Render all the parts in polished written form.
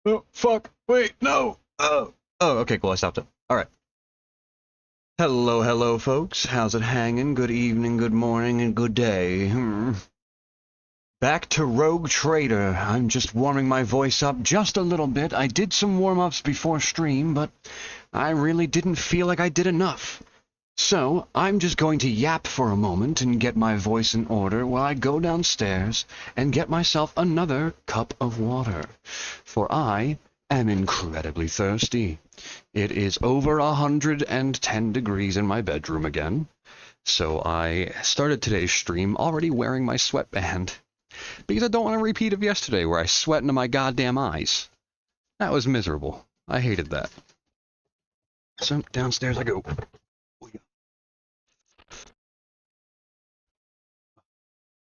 Oh, fuck. Wait, no. Oh. Oh, okay, cool. I stopped it. All right. Hello, hello, folks. How's it hanging? Good evening, good morning, and good day. Back to Rogue Trader. I'm just warming my voice up just a little bit. I did some warm-ups before stream, but I really didn't feel like I did enough. So, I'm just going to yap for a moment and get my voice in order while I go downstairs and get myself another cup of water. For I am incredibly thirsty. It is over 110 degrees in my bedroom again. So I started today's stream already wearing my sweatband. Because I don't want a repeat of yesterday where I sweat into my goddamn eyes. That was miserable. I hated that. So downstairs I go.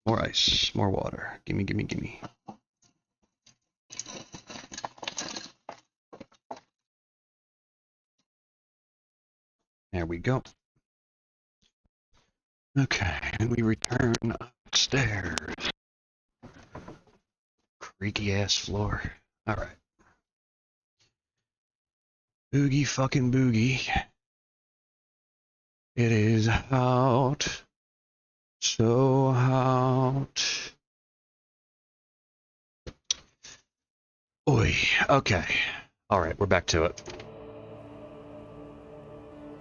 More ice, more water. Gimme, gimme, gimme. There we go. Okay, and we return upstairs. Creaky ass floor. Alright. Boogie fucking boogie. It is hot. So hot. Oi. Okay. Alright, we're back to it.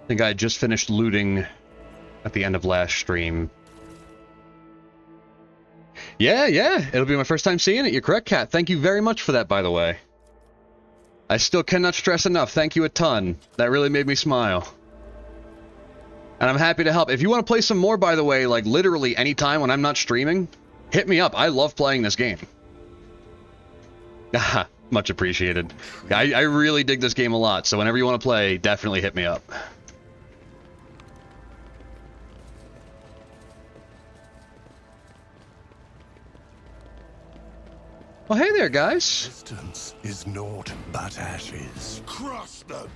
I think I just finished looting at the end of last stream. Yeah, it'll be my first time seeing it. You're correct, Kat. Thank you very much for that, by the way. I still cannot stress enough. Thank you a ton. That really made me smile. And I'm happy to help. If you want to play some more, by the way, like literally anytime when I'm not streaming, hit me up. I love playing this game. Haha, much appreciated. I really dig this game a lot, so whenever you want to play, definitely hit me up. Well, hey there, guys. Distance is naught but ashes. Crush them.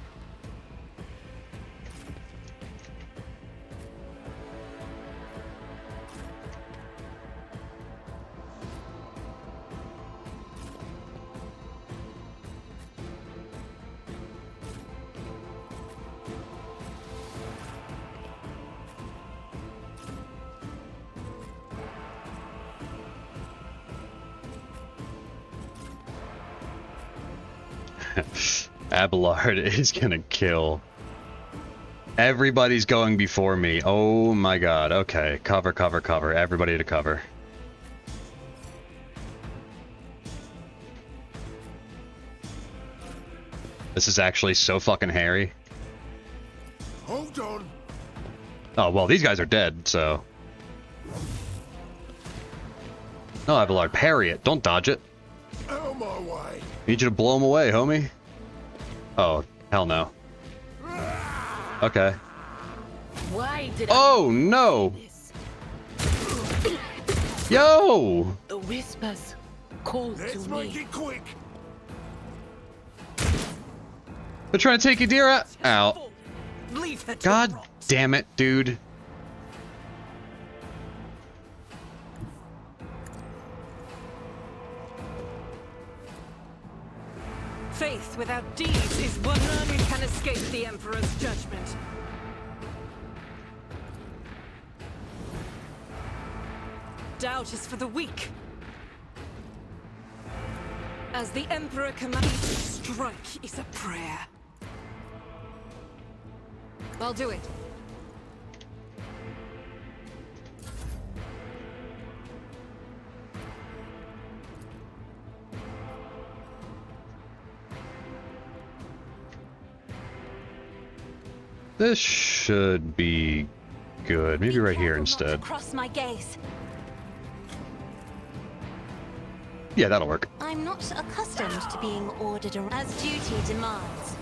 Abelard is gonna kill. Everybody's going before me. Oh my god. Okay. Cover, cover, cover. Everybody to cover. This is actually so fucking hairy. Hold on. Oh, well, these guys are dead, so... No, Abelard, parry it. Don't dodge it. Out of my way. Need you to blow him away, homie. Oh, hell no. Okay. Why did Oh, no! Yo! the whispers call Let's to make me? it quick. They're trying to take your deer out. Ow. Leave her to God rot. damn it, dude. Faith without deeds is one none can escape the Emperor's judgment. Doubt is for the weak. As the Emperor commands, strike is a prayer. I'll do it. This should be good. Maybe right here instead. Cross my gaze. Yeah, that'll work. I'm not accustomed to being ordered around as duty demands.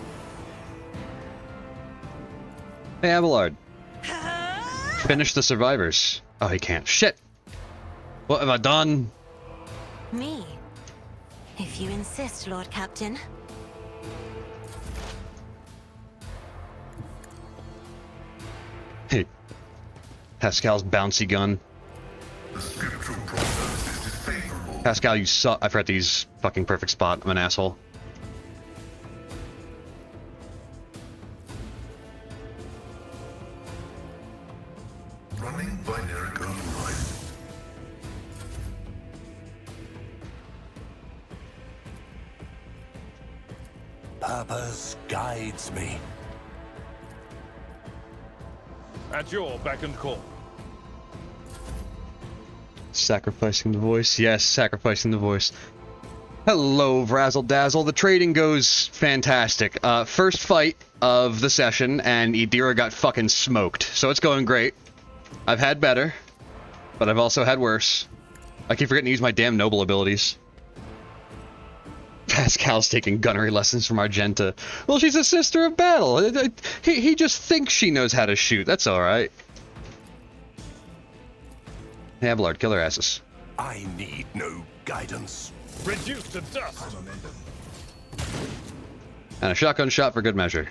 Hey, Abelard. Finish the survivors. Oh, he can't. Shit! What have I done? Me? If you insist, Lord Captain. Hey. Pascal's bouncy gun. Pascal, you suck. I forgot to use fucking perfect spot. I'm an asshole. Purpose guides me. At your beck and call. Sacrificing the voice? Yes, sacrificing the voice. Hello, Vrazzle Dazzle. The trading goes fantastic. First fight of the session, and Idira got fucking smoked. So it's going great. I've had better, but I've also had worse. I keep forgetting to use my damn noble abilities. Pascal's taking gunnery lessons from Argenta. Well, she's a sister of battle. He just thinks she knows how to shoot. That's alright. Hey, Abelard, kill her asses. I need no guidance. Reduce to dust. And a shotgun shot for good measure.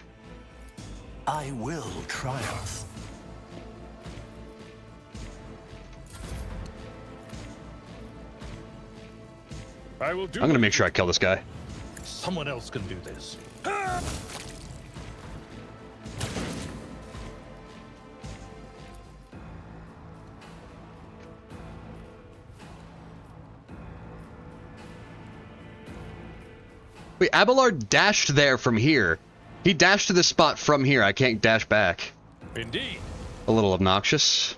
I will triumph. I will do. I'm gonna make sure I kill this guy. Someone else can do this. Wait, Abelard dashed there from here. He dashed to this spot from here. I can't dash back. Indeed. A little obnoxious.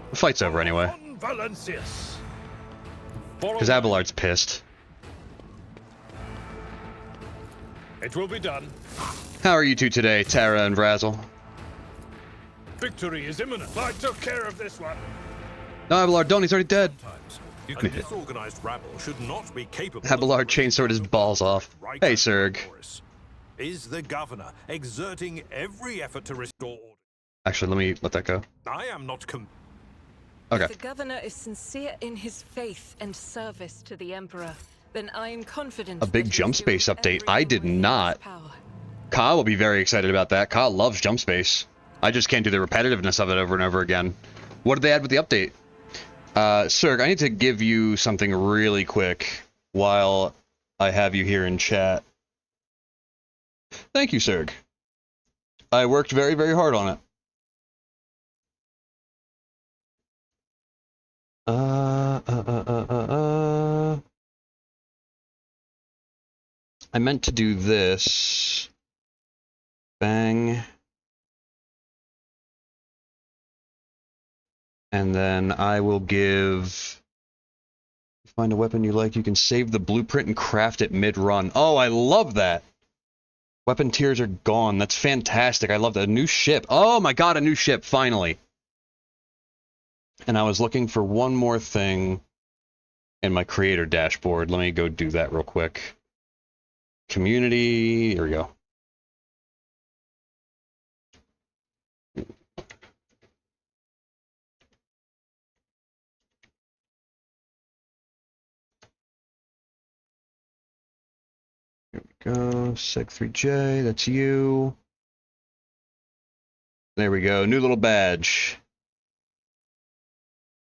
The fight's over anyway. On Valencius. Because Abelard's pissed. It will be done. How are you two today, Tara and Vrazzle? Victory is imminent. I took care of this one. No, Abelard, don't. He's already dead. A disorganized rabble should not be capable. Abelard chainsword his balls off. Hey, Serg. Is the governor exerting every effort to restore order? Actually, let me let that go. I am not Okay. If the governor is sincere in his faith and service to the Emperor, then I am confident A big that he jump is space doing update. everything I did within his not. power. Kyle will be very excited about that. Kyle loves jump space. I just can't do the repetitiveness of it over and over again. What did they add with the update? Serg, I need to give you something really quick while I have you here in chat. Thank you, Serg. I worked very, very hard on it. I meant to do this. Bang. And then I will give... Find a weapon you like, you can save the blueprint and craft it mid-run. Oh, I love that! Weapon tiers are gone. That's fantastic. I love that. A new ship. Oh my god, a new ship, finally! And I was looking for one more thing in my creator dashboard. Let me go do that real quick. Community, here we go. Here we go, Seg3J, that's you. There we go, new little badge.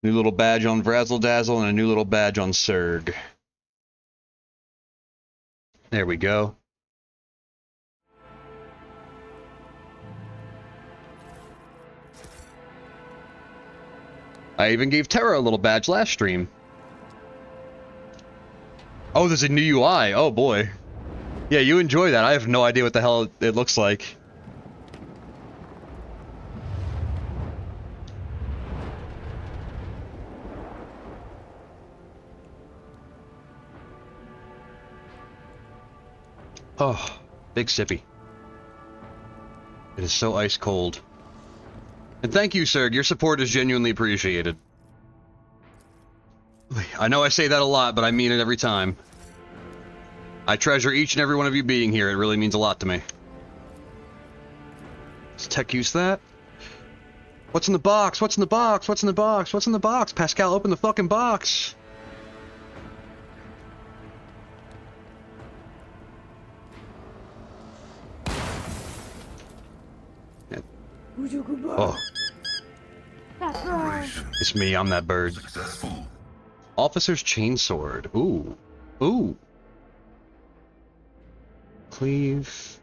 New little badge on Vrazzle Dazzle and a new little badge on Serg. There we go. I even gave Terra a little badge last stream. Oh, there's a new UI. Oh boy. Yeah, you enjoy that. I have no idea what the hell it looks like. Oh, big sippy. It is so ice cold. And thank you, Serg. Your support is genuinely appreciated. I know I say that a lot, but I mean it every time. I treasure each and every one of you being here. It really means a lot to me. Let's tech use that. What's in the box? What's in the box? What's in the box? What's in the box? Pascal, open the fucking box. Oh. It's me, I'm that bird. Successful. Officer's Chainsword. Ooh. Ooh. Cleave.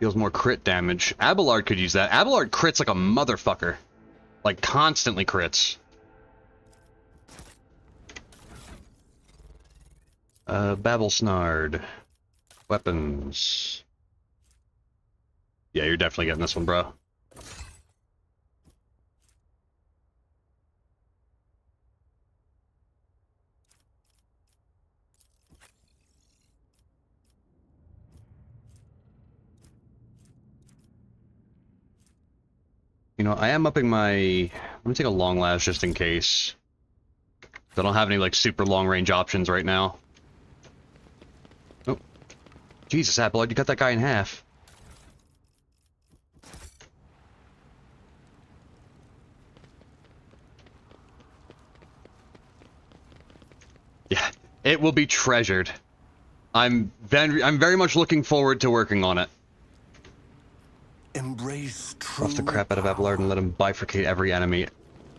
Deals more crit damage. Abelard could use that. Abelard crits like a motherfucker. Like, constantly crits. Babel Snard. Weapons. Yeah, you're definitely getting this one, bro. You know, I am upping my... Let me take a long last just in case. I don't have any, like, super long-range options right now. Oh. Jesus, Applard, you cut that guy in half. Yeah, it will be treasured. I'm very much looking forward to working on it. Embrace true Buff the crap out of power. Abelard and let him bifurcate every enemy.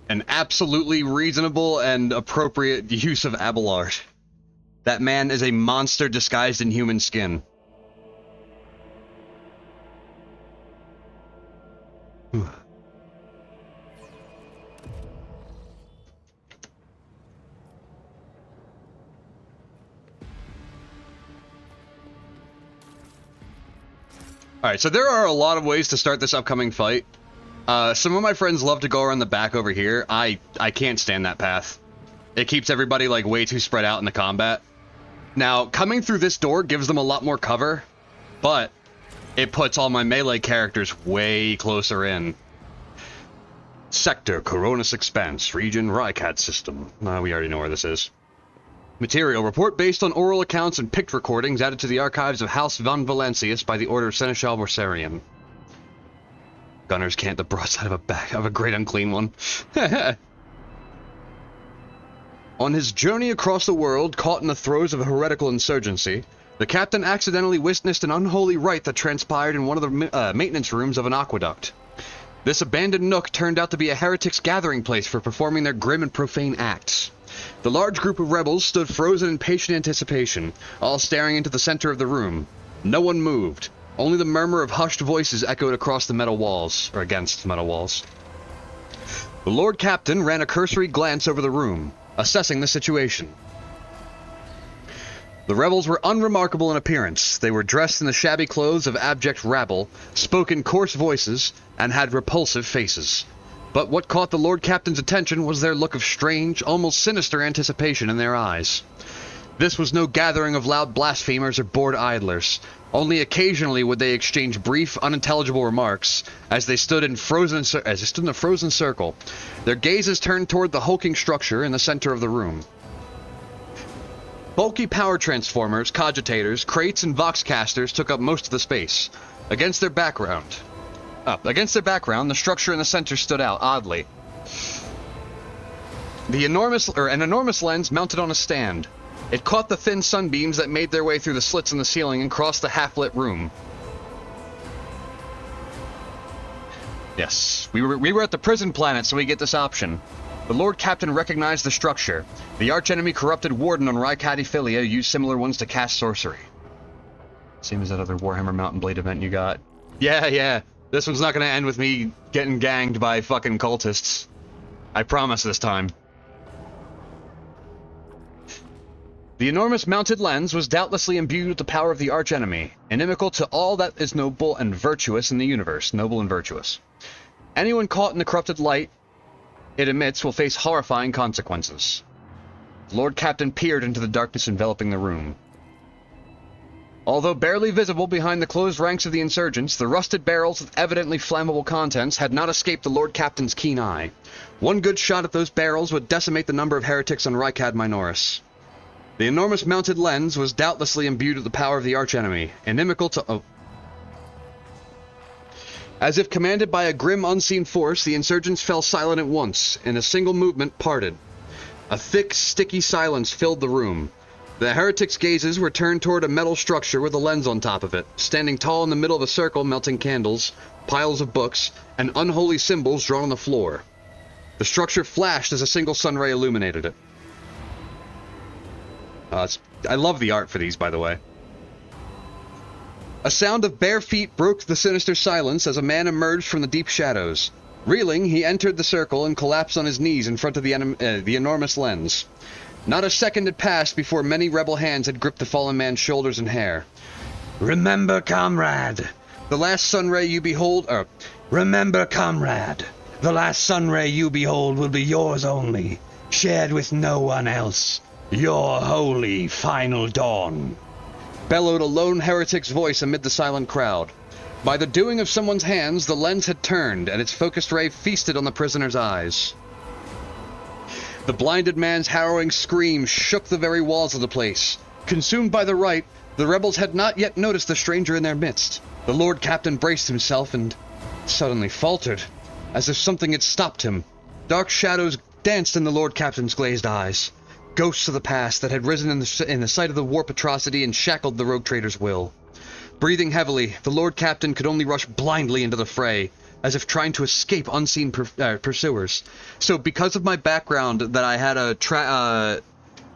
An absolutely reasonable and appropriate use of Abelard. That man is a monster disguised in human skin. Whew. Alright, so there are a lot of ways to start this upcoming fight. Some of my friends love to go around the back over here. I can't stand that path. It keeps everybody, like, way too spread out in the combat. Now, coming through this door gives them a lot more cover, but it puts all my melee characters way closer in. Sector, Coronis Expanse, Region, Rycat System. We already know where this is. Material, report based on oral accounts and picked recordings added to the archives of House von Valancius by the order of Seneschal Borsarian. Gunners can't the broadside of a great unclean one. On his journey across the world, caught in the throes of a heretical insurgency, the captain accidentally witnessed an unholy rite that transpired in one of the maintenance rooms of an aqueduct. This abandoned nook turned out to be a heretic's gathering place for performing their grim and profane acts. The large group of rebels stood frozen in patient anticipation, all staring into the center of the room. No one moved. Only the murmur of hushed voices echoed across the metal walls, or against the metal walls. The Lord Captain ran a cursory glance over the room, assessing the situation. The rebels were unremarkable in appearance. They were dressed in the shabby clothes of abject rabble, spoke in coarse voices, and had repulsive faces. But what caught the Lord Captain's attention was their look of strange, almost sinister anticipation in their eyes. This was no gathering of loud blasphemers or bored idlers. Only occasionally would they exchange brief, unintelligible remarks as they stood in a frozen circle. Their gazes turned toward the hulking structure in the center of the room. Bulky power transformers, cogitators, crates, and voxcasters took up most of the space. Against their background, the structure in the center stood out oddly. An enormous lens mounted on a stand. It caught the thin sunbeams that made their way through the slits in the ceiling and crossed the half-lit room. Yes, we were at the prison planet, so we get this option. The Lord Captain recognized the structure. The archenemy corrupted warden on Rykati Philia used similar ones to cast sorcery. Same as that other Warhammer Mountain Blade event you got. Yeah. This one's not gonna end with me getting ganged by fucking cultists. I promise this time. The enormous mounted lens was doubtlessly imbued with the power of the archenemy, inimical to all that is noble and virtuous in the universe. Noble and virtuous. Anyone caught in the corrupted light it emits will face horrifying consequences. The Lord Captain peered into the darkness enveloping the room. Although barely visible behind the closed ranks of the insurgents, the rusted barrels with evidently flammable contents had not escaped the Lord Captain's keen eye. One good shot at those barrels would decimate the number of heretics on Rykad Minoris. The enormous mounted lens was doubtlessly imbued with the power of the archenemy, inimical to... As if commanded by a grim unseen force, the insurgents fell silent at once, in a single movement parted. A thick, sticky silence filled the room. The heretics' gazes were turned toward a metal structure with a lens on top of it, standing tall in the middle of a circle melting candles, piles of books, and unholy symbols drawn on the floor. The structure flashed as a single sunray illuminated it. I love the art for these, by the way. A sound of bare feet broke the sinister silence as a man emerged from the deep shadows. Reeling, he entered the circle and collapsed on his knees in front of the enormous lens. Not a second had passed before many rebel hands had gripped the fallen man's shoulders and hair. "Remember, comrade, The last sunray you behold, remember, comrade, the last sunray you behold will be yours only, shared with no one else. Your holy final dawn. Bellowed a lone heretic's voice amid the silent crowd. By the doing of someone's hands, the lens had turned, and its focused ray feasted on the prisoner's eyes. The blinded man's harrowing scream shook the very walls of the place. Consumed by the rite, the rebels had not yet noticed the stranger in their midst. The Lord Captain braced himself and suddenly faltered, as if something had stopped him. Dark shadows danced in the Lord Captain's glazed eyes. Ghosts of the past that had risen in the sight of the warp atrocity and shackled the rogue trader's will. Breathing heavily, the Lord Captain could only rush blindly into the fray, as if trying to escape unseen pursuers. So because of my background that I had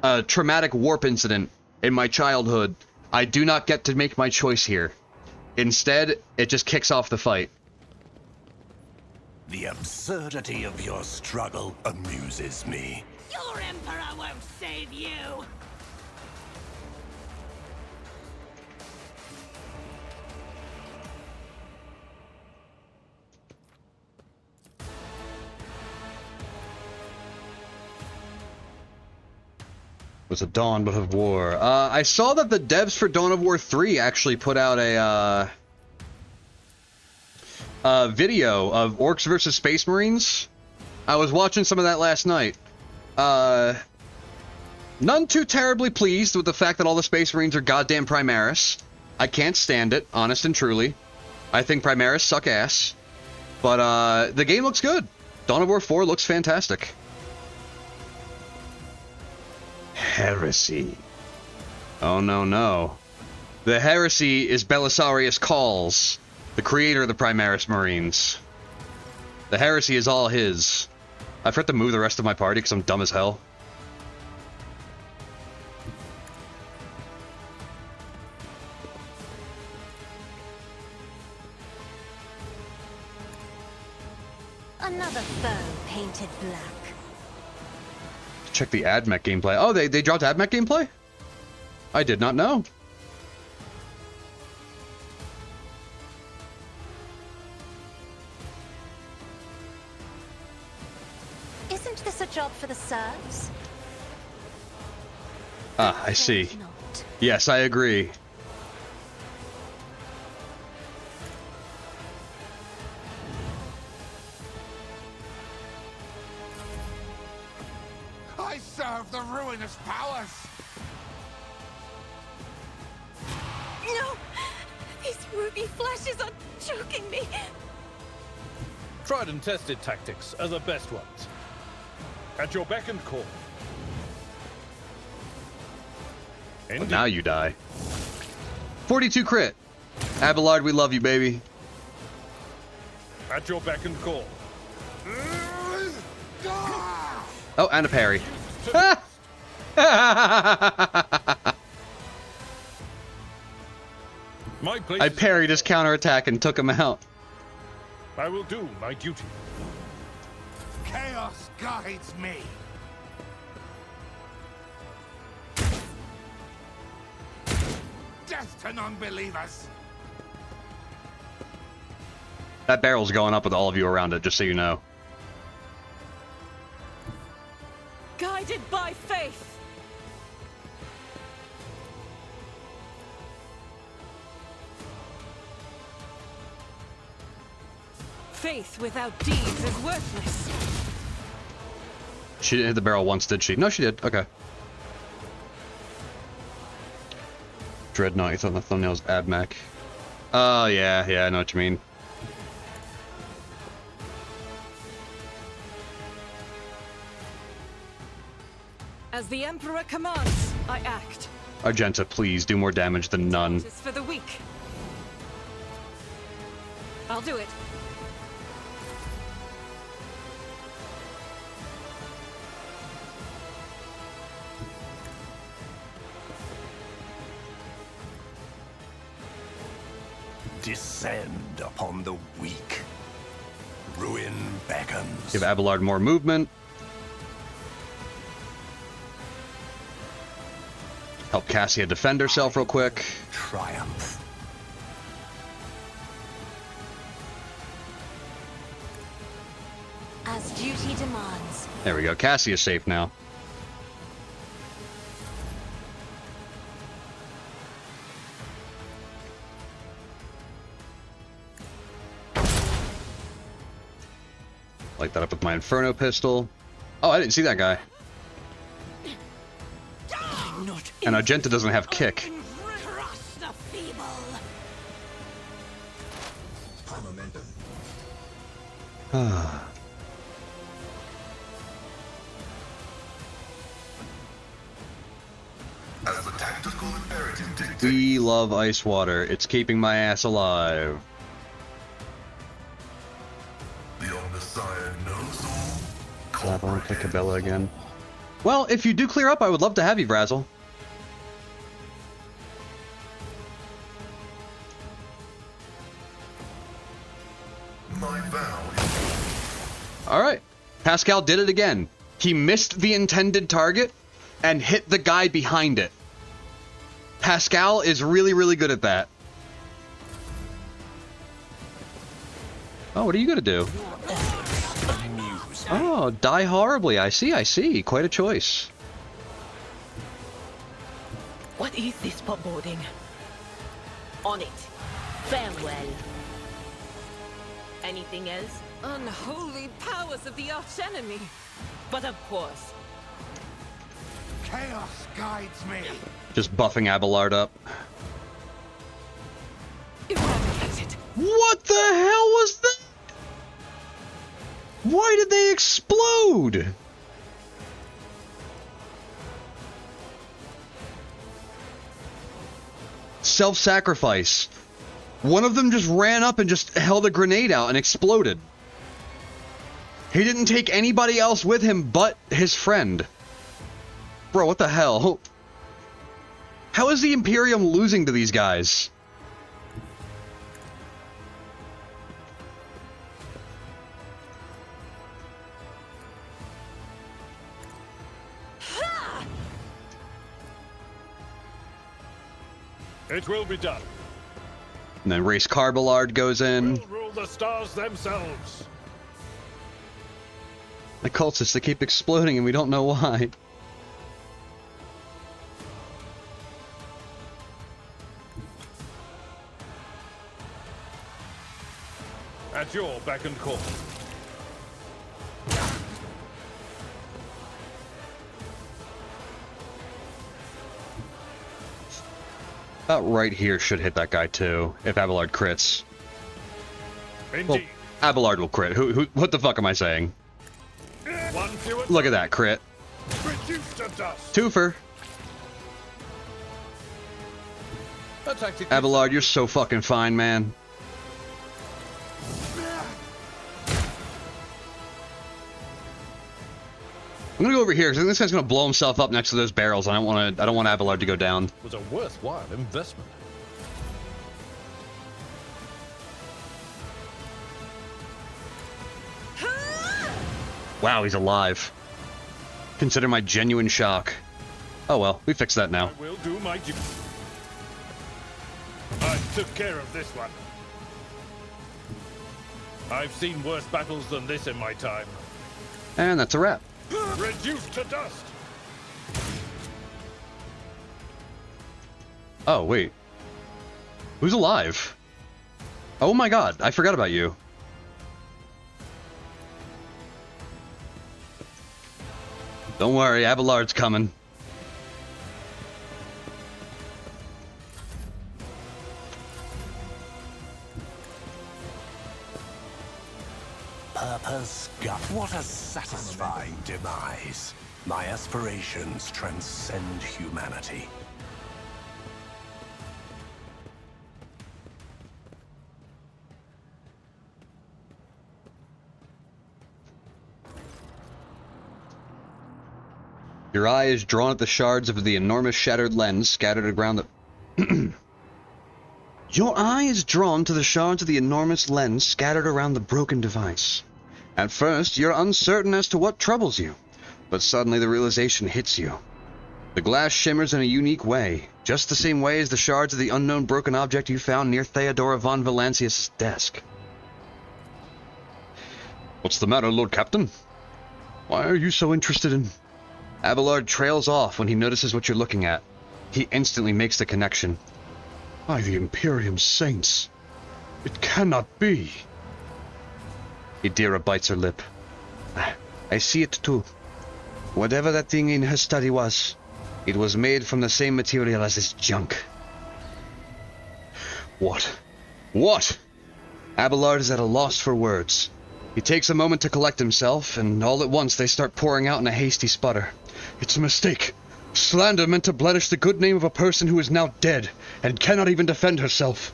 a traumatic warp incident in my childhood, I do not get to make my choice here. Instead, it just kicks off the fight. The absurdity of your struggle amuses me. Your Emperor won't save you! It was a Dawn of War. I saw that the devs for Dawn of War 3 actually put out a video of Orcs versus Space Marines. I was watching some of that last night. None too terribly pleased with the fact that all the Space Marines are goddamn Primaris. I can't stand it, honest and truly. I think Primaris suck ass. But the game looks good. Dawn of War 4 looks fantastic. Heresy. Oh no, no. The heresy is Belisarius Calls, the creator of the Primaris Marines. The heresy is all his. I forgot to move the rest of my party because I'm dumb as hell. Another foe painted black. Check the AdMech gameplay. Oh, they dropped AdMech gameplay? I did not know. Isn't this a job for the serfs? Ah, I see. Afraid not. Yes, I agree. I serve the ruinous powers! No! These ruby flashes are choking me! Tried and tested tactics are the best ones. At your beck and call. But now you die. 42 crit. Abelard, we love you, baby. At your beck and call. Oh, and a parry. My place I is- parried his counterattack and took him out. I will do my duty. Chaos guides me! Death to non-believers! That barrel's going up with all of you around it, just so you know. Guided by faith. Faith without deeds is worthless. She didn't hit the barrel once, did she? No, she did. Okay. Dreadnought, it's on the thumbnail's AdMech. Oh, yeah, I know what you mean. As the Emperor commands, I act. Argenta, please do more damage than none. It is for the weak. I'll do it. Descend upon the weak. Ruin beckons. Give Abelard more movement. Help Cassia defend herself real quick. Triumph. as duty demands. There we go. Cassie is safe now. Light that up with my Inferno pistol. Oh, I didn't see that guy. And Argenta doesn't have kick. Crush the feeble. As the tactical imperative dictates. We love ice water. It's keeping my ass alive. The Omnissiah knows all. I want to pick Cabela again. Well, if you do clear up, I would love to have you, Vrazzle. My vow. Alright. Pascal did it again. He missed the intended target and hit the guy behind it. Pascal is really, really good at that. Oh, what are you gonna do? Oh, die horribly. I see. Quite a choice. What is this foreboding? On it. Farewell. Anything else? Unholy powers of the archenemy. But of course. Chaos guides me. Just buffing Abelard up. Eradicate it. What the hell was that? Why did they explode? Self-sacrifice. One of them just ran up and just held a grenade out and exploded. He didn't take anybody else with him but his friend. Bro, what the hell? How is the Imperium losing to these guys? It will be done. And then Race Carballard goes in. We'll rule the stars themselves. The cultists, they keep exploding and we don't know why. At your beck and call. About right here should hit that guy too, if Abelard crits. Indeed. Well, Abelard will crit. What the fuck am I saying? One fewer. Look at that crit. Reduced to dust. Twofer. A tactic. Abelard, you're so fucking fine, man. I'm gonna go over here because this guy's gonna blow himself up next to those barrels, and I don't want Abelard to go down. Was a worthwhile investment. Wow, he's alive. Consider my genuine shock. Oh well, we fixed that now. I will do my duty. I took care of this one. I've seen worse battles than this in my time. And that's a wrap. Reduced to dust. Oh, wait. Who's alive? Oh my god, I forgot about you. Don't worry, Abelard's coming. Purpose gut. What a satisfying demise. My aspirations transcend humanity. Your eye is drawn at the shards of the enormous shattered lens scattered around the... Your eye is drawn to the shards of the enormous lens scattered around the broken device. At first, you're uncertain as to what troubles you, but suddenly the realization hits you. The glass shimmers in a unique way, just the same way as the shards of the unknown broken object you found near Theodora von Valancius' desk. What's the matter, Lord Captain? Why are you so interested in... Abelard trails off when he notices what you're looking at. He instantly makes the connection. By the Imperium Saints. It cannot be. Idira bites her lip. I see it too. Whatever that thing in her study was, it was made from the same material as this junk. What? What? Abelard is at a loss for words. He takes a moment to collect himself, and all at once they start pouring out in a hasty sputter. It's a mistake. Slander meant to blemish the good name of a person who is now dead, and cannot even defend herself.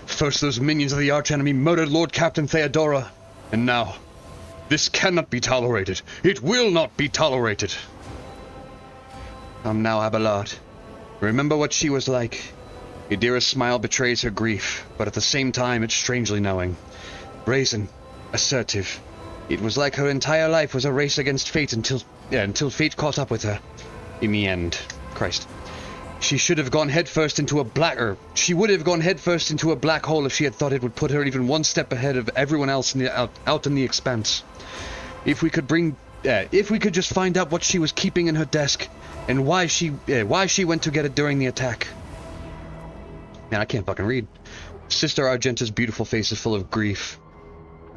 First those minions of the archenemy murdered Lord Captain Theodora, and now... This cannot be tolerated. It will not be tolerated. Come now, Abelard. Remember what she was like. Idira's smile betrays her grief, but at the same time it's strangely knowing. Brazen, assertive. It was like her entire life was a race against fate until fate caught up with her. In the end. Christ. She would have gone headfirst into a black hole if she had thought it would put her even one step ahead of everyone else out in the expanse. If we could just find out what she was keeping in her desk, and why she went to get it during the attack. Man, I can't fucking read. Sister Argenta's beautiful face is full of grief.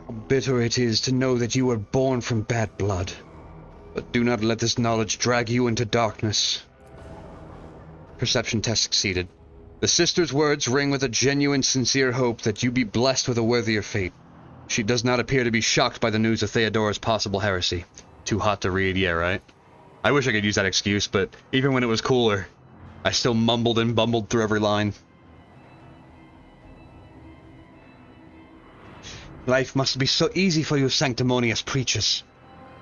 How bitter it is to know that you were born from bad blood. But do not let this knowledge drag you into darkness. Perception test succeeded. The sister's words ring with a genuine, sincere hope that you be blessed with a worthier fate. She does not appear to be shocked by the news of Theodora's possible heresy. Too hot to read, yeah, right? I wish I could use that excuse, but even when it was cooler, I still mumbled and bumbled through every line. Life must be so easy for you sanctimonious preachers.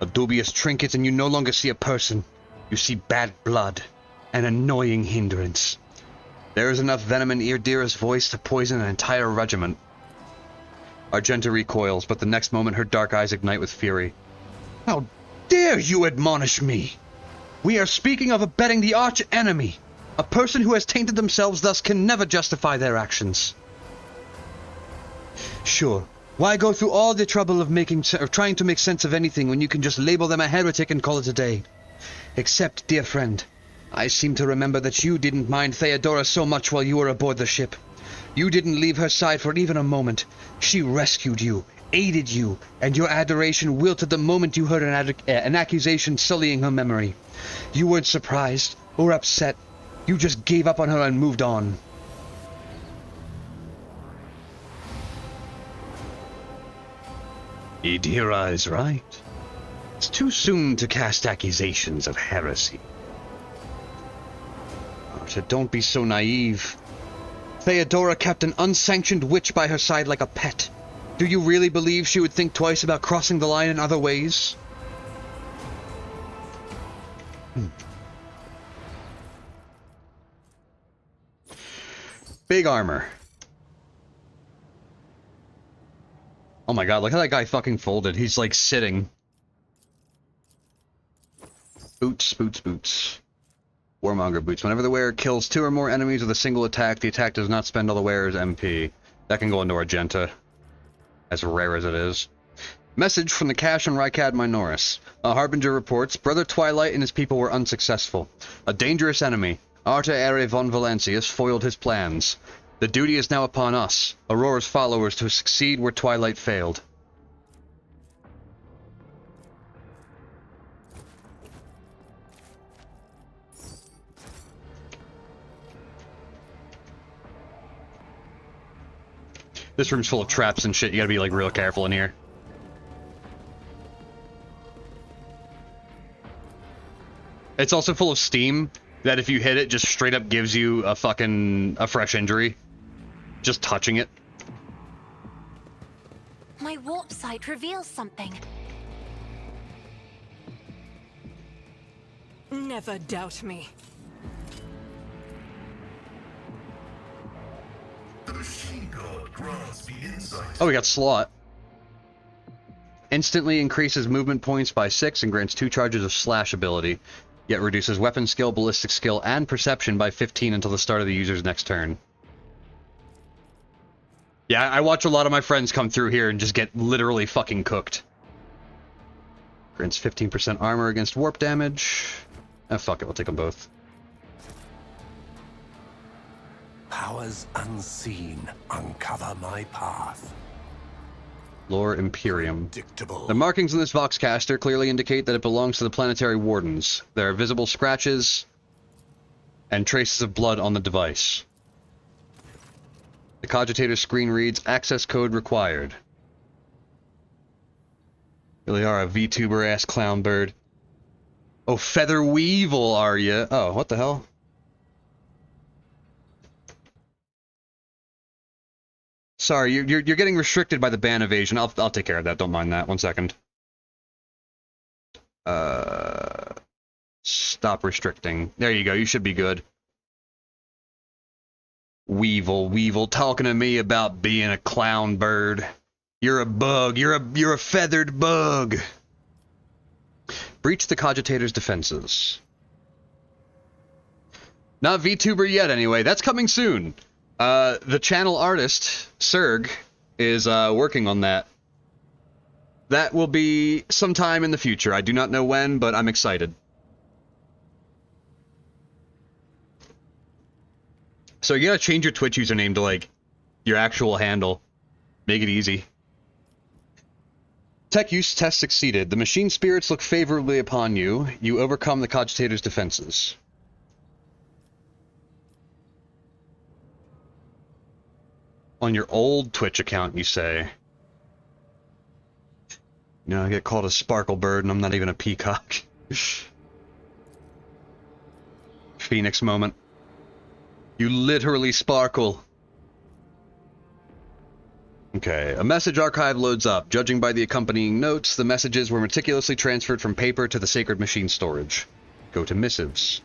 A dubious trinket and you no longer see a person. You see bad blood. An annoying hindrance. There is enough venom in Idira's voice to poison an entire regiment. Argenta recoils, but the next moment her dark eyes ignite with fury. How dare you admonish me? We are speaking of abetting the arch enemy. A person who has tainted themselves thus can never justify their actions. Sure, why go through all the trouble of trying to make sense of anything when you can just label them a heretic and call it a day? Except, dear friend, I seem to remember that you didn't mind Theodora so much while you were aboard the ship. You didn't leave her side for even a moment. She rescued you, aided you, and your adoration wilted the moment you heard an accusation sullying her memory. You weren't surprised or upset. You just gave up on her and moved on. Idira is right. It's too soon to cast accusations of heresy. Arta, don't be so naive. Theodora kept an unsanctioned witch by her side like a pet. Do you really believe she would think twice about crossing the line in other ways? Big armor. Oh my god, look how that guy fucking folded. He's like sitting. Boots, boots, boots. Warmonger boots. Whenever the wearer kills 2 or more enemies with a single attack, the attack does not spend all the wearer's MP. That can go into Argenta. As rare as it is. Message from the Cache and Rykad Minoris. A Harbinger reports, Brother Twilight and his people were unsuccessful. A dangerous enemy, Arta Ere von Valancius, foiled his plans. The duty is now upon us, Aurora's followers, to succeed where Twilight failed. This room's full of traps and shit. You gotta be, like, real careful in here. It's also full of steam that if you hit it, just straight up gives you a fresh injury. Just touching it. My warp sight reveals something. Never doubt me. Oh, we got Slot. Instantly increases movement points by 6 and grants 2 charges of Slash ability, yet reduces weapon skill, ballistic skill, and perception by 15 until the start of the user's next turn. Yeah, I watch a lot of my friends come through here and just get literally fucking cooked. Grants 15% armor against warp damage. Ah, fuck it, we'll take them both. Powers unseen uncover my path. Lore Imperium. Predictable. The markings on this Voxcaster clearly indicate that it belongs to the Planetary Wardens. There are visible scratches and traces of blood on the device. The Cogitator screen reads, access code required. Really are a VTuber-ass clown bird. Oh, Feather Weevil, are ya? Oh, what the hell? Sorry, you're getting restricted by the ban evasion. I'll take care of that. Don't mind that. 1 second. Stop restricting. There you go. You should be good. Weevil, talking to me about being a clown bird. You're a bug. You're a feathered bug. Breach the Cogitator's defenses. Not VTuber yet, anyway. That's coming soon. The channel artist, Serg, is working on that. That will be sometime in the future. I do not know when, but I'm excited. So you gotta change your Twitch username to, like, your actual handle. Make it easy. Tech use test succeeded. The machine spirits look favorably upon you. You overcome the Cogitator's defenses. On your old Twitch account, you say. You know, I get called a sparkle bird and I'm not even a peacock. Phoenix moment. You literally sparkle. Okay, a message archive loads up. Judging by the accompanying notes, the messages were meticulously transferred from paper to the sacred machine storage. Go to missives.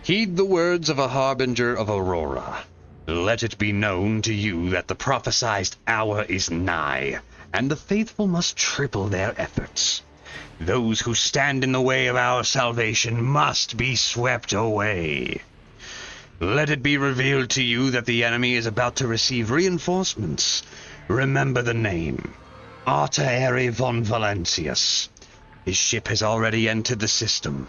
Heed the words of a harbinger of Aurora. Let it be known to you that the prophesied hour is nigh, and the faithful must triple their efforts. Those who stand in the way of our salvation must be swept away. Let it be revealed to you that the enemy is about to receive reinforcements. Remember the name. Artaeri von Valentius. His ship has already entered the system.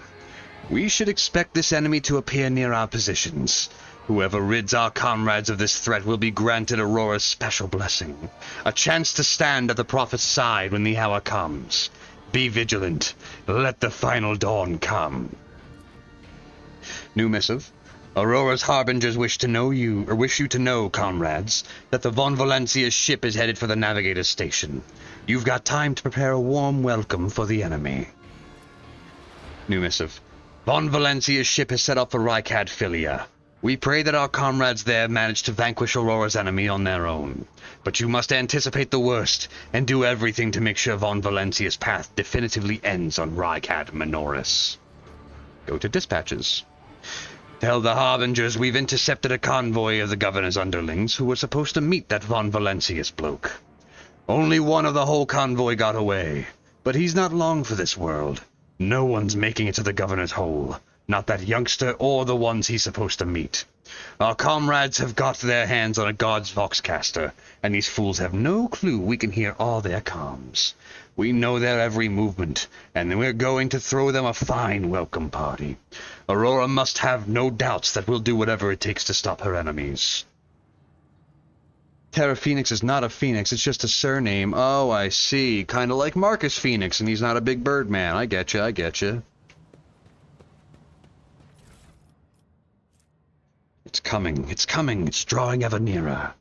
We should expect this enemy to appear near our positions. Whoever rids our comrades of this threat will be granted Aurora's special blessing. A chance to stand at the Prophet's side when the hour comes. Be vigilant. Let the final dawn come. New missive. Aurora's harbingers wish you to know, comrades, that the Von Valencia's ship is headed for the navigator's station. You've got time to prepare a warm welcome for the enemy. New missive. Von Valencia's ship has set up for Rykad Philia. We pray that our comrades there manage to vanquish Aurora's enemy on their own. But you must anticipate the worst, and do everything to make sure Von Valencia's path definitively ends on Rykad Minoris. Go to dispatches. Tell the Harbingers we've intercepted a convoy of the governor's underlings who were supposed to meet that Von Valencius bloke. Only one of the whole convoy got away, but he's not long for this world. No one's making it to the governor's hole, not that youngster or the ones he's supposed to meet. Our comrades have got their hands on a God's Voxcaster, and these fools have no clue we can hear all their comms. We know their every movement, and we're going to throw them a fine welcome party. Aurora must have no doubts that we'll do whatever it takes to stop her enemies. Terra Phoenix is not a phoenix, it's just a surname. Oh, I see. Kind of like Marcus Phoenix, and he's not a big bird man. I getcha. It's coming, it's drawing ever nearer.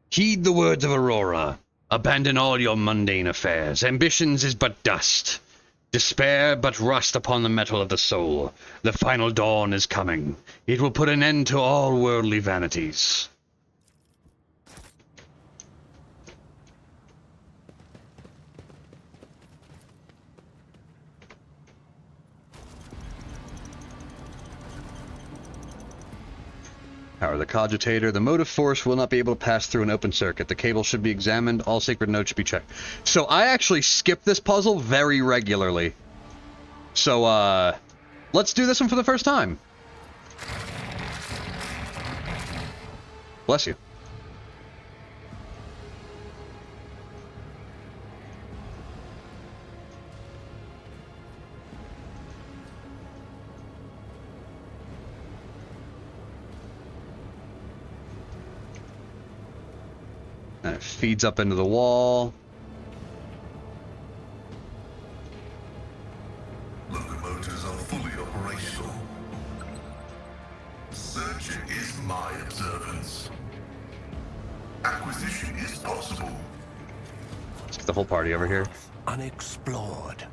Heed the words of Aurora. Abandon all your mundane affairs. Ambitions is but dust. Despair but rust upon the metal of the soul. The final dawn is coming. It will put an end to all worldly vanities. Power the Cogitator. The motive force will not be able to pass through an open circuit. The cable should be examined. All sacred nodes should be checked. So I actually skip this puzzle very regularly. So, let's do this one for the first time. Bless you. It feeds up into the wall. Locomotives are fully operational. Searching is my observance. Acquisition is possible. Let's get the whole party over here. Unexplored.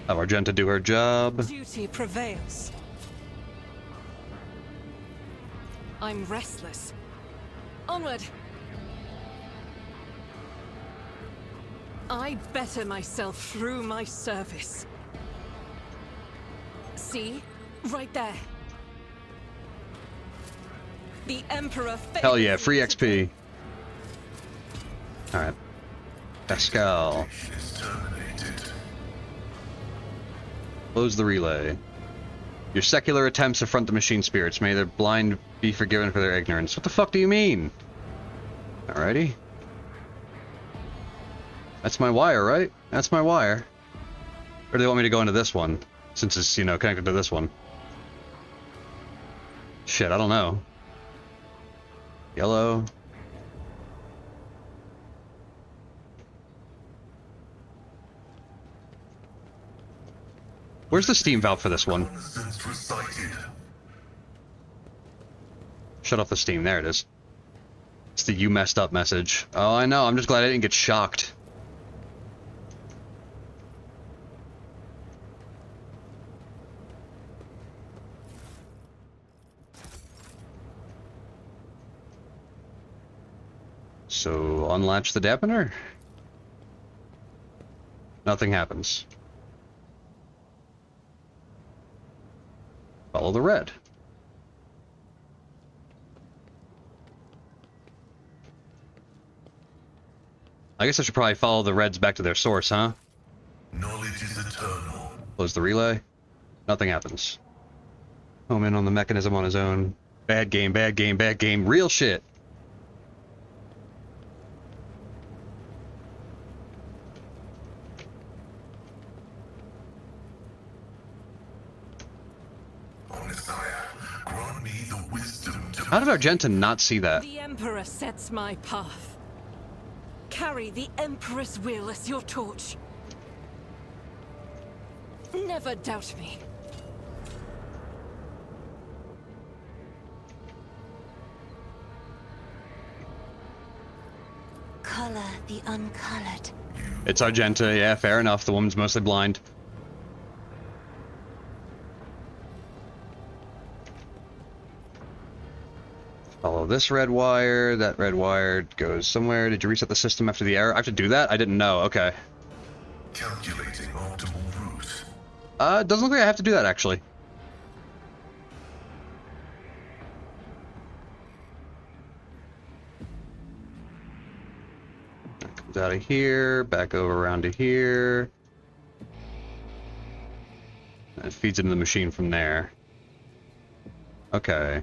Have Argenta do her job. Duty prevails. I'm restless. Onward! I better myself through my service. See? Right there. The Emperor Hell yeah, free XP. Alright. Pascal. Is terminated. Close the relay. Your secular attempts affront the machine spirits. May their blind be forgiven for their ignorance. What the fuck do you mean? Alrighty. That's my wire, right? That's my wire. Or do they want me to go into this one? Since it's, you know, connected to this one. Shit, I don't know. Yellow. Where's the steam valve for this one? Since recited. Shut off the steam. There it is. It's the "you messed up" message. Oh, I know. I'm just glad I didn't get shocked. So, unlatch the dampener? Nothing happens. Follow the red. I guess I should probably follow the reds back to their source, huh? Knowledge is eternal. Close the relay. Nothing happens. Home in on the mechanism on his own. Bad game, bad game, bad game. Real shit. Grant me the wisdom to How did Argenta not see that? The Emperor sets my path. Carry the Emperor's will as your torch. Never doubt me. Color the uncolored. It's Argenta, yeah, fair enough. The woman's mostly blind. Follow this red wire. That red wire goes somewhere. Did you reset the system after the error? I have to do that? I didn't know. Okay. calculating optimal route. It doesn't look like I have to do that, actually. That comes out of here, back over around to here. And it feeds into the machine from there. Okay.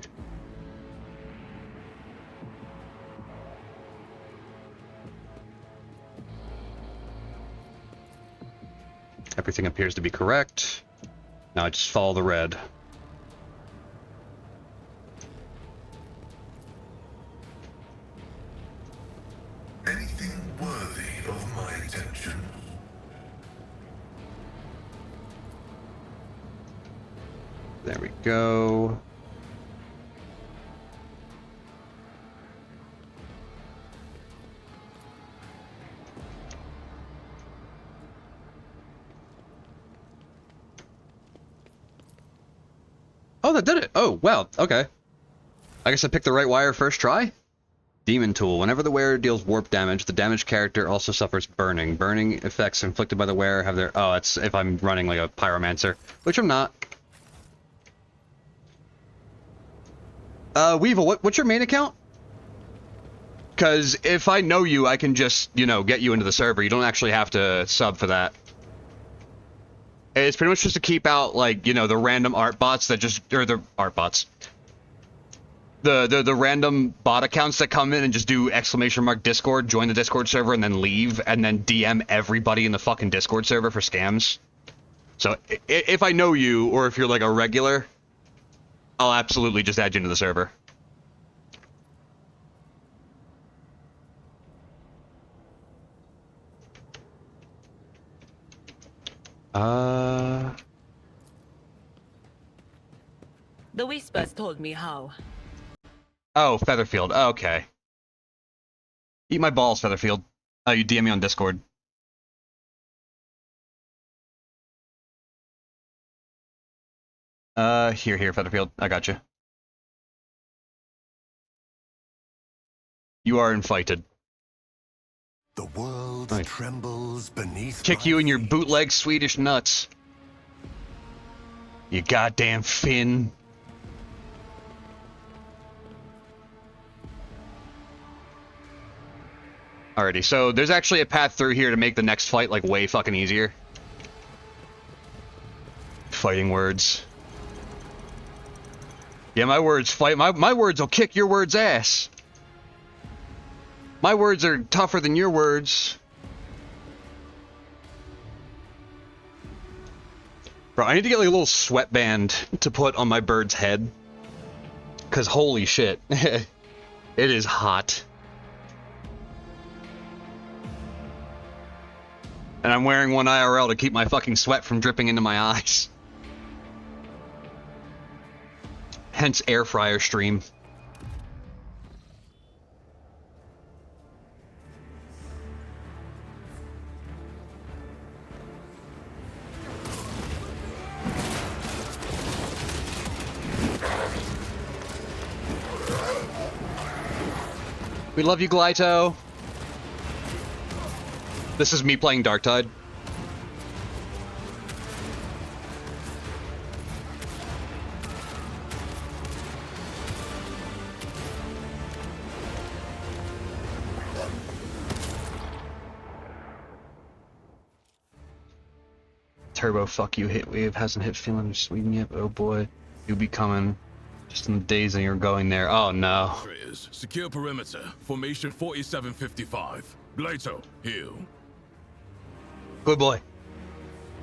Everything appears to be correct. Now I just follow the red. Anything worthy of my attention? There we go. Oh, that did it. Oh, wow. Okay. I guess I picked the right wire first try. Demon Tool. Whenever the wearer deals warp damage, the damaged character also suffers burning. Burning effects inflicted by the wearer have their... Oh, it's if I'm running like a pyromancer, which I'm not. Weevil, what's your main account? Because if I know you, I can just, you know, get you into the server. You don't actually have to sub for that. It's pretty much just to keep out, like, you know, the random art bots that just... Or the art bots. The random bot accounts that come in and just do ! Discord, join the Discord server, and then leave, and then DM everybody in the fucking Discord server for scams. So, if I know you, or if you're, like, a regular, I'll absolutely just add you into the server. The whispers told me how. Oh, Featherfield. Okay. Eat my balls, Featherfield. Oh, you DM me on Discord. Here, Featherfield. I got you. You are invited. The world Nice. trembles beneath Kick my you in your feet. bootleg Swedish nuts. You goddamn Finn. Alrighty, so there's actually a path through here to make the next fight, like, way fucking easier. Fighting words. Yeah, my words fight. My words will kick your words' ass. My words are tougher than your words. Bro, I need to get like a little sweatband to put on my bird's head. Cause holy shit. It is hot. And I'm wearing one IRL to keep my fucking sweat from dripping into my eyes. Hence air fryer stream. We love you, Glyto. This is me playing Darktide. Turbo, fuck you, hit wave hasn't hit Finland or Sweden yet, but oh boy, you'll be coming just in the days that you're going there. Oh no. Secure perimeter. Formation 4755. Glato, heal. Good boy.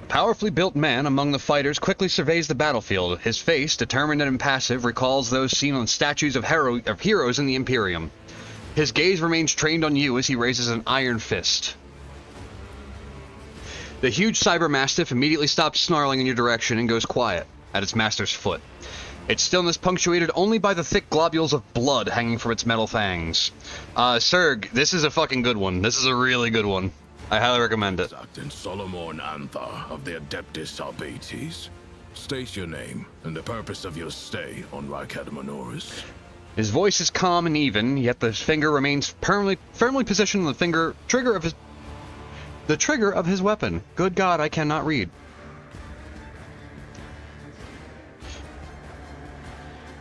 A powerfully built man among the fighters quickly surveys the battlefield. His face, determined and impassive, recalls those seen on statues of heroes in the Imperium. His gaze remains trained on you as he raises an iron fist. The huge cyber mastiff immediately stops snarling in your direction and goes quiet at its master's foot. Its stillness punctuated only by the thick globules of blood hanging from its metal fangs. Serg, this is a fucking good one. This is a really good one. I highly recommend it. Acting Solomon Antha of the Adeptus Arbates. State your name and the purpose of your stay on Rykadamanoris. His voice is calm and even, yet the finger remains firmly positioned on the trigger of his weapon. Good God, I cannot read.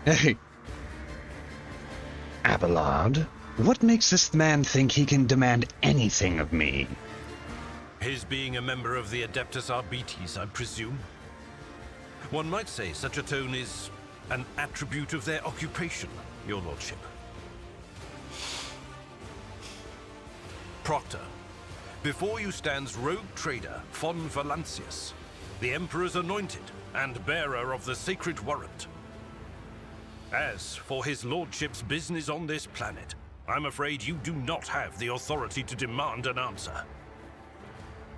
Hey. Abelard, what makes this man think he can demand anything of me? His being a member of the Adeptus Arbates, I presume. One might say such a tone is an attribute of their occupation, your lordship. Proctor, before you stands rogue trader Von Valancius, the Emperor's anointed and bearer of the sacred warrant. As for his lordship's business on this planet, I'm afraid you do not have the authority to demand an answer.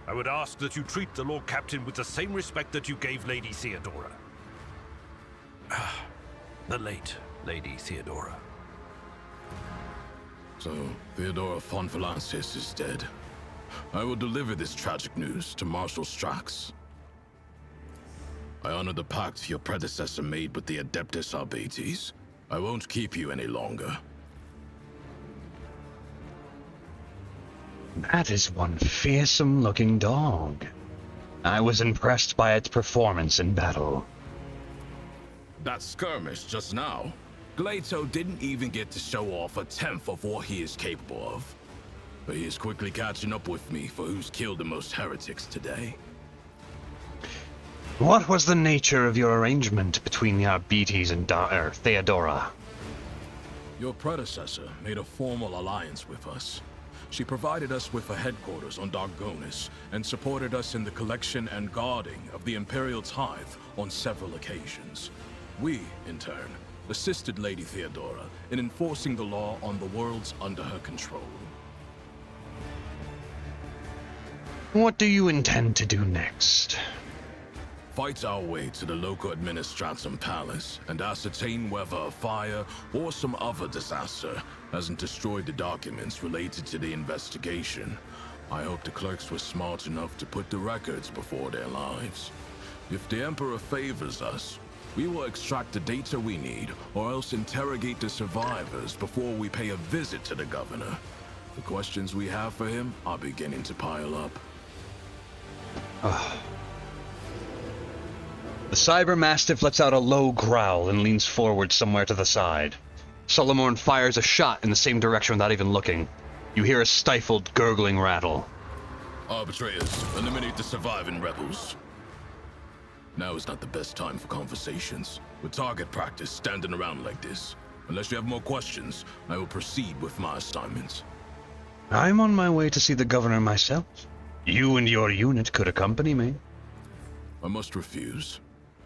I would ask that you treat the Lord Captain with the same respect that you gave Lady Theodora. The late Lady Theodora. So, Theodora von Valancius is dead. I will deliver this tragic news to Marshal Strax. I honor the pact your predecessor made with the Adeptus Arbates. I won't keep you any longer. That is one fearsome-looking dog. I was impressed by its performance in battle. That skirmish just now, Glato didn't even get to show off a tenth of what he is capable of. But he is quickly catching up with me for who's killed the most heretics today. What was the nature of your arrangement between the Arbates and Theodora? Your predecessor made a formal alliance with us. She provided us with a headquarters on Dargonis and supported us in the collection and guarding of the Imperial tithe on several occasions. We, in turn, assisted Lady Theodora in enforcing the law on the worlds under her control. What do you intend to do next? Fight our way to the local administratum palace and ascertain whether a fire or some other disaster hasn't destroyed the documents related to the investigation. I hope the clerks were smart enough to put the records before their lives. If the Emperor favors us, we will extract the data we need, or else interrogate the survivors before we pay a visit to the governor. The questions we have for him are beginning to pile up. The Cyber Mastiff lets out a low growl and leans forward somewhere to the side. Solomon fires a shot in the same direction without even looking. You hear a stifled, gurgling rattle. Arbitrators, eliminate the surviving rebels. Now is not the best time for conversations. With target practice standing around like this. Unless you have more questions, I will proceed with my assignments. I'm on my way to see the governor myself. You and your unit could accompany me. I must refuse.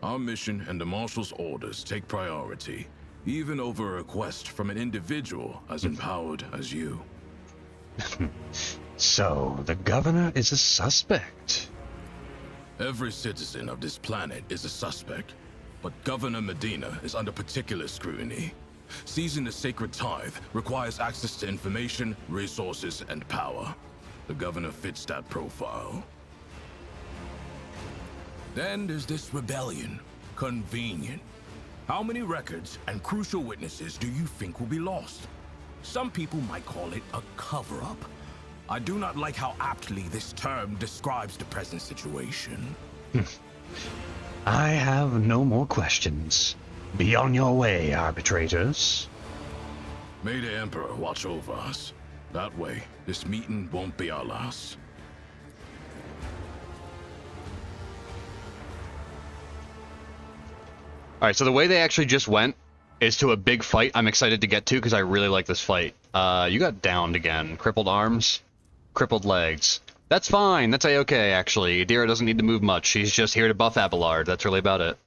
Our mission and the Marshal's orders take priority, even over a request from an individual as empowered as you. So, the governor is a suspect. Every citizen of this planet is a suspect, but Governor Medina is under particular scrutiny. Seizing the sacred tithe requires access to information, resources, and power. The governor fits that profile. Then there's this rebellion. Convenient. How many records and crucial witnesses do you think will be lost? Some people might call it a cover-up. I do not like how aptly this term describes the present situation. I have no more questions. Be on your way, arbitrators. May the Emperor watch over us. That way, this meeting won't be our last. Alright, so the way they actually just went is to a big fight I'm excited to get to because I really like this fight. You got downed again. Crippled arms, crippled legs. That's fine. That's a-okay, actually. Adira doesn't need to move much. She's just here to buff Abelard. That's really about it.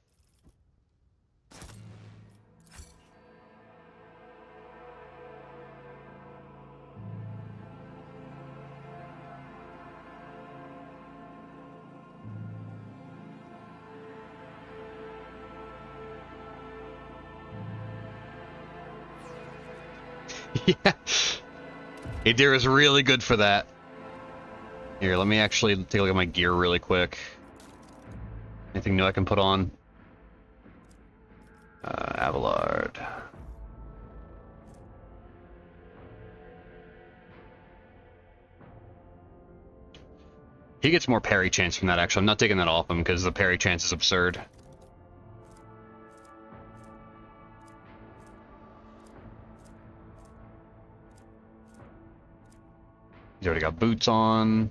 Yeah. Adira's really good for that. Here, let me actually take a look at my gear really quick. Anything new I can put on? Abelard. He gets more parry chance from that, actually. I'm not taking that off him because the parry chance is absurd. He's already got boots on.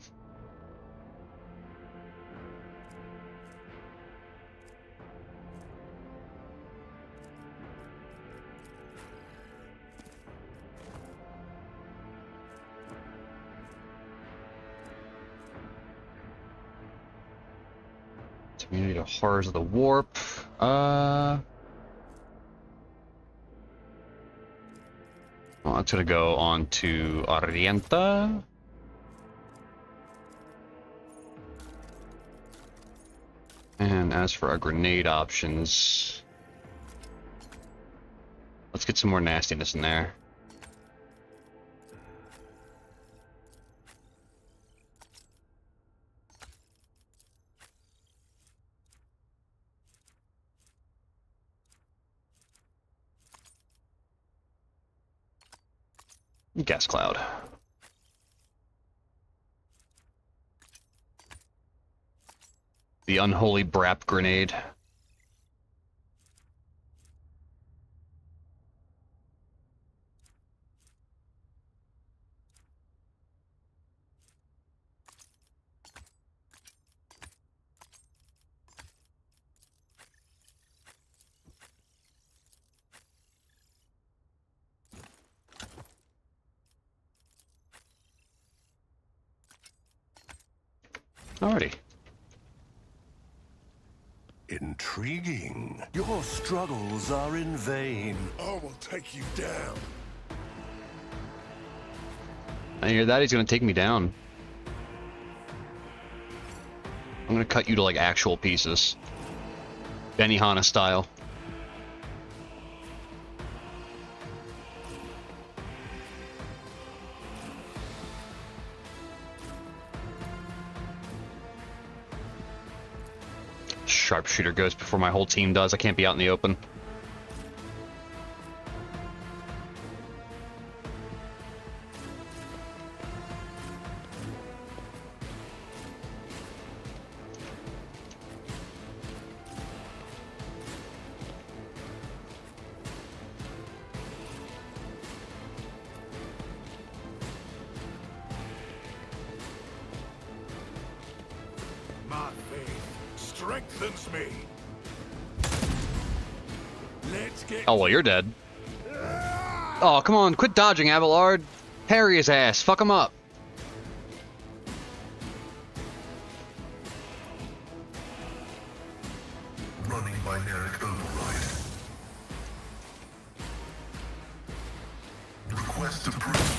Immunity to horrors of the warp. Well, that's gonna go on to Orienta. And as for our grenade options, let's get some more nastiness in there. Gas cloud. The unholy Brap grenade. Alrighty. Intriguing. Your struggles are in vain. I will take you down. I hear that he's gonna take me down. I'm gonna cut you to like actual pieces. Benihana style. Sharpshooter goes before my whole team does. I can't be out in the open. My faith strengthens me. Let's get. Oh, well, you're dead. Oh, come on. Quit dodging, Abelard. Parry his ass. Fuck him up. Running binaric override. Request approved.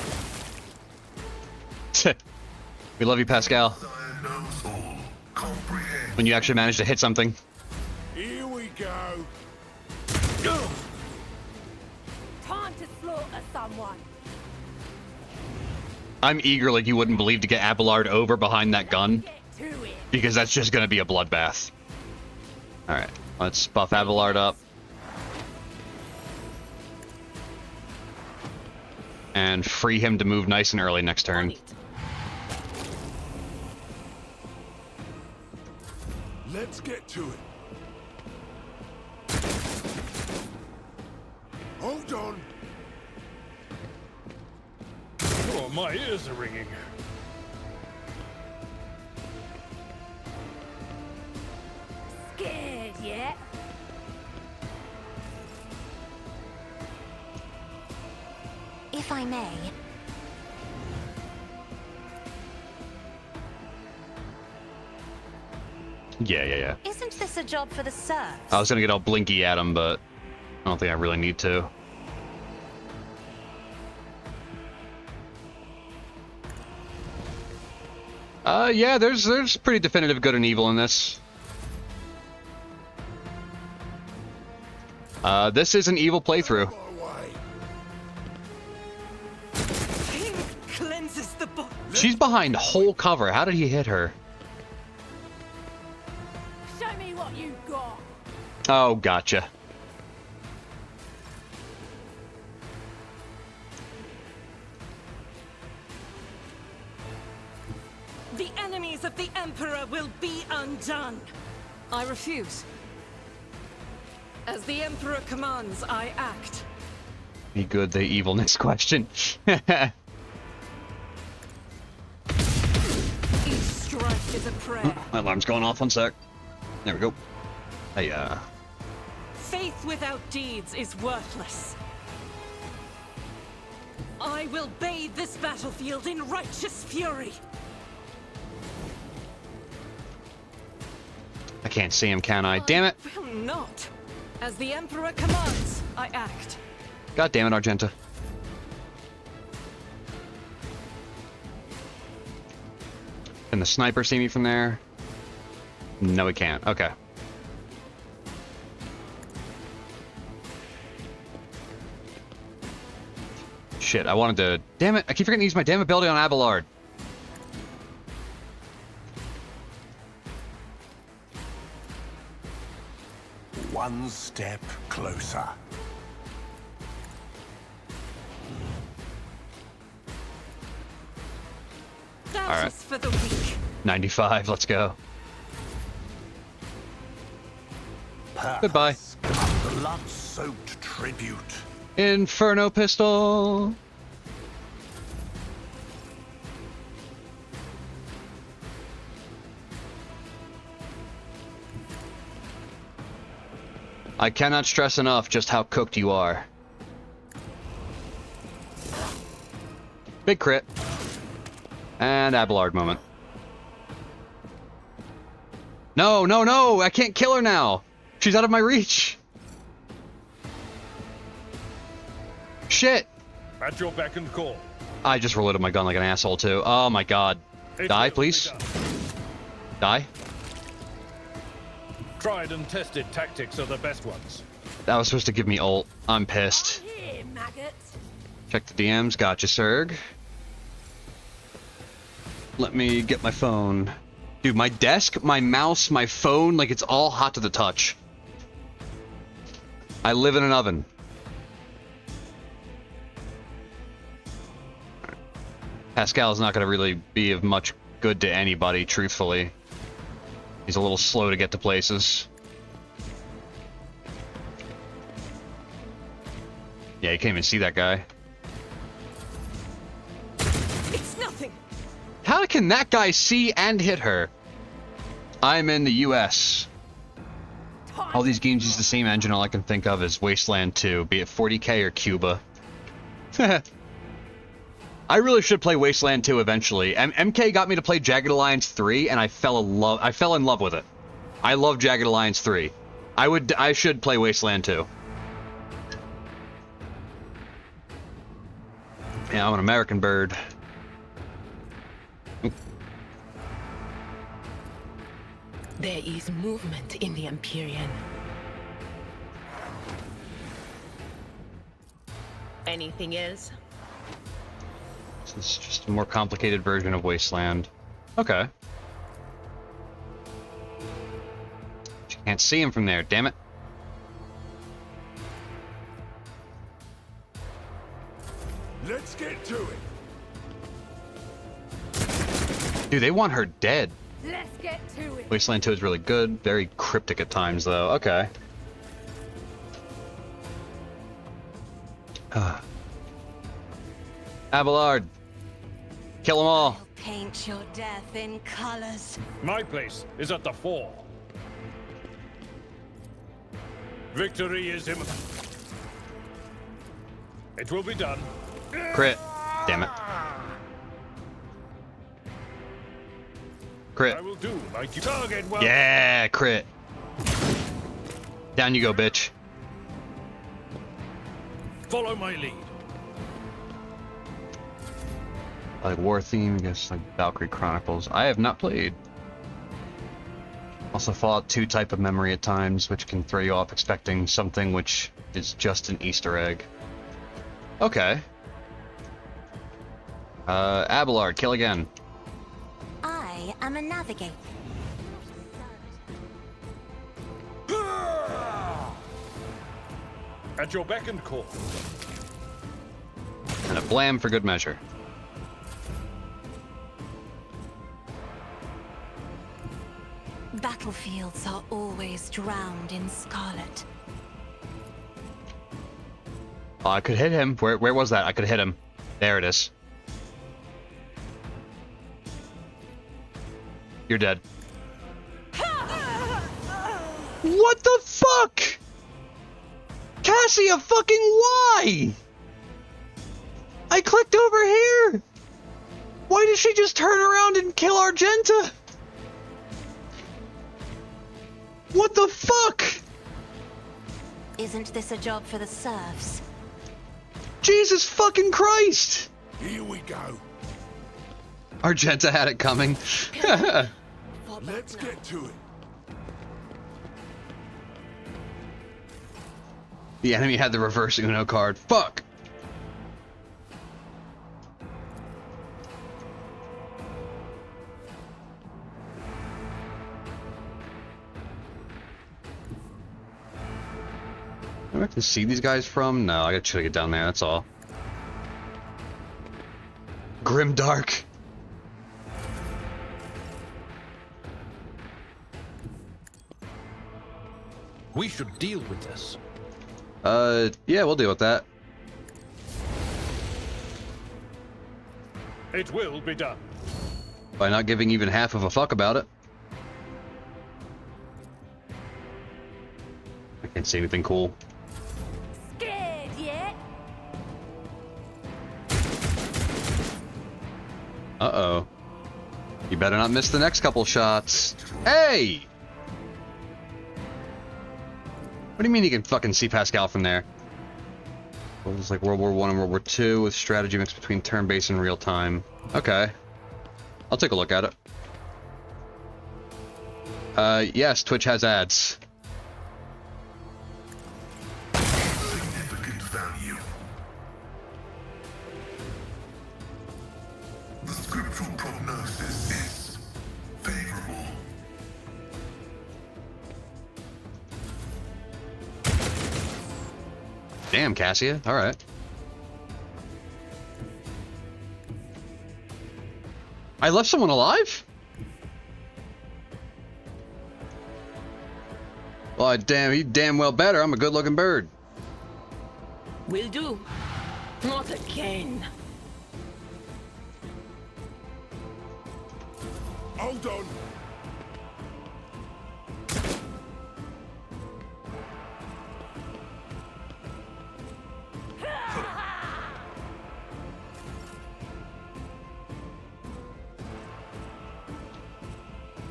We love you, Pascal. I knows all. Comprehend. When you actually manage to hit something. Here we go. Time to slaughter someone. I'm eager like you wouldn't believe to get Abelard over behind that gun. Get to it. Because that's just going to be a bloodbath. Alright, let's buff Abelard up. And free him to move nice and early next turn. Let's get to it. Hold on. Oh, my ears are ringing. Scared yet? If I may. Yeah. Isn't this a job for the serfs? I was going to get all blinky at him, but I don't think I really need to. Yeah, there's pretty definitive good and evil in this. This is an evil playthrough. My way. Pain cleanses the body. She's behind whole cover. How did he hit her? Show me what you got. Oh, gotcha. The enemies of the Emperor will be undone. I refuse. As the Emperor commands, I act. Be good, they evil. Next question. Each strike is a prayer. My alarm's going off. 1 sec. There we go. Hey, Faith without deeds is worthless. I will bathe this battlefield in righteous fury. I can't see him, can I? Damn it! I will not. As the Emperor commands, I act. God damn it, Argenta. Can the sniper see me from there? No, he can't. Okay. Shit, I wanted to... Damn it, I keep forgetting to use my damn ability on Abelard. One step closer. That All right. is for the weak. 95, let's go. Goodbye. Blood-soaked tribute. Inferno pistol! I cannot stress enough just how cooked you are. Big crit. And Abelard moment. No, no, no! I can't kill her now! She's out of my reach! Shit! At your beck and call. I just reloaded my gun like an asshole too. Oh my god. Die, please. Die. Tried and tested tactics are the best ones. That was supposed to give me ult. I'm pissed. Here, maggots. Check the DMs. Gotcha, Serg. Let me get my phone. Dude, my desk, my mouse, my phone, like it's all hot to the touch. I live in an oven. Pascal's not going to really be of much good to anybody, truthfully. He's a little slow to get to places. Yeah, you can't even see that guy. It's nothing. How can that guy see and hit her? I'm in the US. All these games use the same engine. All I can think of is Wasteland 2, be it 40K or Cuba. I really should play Wasteland 2 eventually. MK got me to play Jagged Alliance 3, and I fell in love with it. I love Jagged Alliance 3. I should play Wasteland 2. Yeah, I'm an American bird. There is movement in the Empyrean. Anything else? This is just a more complicated version of Wasteland. Okay. You can't see him from there, damn it. Let's get to it. Dude, they want her dead. Let's get to it. Wasteland 2 is really good. Very cryptic at times, though. Okay. Abelard. Kill them all. I'll paint your death in colors. My place is at the fore. Victory is imminent. It will be done. Crit. Damn it. Crit. I will do like you. Target well. Yeah, crit. Down you go, bitch. Follow my lead. Like War Theme, I guess like Valkyrie Chronicles. I have not played. Also Fallout 2 type of memory at times, which can throw you off expecting something which is just an Easter egg. Okay. Abelard, kill again. I am a navigator. At your beck and call. And a blam for good measure. Battlefields are always drowned in scarlet. Oh, I could hit him. Where was that? I could hit him. There it is. You're dead. What the fuck? Cassia, fucking why? I clicked over here. Why did she just turn around and kill Argenta? What the fuck? Isn't this a job for the serfs? Jesus fucking Christ! Here we go. Argenta had it coming. Let's get to it. The enemy had the reverse Uno card. Fuck! Do I have to see these guys from? No, I gotta try to get down there, that's all. Grimdark. We should deal with this. Yeah, we'll deal with that. It will be done. By not giving even half of a fuck about it. I can't see anything cool. Scared yet? Uh-oh. You better not miss the next couple shots. Hey! What do you mean you can fucking see Pascal from there? Well, it's like World War I and World War II with strategy mixed between turn-based and real-time. Okay. I'll take a look at it. Yes, Twitch has ads. Significant value. The scriptural prognosis is favorable. Damn, Cassia. All right. I left someone alive? Well, he damn well better. I'm a good-looking bird. Will do. Not again. Hold on.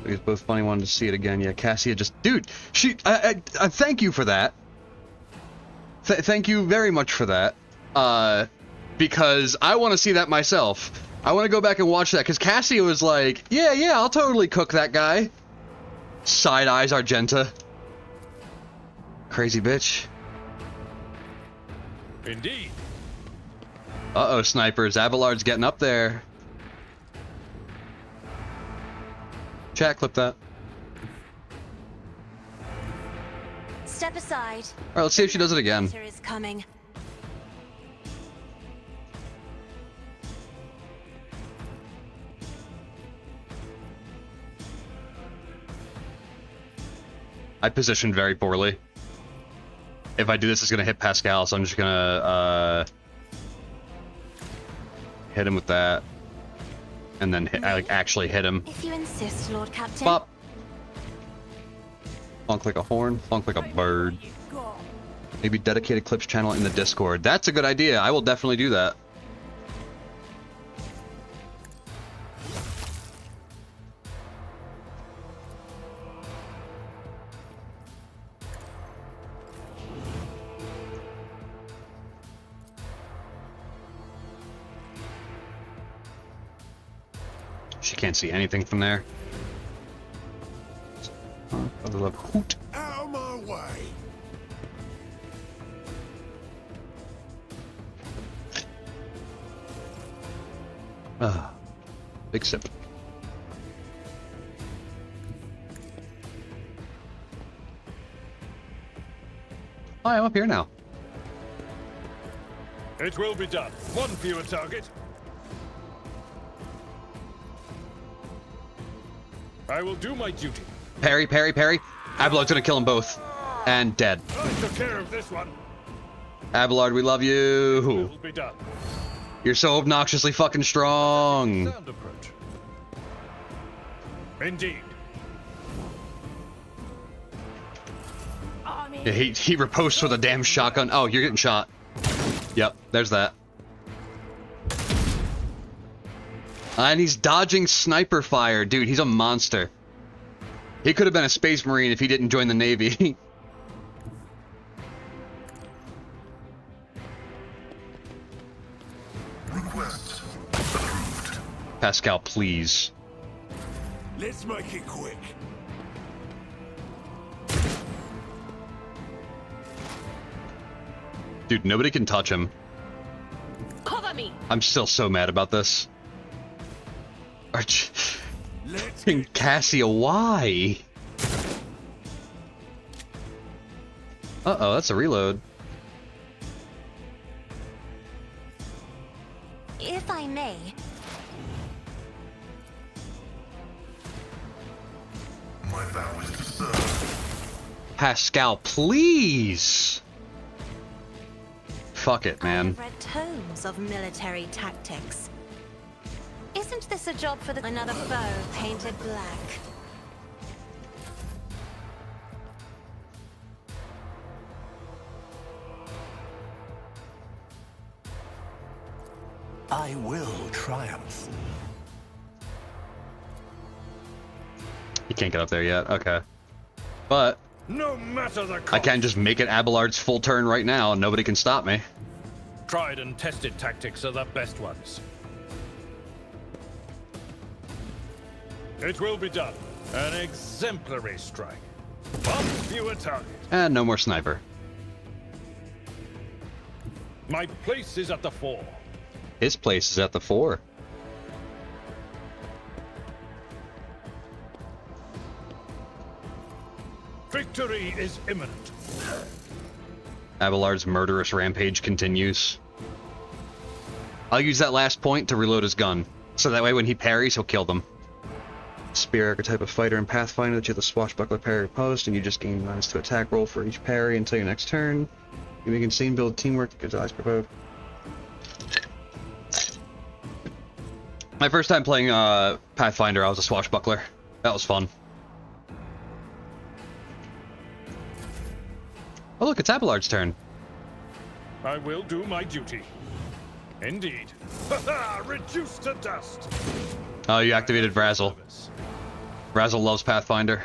It was both funny. Wanted to see it again. Yeah, Cassia just, dude. I thank you for that. Thank you very much for that. Because I want to see that myself. I want to go back and watch that because Cassia was like, yeah, I'll totally cook that guy. Side eyes Argenta. Crazy bitch. Indeed. Uh-oh, snipers. Abelard's getting up there. Chat, clip that. Step aside. All right, let's see if she does it again. Winter is coming. I positioned very poorly. If I do this, it's gonna hit Pascal, so I'm just gonna hit him with that, and then hit, actually hit him. If you insist, Lord Captain. Pop. Funk like a horn, funk like a bird. Maybe dedicated clips channel in the Discord. That's a good idea. I will definitely do that. She can't see anything from there. Other love hoot. Out of my way. Ah, big sip. Hi, I'm up here now. It will be done. One fewer target. I will do my duty. Parry, parry, parry. Abelard's gonna kill them both. And dead. I took care of this one. Abelard, we love you. Will be done. You're so obnoxiously fucking strong. Sound approach. Indeed. Yeah, he riposts with a damn shotgun. Oh, you're getting shot. Yep, there's that. And he's dodging sniper fire. Dude, he's a monster. He could have been a space marine if he didn't join the Navy. Request approved. Pascal, please. Let's make it quick. Dude, nobody can touch him. Cover me. I'm still so mad about this. Let's Cassia, why? Uh-oh, that's a reload. If I may. My vow is to serve. Pascal, please! Fuck it, man. I've read tomes of military tactics. Isn't this a job for another foe painted black? I will triumph. He can't get up there yet, okay. But No matter the cost. I can just make it Abelard's full turn right now and nobody can stop me. Tried and tested tactics are the best ones. It will be done. An exemplary strike. One fewer target. And no more sniper. My place is at the fore. His place is at the 4. Victory is imminent. Abelard's murderous rampage continues. I'll use that last point to reload his gun, so that way when he parries, he'll kill them. Spear archetype of fighter in Pathfinder that you have the swashbuckler parry post, and you just gain -2 attack roll for each parry until your next turn. You make insane build teamwork that gives eyes provoke. My first time playing Pathfinder, I was a swashbuckler. That was fun. Oh look, it's Abelard's turn. I will do my duty. Indeed. Reduced to dust. Oh, you activated Vrazzle. Vrazzle loves Pathfinder.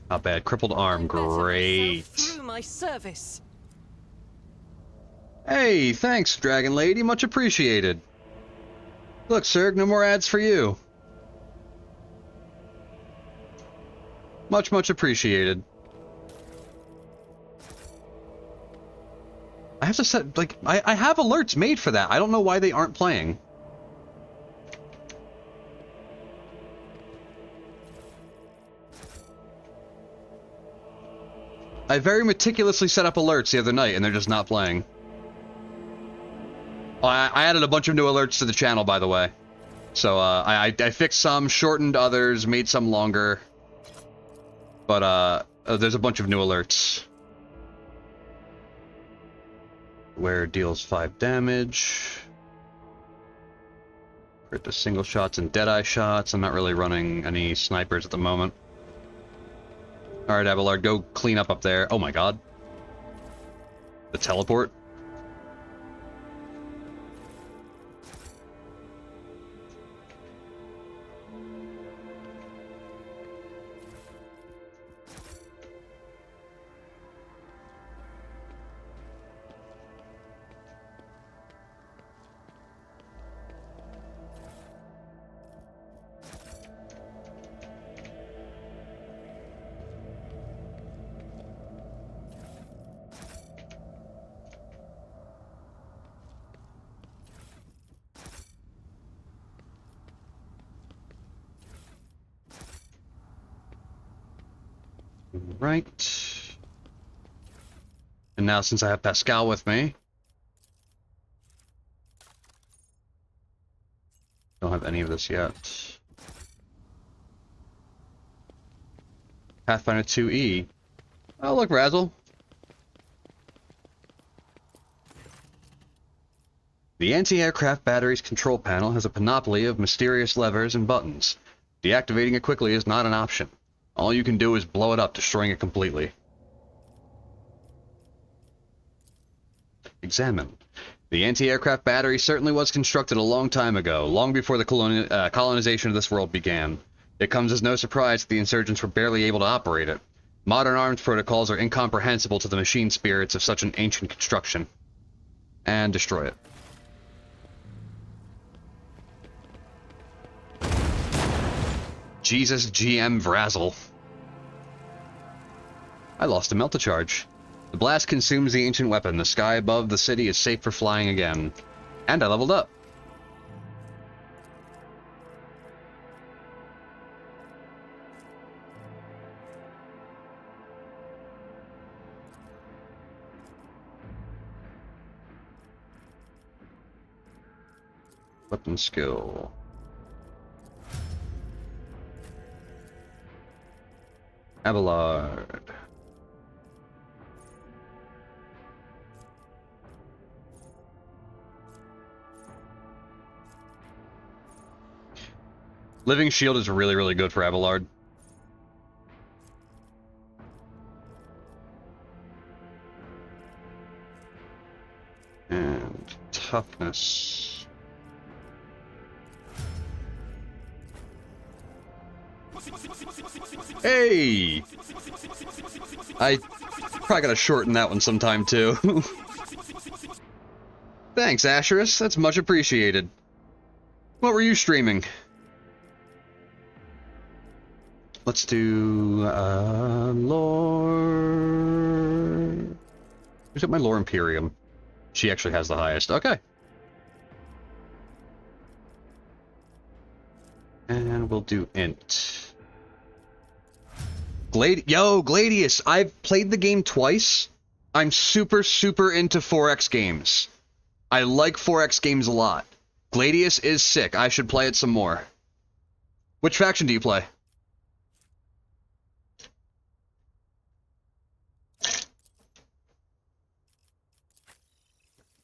Not bad. Crippled arm, great. Through my service. Hey, thanks, Dragon Lady. Much appreciated. Look, Serg, no more ads for you. Much appreciated. I have to set, like, I have alerts made for that. I don't know why they aren't playing. I very meticulously set up alerts the other night, and they're just not playing. Oh, I added a bunch of new alerts to the channel, by the way. So, I fixed some, shortened others, made some longer. But, there's a bunch of new alerts. Where deals 5 damage. Crit to single shots and deadeye shots. I'm not really running any snipers at the moment. Alright, Abelard, go clean up there. Oh my god. The teleport? Right. And now since I have Pascal with me, don't have any of this yet. Pathfinder 2E. Oh look, Razzle. The anti-aircraft battery's control panel has a panoply of mysterious levers and buttons. Deactivating it quickly is not an option. All you can do is blow it up, destroying it completely. Examine. The anti-aircraft battery certainly was constructed a long time ago, long before the colonization of this world began. It comes as no surprise that the insurgents were barely able to operate it. Modern arms protocols are incomprehensible to the machine spirits of such an ancient construction. And destroy it. Jesus GM Vrazzle. I lost a melt-a-charge. The blast consumes the ancient weapon. The sky above the city is safe for flying again. And I leveled up. Weapon skill. Abelard. Living Shield is really, really good for Abelard. And toughness. Hey! I probably gotta shorten that one sometime too. Thanks, Asherus. That's much appreciated. What were you streaming? Let's do lore. Who's got my lore Imperium? She actually has the highest. Okay. And we'll do int. Gladius! I've played the game twice. I'm super, super into 4X games. I like 4X games a lot. Gladius is sick. I should play it some more. Which faction do you play?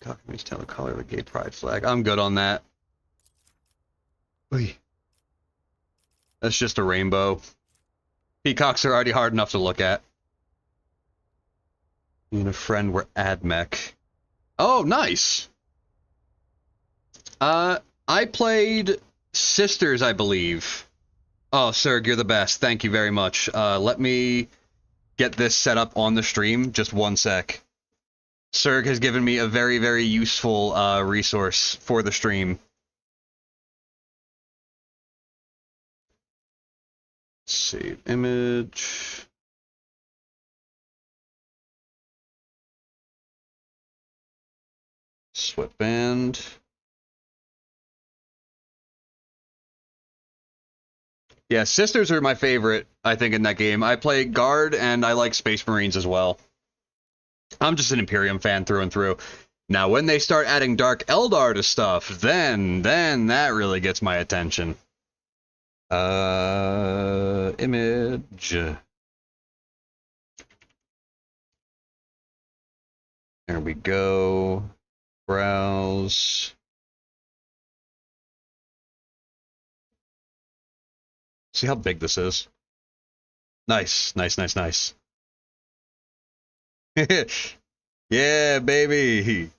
Cockamamie's tell the color of the gay pride flag. I'm good on that. Oy. That's just a rainbow. Peacocks are already hard enough to look at. Me and a friend were AdMech. Oh, nice! I played Sisters, I believe. Oh, Serg, you're the best. Thank you very much. Let me get this set up on the stream. Just one sec. Serg has given me a very, very useful resource for the stream. Save image. Sweatband. Yeah, Sisters are my favorite, I think, in that game. I play Guard, and I like Space Marines as well. I'm just an Imperium fan through and through. Now, when they start adding Dark Eldar to stuff, then that really gets my attention. Image. There we go. Browse. See how big this is. Nice, nice, nice, nice. Yeah, baby.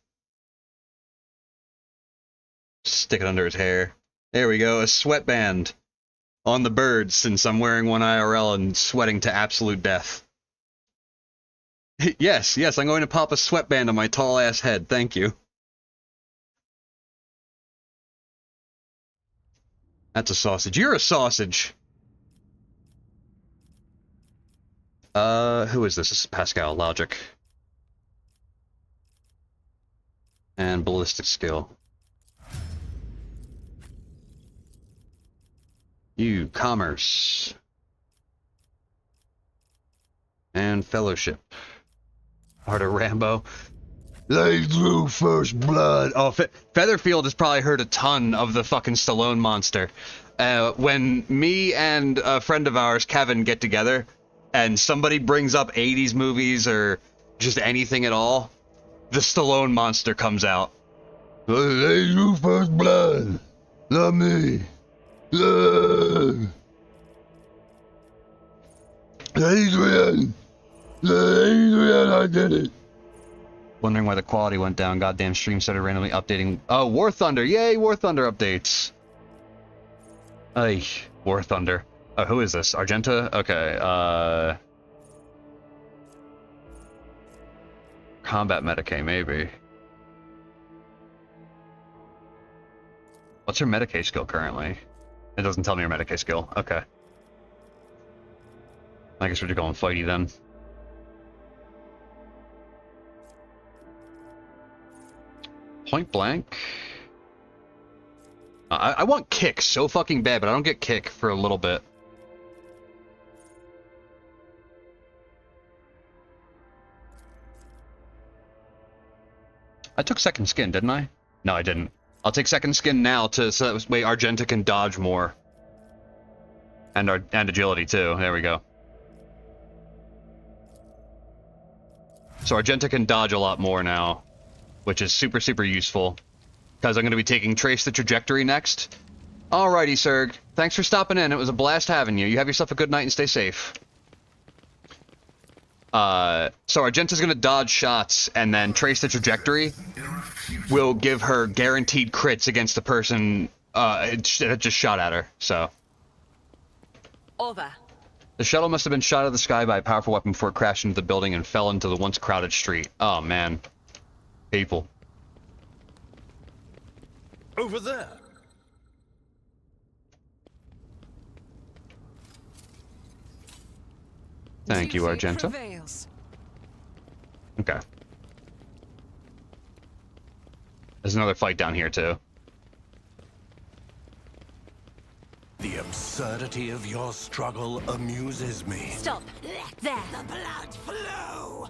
Stick it under his hair. There we go, a sweatband on the bird, since I'm wearing one IRL and sweating to absolute death. Yes, I'm going to pop a sweatband on my tall ass head, thank you. That's a sausage. You're a sausage! Who is this? This is Pascal, logic. And ballistic skill. You, commerce. And fellowship. Art of Rambo. They drew first blood. Oh, Featherfield has probably heard a ton of the fucking Stallone monster. When me and a friend of ours, Kevin, get together, and somebody brings up 80s movies or just anything at all, the Stallone monster comes out. They drew first blood. Not me. Adrian, I did it. Wondering why the quality went down. Goddamn stream started randomly updating. Oh, War Thunder. Yay, War Thunder updates. Ay, War Thunder. Oh, who is this? Argenta? Okay, Combat Medicae, maybe. What's her Medicae skill currently? It doesn't tell me her Medicae skill. Okay. I guess we're just going fighty then. Point blank. I want kick so fucking bad, but I don't get kick for a little bit. I took second skin, didn't I? No, I didn't. I'll take second skin now so that way Argenta can dodge more. And agility too. There we go. So Argenta can dodge a lot more now, which is super, super useful. Because I'm going to be taking Trace the Trajectory next. Alrighty, Serg. Thanks for stopping in. It was a blast having you. You have yourself a good night and stay safe. So Argenta's going to dodge shots, and then Trace the Trajectory will give her guaranteed crits against the person that just shot at her, so. Over. The shuttle must have been shot out of the sky by a powerful weapon before it crashed into the building and fell into the once crowded street. Oh, man. People. Over there. Thank you, Duty Argenta. prevails. Okay. There's another fight down here, too. The absurdity of your struggle amuses me. Stop. There. The blood flow!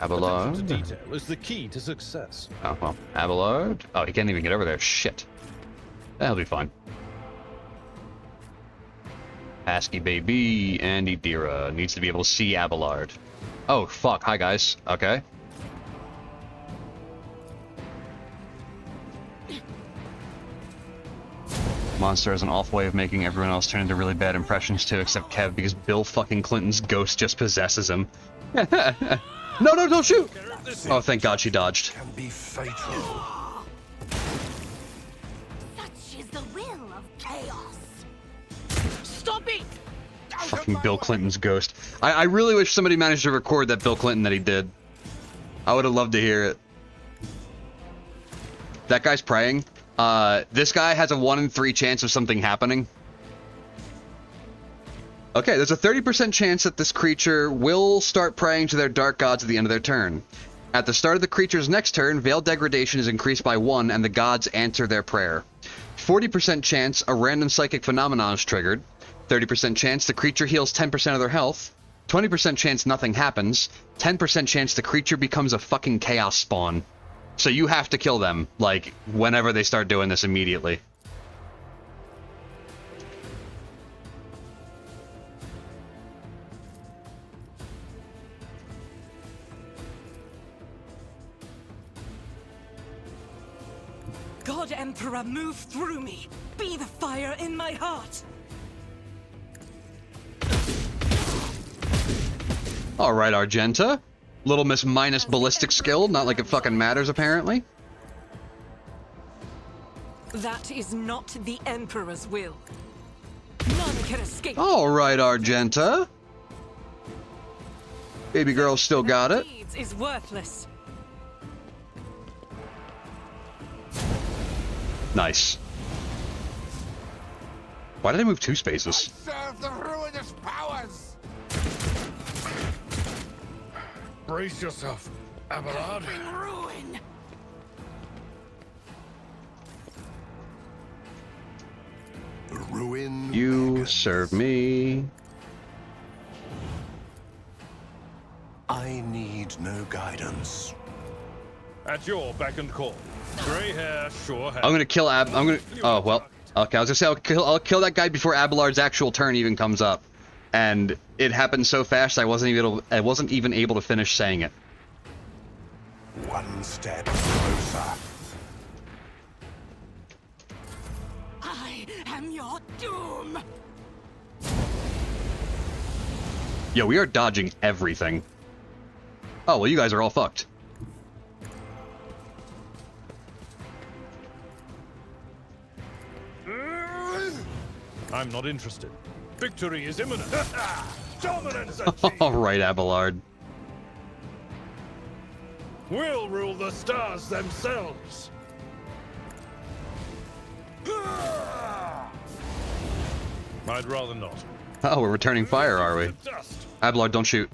Attention to Abelard. detail is the key to success. Oh, well. Abelard. Oh, he can't even get over there. Shit. That'll be fine. Asky baby and Idira needs to be able to see Abelard. Oh, fuck. Hi, guys. Okay. Monster has an awful way of making everyone else turn into really bad impressions too, except Kev, because Bill fucking Clinton's ghost just possesses him. No, don't shoot! Oh, thank God she dodged. Can be fatal. Such is the will of chaos. Stop it! Fucking Bill Clinton's ghost. I really wish somebody managed to record that Bill Clinton that he did. I would have loved to hear it. That guy's praying. This guy has a 1 in 3 chance of something happening. Okay, there's a 30% chance that this creature will start praying to their dark gods at the end of their turn. At the start of the creature's next turn, Veil Degradation is increased by 1 and the gods answer their prayer. 40% chance a random psychic phenomenon is triggered. 30% chance the creature heals 10% of their health. 20% chance nothing happens. 10% chance the creature becomes a fucking chaos spawn. So you have to kill them, like, whenever they start doing this immediately. God Emperor, move through me. Be the fire in my heart. Alright, Argenta. Little Miss minus ballistic skill, not like it fucking matters, apparently. That is not the Emperor's will. None can escape. Alright, Argenta. Baby girl still got it. Deeds is worthless. Nice. Why did I move 2 spaces? Serve the ruinous powers! Brace yourself, Abelard. Ruin! The ruin. You beckons. serve me. I need no guidance. At your beck and call. Grey hair, sure hair. I'm gonna kill I'm gonna. Oh well. Okay, I was gonna say I'll kill that guy before Abelard's actual turn even comes up, and it happened so fast I wasn't even able to finish saying it. One step closer. I am your doom. Yo, we are dodging everything. Oh well, you guys are all fucked. I'm not interested. Victory is imminent. Dominance achieved. All right, Abelard. We'll rule the stars themselves. I'd rather not. Oh, we're returning fire, are we? The dust. Abelard, don't shoot.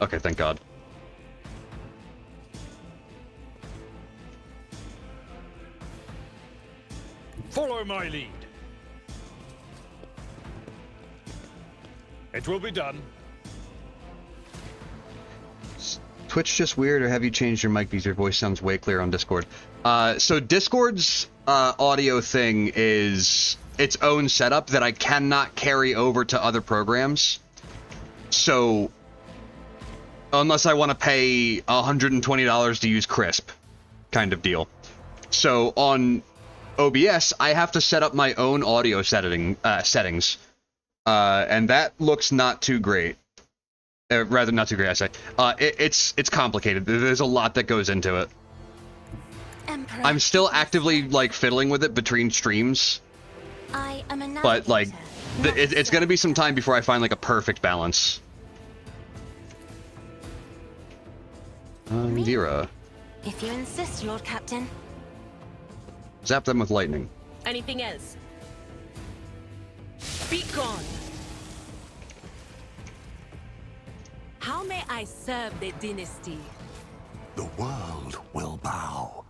Okay, thank God. Follow my lead. It will be done. Twitch just weird, or have you changed your mic because your voice sounds way clearer on Discord? So Discord's audio thing is its own setup that I cannot carry over to other programs. So, unless I want to pay $120 to use Crisp, kind of deal. So on OBS, I have to set up my own audio settings, and that looks not too great. Rather, not too great, I say. It's complicated. There's a lot that goes into it. Emperor, I'm still actively, like, fiddling with it between streams, I am a but, like, navigator, it's gonna be some time before I find, like, a perfect balance. Zira. if you insist, Lord Captain. Zap them with lightning. Anything else? Be gone. How may I serve the dynasty? The world will bow.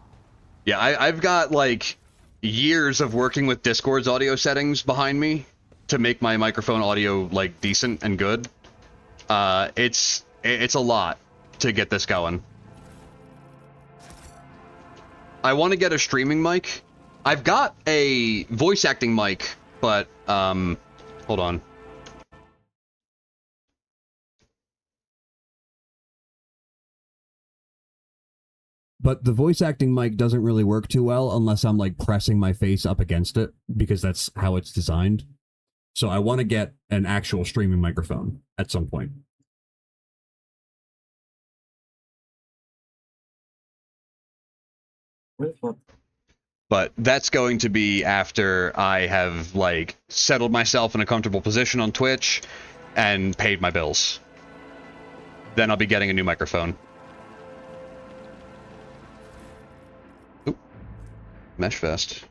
Yeah, I've got, like, years of working with Discord's audio settings behind me to make my microphone audio, like, decent and good. It's a lot to get this going. I want to get a streaming mic. I've got a voice acting mic, but, hold on. But the voice acting mic doesn't really work too well unless I'm, like, pressing my face up against it, because that's how it's designed. So I want to get an actual streaming microphone at some point. But that's going to be after I have, like, settled myself in a comfortable position on Twitch and paid my bills. Then I'll be getting a new microphone. Oop. Mesh vest.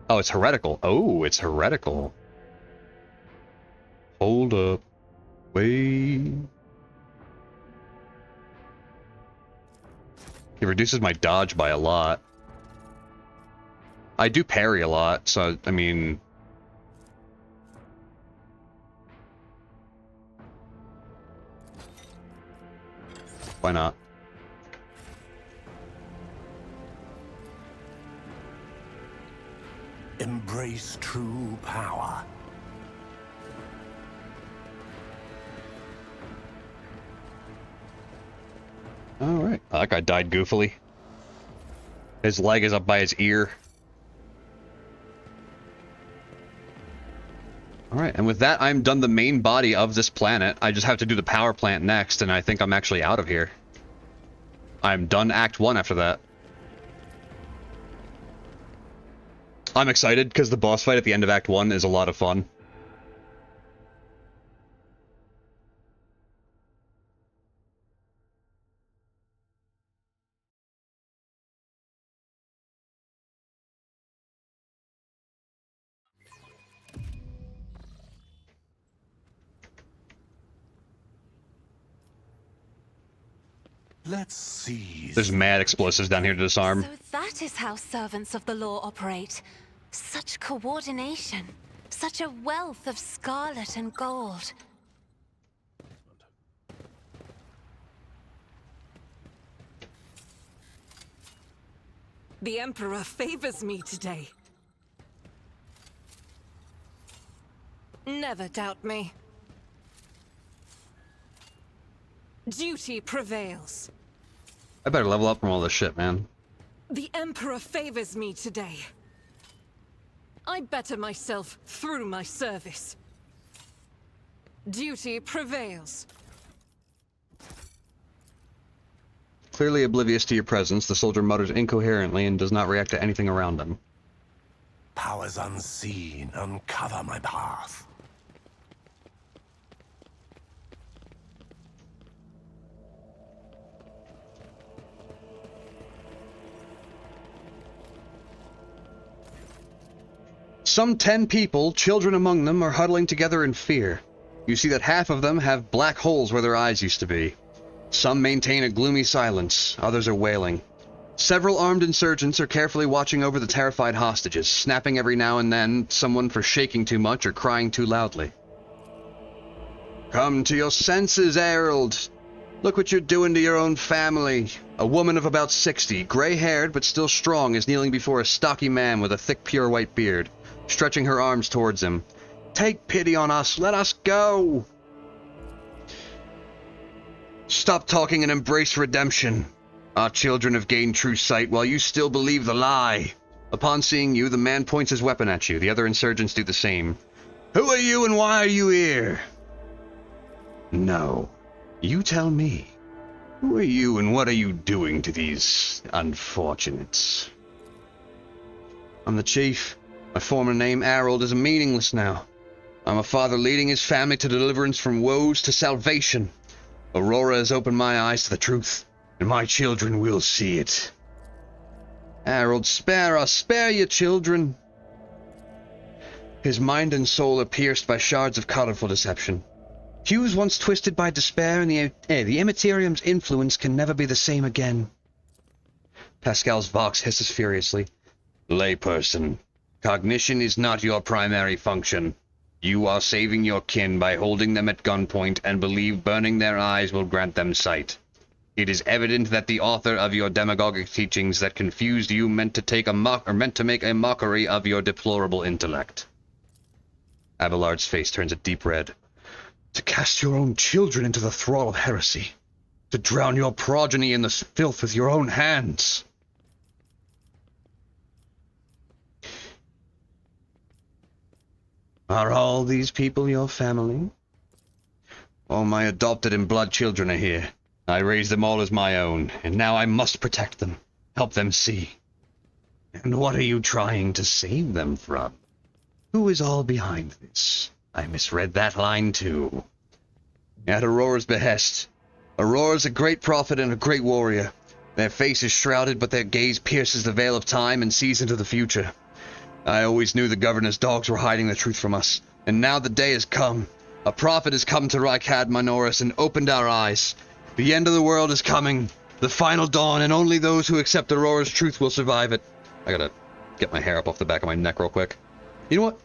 Oh, it's heretical. Oh, it's heretical. Hold up. Wait. It reduces my dodge by a lot. I do parry a lot, so, I mean... Why not? Embrace true power. Alright. Oh, that guy died goofily. His leg is up by his ear. Alright, and with that, I'm done the main body of this planet. I just have to do the power plant next, and I think I'm actually out of here. I'm done Act 1 after that. I'm excited, because the boss fight at the end of Act 1 is a lot of fun. Let's see. There's mad explosives down here to disarm. So that is how servants of the law operate. Such coordination. Such a wealth of scarlet and gold. The Emperor favors me today. Never doubt me. Duty prevails. I better level up from all this shit, man. The Emperor favors me today. I better myself through my service. Duty prevails. Clearly oblivious to your presence, the soldier mutters incoherently and does not react to anything around him. Powers unseen uncover my path. Some 10 people, children among them, are huddling together in fear. You see that half of them have black holes where their eyes used to be. Some maintain a gloomy silence, others are wailing. Several armed insurgents are carefully watching over the terrified hostages, snapping every now and then someone for shaking too much or crying too loudly. Come to your senses, Harold. Look what you're doing to your own family. A woman of about 60, gray-haired but still strong, is kneeling before a stocky man with a thick, pure white beard, stretching her arms towards him. Take pity on us. Let us go. Stop talking and embrace redemption. Our children have gained true sight while you still believe the lie. Upon seeing you, the man points his weapon at you. The other insurgents do the same. Who are you and why are you here? No. You tell me. Who are you and what are you doing to these unfortunates? I'm the chief. My former name, Harold, is meaningless now. I'm a father leading his family to deliverance from woes to salvation. Aurora has opened my eyes to the truth, and my children will see it. Harold, spare us, spare your children. his mind and soul are pierced by shards of colorful deception. Hues once twisted by despair and the immaterium's influence can never be the same again. Pascal's vox hisses furiously. Layperson, cognition is not your primary function. You are saving your kin by holding them at gunpoint and believe burning their eyes will grant them sight. It is evident that the author of your demagogic teachings that confused you meant to make a mockery of your deplorable intellect. Abelard's face turns a deep red. To cast your own children into the thrall of heresy. To drown your progeny in the filth with your own hands. Are all these people your family? All my adopted and blood children are here. I raised them all as my own, and now I must protect them, help them see. And what are you trying to save them from? Who is all behind this? I misread that line too. At Aurora's behest. Aurora's a great prophet and a great warrior. Their face is shrouded, but their gaze pierces the veil of time and sees into the future. I always knew the governor's dogs were hiding the truth from us, and now the day has come. A prophet has come to Rykad Minoris and opened our eyes. The end of the world is coming, the final dawn, and only those who accept Aurora's truth will survive it. I gotta get my hair up off the back of my neck real quick. You know what?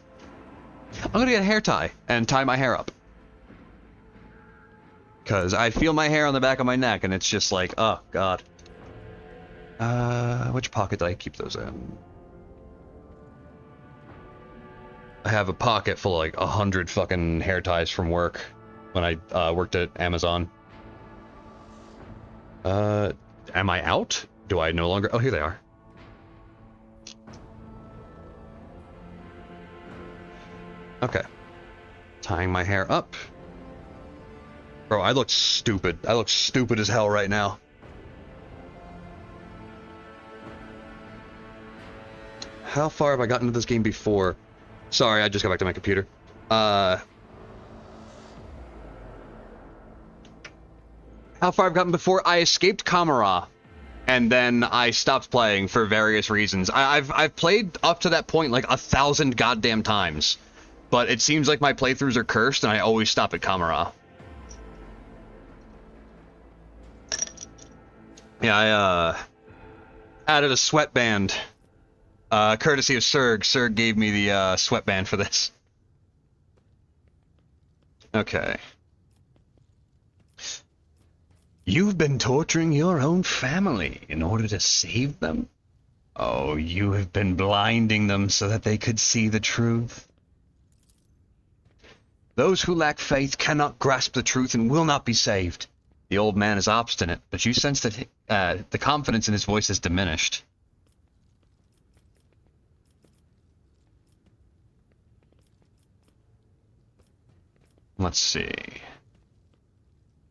I'm gonna get a hair tie and tie my hair up. Because I feel my hair on the back of my neck, and it's just like, oh, God. Which pocket did I keep those in? I have a pocket full of like 100 fucking hair ties from work when I worked at Amazon. Am I out? Do I no longer? Oh, here they are. Okay. Tying my hair up. Bro, I look stupid. I look stupid as hell right now. How far have I gotten into this game before? Sorry, I just got back to my computer. How far I've gotten before? I escaped Kamara, and then I stopped playing for various reasons. I've played up to that point like 1,000 goddamn times, but it seems like my playthroughs are cursed, and I always stop at Kamara. Yeah, I added a sweatband, courtesy of Serg. Serg gave me the sweatband for this. Okay. You've been torturing your own family in order to save them? Oh, you have been blinding them so that they could see the truth. Those who lack faith cannot grasp the truth and will not be saved. The old man is obstinate, but you sense that the confidence in his voice has diminished. Let's see.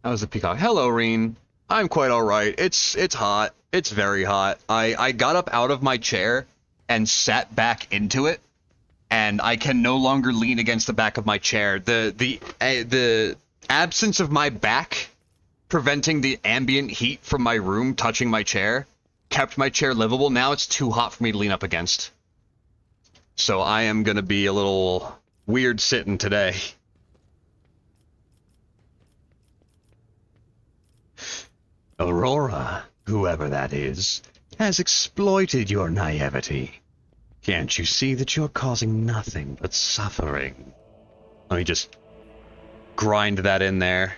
How's the peacock? Hello, Reen. I'm quite alright. It's hot. It's very hot. I got up out of my chair and sat back into it, and I can no longer lean against the back of my chair. The absence of my back preventing the ambient heat from my room touching my chair kept my chair livable. Now it's too hot for me to lean up against. So I am going to be a little weird sitting today. Aurora, whoever that is, has exploited your naivety. Can't you see that you're causing nothing but suffering? Let me just grind that in there.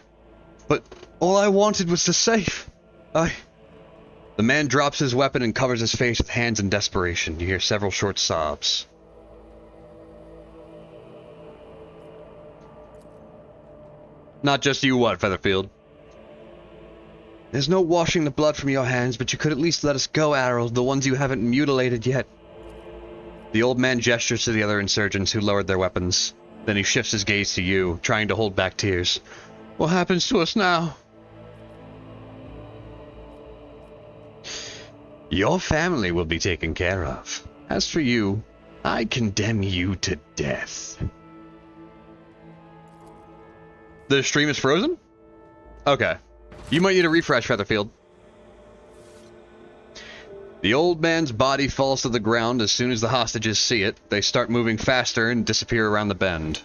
But all I wanted was to save. The man drops his weapon and covers his face with hands in desperation. You hear several short sobs. Not just you, what, Featherfield? There's no washing the blood from your hands, but you could at least let us go, Arrow, the ones you haven't mutilated yet. The old man gestures to the other insurgents who lowered their weapons. Then he shifts his gaze to you, trying to hold back tears. What happens to us now? Your family will be taken care of. As for you, I condemn you to death. The stream is frozen? Okay. You might need a refresh, Featherfield. The old man's body falls to the ground as soon as the hostages see it. They start moving faster and disappear around the bend.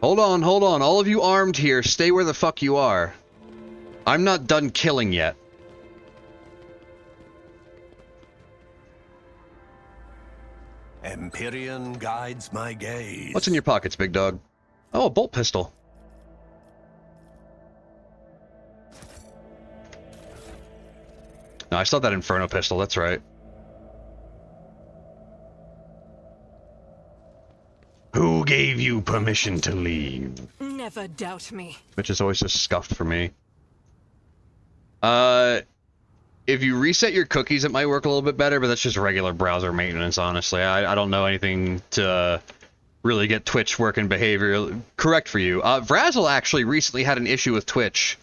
Hold on, hold on. All of you armed here, stay where the fuck you are. I'm not done killing yet. Empyrean guides my gaze. What's in your pockets, big dog? Oh, a bolt pistol. No, I saw that Inferno pistol, that's right. Who gave you permission to leave? Never doubt me. Which is always just scuffed for me. If you reset your cookies, it might work a little bit better, but that's just regular browser maintenance, honestly. I don't know anything to really get Twitch working behavior correct for you. Vrazzle actually recently had an issue with Twitch,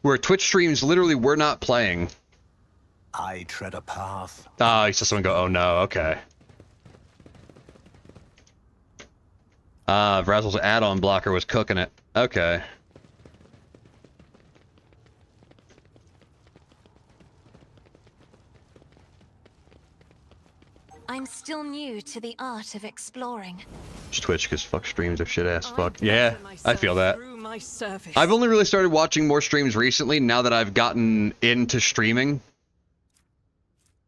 where Twitch streams literally were not playing. I tread a path. Ah, he saw someone go, oh no, okay. Vrazzle's add-on blocker was cooking it. Okay. I'm still new to the art of exploring. Just Twitch, because fuck streams are shit-ass fuck. Yeah, I feel that. My service. I've only really started watching more streams recently, now that I've gotten into streaming.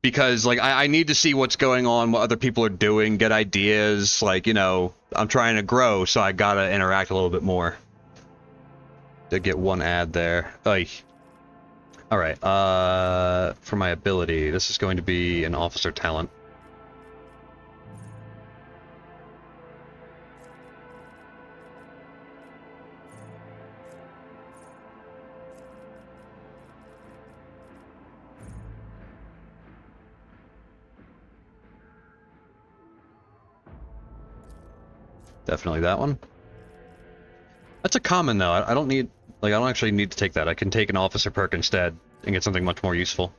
Because, like, I need to see what's going on, what other people are doing, get ideas, like, you know, I'm trying to grow, so I gotta interact a little bit more. Did get one ad there. Alright, for my ability, this is going to be an officer talent. Definitely that one. That's a common though. I don't need, like, I don't actually need to take that. I can take an officer perk instead and get something much more useful.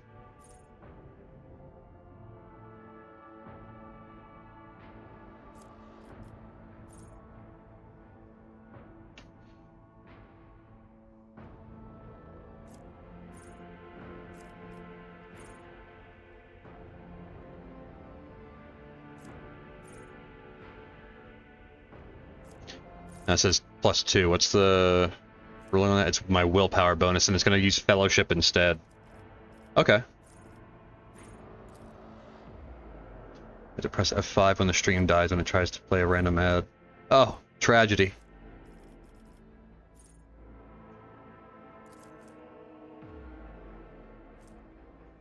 That says +2. What's the ruling on that? It's my willpower bonus, and it's going to use fellowship instead. Okay. I have to press F5 when the stream dies when it tries to play a random ad. Oh, tragedy.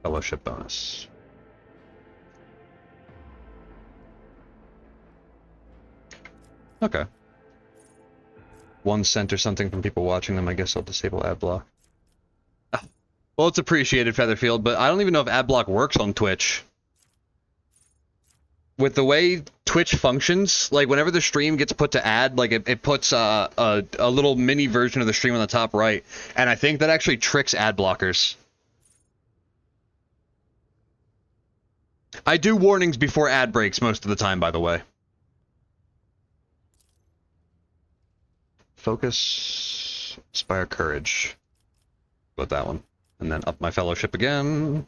Fellowship bonus. Okay. 1 cent or something from people watching them. I guess I'll disable ad block. Well, it's appreciated, Featherfield, but I don't even know if ad block works on Twitch. With the way Twitch functions, like whenever the stream gets put to ad, like it puts a little mini version of the stream on the top right, and I think that actually tricks ad blockers. I do warnings before ad breaks most of the time, by the way. Focus, inspire courage. About that one. And then up my fellowship again.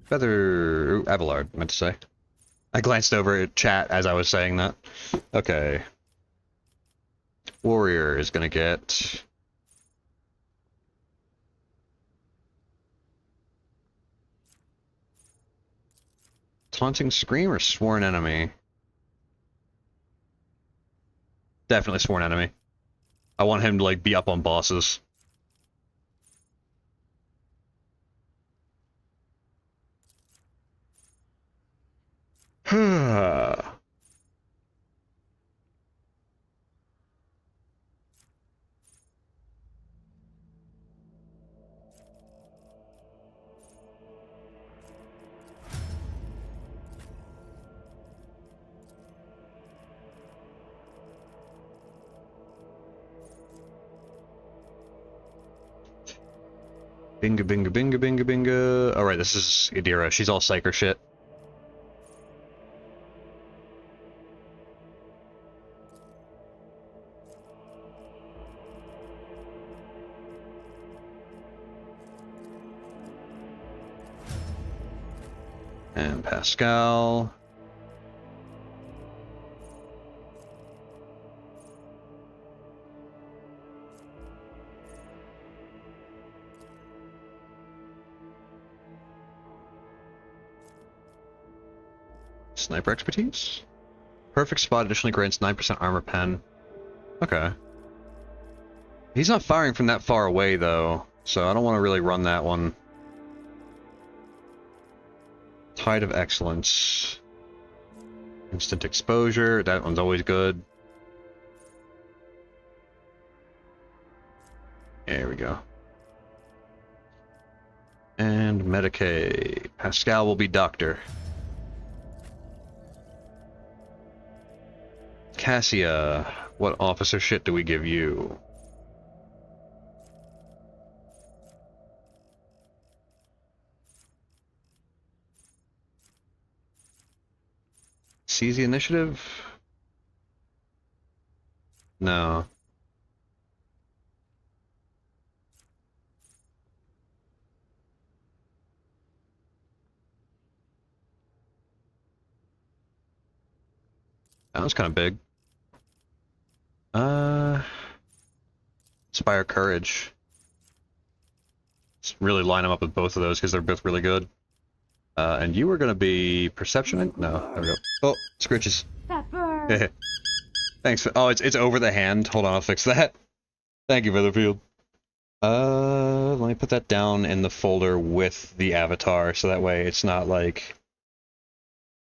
Feather... Abelard, I meant to say. I glanced over at chat as I was saying that. Okay. Warrior is gonna get... Taunting Scream or Sworn Enemy? Definitely Sworn Enemy. I want him to, like, be up on bosses. Binga, binga, binga, binga, binga. Alright, this is Idira. She's all psyker shit. And Pascal. Sniper expertise? Perfect spot additionally grants 9% armor pen. Okay. He's not firing from that far away, though, so I don't want to really run that one. Tide of Excellence. Instant exposure, that one's always good. There we go. And Medicaid. Pascal will be Doctor. Cassia, what officer shit do we give you? Seize the initiative? No. That was kind of big. Inspire Courage. Let's really line them up with both of those because they're both really good. And you were gonna be Perception? No, there we go. Oh, Scritches. Thanks for, oh, it's over the hand. Hold on, I'll fix that. Thank you, Featherfield. Let me put that down in the folder with the avatar, so that way it's not, like,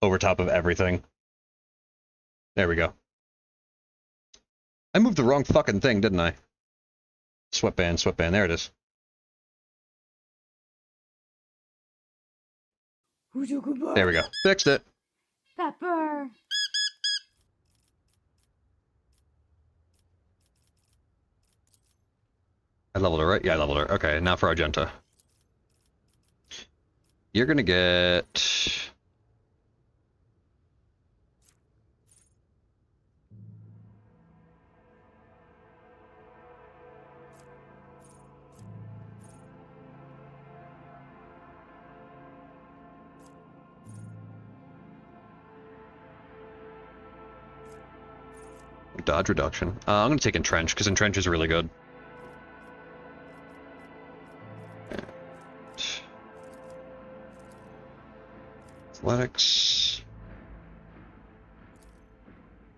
over top of everything. There we go. I moved the wrong fucking thing, didn't I? Sweatband, there it is. There we go. Fixed it. Pepper. I leveled her, right? Yeah, I leveled her. Okay, now for Argenta. You're gonna get... dodge reduction. I'm gonna take Entrench, because Entrench is really good. Athletics.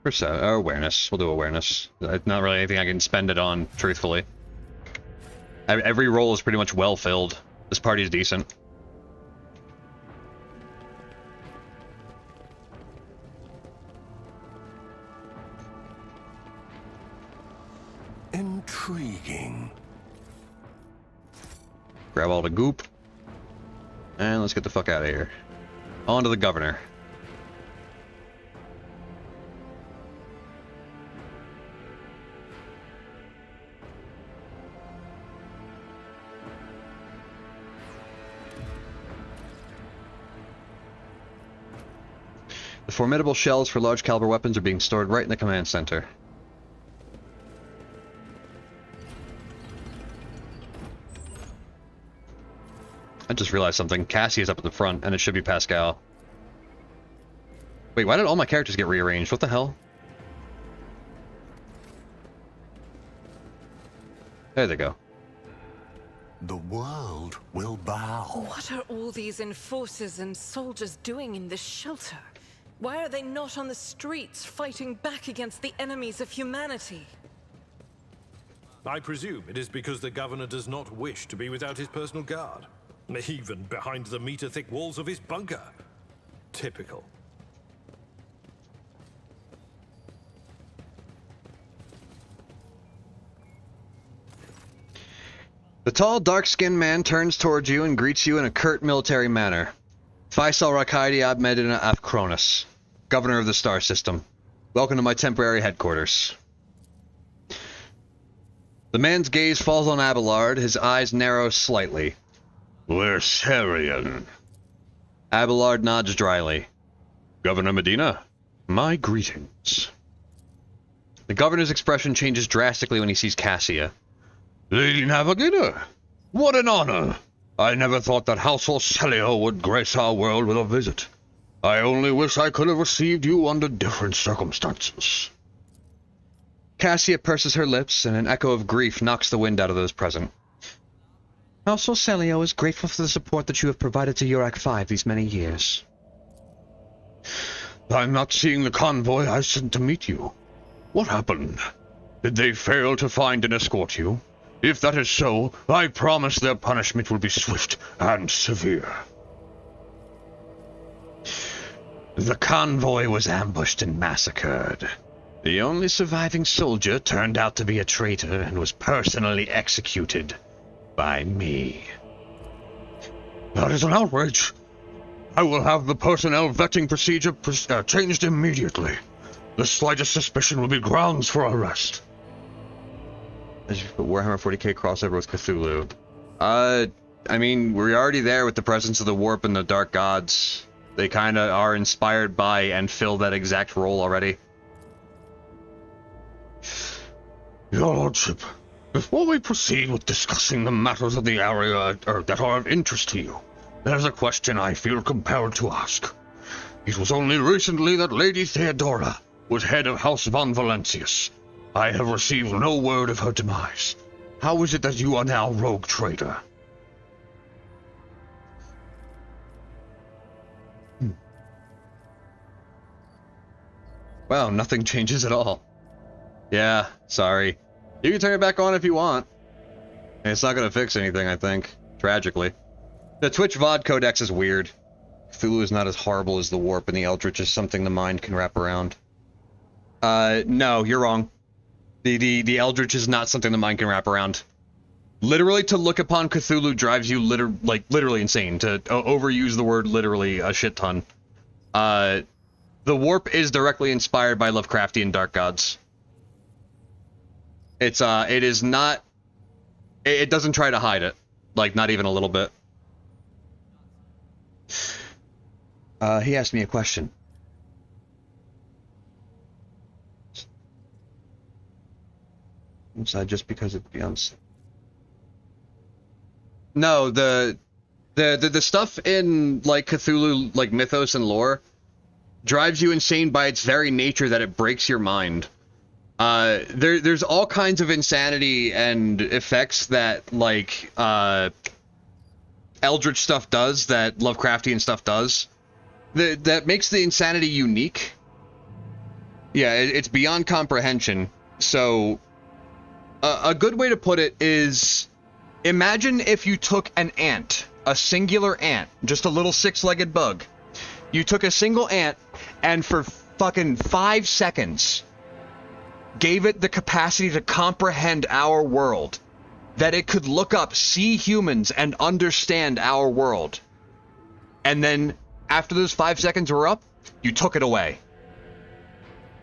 Awareness. We'll do awareness. Not really anything I can spend it on, truthfully. Every role is pretty much well filled. This party is decent. Intriguing. Grab all the goop. And let's get the fuck out of here. On to the governor. The formidable shells for large caliber weapons are being stored right in the command center. I just realized something. Cassie is up at the front, and it should be Pascal. Wait, why did all my characters get rearranged? What the hell? There they go. The world will bow. What are all these enforcers and soldiers doing in this shelter? Why are they not on the streets fighting back against the enemies of humanity? I presume it is because the governor does not wish to be without his personal guard. Even behind the meter-thick walls of his bunker. Typical. The tall, dark-skinned man turns towards you and greets you in a curt military manner. Faisal Rakaidi Medina Afkronis, Governor of the Star System. Welcome to my temporary headquarters. The man's gaze falls on Abelard, his eyes narrow slightly. Versarian. Abelard nods dryly. Governor Medina, my greetings. The governor's expression changes drastically when he sees Cassia. Lady Navigator, what an honor! I never thought that Household Celio would grace our world with a visit. I only wish I could have received you under different circumstances. Cassia purses her lips, and an echo of grief knocks the wind out of those present. Household Celio is grateful for the support that you have provided to Yurak 5 these many years. I'm not seeing the convoy I sent to meet you. What happened? Did they fail to find and escort you? If that is so, I promise their punishment will be swift and severe. The convoy was ambushed and massacred. The only surviving soldier turned out to be a traitor and was personally executed by me. That is an outrage. I will have the personnel vetting procedure changed immediately. The slightest suspicion will be grounds for arrest. As you put Warhammer 40k crossover with Cthulhu. I mean, we're already there with the presence of the Warp and the Dark Gods. They kind of are inspired by and fill that exact role already. Your Lordship, before we proceed with discussing the matters of the area that are of interest to you, there's a question I feel compelled to ask. It was only recently that Lady Theodora was head of House von Valancius. I have received no word of her demise. How is it that you are now rogue trader? Wow, nothing changes at all. Yeah, sorry. You can turn it back on if you want. It's not gonna fix anything, I think. Tragically. The Twitch VOD codex is weird. Cthulhu is not as horrible as the Warp, and the Eldritch is something the mind can wrap around. No, you're wrong. The Eldritch is not something the mind can wrap around. Literally, to look upon Cthulhu drives you literally insane. To overuse the word literally a shit ton. The Warp is directly inspired by Lovecraftian Dark Gods. It is not... It doesn't try to hide it. Like, not even a little bit. He asked me a question. Inside just because it beyond. No, the stuff in like Cthulhu, like mythos and lore, drives you insane by its very nature that it breaks your mind. There's all kinds of insanity and effects that like Eldritch stuff does, that Lovecraftian stuff does, that makes the insanity unique. Yeah, it's beyond comprehension. So a good way to put it is, imagine if you took an ant, a singular ant, just a little six-legged bug. You took a single ant and for fucking 5 seconds gave it the capacity to comprehend our world. That it could look up, see humans, and understand our world. And then, after those 5 seconds were up, you took it away.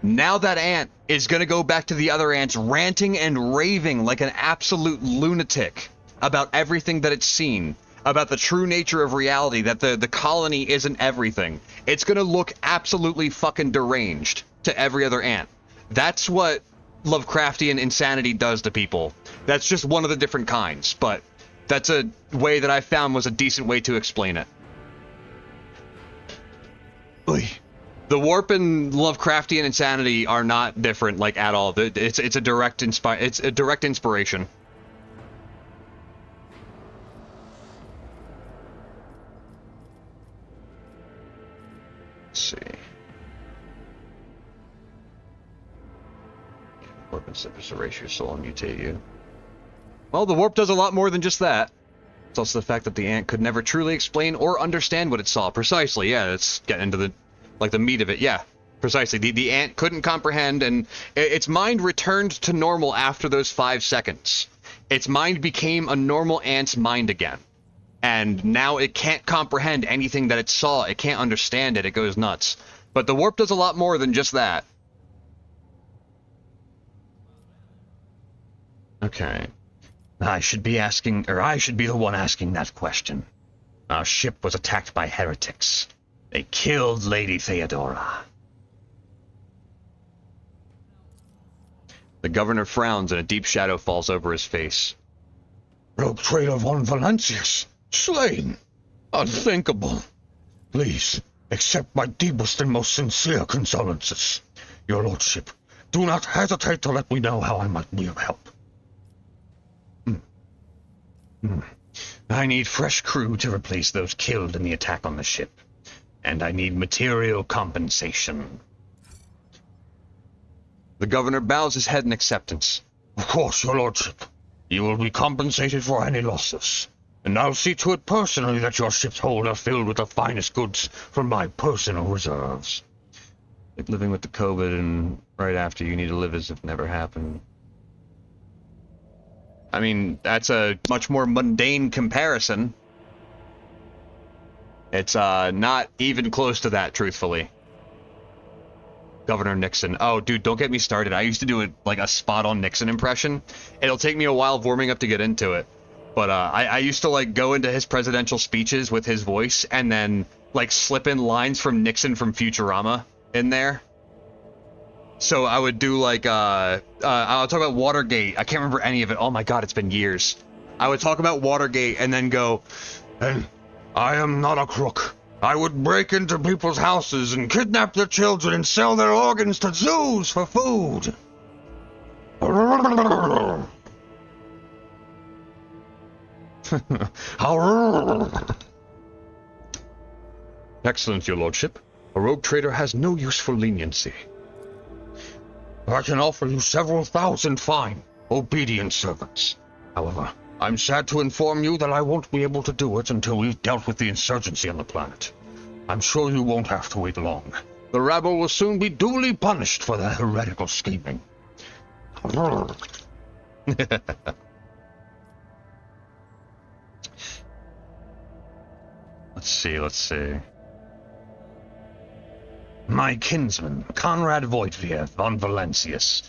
Now that ant is going to go back to the other ants ranting and raving like an absolute lunatic about everything that it's seen, about the true nature of reality, that the colony isn't everything. It's going to look absolutely fucking deranged to every other ant. That's what Lovecraftian insanity does to people. That's just one of the different kinds, but that's a way that I found was a decent way to explain it. Oy. The Warp and Lovecraftian insanity are not different, like, at all. It's a direct inspiration. Let's see. Warp and Sickness erase your soul and mutate you. Well, the Warp does a lot more than just that. It's also the fact that the ant could never truly explain or understand what it saw. Precisely, yeah, it's getting into the meat of it. Yeah, precisely. The ant couldn't comprehend, and its mind returned to normal after those 5 seconds. Its mind became a normal ant's mind again. And now it can't comprehend anything that it saw. It can't understand it. It goes nuts. But the Warp does a lot more than just that. Okay. I should be the one asking that question. Our ship was attacked by heretics. They killed Lady Theodora. The governor frowns and a deep shadow falls over his face. Rogue trader von Valancius. Slain. Unthinkable. Please, accept my deepest and most sincere condolences. Your lordship, do not hesitate to let me know how I might be of help. I need fresh crew to replace those killed in the attack on the ship. And I need material compensation. The governor bows his head in acceptance. Of course, your lordship. You will be compensated for any losses. And I'll see to it personally that your ship's hold are filled with the finest goods from my personal reserves. Like living with the COVID and right after you need to live as if it never happened. I mean, that's a much more mundane comparison. It's not even close to that, truthfully. Governor Nixon. Oh, dude, don't get me started. I used to do like a spot-on Nixon impression. It'll take me a while warming up to get into it. But I used to like go into his presidential speeches with his voice and then like slip in lines from Nixon from Futurama in there. So I would do like I'll talk about Watergate. I can't remember any of it. Oh my god, it's been years. I would talk about Watergate and then go, and I am not a crook. I would break into people's houses and kidnap their children and sell their organs to zoos for food. Excellent, your lordship. A rogue trader has no use for leniency. I can offer you several thousand fine, obedient servants. However, I'm sad to inform you that I won't be able to do it until we've dealt with the insurgency on the planet. I'm sure you won't have to wait long. The rabble will soon be duly punished for their heretical scheming. Let's see. My kinsman, Conrad Voigtvier von Valancius,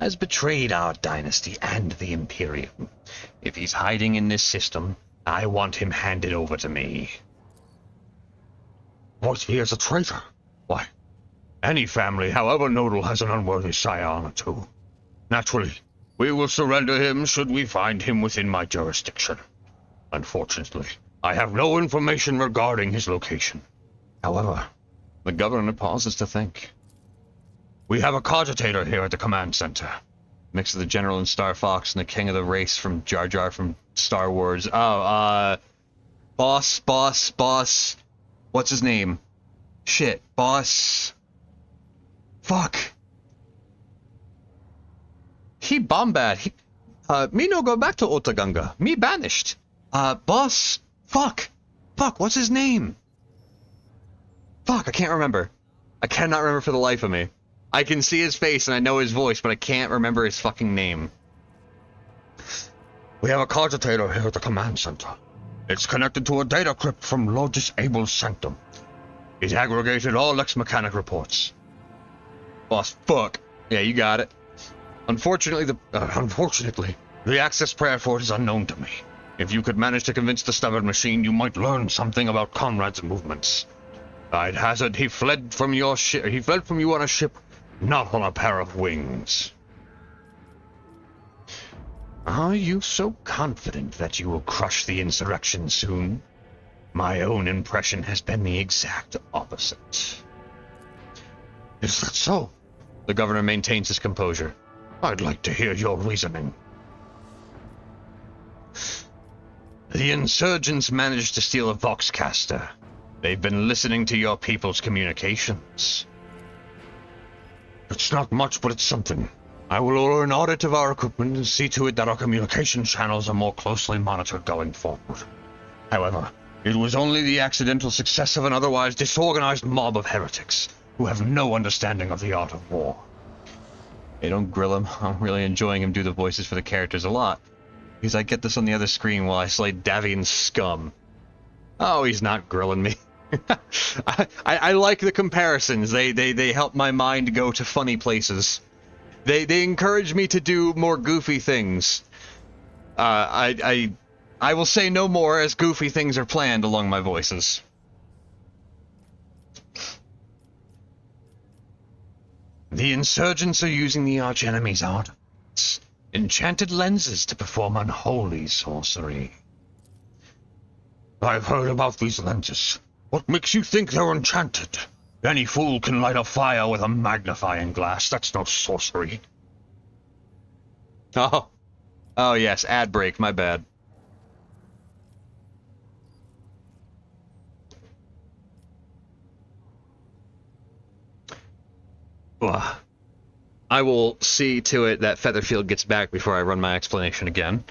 has betrayed our dynasty and the Imperium. If he's hiding in this system, I want him handed over to me. Voigtvier's a traitor? Why, any family, however noble, has an unworthy scion or two. Naturally, we will surrender him should we find him within my jurisdiction. Unfortunately, I have no information regarding his location. However, the governor pauses to think. We have a cogitator here at the command center. Mix of the general in Star Fox and the king of the race from Jar Jar from Star Wars. Boss. What's his name? Shit, boss. Fuck. He bombad. Me no go back to Otaganga. Me banished. Boss. Fuck, what's his name? Fuck, I can't remember. I cannot remember for the life of me. I can see his face and I know his voice, but I can't remember his fucking name. We have a cogitator here at the command center. It's connected to a data crypt from Logis Abel's sanctum. It aggregated all ex-mechanic reports. Boss, fuck. Yeah, you got it. Unfortunately, the access prayer for it is unknown to me. If you could manage to convince the stubborn machine, you might learn something about Conrad's movements. I'd hazard he fled from you on a ship, not on a pair of wings. Are you so confident that you will crush the insurrection soon? My own impression has been the exact opposite. Is that so? The governor maintains his composure. I'd like to hear your reasoning. The insurgents managed to steal a Voxcaster. They've been listening to your people's communications. It's not much, but it's something. I will order an audit of our equipment and see to it that our communication channels are more closely monitored going forward. However, it was only the accidental success of an otherwise disorganized mob of heretics who have no understanding of the art of war. Hey, don't grill him. I'm really enjoying him do the voices for the characters a lot. Because I get this on the other screen while I slay Davian scum. Oh, he's not grilling me. I like the comparisons. They help my mind go to funny places. They encourage me to do more goofy things. I will say no more as goofy things are planned along my voices. The insurgents are using the archenemy's artifacts, enchanted lenses to perform unholy sorcery. I've heard about these lenses. What makes you think they're enchanted? Any fool can light a fire with a magnifying glass. That's no sorcery. Oh. Oh, yes. Ad break. My bad. Ugh. I will see to it that Featherfield gets back before I run my explanation again.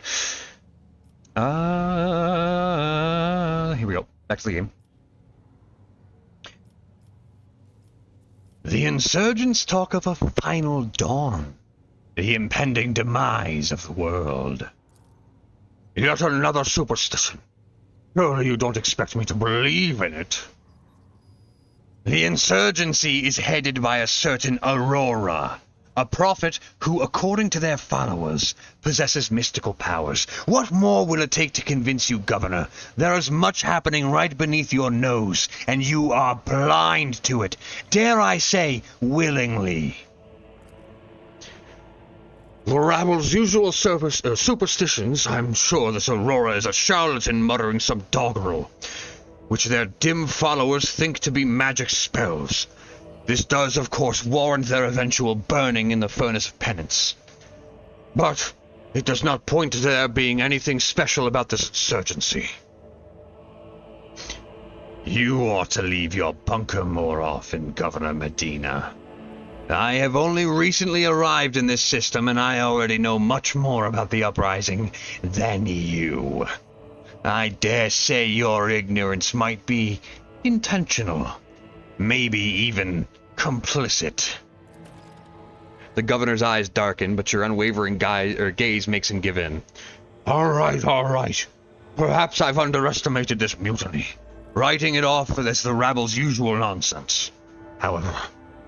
Here we go. Back to the game. The insurgents talk of a final dawn, the impending demise of the world. Yet another superstition. Surely you don't expect me to believe in it. The insurgency is headed by a certain Aurora, a prophet who, according to their followers, possesses mystical powers. What more will it take to convince you, Governor? There is much happening right beneath your nose, and you are blind to it. Dare I say, willingly. The rabble's usual superstitions, I'm sure this Aurora is a charlatan muttering some doggerel, which their dim followers think to be magic spells. This does, of course, warrant their eventual burning in the furnace of penance. But it does not point to there being anything special about this insurgency. You ought to leave your bunker more often, Governor Medina. I have only recently arrived in this system, and I already know much more about the uprising than you. I dare say your ignorance might be intentional, maybe even complicit. The governor's eyes darken, but your unwavering gaze makes him give in. All right. Perhaps I've underestimated this mutiny, writing it off as the rabble's usual nonsense. However,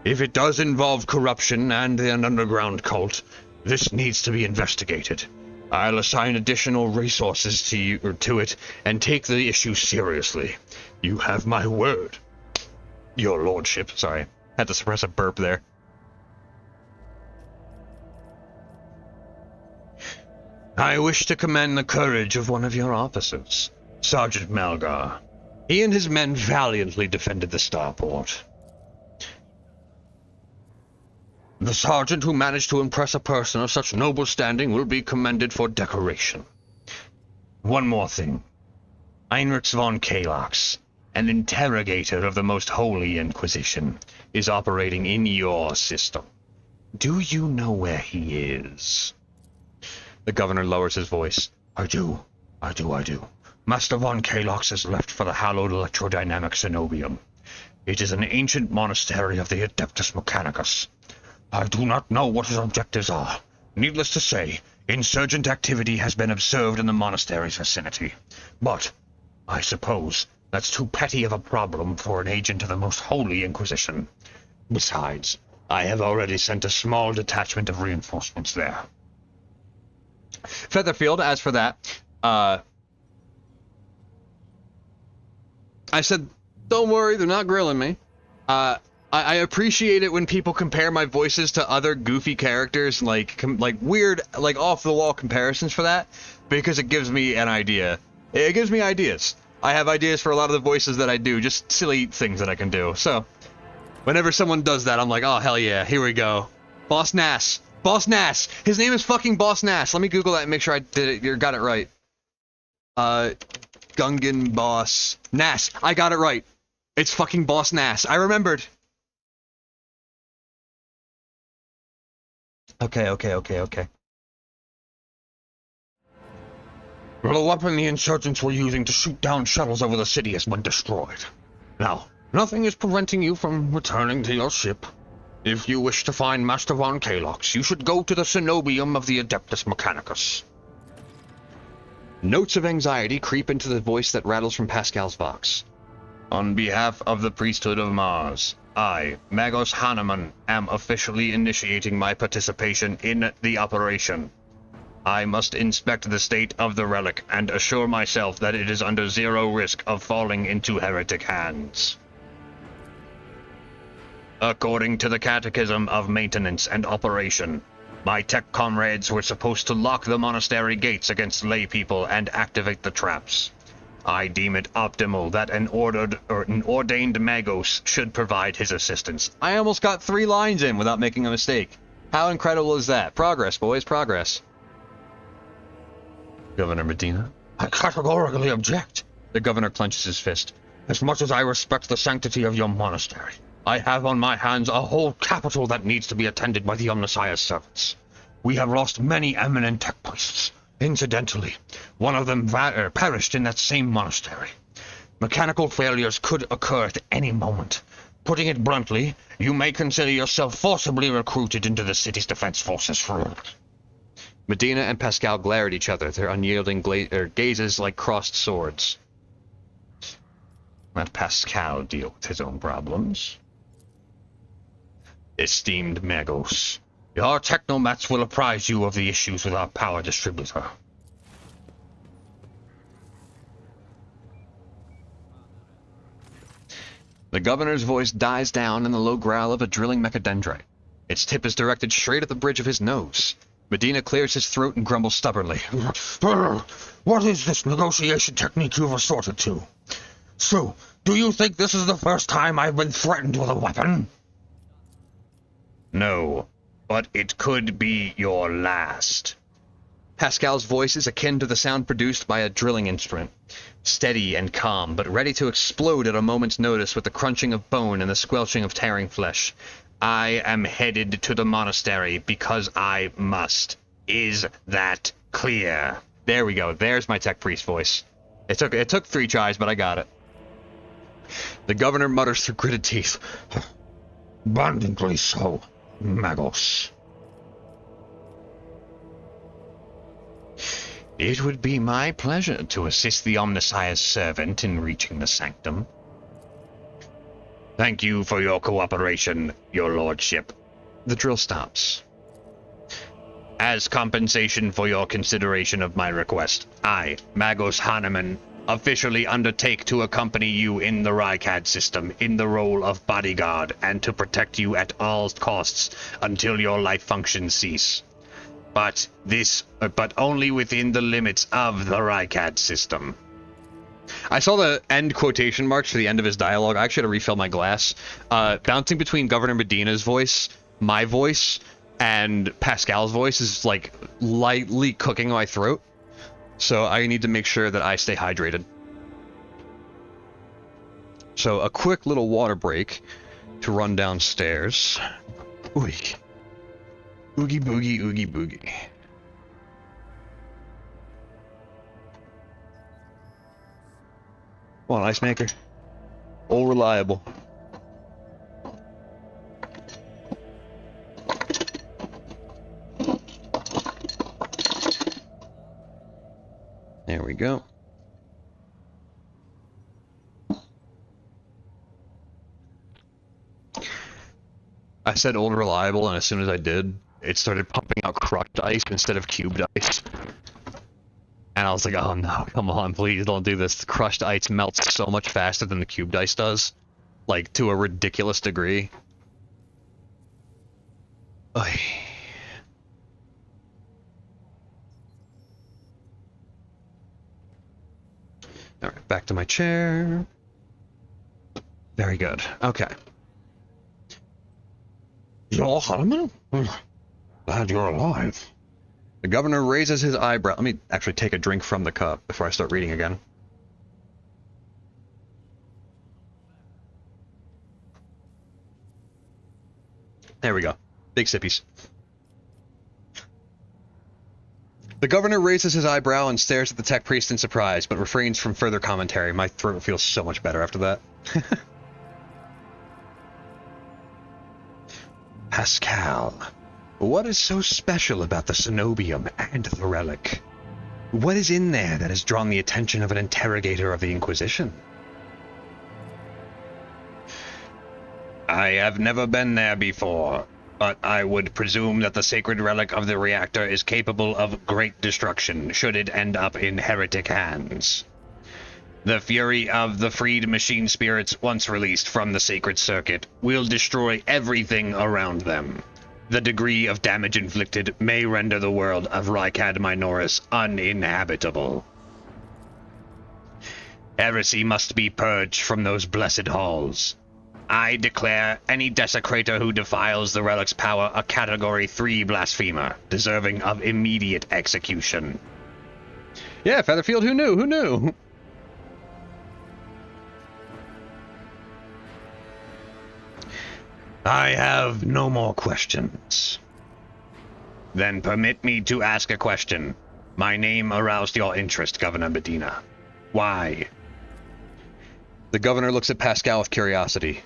if it does involve corruption and an underground cult, this needs to be investigated. I'll assign additional resources to it and take the issue seriously. You have my word. Your lordship. Sorry, had to suppress a burp there. I wish to commend the courage of one of your officers, Sergeant Malgar. He and his men valiantly defended the starport. The sergeant who managed to impress a person of such noble standing will be commended for decoration. One more thing. Heinrich von Kalox, an interrogator of the Most Holy Inquisition, is operating in your system. Do you know where he is? The governor lowers his voice. I do. Master von Kalox has left for the hallowed electrodynamic cenobium. It is an ancient monastery of the Adeptus Mechanicus. I do not know what his objectives are. Needless to say, insurgent activity has been observed in the monastery's vicinity. But I suppose that's too petty of a problem for an agent of the Most Holy Inquisition. Besides, I have already sent a small detachment of reinforcements there. Featherfield, as for that, I said, don't worry, they're not grilling me. I appreciate it when people compare my voices to other goofy characters, like weird, like off-the-wall comparisons for that, because it gives me an idea. It gives me ideas. I have ideas for a lot of the voices that I do, just silly things that I can do. So, whenever someone does that, I'm like, oh, hell yeah, here we go. Boss Nass. Boss Nass. His name is fucking Boss Nass. Let me Google that and make sure I did it, got it right. Gungan Boss Nass. I got it right. It's fucking Boss Nass. I remembered. Okay. Well, the weapon the insurgents were using to shoot down shuttles over the city has been destroyed. Now, nothing is preventing you from returning to your ship. If you wish to find Master von Kalox, you should go to the cenobium of the Adeptus Mechanicus. Notes of anxiety creep into the voice that rattles from Pascal's Vox. On behalf of the priesthood of Mars, I, Magos Hahnemann, am officially initiating my participation in the operation. I must inspect the state of the relic and assure myself that it is under zero risk of falling into heretic hands. According to the Catechism of Maintenance and Operation, my tech comrades were supposed to lock the monastery gates against lay people and activate the traps. I deem it optimal that an ordained magos should provide his assistance. I almost got 3 lines in without making a mistake. How incredible is that? Progress, boys, progress. Governor Medina? I categorically object. The governor clenches his fist. As much as I respect the sanctity of your monastery, I have on my hands a whole capital that needs to be attended by the Omnissiah's servants. We have lost many eminent tech priests. Incidentally, one of them perished in that same monastery. Mechanical failures could occur at any moment. Putting it bluntly, you may consider yourself forcibly recruited into the city's defense forces. Medina and Pascal glare at each other, their unyielding gazes like crossed swords. Let Pascal deal with his own problems. Esteemed Magos, your technomats will apprise you of the issues with our power distributor. The governor's voice dies down in the low growl of a drilling mechadendrite. Its tip is directed straight at the bridge of his nose. Medina clears his throat and grumbles stubbornly. What is this negotiation technique you've resorted to? So, do you think this is the first time I've been threatened with a weapon? No, but it could be your last. Pascal's voice is akin to the sound produced by a drilling instrument. Steady and calm, but ready to explode at a moment's notice with the crunching of bone and the squelching of tearing flesh. I am headed to the monastery because I must. Is that clear? There we go. There's my tech priest voice. It took 3 tries, but I got it. The governor mutters through gritted teeth. Abundantly so, Magos. It would be my pleasure to assist the Omnissiah's servant in reaching the sanctum. Thank you for your cooperation, your lordship. The drill stops. As compensation for your consideration of my request, I, Magos Hahnemann, officially undertake to accompany you in the Rykad system in the role of bodyguard and to protect you at all costs until your life functions cease. But only within the limits of the Rykad system. I saw the end quotation marks for the end of his dialogue. I actually had to refill my glass. Bouncing between Governor Medina's voice, my voice, and Pascal's voice is like lightly cooking my throat. So I need to make sure that I stay hydrated. So a quick little water break to run downstairs. Oogie. Oogie boogie, oogie boogie. Come on, ice maker. All reliable. There we go. I said old reliable, and as soon as I did, it started pumping out crushed ice instead of cubed ice. And I was like, oh no, come on, please don't do this. The crushed ice melts so much faster than the cubed ice does. Like, to a ridiculous degree. Oy. Alright, back to my chair. Very good. Okay. You're Hahnemann? Glad you're alive. The governor raises his eyebrow. Let me actually take a drink from the cup before I start reading again. There we go. Big sippies. The governor raises his eyebrow and stares at the tech priest in surprise, but refrains from further commentary. My throat feels so much better after that. Pascal, what is so special about the cenobium and the relic? What is in there that has drawn the attention of an interrogator of the Inquisition? I have never been there before, but I would presume that the sacred relic of the reactor is capable of great destruction should it end up in heretic hands. The fury of the freed machine spirits once released from the sacred circuit will destroy everything around them. The degree of damage inflicted may render the world of Rykad Minoris uninhabitable. Heresy must be purged from those blessed halls. I declare any desecrator who defiles the relic's power a Category 3 blasphemer, deserving of immediate execution. Yeah, Featherfield, who knew? Who knew? I have no more questions. Then permit me to ask a question. My name aroused your interest, Governor Medina. Why? The governor looks at Pascal with curiosity.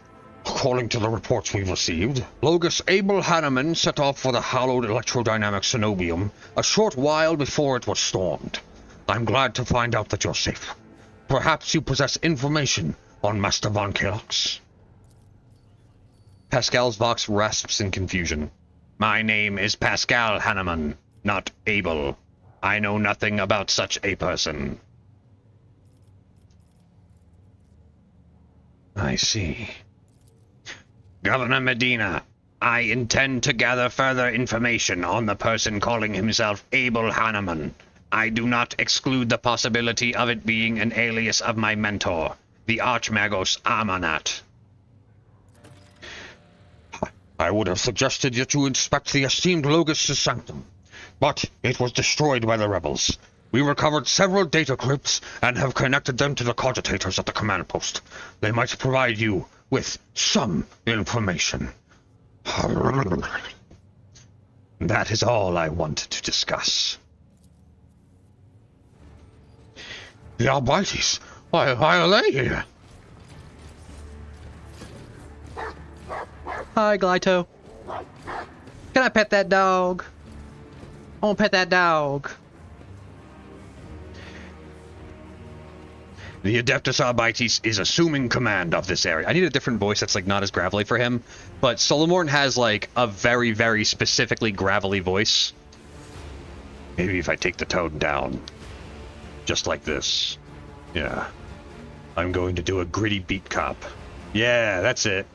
According to the reports we've received, Logus Abel Hanneman set off for the hallowed electrodynamic cenobium a short while before it was stormed. I'm glad to find out that you're safe. Perhaps you possess information on Master Von Kelox. Pascal's vox rasps in confusion. My name is Pascal Hanneman, not Abel. I know nothing about such a person. I see. Governor Medina, I intend to gather further information on the person calling himself Abel Hanneman. I do not exclude the possibility of it being an alias of my mentor, the Archmagos Amanat. I would have suggested that you inspect the esteemed Logus' sanctum, but it was destroyed by the rebels. We recovered several data crypts and have connected them to the cogitators at the command post. They might provide you with some information. That is all I wanted to discuss. The Albites, why are they here? Hi, Glyto. Can I pet that dog? I want to pet that dog. The Adeptus Arbites is assuming command of this area. I need a different voice that's like not as gravelly for him, but Solomorn has like a very, very specifically gravelly voice. Maybe if I take the tone down. Just like this. Yeah. I'm going to do a gritty beat cop. Yeah, that's it.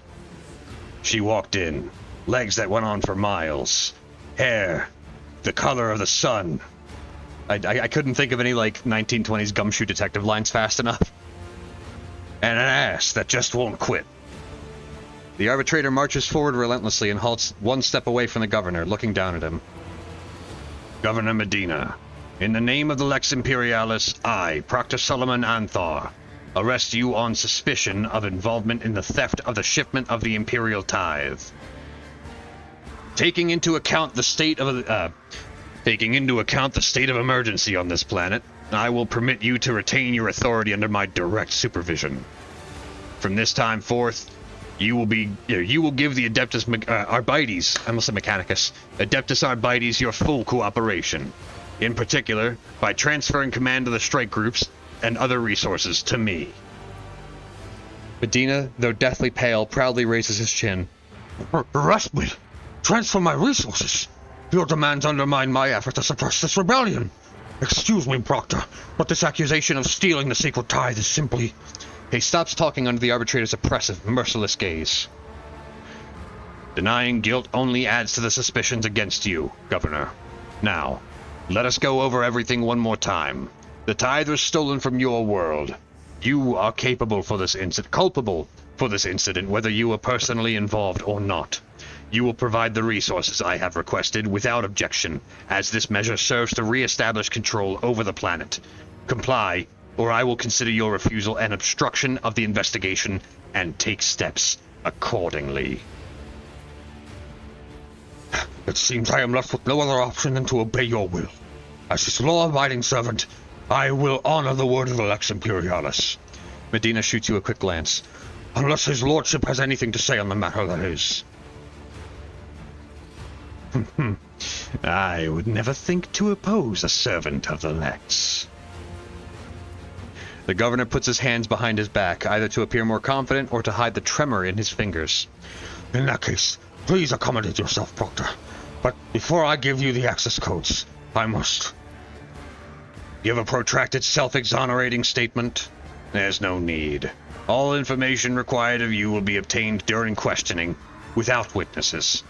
She walked in. Legs that went on for miles. Hair. The color of the sun. I couldn't think of any, like, 1920s gumshoe detective lines fast enough. And an ass that just won't quit. The arbitrator marches forward relentlessly and halts one step away from the governor, looking down at him. Governor Medina, in the name of the Lex Imperialis, I, Proctor Solomon Anthar, arrest you on suspicion of involvement in the theft of the shipment of the Imperial Tithe. Taking into account the state of emergency on this planet, I will permit you to retain your authority under my direct supervision. From this time forth, you will give the Adeptus Arbites, I must say Mechanicus, Adeptus Arbites your full cooperation. In particular, by transferring command of the strike groups and other resources to me. Medina, though deathly pale, proudly raises his chin. Arrest me! Transfer my resources! Your demands undermine my effort to suppress this rebellion. Excuse me, Proctor, but this accusation of stealing the sacred tithe is simply... He stops talking under the arbitrator's oppressive, merciless gaze. Denying guilt only adds to the suspicions against you, Governor. Now, let us go over everything one more time. The tithe was stolen from your world. You are culpable for this incident, whether you were personally involved or not. You will provide the resources I have requested without objection, as this measure serves to re-establish control over the planet. Comply, or I will consider your refusal an obstruction of the investigation and take steps accordingly. It seems I am left with no other option than to obey your will. As his law-abiding servant, I will honor the word of the Lex Imperialis. Medina shoots you a quick glance. Unless his lordship has anything to say on the matter, that is. I would never think to oppose a servant of the Lex. The governor puts his hands behind his back, either to appear more confident or to hide the tremor in his fingers. In that case, please accommodate yourself, Proctor. But before I give you the access codes, I must... Give a protracted self-exonerating statement? There's no need. All information required of you will be obtained during questioning, without witnesses.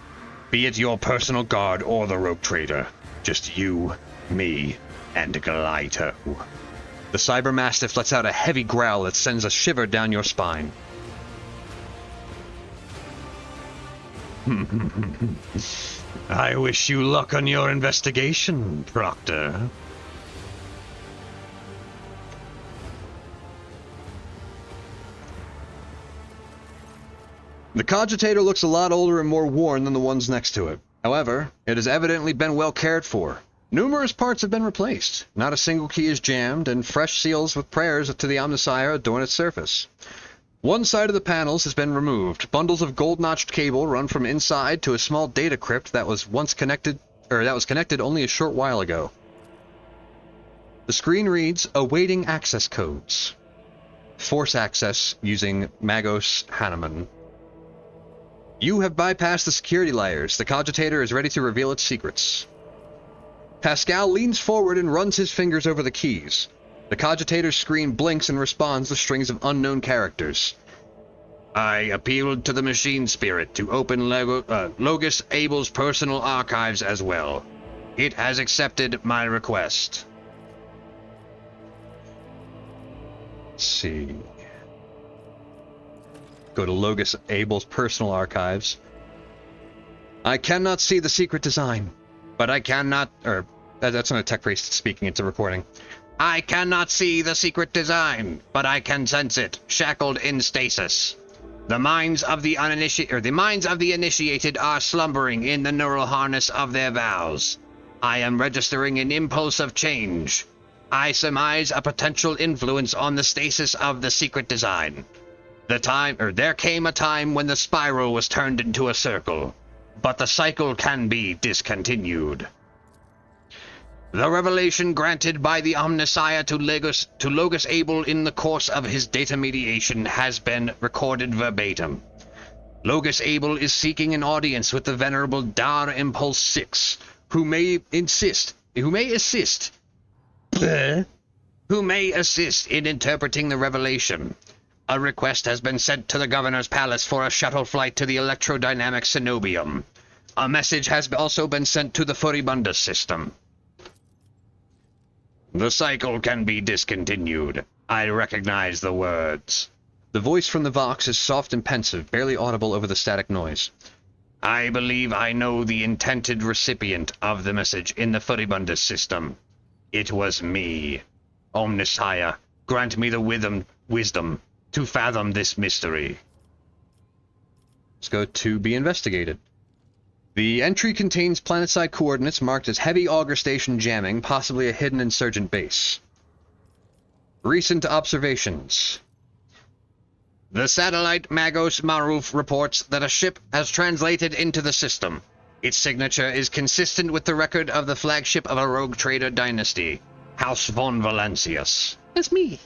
Be it your personal guard or the rogue trader. Just you, me, and Glyto. The cyber mastiff lets out a heavy growl that sends a shiver down your spine. I wish you luck on your investigation, Proctor. The cogitator looks a lot older and more worn than the ones next to it. However, it has evidently been well cared for. Numerous parts have been replaced. Not a single key is jammed, and fresh seals with prayers to the Omnissiah adorn its surface. One side of the panels has been removed. Bundles of gold-notched cable run from inside to a small data crypt that was connected only a short while ago. The screen reads, awaiting access codes. Force access using Magos Hanneman. You have bypassed the security layers. The cogitator is ready to reveal its secrets. Pascal leans forward and runs his fingers over the keys. The cogitator's screen blinks and responds with strings of unknown characters. I appealed to the machine spirit to open Logos Abel's personal archives as well. It has accepted my request. Let's see. Go to Logos Abel's personal archives. I cannot see the secret design, but I cannot... that's not a tech priest speaking, it's a recording. I cannot see the secret design, but I can sense it, shackled in stasis. The minds of the initiated are slumbering in the neural harness of their vows. I am registering an impulse of change. I surmise a potential influence on the stasis of the secret design. There came a time when the spiral was turned into a circle, but the cycle can be discontinued. The revelation granted by the Omnissiah to Logos Abel in the course of his data mediation has been recorded verbatim. Logos Abel is seeking an audience with the venerable Dar Impulse 6, who may assist in interpreting the revelation. A request has been sent to the governor's palace for a shuttle flight to the electrodynamic cenobium. A message has also been sent to the Furibundus system. The cycle can be discontinued. I recognize the words. The voice from the Vox is soft and pensive, barely audible over the static noise. I believe I know the intended recipient of the message in the Furibundus system. It was me. Omnissiah, grant me the wisdom to fathom this mystery. Let's go to be investigated. The entry contains planetside coordinates marked as heavy auger station jamming, possibly a hidden insurgent base. Recent observations. The satellite Magos Maruf reports that a ship has translated into the system. Its signature is consistent with the record of the flagship of a rogue trader dynasty, House von Valancius. That's me.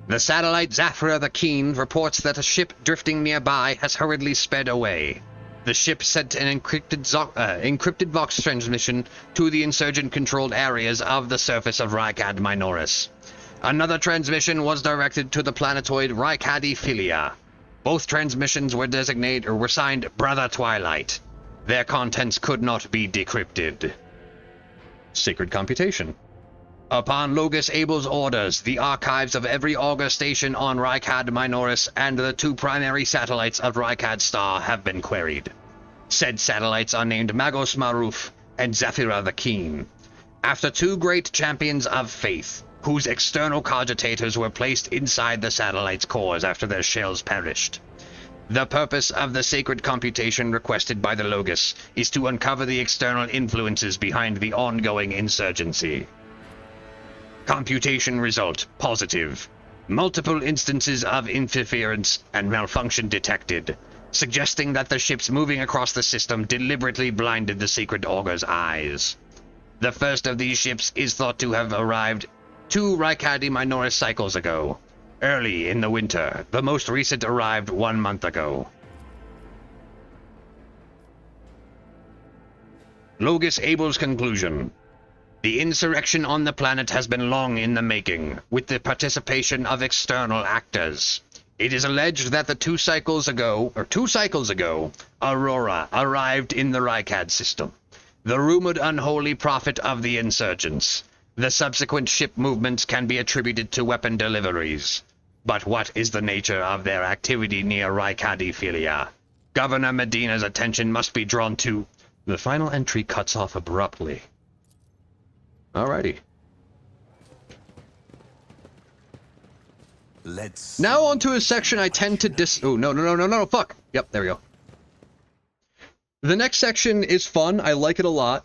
The satellite Zafra the Keen reports that a ship drifting nearby has hurriedly sped away. The ship sent an encrypted Vox transmission to the insurgent-controlled areas of the surface of Rykad Minoris. Another transmission was directed to the planetoid Rykadi Philia. Both transmissions were signed Brother Twilight. Their contents could not be decrypted. Sacred computation. Upon Logos Abel's orders, the archives of every auger station on Rykad Minoris and the two primary satellites of Rykad Star have been queried. Said satellites are named Magos Maruf and Zafira the Keen, after two great champions of faith, whose external cogitators were placed inside the satellites' cores after their shells perished. The purpose of the sacred computation requested by the Logos is to uncover the external influences behind the ongoing insurgency. Computation result positive. Multiple instances of interference and malfunction detected, suggesting that the ships moving across the system deliberately blinded the secret auger's eyes. The first of these ships is thought to have arrived 2 Rykadi Minoris cycles ago, early in the winter. The most recent arrived 1 month ago. Logos Abel's conclusion. The insurrection on the planet has been long in the making, with the participation of external actors. It is alleged that 2 cycles ago, Aurora arrived in the Rykad system, the rumored unholy prophet of the insurgents. The subsequent ship movements can be attributed to weapon deliveries. But what is the nature of their activity near Raikadiphilia? Governor Medina's attention must be drawn to... The final entry cuts off abruptly. Alrighty. Let's... Now onto a section I tend to Oh, no, fuck! Yep, there we go. The next section is fun, I like it a lot,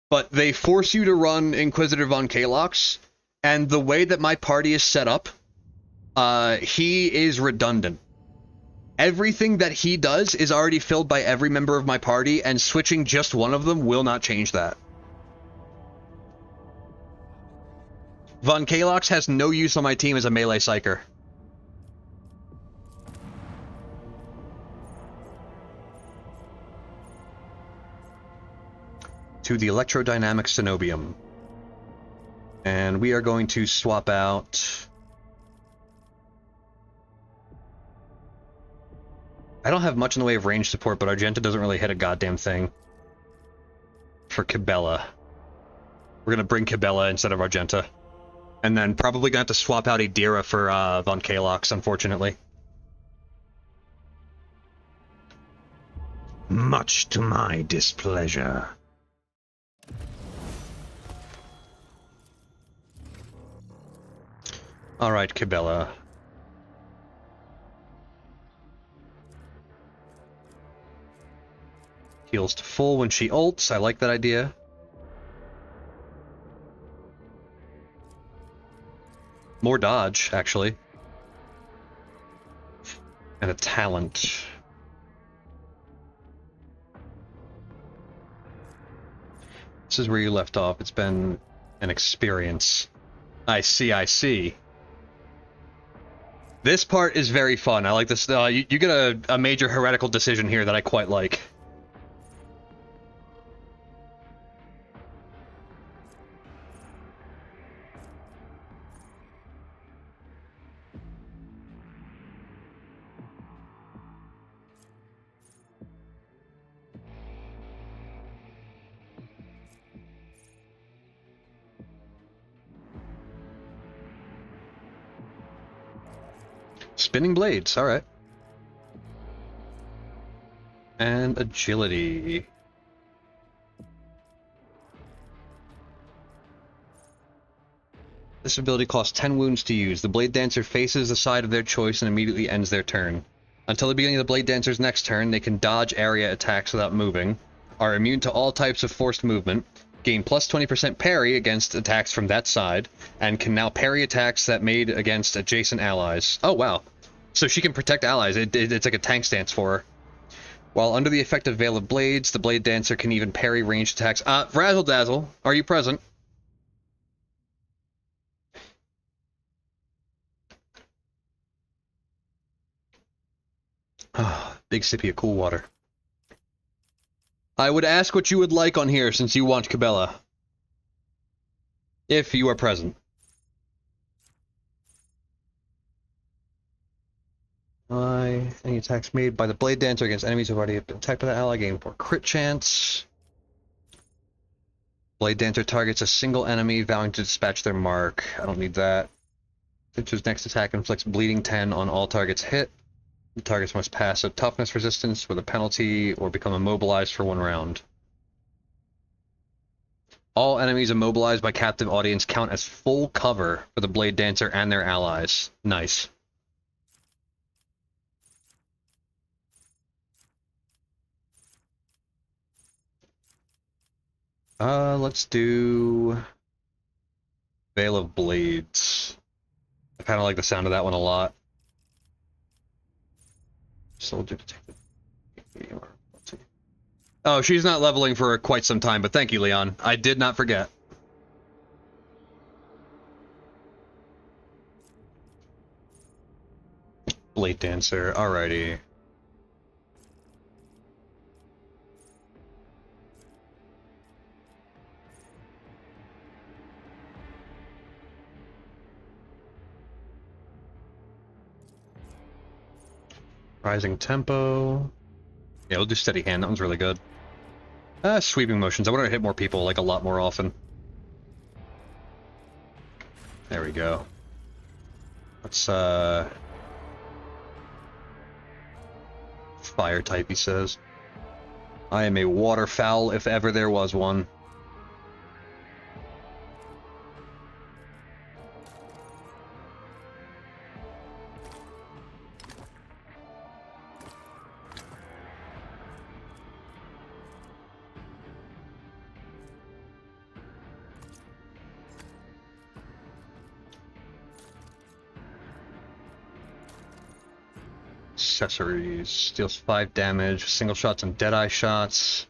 but they force you to run Inquisitor Von Kalox, and the way that my party is set up, he is redundant. Everything that he does is already filled by every member of my party, and switching just one of them will not change that. Von Kalox has no use on my team as a melee psyker. To the electrodynamic cenobium. And we are going to swap out... I don't have much in the way of range support, but Argenta doesn't really hit a goddamn thing. For Cabela. We're gonna bring Cabela instead of Argenta. And then probably gonna have to swap out Idira for Von Kalox, unfortunately. Much to my displeasure. Alright, Cabela. Heals to full when she ults. I like that idea. More dodge, actually. And a talent. This is where you left off. It's been an experience. I see. This part is very fun. I like this. You get a major heretical decision here that I quite like. Spinning blades, alright. And agility. This ability costs 10 wounds to use. The Blade Dancer faces the side of their choice and immediately ends their turn. Until the beginning of the Blade Dancer's next turn, they can dodge area attacks without moving, are immune to all types of forced movement, gain plus 20% parry against attacks from that side, and can now parry attacks that made against adjacent allies. Oh, wow. So she can protect allies. It's like a tank stance for her. While under the effect of Veil of Blades, the Blade Dancer can even parry ranged attacks. Razzle Dazzle, are you present? Big sippy of cool water. I would ask what you would like on here since you want Cabela. If you are present. Any attacks made by the Blade Dancer against enemies who have already been attacked by the ally gain 4 crit chance. Blade Dancer targets a single enemy, vowing to dispatch their mark. I don't need that. Dancer's next attack inflicts bleeding 10 on all targets hit. The targets must pass a toughness resistance with a penalty or become immobilized for 1 round. All enemies immobilized by captive audience count as full cover for the Blade Dancer and their allies. Nice. Let's do Veil of Blades. I kind of like the sound of that one a lot. Soldier to take the... Oh, she's not leveling for quite some time, but thank you, Leon. I did not forget. Blade Dancer, alrighty. Rising tempo. Yeah, we'll do steady hand. That one's really good. Sweeping motions. I want to hit more people, like, a lot more often. There we go. Let's, fire type, he says. I am a waterfowl if ever there was one. Accessories. Deals 5 damage, single shots and deadeye shots.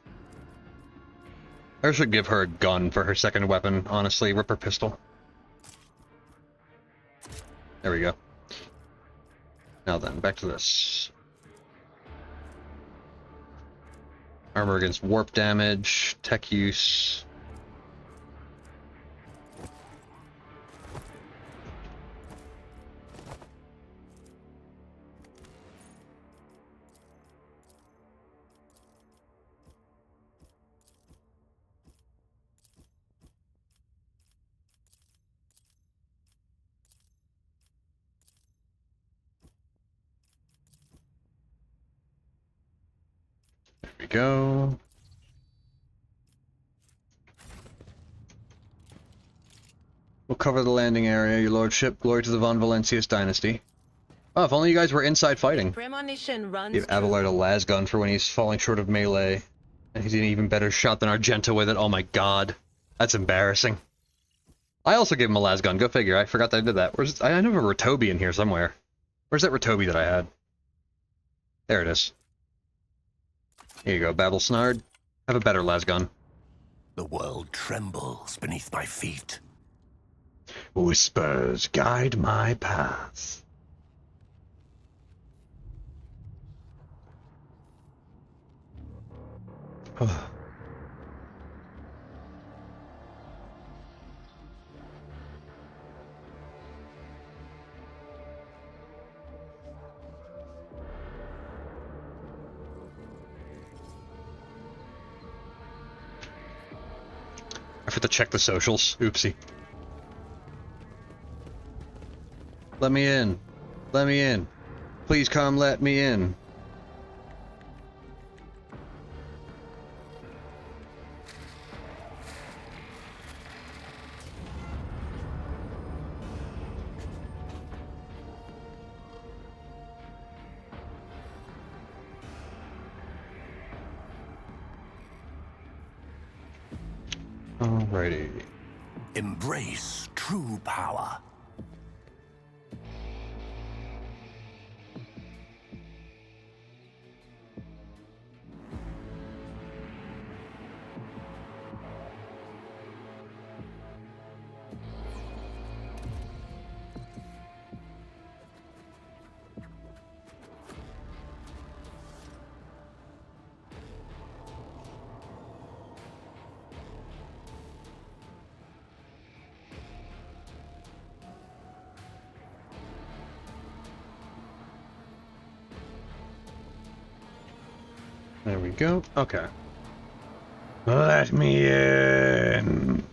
I should give her a gun for her second weapon, honestly. Rip her pistol. There we go. Now then, back to this. Armor against warp damage, tech use. There we go. We'll cover the landing area, your lordship. Glory to the Von Valancius dynasty. Oh, if only you guys were inside fighting. Premonition runs Give Abelard a las gun for when he's falling short of melee. And he's an even better shot than Argenta with it. Oh my god. That's embarrassing. I also gave him a las gun. Go figure. I forgot that I did that. Where's I know a Ratobi in here somewhere. Where's that Ratobi that I had? There it is. Here you go, Babel Snard. Have a better las gun. The world trembles beneath my feet. Whispers guide my path. Oh. I forgot to check the socials. Oopsie. Let me in. Let me in. Please come let me in. Alrighty. Embrace true power. There we go. Okay. Let me in.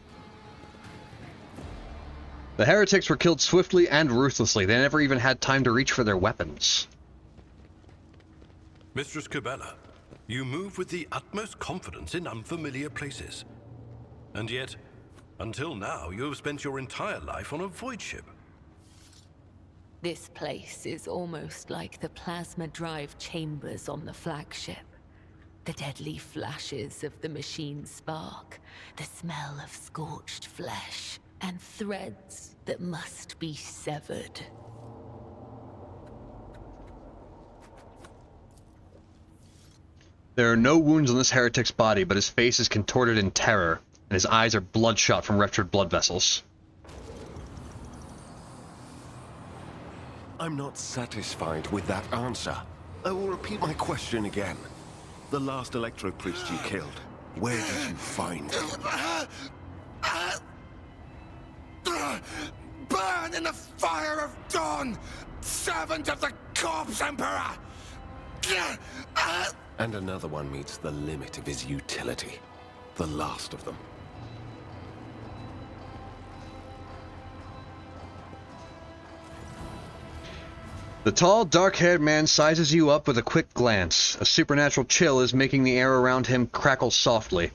The heretics were killed swiftly and ruthlessly. They never even had time to reach for their weapons. Mistress Cabela, you move with the utmost confidence in unfamiliar places. And yet, until now, you have spent your entire life on a void ship. This place is almost like the plasma drive chambers on the flagship. The deadly flashes of the machine's spark, the smell of scorched flesh, and threads that must be severed. There are no wounds on this heretic's body, but his face is contorted in terror, and his eyes are bloodshot from ruptured blood vessels. I'm not satisfied with that answer. I will repeat my question again. The last electro-priest you killed, where did you find him? Burn in the fire of dawn, servant of the corpse emperor! And another one meets the limit of his utility. The last of them. The tall, dark-haired man sizes you up with a quick glance. A supernatural chill is making the air around him crackle softly.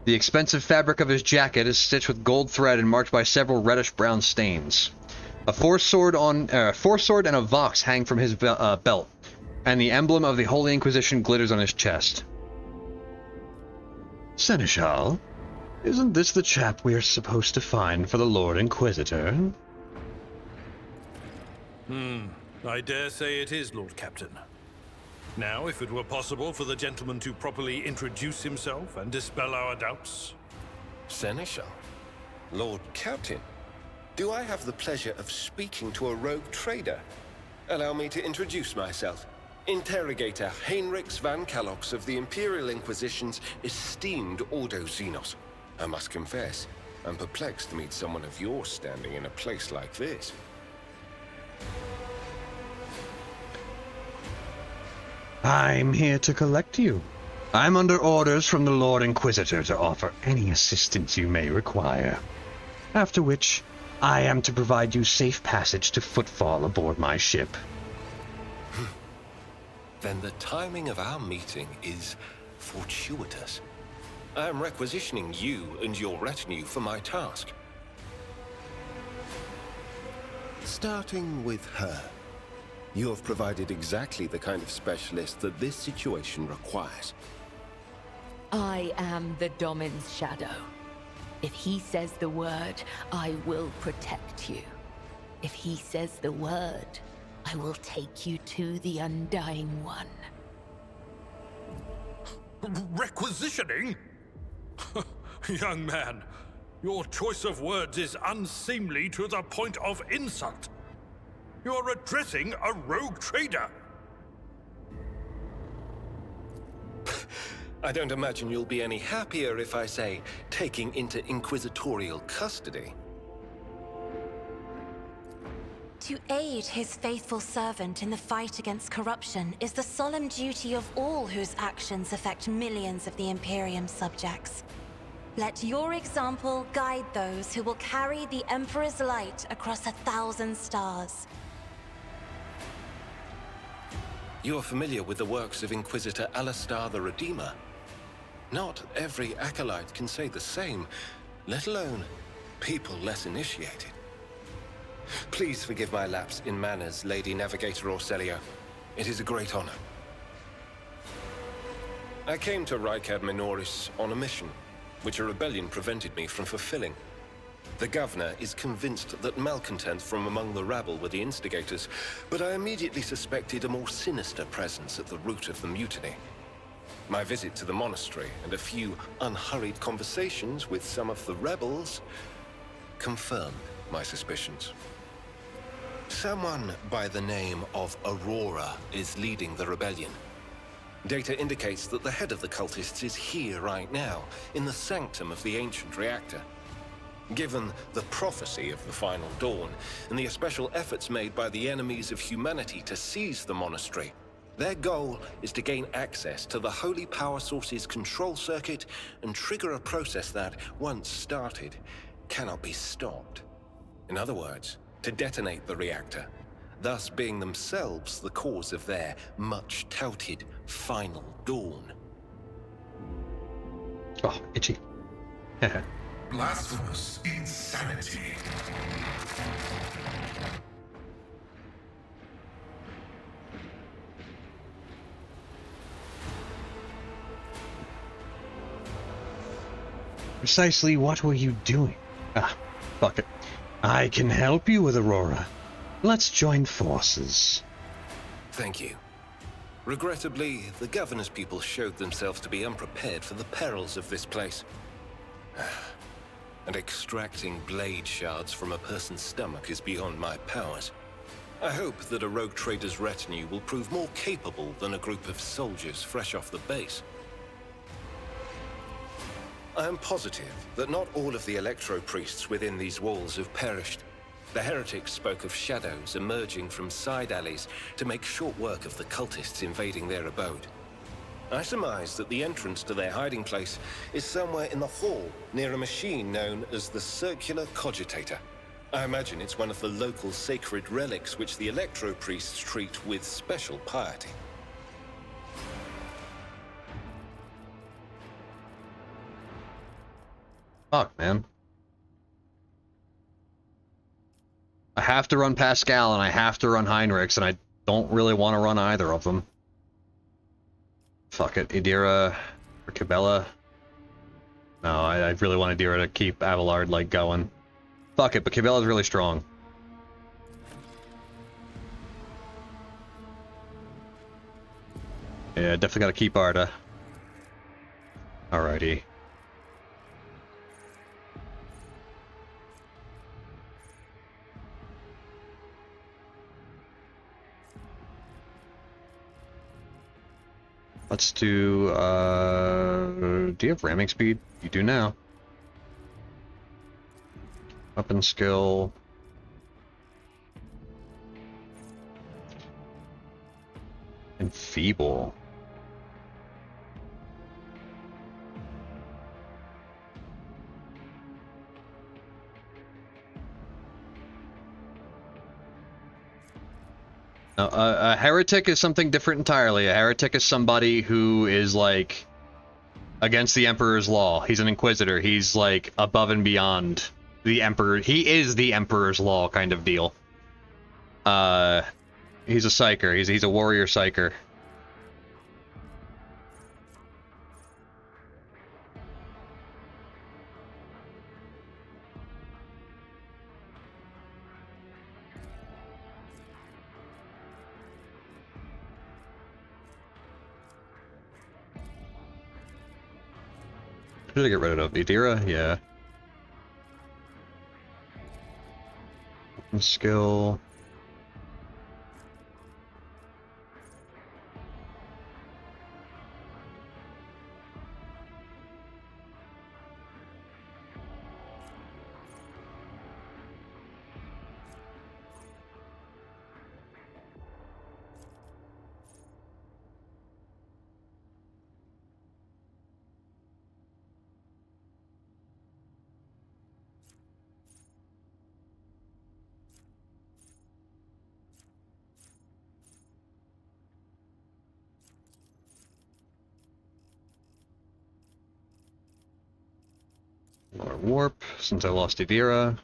The expensive fabric of his jacket is stitched with gold thread and marked by several reddish-brown stains. A four-sword and a vox hang from his belt, and the emblem of the Holy Inquisition glitters on his chest. Seneschal, isn't this the chap we are supposed to find for the Lord Inquisitor? I dare say it is, Lord Captain. Now, if it were possible for the gentleman to properly introduce himself and dispel our doubts. Seneschal? Lord Captain? Do I have the pleasure of speaking to a rogue trader? Allow me to introduce myself. Interrogator Heinrichs van Kalox of the Imperial Inquisition's esteemed Ordo Xenos. I must confess, I'm perplexed to meet someone of your standing in a place like this. I'm here to collect you. I'm under orders from the Lord Inquisitor to offer any assistance you may require. After which, I am to provide you safe passage to footfall aboard my ship. Then the timing of our meeting is fortuitous. I am requisitioning you and your retinue for my task. Starting with her. You have provided exactly the kind of specialist that this situation requires. I am the Domin's shadow. If he says the word, I will protect you. If he says the word, I will take you to the Undying One. Requisitioning? Young man, your choice of words is unseemly to the point of insult. You're addressing a rogue trader. I don't imagine you'll be any happier if I say taking into inquisitorial custody. To aid his faithful servant in the fight against corruption is the solemn duty of all whose actions affect millions of the Imperium's subjects. Let your example guide those who will carry the Emperor's light across 1,000 stars. You are familiar with the works of Inquisitor Alistar the Redeemer. Not every acolyte can say the same, let alone people less initiated. Please forgive my lapse in manners, Lady Navigator Orselio. It is a great honor. I came to Rykad Minoris on a mission, which a rebellion prevented me from fulfilling. The governor is convinced that malcontents from among the rabble were the instigators, but I immediately suspected a more sinister presence at the root of the mutiny. My visit to the monastery and a few unhurried conversations with some of the rebels confirmed my suspicions. Someone by the name of Aurora is leading the rebellion. Data indicates that the head of the cultists is here right now, in the sanctum of the ancient reactor. Given the prophecy of the Final Dawn, and the special efforts made by the enemies of humanity to seize the monastery, their goal is to gain access to the holy power source's control circuit and trigger a process that, once started, cannot be stopped. In other words, to detonate the reactor, thus being themselves the cause of their much-touted Final Dawn. Oh, itchy. Blasphemous insanity. Precisely what were you doing? Ah, fuck it. I can help you with Aurora. Let's join forces. Thank you. Regrettably, the governor's people showed themselves to be unprepared for the perils of this place. And extracting blade shards from a person's stomach is beyond my powers. I hope that a rogue trader's retinue will prove more capable than a group of soldiers fresh off the base. I am positive that not all of the electro-priests within these walls have perished. The heretics spoke of shadows emerging from side alleys to make short work of the cultists invading their abode. I surmise that the entrance to their hiding place is somewhere in the hall near a machine known as the Circular Cogitator. I imagine it's one of the local sacred relics which the electro priests treat with special piety. Fuck, man. I have to run Pascal and I have to run Heinrichs, and I don't really want to run either of them. Fuck it, Idira or Cabela. No, I really want Idira to keep Abelard, like, going. Fuck it, but Cabela's really strong. Yeah, definitely gotta keep Arda. Alrighty. Let's do you have ramming speed? You do now. Weapon skill. Enfeeble. Now, a heretic is something different entirely. A heretic is somebody who is, like, against the Emperor's law. He's an Inquisitor. He's, like, above and beyond the Emperor. He is the Emperor's law kind of deal. He's a psyker. He's a warrior psyker. Who did I get rid of? Idira? Yeah. Skill. More warp, since I lost Idira.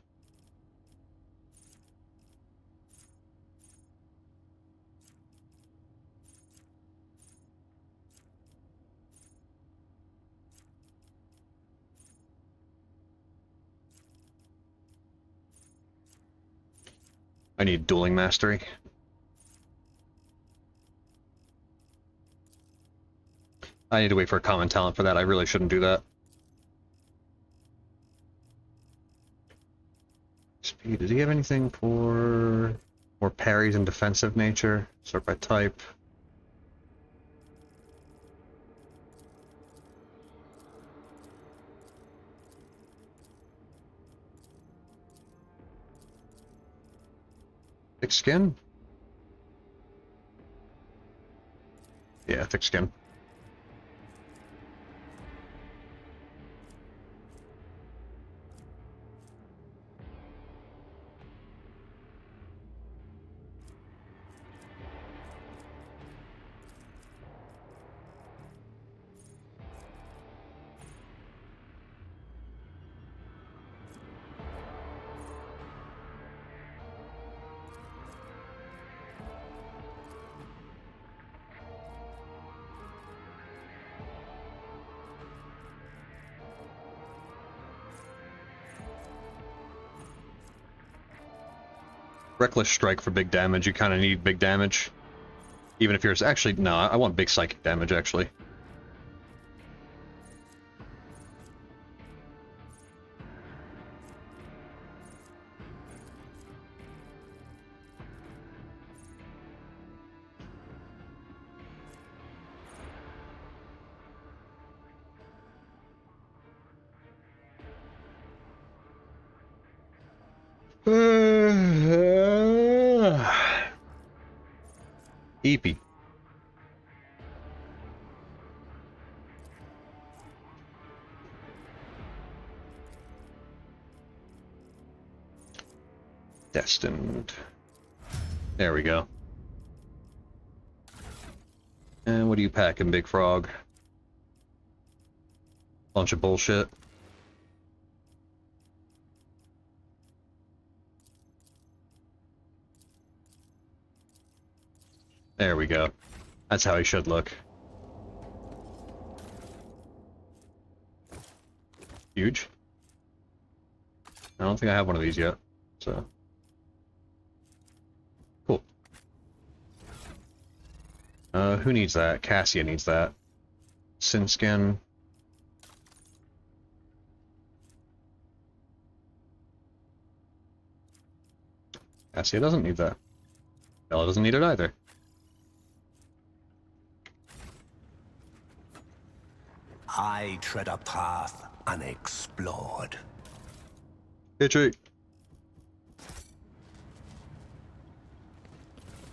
I need dueling mastery. I need to wait for a common talent for that. I really shouldn't do that. Speed. Does he have anything for more parries and defensive nature? Sort by type. Thick skin? Yeah, thick skin. Reckless strike for big damage. You kind of need big damage. Even if you're... Actually, no, I want big psychic damage, actually. Eepy. Destined. There we go. And what are you packing, Big Frog? Bunch of bullshit. There we go. That's how he should look. Huge. I don't think I have one of these yet, so... Cool. Who needs that? Cassia needs that. Sin skin. Cassia doesn't need that. Bella doesn't need it either. I tread a path unexplored. Hitchy.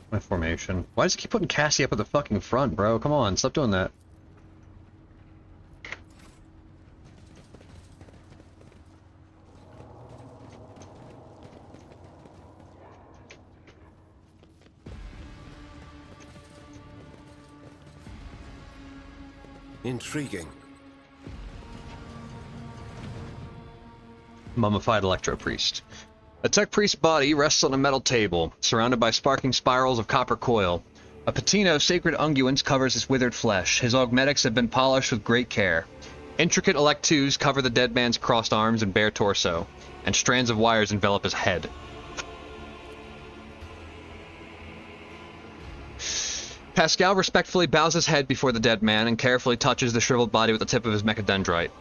My formation. Why does it keep putting Cassie up at the fucking front, bro? Come on, stop doing that. Intriguing. Mummified Electro Priest. A tech priest's body rests on a metal table, surrounded by sparking spirals of copper coil. A patina of sacred unguents covers his withered flesh. His augmetics have been polished with great care. Intricate electues cover the dead man's crossed arms and bare torso, and strands of wires envelop his head. Pascal respectfully bows his head before the dead man and carefully touches the shriveled body with the tip of his mechadendrite.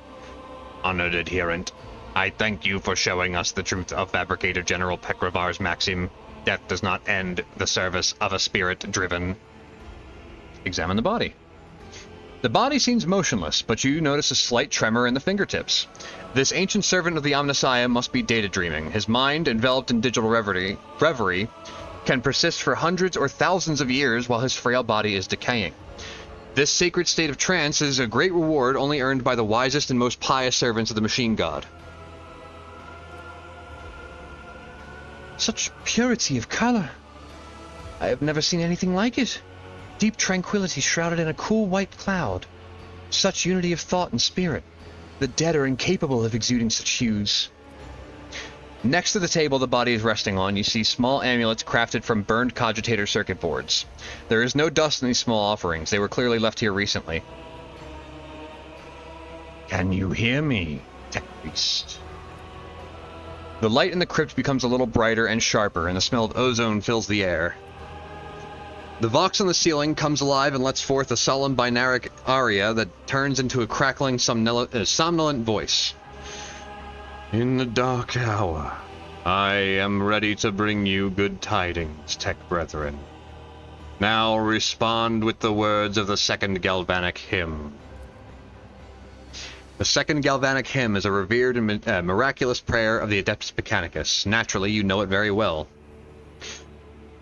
Honored adherent, I thank you for showing us the truth of Fabricator General Pekravar's maxim, death does not end the service of a spirit driven. Examine the body. The body seems motionless, but you notice a slight tremor in the fingertips. This ancient servant of the Omnissiah must be data dreaming. His mind, enveloped in digital reverie, can persist for hundreds or thousands of years while his frail body is decaying. This sacred state of trance is a great reward only earned by the wisest and most pious servants of the machine god. Such purity of color. I have never seen anything like it. Deep tranquility shrouded in a cool white cloud. Such unity of thought and spirit. The dead are incapable of exuding such hues. Next to the table the body is resting on, you see small amulets crafted from burned cogitator circuit boards. There is no dust in these small offerings. They were clearly left here recently. Can you hear me, Tech Priest? The light in the crypt becomes a little brighter and sharper, and the smell of ozone fills the air. The vox on the ceiling comes alive and lets forth a solemn binaric aria that turns into a crackling somnolent voice. In the dark hour, I am ready to bring you good tidings, Tech Brethren. Now respond with the words of the second galvanic hymn. The second galvanic hymn is a revered and miraculous prayer of the Adeptus Mechanicus. Naturally, you know it very well.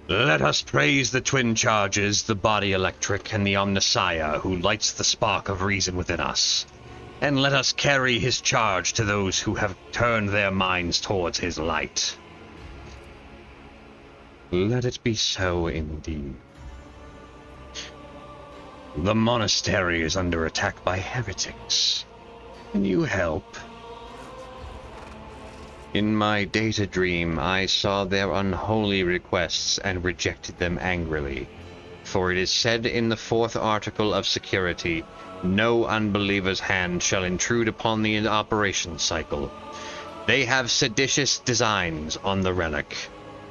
Let us praise the twin charges, the body electric, and the Omnissiah, who lights the spark of reason within us. And let us carry his charge to those who have turned their minds towards his light. Let it be so indeed. The monastery is under attack by heretics. Can you help? In my data dream, I saw their unholy requests and rejected them angrily. For it is said in the 4th article of security, no unbeliever's hand shall intrude upon the operation cycle. They have seditious designs on the relic.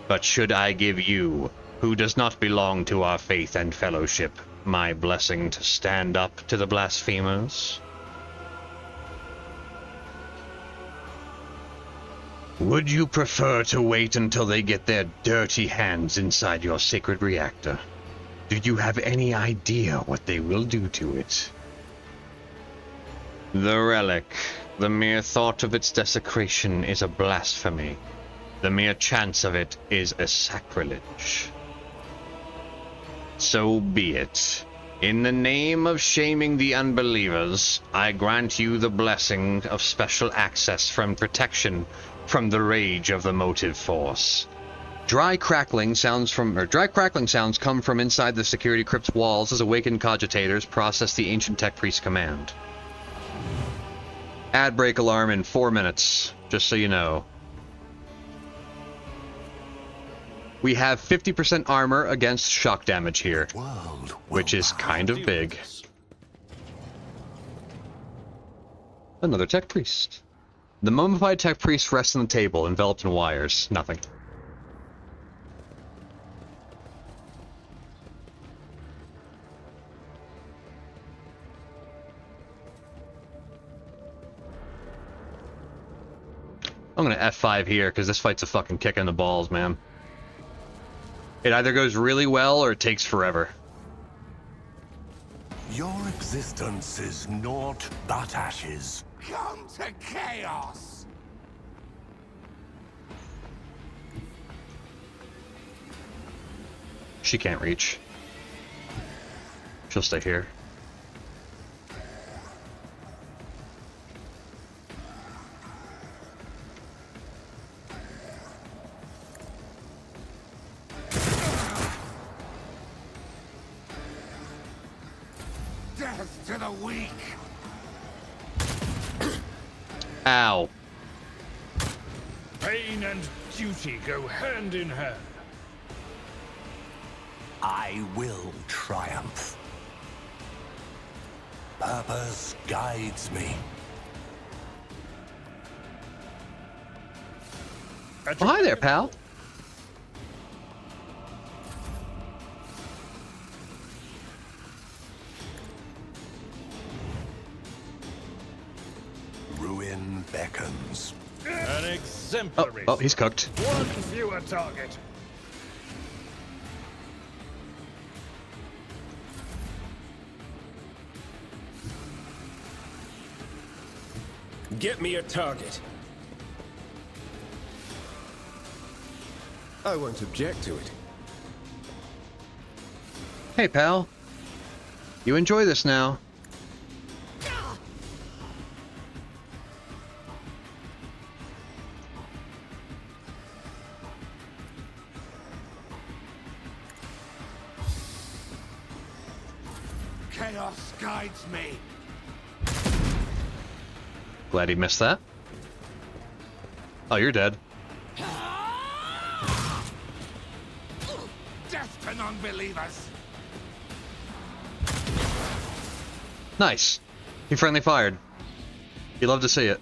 But should I give you, who does not belong to our faith and fellowship, my blessing to stand up to the blasphemers? Would you prefer to wait until they get their dirty hands inside your sacred reactor? Do you have any idea what they will do to it? The relic, the mere thought of its desecration is a blasphemy. The mere chance of it is a sacrilege. So be it. In the name of shaming the unbelievers, I grant you the blessing of special access from protection from the rage of the motive force. Dry crackling sounds come from inside the security crypt's walls as awakened cogitators process the ancient tech priest command. Ad break alarm in 4 minutes, just so you know. We have 50% armor against shock damage here, which is kind of big. Another tech priest. The mummified tech priest rests on the table, enveloped in wires. Nothing. I'm gonna F5 here, because this fight's a fucking kick in the balls, man. It either goes really well, or it takes forever. Your existence is naught but ashes. Come to chaos! She can't reach. She'll stay here. Death to the weak! Ow. Pain and duty go hand in hand. I will triumph. Purpose guides me. Oh, hi there, pal. Ruin beckons. An exemplary. Oh, he's cooked. One fewer target. Get me a target. I won't object to it. Hey, pal. You enjoy this now. Chaos guides me. Glad he missed that. Oh, you're dead. Death to non-believers. Nice. He friendly fired. You love to see it.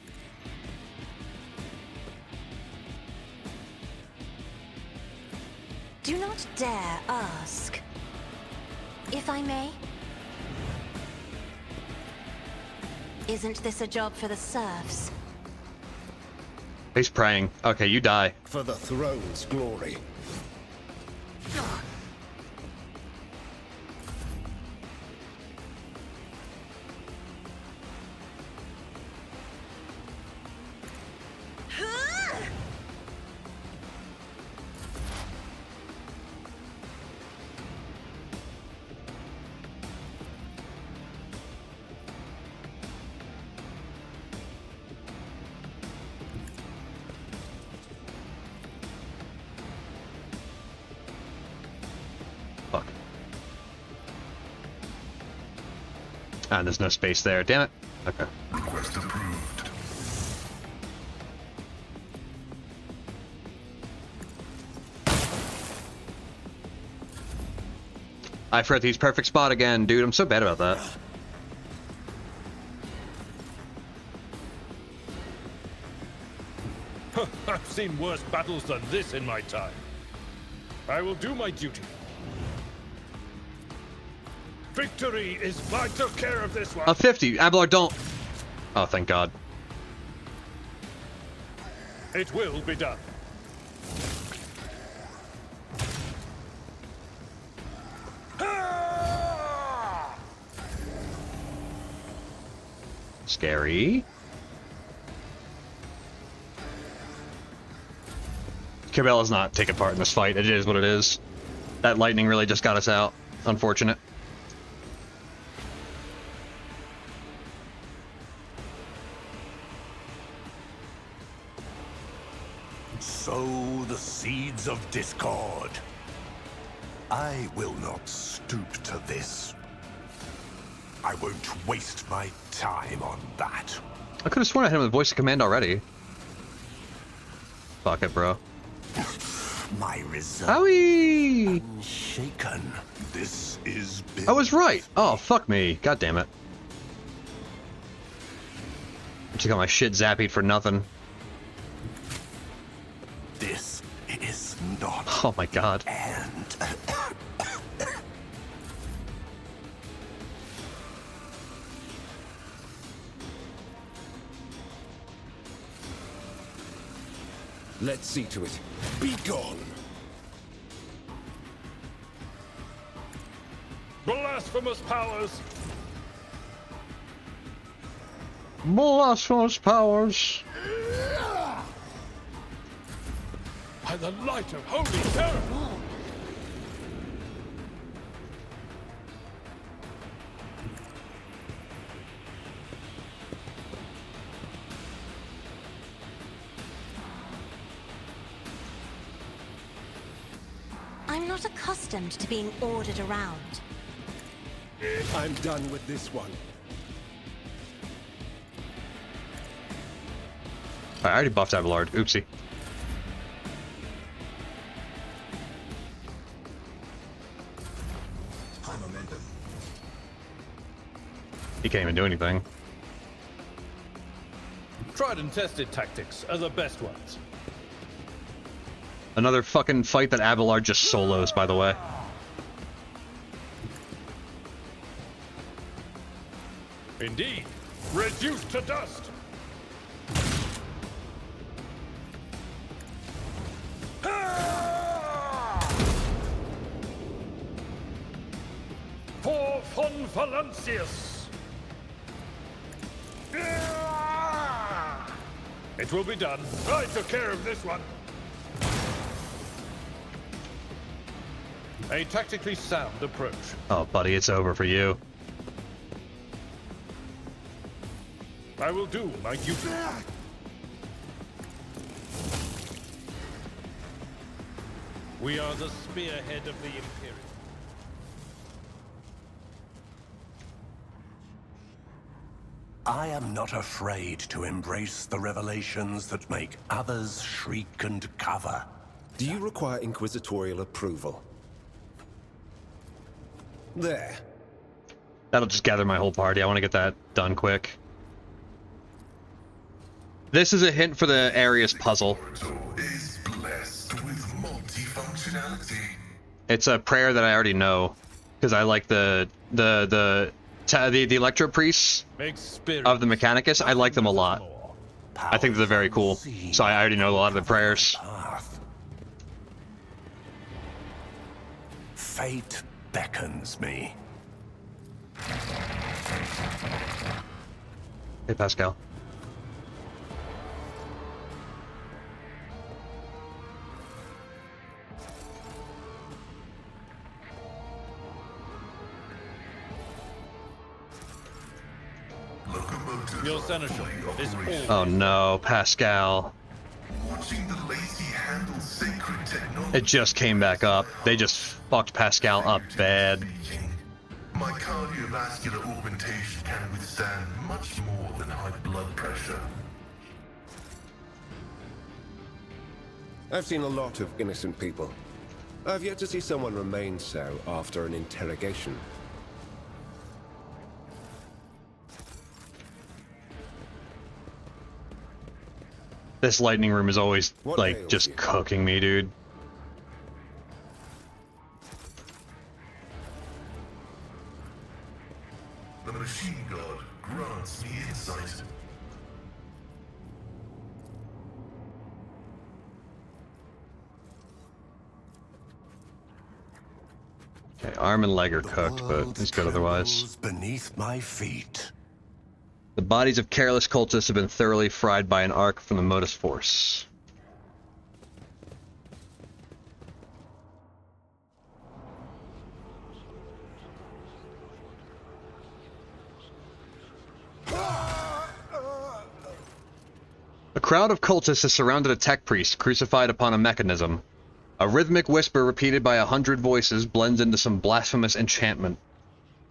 Do not dare ask. If I may? Isn't this a job for the serfs? He's praying. Okay, you die. For the throne's glory. Fuck. Ah, there's no space there. Damn it. Okay. Request approved. I forgot to use perfect spot again, dude. I'm so bad about that. I've seen worse battles than this in my time. I will do my duty. Victory is I took care of this one. A 50. Abelard, don't. Oh, thank God. It will be done. Scary. Cabela's not taking part in this fight. It is what it is. That lightning really just got us out. Unfortunate. sow the seeds of discord. I will not stoop to this. I won't waste my time on that. I could have sworn I hit him with voice of command already. Fuck it, bro. My reserve Owie! unshaken. This is I was right. Oh, fuck me. God damn it. I just got my shit zappied for nothing. This is not. Oh my god. And Let's see to it. Be gone! Blasphemous powers! Blasphemous powers. By the light of holy terror! I'm not accustomed to being ordered around. I'm done with this one. I already buffed Abelard. Oopsie. He can't even do anything. Tried and tested tactics are the best ones. Another fucking fight that Abelard just solos, by the way. Indeed. Reduced to dust! For von Valancius! It will be done. I took care of this one. A tactically sound approach. Oh, buddy, it's over for you. I will do my duty. We are the spearhead of the Imperium. I am not afraid to embrace the revelations that make others shriek and cover. Do you require inquisitorial approval? There. That'll just gather my whole party. I want to get that done quick. This is a hint for the Arius puzzle. Is blessed with multifunctionality. It's a prayer that I already know, because I like the Electro Priests of the Mechanicus. I like them a lot. I think they're very cool. So I already know a lot of the prayers. Fate beckons me. Hey, Pascal. Your seneschal is all. Oh no, Pascal. Watching the lazy handle sacred technology. It just came back up. They just fucked Pascal up bad. My cardiovascular augmentation can withstand much more than high blood pressure. I've seen a lot of innocent people. I've yet to see someone remain so after an interrogation. This lightning room is always, What like, ails just you? cooking me, dude. The machine god grants me insight. Okay, arm and leg are cooked, but he's good otherwise. Beneath my feet. The bodies of careless cultists have been thoroughly fried by an arc from the Modus Force. crowd of cultists has surrounded a tech priest crucified upon a mechanism. A rhythmic whisper repeated by 100 voices blends into some blasphemous enchantment.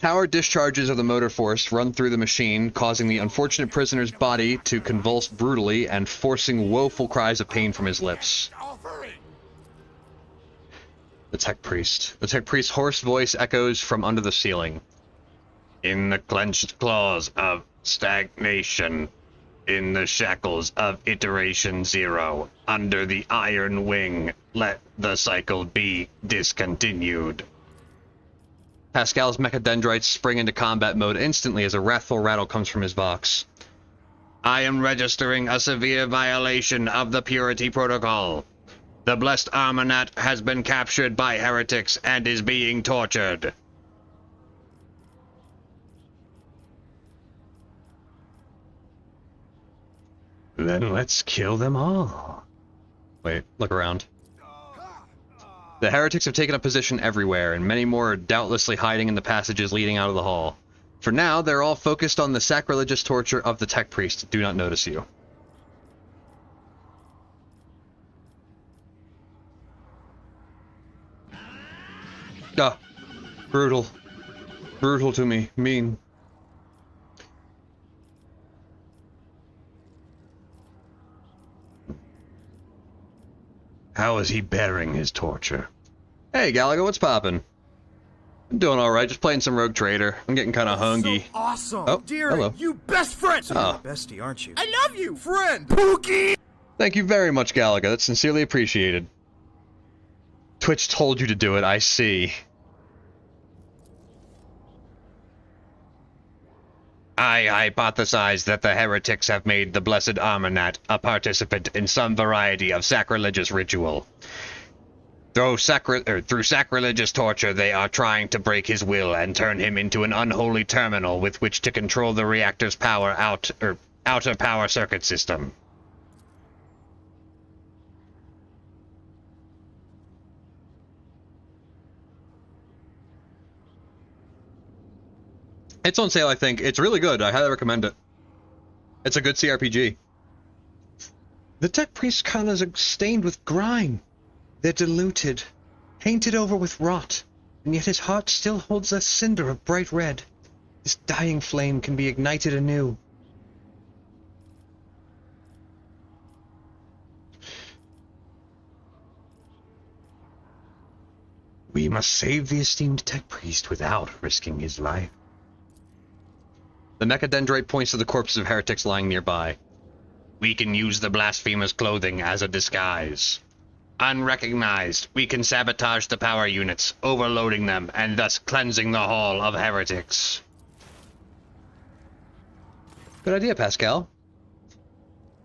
Power discharges of the motor force run through the machine, causing the unfortunate prisoner's body to convulse brutally and forcing woeful cries of pain from his lips. The tech priest. The tech priest's hoarse voice echoes from under the ceiling. In the clenched claws of stagnation, in the shackles of iteration 0, under the iron wing, let the cycle be discontinued. Pascal's mechadendrites spring into combat mode instantly as a wrathful rattle comes from his vox. I am registering a severe violation of the Purity Protocol. The blessed Armanat has been captured by heretics and is being tortured. Then let's kill them all. Wait, look around. The heretics have taken up position everywhere, and many more are doubtlessly hiding in the passages leading out of the hall. For now, they're all focused on the sacrilegious torture of the tech priest. Do not notice you. Ah, brutal. Brutal to me. Mean. How is he bearing his torture? Hey, Gallagher, what's poppin'? I'm doing alright, just playing some Rogue Trader. I'm getting kind of hungry. So awesome! Oh, Dearie, hello. you best friend! So you're Oh. a bestie, aren't you? I love you, friend! Pookie! Thank you very much, Gallagher. That's sincerely appreciated. Twitch told you to do it, I see. I hypothesize that the heretics have made the blessed Armanat a participant in some variety of sacrilegious ritual. Through sacrilegious torture, they are trying to break his will and turn him into an unholy terminal with which to control the reactor's outer power circuit system. It's on sale, I think. It's really good. I highly recommend it. It's a good CRPG. The tech priest's colors are stained with grime. They're diluted, painted over with rot, and yet his heart still holds a cinder of bright red. This dying flame can be ignited anew. We must save the esteemed tech priest without risking his life. The mechadendrite points to the corpses of heretics lying nearby. We can use the blasphemer's clothing as a disguise. Unrecognized, we can sabotage the power units, overloading them, and thus cleansing the hall of heretics. Good idea, Pascal.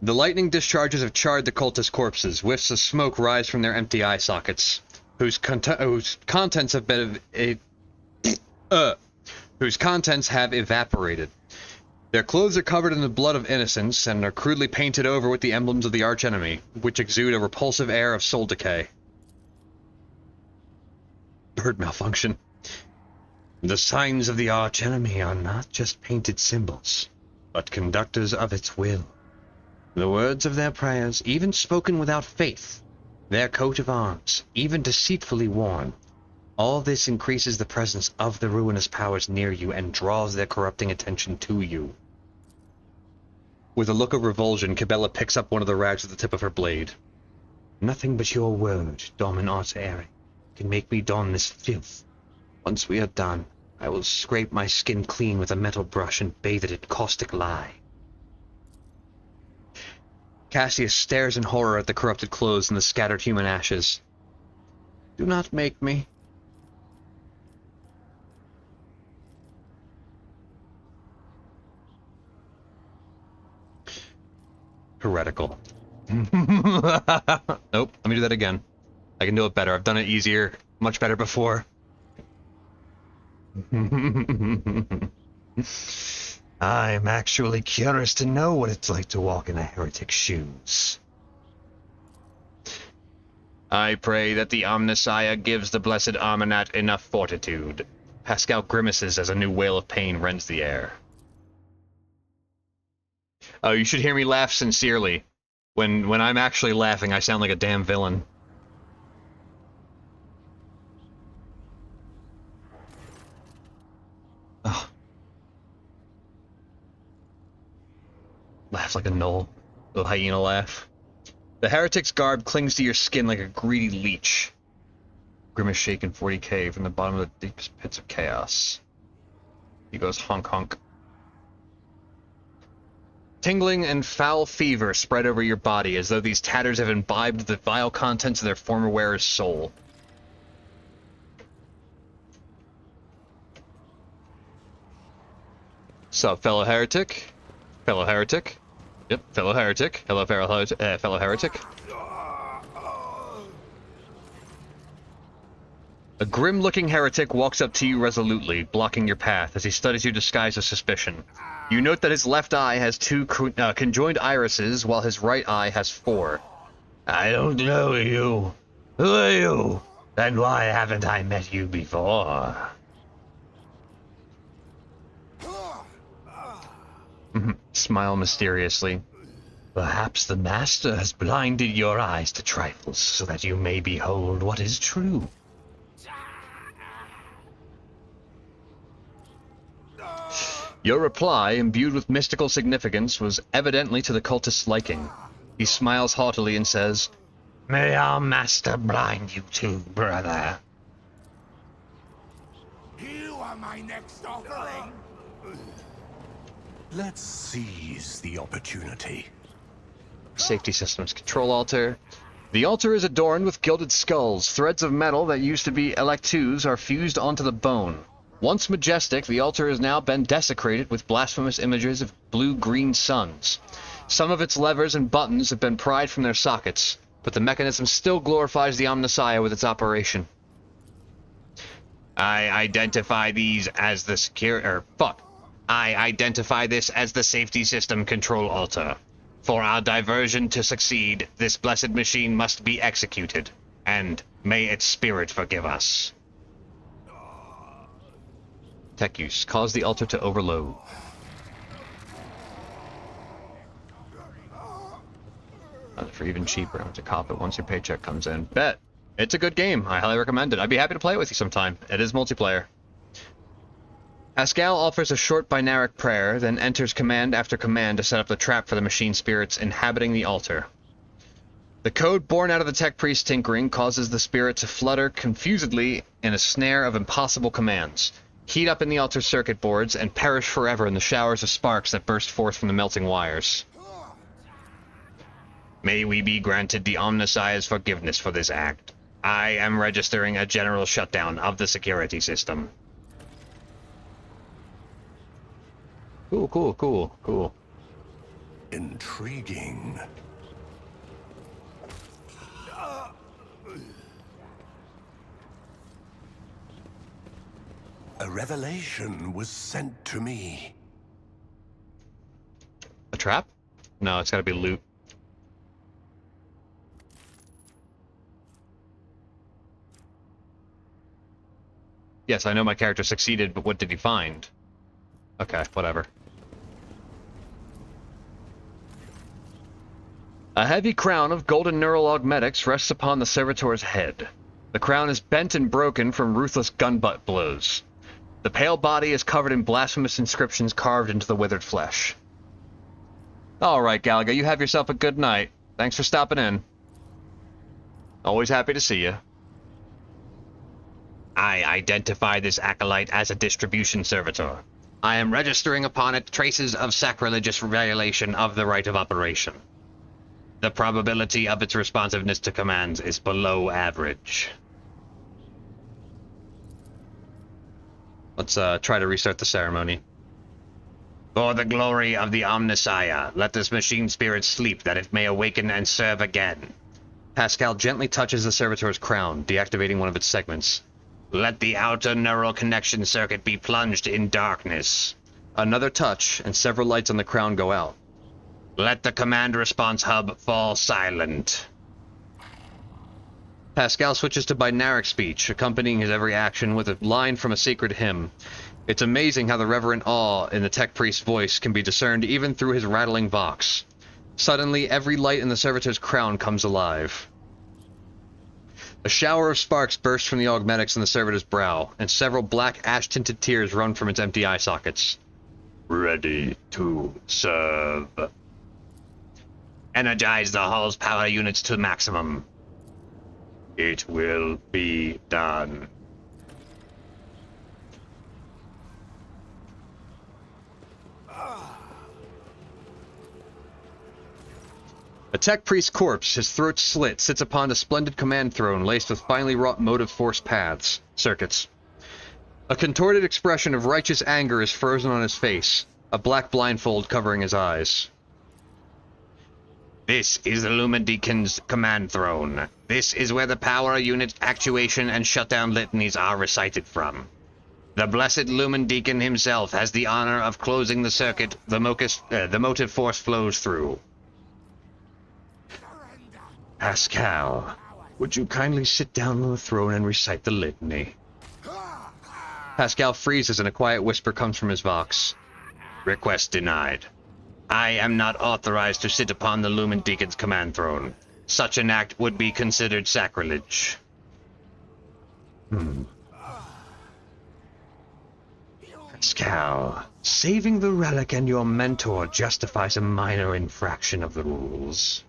The lightning discharges have charred the cultist corpses. Whiffs of smoke rise from their empty eye sockets, whose contents have been whose contents have evaporated. Their clothes are covered in the blood of innocents and are crudely painted over with the emblems of the archenemy, which exude a repulsive air of soul decay. Bird malfunction. The signs of the archenemy are not just painted symbols, but conductors of its will. The words of their prayers, even spoken without faith, their coat of arms, even deceitfully worn, all this increases the presence of the ruinous powers near you and draws their corrupting attention to you. With a look of revulsion, Cabela picks up one of the rags with the tip of her blade. Nothing but your word, Domin Artaeri, can make me don this filth. Once we are done, I will scrape my skin clean with a metal brush and bathe it in caustic lye. Cassius stares in horror at the corrupted clothes and the scattered human ashes. Do not make me. Heretical. Nope, let me do that again. I can do it better. I've done it easier, much better before. I'm actually curious to know what it's like to walk in a heretic's shoes. I pray that the Omnissiah gives the blessed Armanat enough fortitude. Pascal grimaces as a new wail of pain rends the air. Oh, you should hear me laugh sincerely. When I'm actually laughing, I sound like a damn villain. Oh. Laughs like a gnoll. Little hyena laugh. The heretic's garb clings to your skin like a greedy leech. Grimace shaken 40k from the bottom of the deepest pits of chaos. He goes honk honk. Tingling and foul fever spread over your body as though these tatters have imbibed the vile contents of their former wearer's soul. Sup, fellow heretic? Fellow heretic? Yep, fellow heretic. Hello, fellow heretic. A grim-looking heretic walks up to you resolutely, blocking your path as he studies your disguise of suspicion. You note that his left eye has 2 conjoined irises, while his right eye has 4. I don't know you. Who are you? And why haven't I met you before? Smile mysteriously. Perhaps the Master has blinded your eyes to trifles so that you may behold what is true. Your reply, imbued with mystical significance, was evidently to the cultist's liking. He smiles haughtily and says, May our Master blind you too, brother. You are my next offering. Let's seize the opportunity. Safety systems control altar. The altar is adorned with gilded skulls. Threads of metal that used to be electus are fused onto the bone. Once majestic, the altar has now been desecrated with blasphemous images of blue-green suns. Some of its levers and buttons have been pried from their sockets, but the mechanism still glorifies the Omnissiah with its operation. I identify these as the I identify this as the safety system control altar. For our diversion to succeed, this blessed machine must be executed, and may its spirit forgive us. Tech use. Cause the altar to overload. For even cheaper, to cop it once your paycheck comes in. Bet. It's a good game. I highly recommend it. I'd be happy to play it with you sometime. It is multiplayer. Pascal offers a short binaric prayer, then enters command after command to set up the trap for the machine spirits inhabiting the altar. The code born out of the tech priest's tinkering causes the spirit to flutter confusedly in a snare of impossible commands, heat up in the altar circuit boards, and perish forever in the showers of sparks that burst forth from the melting wires. May we be granted the Omnissiah's forgiveness for this act. I am registering a general shutdown of the security system. Cool. Intriguing. A revelation was sent to me. A trap? No, it's gotta be loot. Yes, I know my character succeeded, but what did he find? Okay, whatever. A heavy crown of golden neural augmetics rests upon the servitor's head. The crown is bent and broken from ruthless gun-butt blows. The pale body is covered in blasphemous inscriptions carved into the withered flesh. Alright, Galaga, you have yourself a good night. Thanks for stopping in. Always happy to see you. I identify this acolyte as a distribution servitor. I am registering upon it traces of sacrilegious violation of the right of operation. The probability of its responsiveness to commands is below average. Let's try to restart the ceremony. For the glory of the Omnissiah, let this machine spirit sleep that it may awaken and serve again. Pascal gently touches the servitor's crown, deactivating one of its segments. Let the outer neural connection circuit be plunged in darkness. Another touch, and several lights on the crown go out. Let the command response hub fall silent. Pascal switches to binaric speech, accompanying his every action with a line from a sacred hymn. It's amazing how the reverent awe in the tech priest's voice can be discerned even through his rattling vox. Suddenly, every light in the servitor's crown comes alive. A shower of sparks bursts from the augmetics in the servitor's brow, and several black ash-tinted tears run from its empty eye sockets. Ready to serve. Energize the hull's power units to maximum. It will be done. A tech priest's corpse, his throat slit, sits upon a splendid command throne laced with finely wrought motive force paths, circuits. A contorted expression of righteous anger is frozen on his face, a black blindfold covering his eyes. This is the Lumendeacon's command throne. This is where the power unit actuation and shutdown litanies are recited from. The blessed Lumendeacon himself has the honor of closing the circuit the motive force flows through. Pascal, would you kindly sit down on the throne and recite the litany? Pascal freezes and a quiet whisper comes from his vox. Request denied. I am not authorized to sit upon the Lumendeacon's command throne. Such an act would be considered sacrilege. Pascal, saving the relic and your mentor justifies a minor infraction of the rules.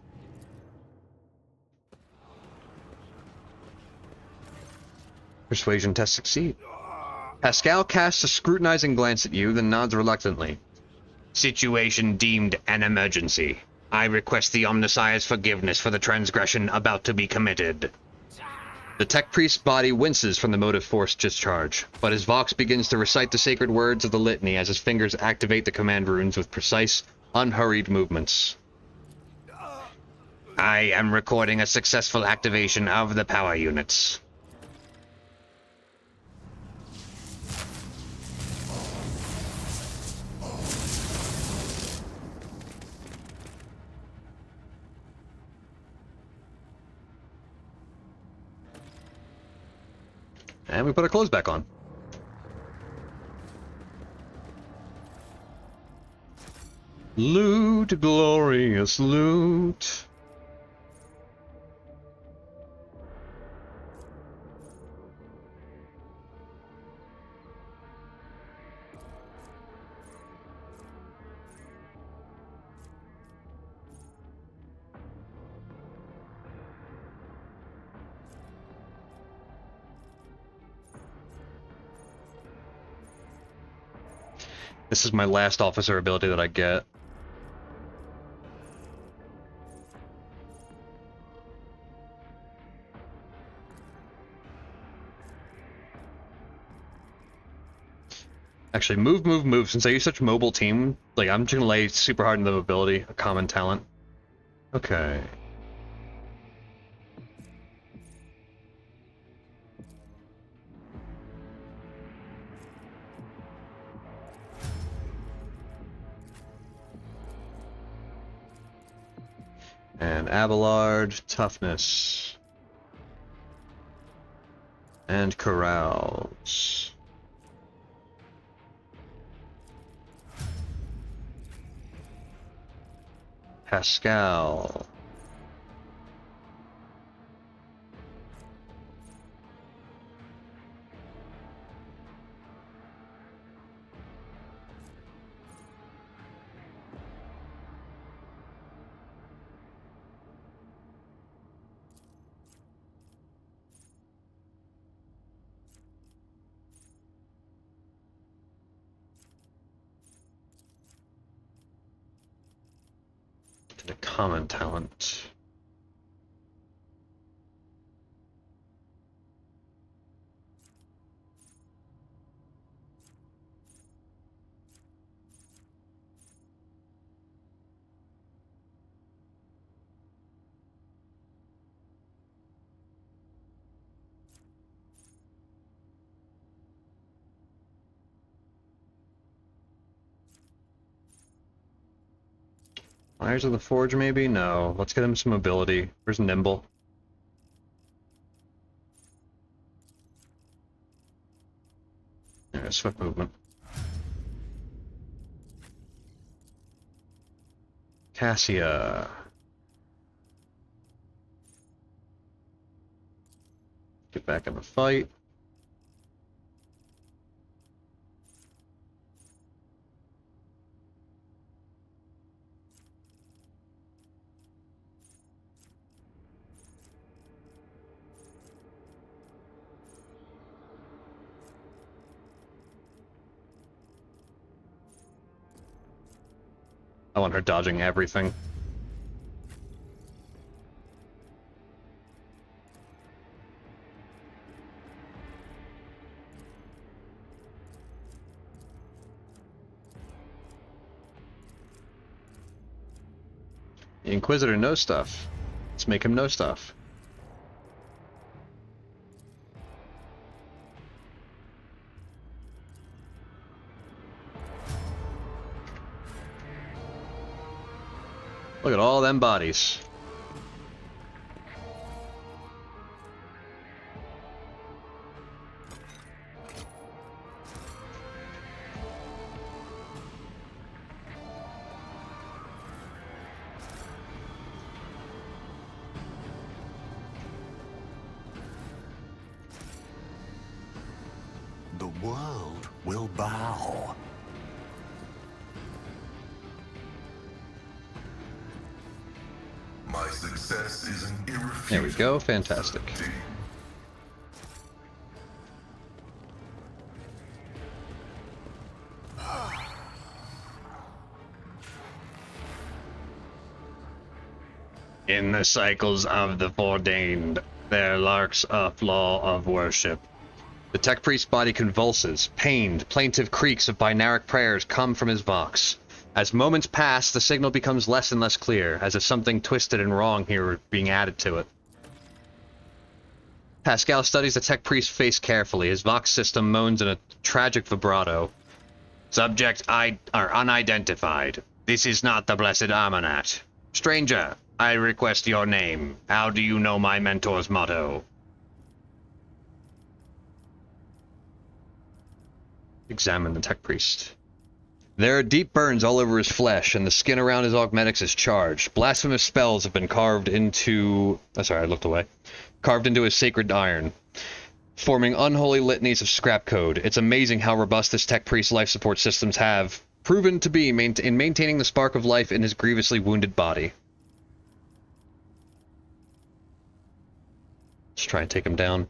Persuasion test succeed. Pascal casts a scrutinizing glance at you, then nods reluctantly. Situation deemed an emergency. I request the Omnissiah's forgiveness for the transgression about to be committed. The tech priest's body winces from the motive force discharge, but his vox begins to recite the sacred words of the litany as his fingers activate the command runes with precise, unhurried movements. I am recording a successful activation of the power units. And we put our clothes back on. Loot, glorious loot. This is my last officer ability that I get. Actually, move. Since I use such mobile team, like, I'm just gonna lay super hard into the ability, a common talent. Okay. And Abelard, toughness. And corrals. Pascal. The common talent. Fires of the Forge, maybe? No. Let's get him some mobility. Where's Nimble? Yeah, swift movement. Cassia. Get back in the fight. I want her dodging everything. The Inquisitor knows stuff. Let's make him know stuff. Look at all them bodies. The world will bow. My success is an irrefutable. There we go, fantastic. In the cycles of the foreordained, there lurks a flaw of worship. The tech priest's body convulses. Pained, plaintive creaks of binaric prayers come from his vox. As moments pass, the signal becomes less and less clear, as if something twisted and wrong here were being added to it. Pascal studies the tech priest's face carefully. His vox system moans in a tragic vibrato. Subjects are unidentified. This is not the blessed Amanat. Stranger, I request your name. How do you know my mentor's motto? Examine the tech priest. There are deep burns all over his flesh, and the skin around his augmetics is charged. Blasphemous spells have been carved into... Oh, sorry, I looked away. Carved into his sacred iron, forming unholy litanies of scrap code. It's amazing how robust this tech priest's life support systems have proven to be in maintaining the spark of life in his grievously wounded body. Let's try and take him down.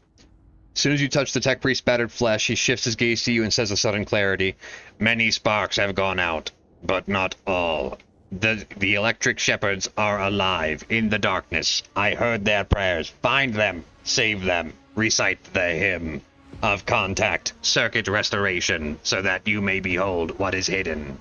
As soon as you touch the tech priest's battered flesh, he shifts his gaze to you and says with sudden clarity, "Many sparks have gone out, but not all. The electric shepherds are alive in the darkness. I heard their prayers. Find them, save them, recite the hymn of contact, circuit restoration, so that you may behold what is hidden."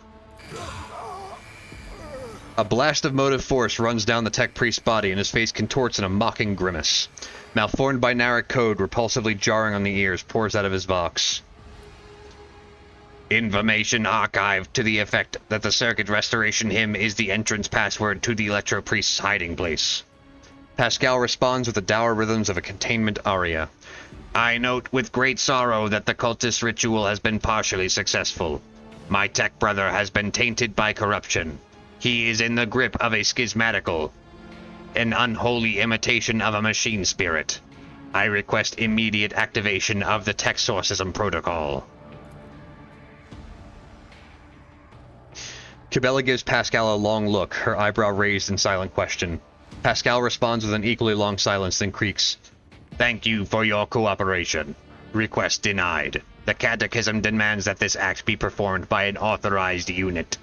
A blast of motive force runs down the tech priest's body, and his face contorts in a mocking grimace. Malformed binaric code, repulsively jarring on the ears, pours out of his vox. Information archived to the effect that the circuit restoration hymn is the entrance password to the electro priest's hiding place. Pascal responds with the dour rhythms of a containment aria. I note with great sorrow that the cultist ritual has been partially successful. My tech brother has been tainted by corruption. He is in the grip of a schismatical, an unholy imitation of a machine spirit. I request immediate activation of the tech sorcism protocol. Cabela gives Pascal a long look, her eyebrow raised in silent question. Pascal responds with an equally long silence, then creaks. Thank you for your cooperation. Request denied. The Catechism demands that this act be performed by an authorized unit.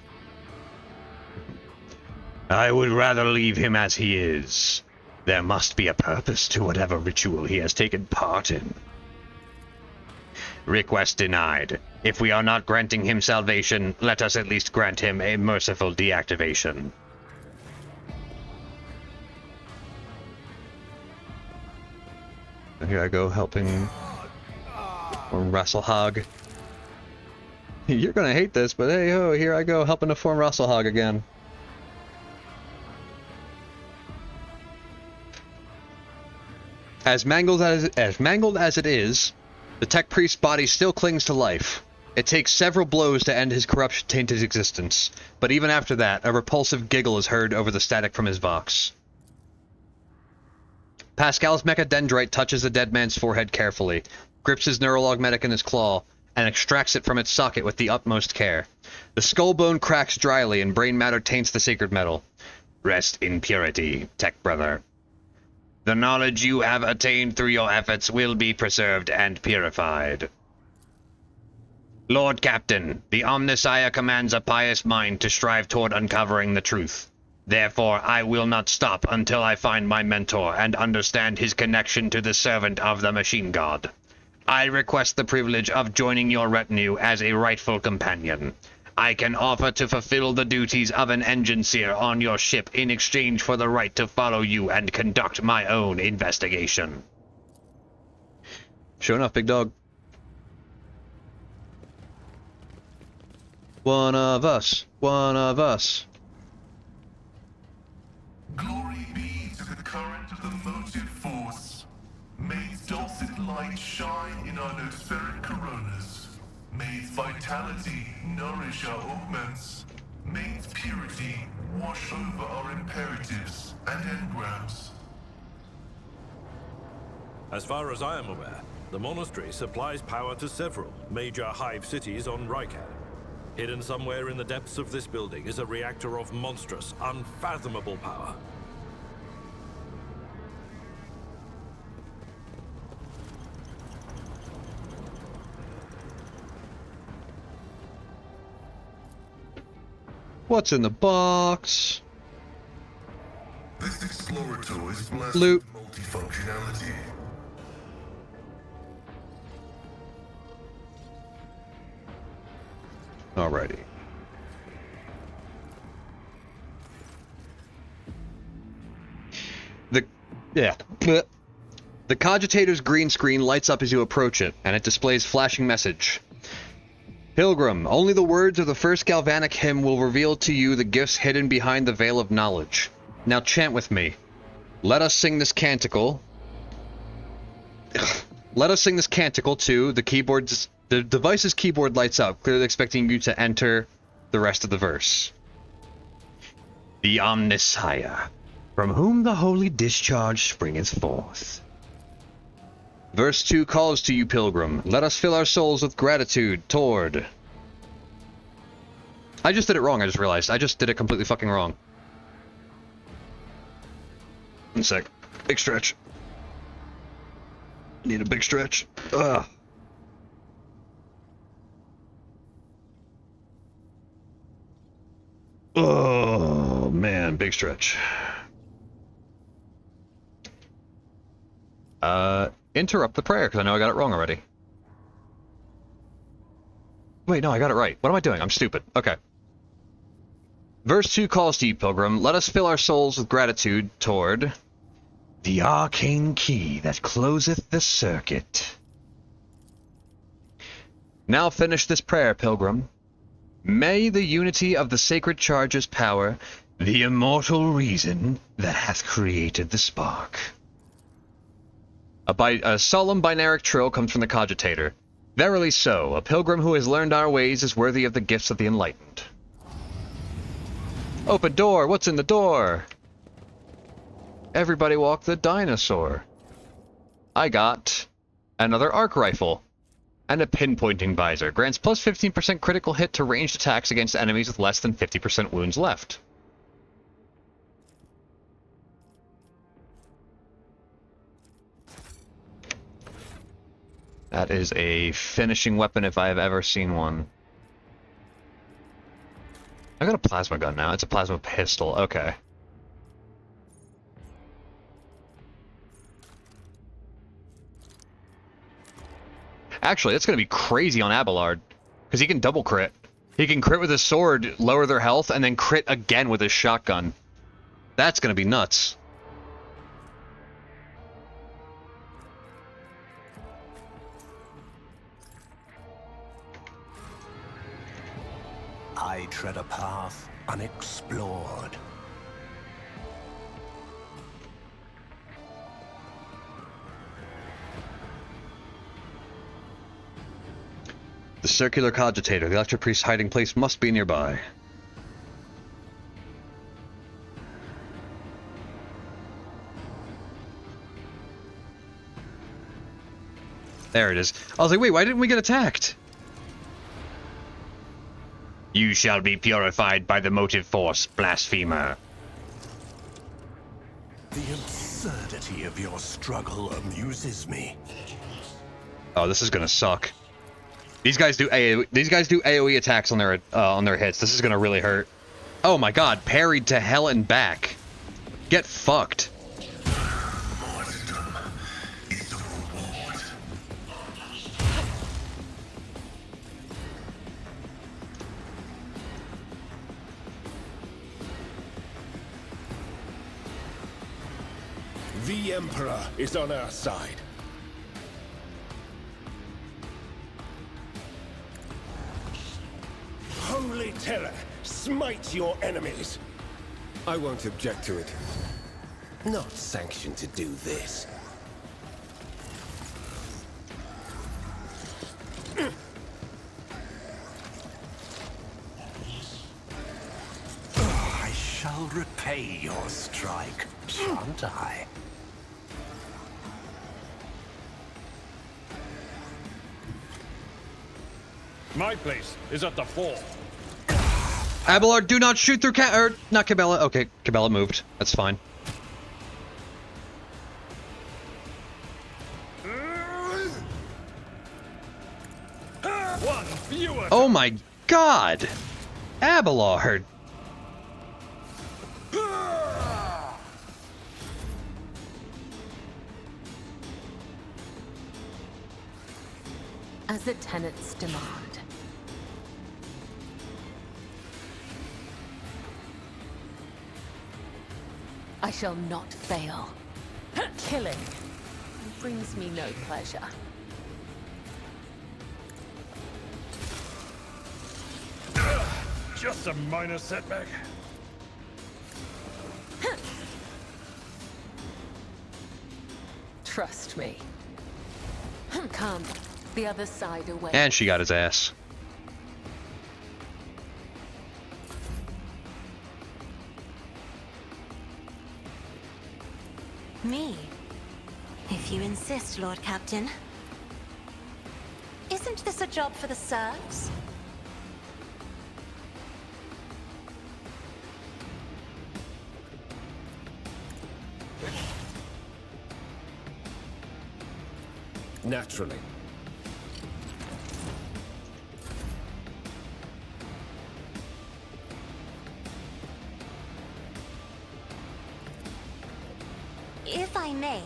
I would rather leave him as he is. There must be a purpose to whatever ritual he has taken part in. Request denied. If we are not granting him salvation, let us at least grant him a merciful deactivation. Here I go helping Rasselhog. You're gonna hate this, but hey ho, here I go helping to form Rasselhog again. As mangled as it is, the tech priest's body still clings to life. It takes several blows to end his corruption-tainted existence, but even after that, a repulsive giggle is heard over the static from his vox. Pascal's mechadendrite touches the dead man's forehead carefully, grips his neurologmetic in his claw, and extracts it from its socket with the utmost care. The skull bone cracks dryly, and brain matter taints the sacred metal. Rest in purity, Tech Brother. The knowledge you have attained through your efforts will be preserved and purified. Lord Captain, the Omnissiah commands a pious mind to strive toward uncovering the truth. Therefore, I will not stop until I find my mentor and understand his connection to the servant of the Machine God. I request the privilege of joining your retinue as a rightful companion. I can offer to fulfill the duties of an engineer on your ship in exchange for the right to follow you and conduct my own investigation. Sure enough, big dog. One of us. One of us. Glory be to the current of the motive force. May its dulcet light shine in our nospheric coronas. May its vitality nourish our augments. May its purity wash over our imperatives and engrams. As far as I am aware, the monastery supplies power to several major hive cities on Rykad. Hidden somewhere in the depths of this building is a reactor of monstrous, unfathomable power. What's in the box? This Scrotor is blessed Loot. with multifunctionality. Alrighty. The Cogitator's green screen lights up as you approach it, and it displays flashing message. Pilgrim, only the words of the first galvanic hymn will reveal to you the gifts hidden behind the veil of knowledge. Now chant with me. Let us sing this canticle. Let us sing this canticle to the device's keyboard lights up, clearly expecting you to enter the rest of the verse. The Omnissiah, from whom the holy discharge springeth forth. Verse 2 calls to you, Pilgrim. Let us fill our souls with gratitude toward... I just did it wrong, I just realized. I just did it completely fucking wrong. 1 sec. Big stretch. Need a big stretch. Ugh. Oh, man, big stretch. Interrupt the prayer, because I know I got it wrong already. Wait, no, I got it right. What am I doing? I'm stupid. Okay. Verse 2 calls to you, Pilgrim. Let us fill our souls with gratitude toward... the arcane key that closeth the circuit. Now finish this prayer, Pilgrim. May the unity of the sacred charge's power, the immortal reason that hath created the spark. A solemn binaric trill comes from the Cogitator. Verily so, a pilgrim who has learned our ways is worthy of the gifts of the enlightened. Open door! What's in the door? Everybody walk the dinosaur. I got another arc rifle and a pinpointing visor. Grants plus 15% critical hit to ranged attacks against enemies with less than 50% wounds left. That is a finishing weapon if I have ever seen one. I got a plasma gun now. It's a plasma pistol. Okay. Actually, that's going to be crazy on Abelard, because he can double crit. He can crit with his sword, lower their health, and then crit again with his shotgun. That's going to be nuts. I tread a path unexplored. The circular cogitator. The electric priest's hiding place must be nearby. There it is. I was like, wait, why didn't we get attacked? You shall be purified by the motive force, blasphemer. The absurdity of your struggle amuses me. Oh, this is gonna suck. These guys do AoE attacks on their hits. This is gonna really hurt. Oh my god, parried to hell and back. Get fucked. Martyrdom is the reward. The Emperor is on our side. Holy terror, smite your enemies. I won't object to it. Not sanctioned to do this. I shall repay your strike, shan't I? My place is at the fort. Abelard, do not shoot through not Cabela. Okay, Cabela moved. That's fine. One viewer. Oh my god! Abelard! As the tenets demand. I shall not fail. Killing brings me no pleasure. Just a minor setback. Trust me. Come, the other side away. And she got his ass. Me? If you insist, Lord Captain. Isn't this a job for the serfs? Naturally. If I may.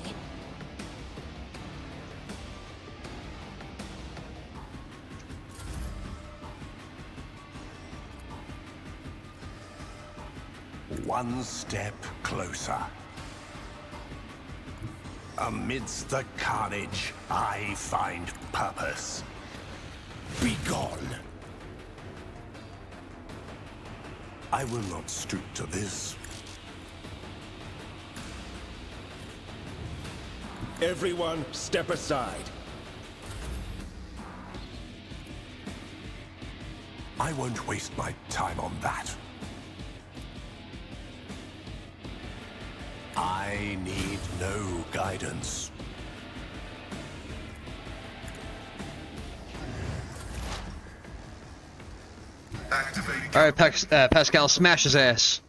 One step closer. Amidst the carnage, I find purpose. Be gone. I will not stoop to this. Everyone, step aside. I won't waste my time on that. I need no guidance. Activate Alright, Pascal, smash his ass.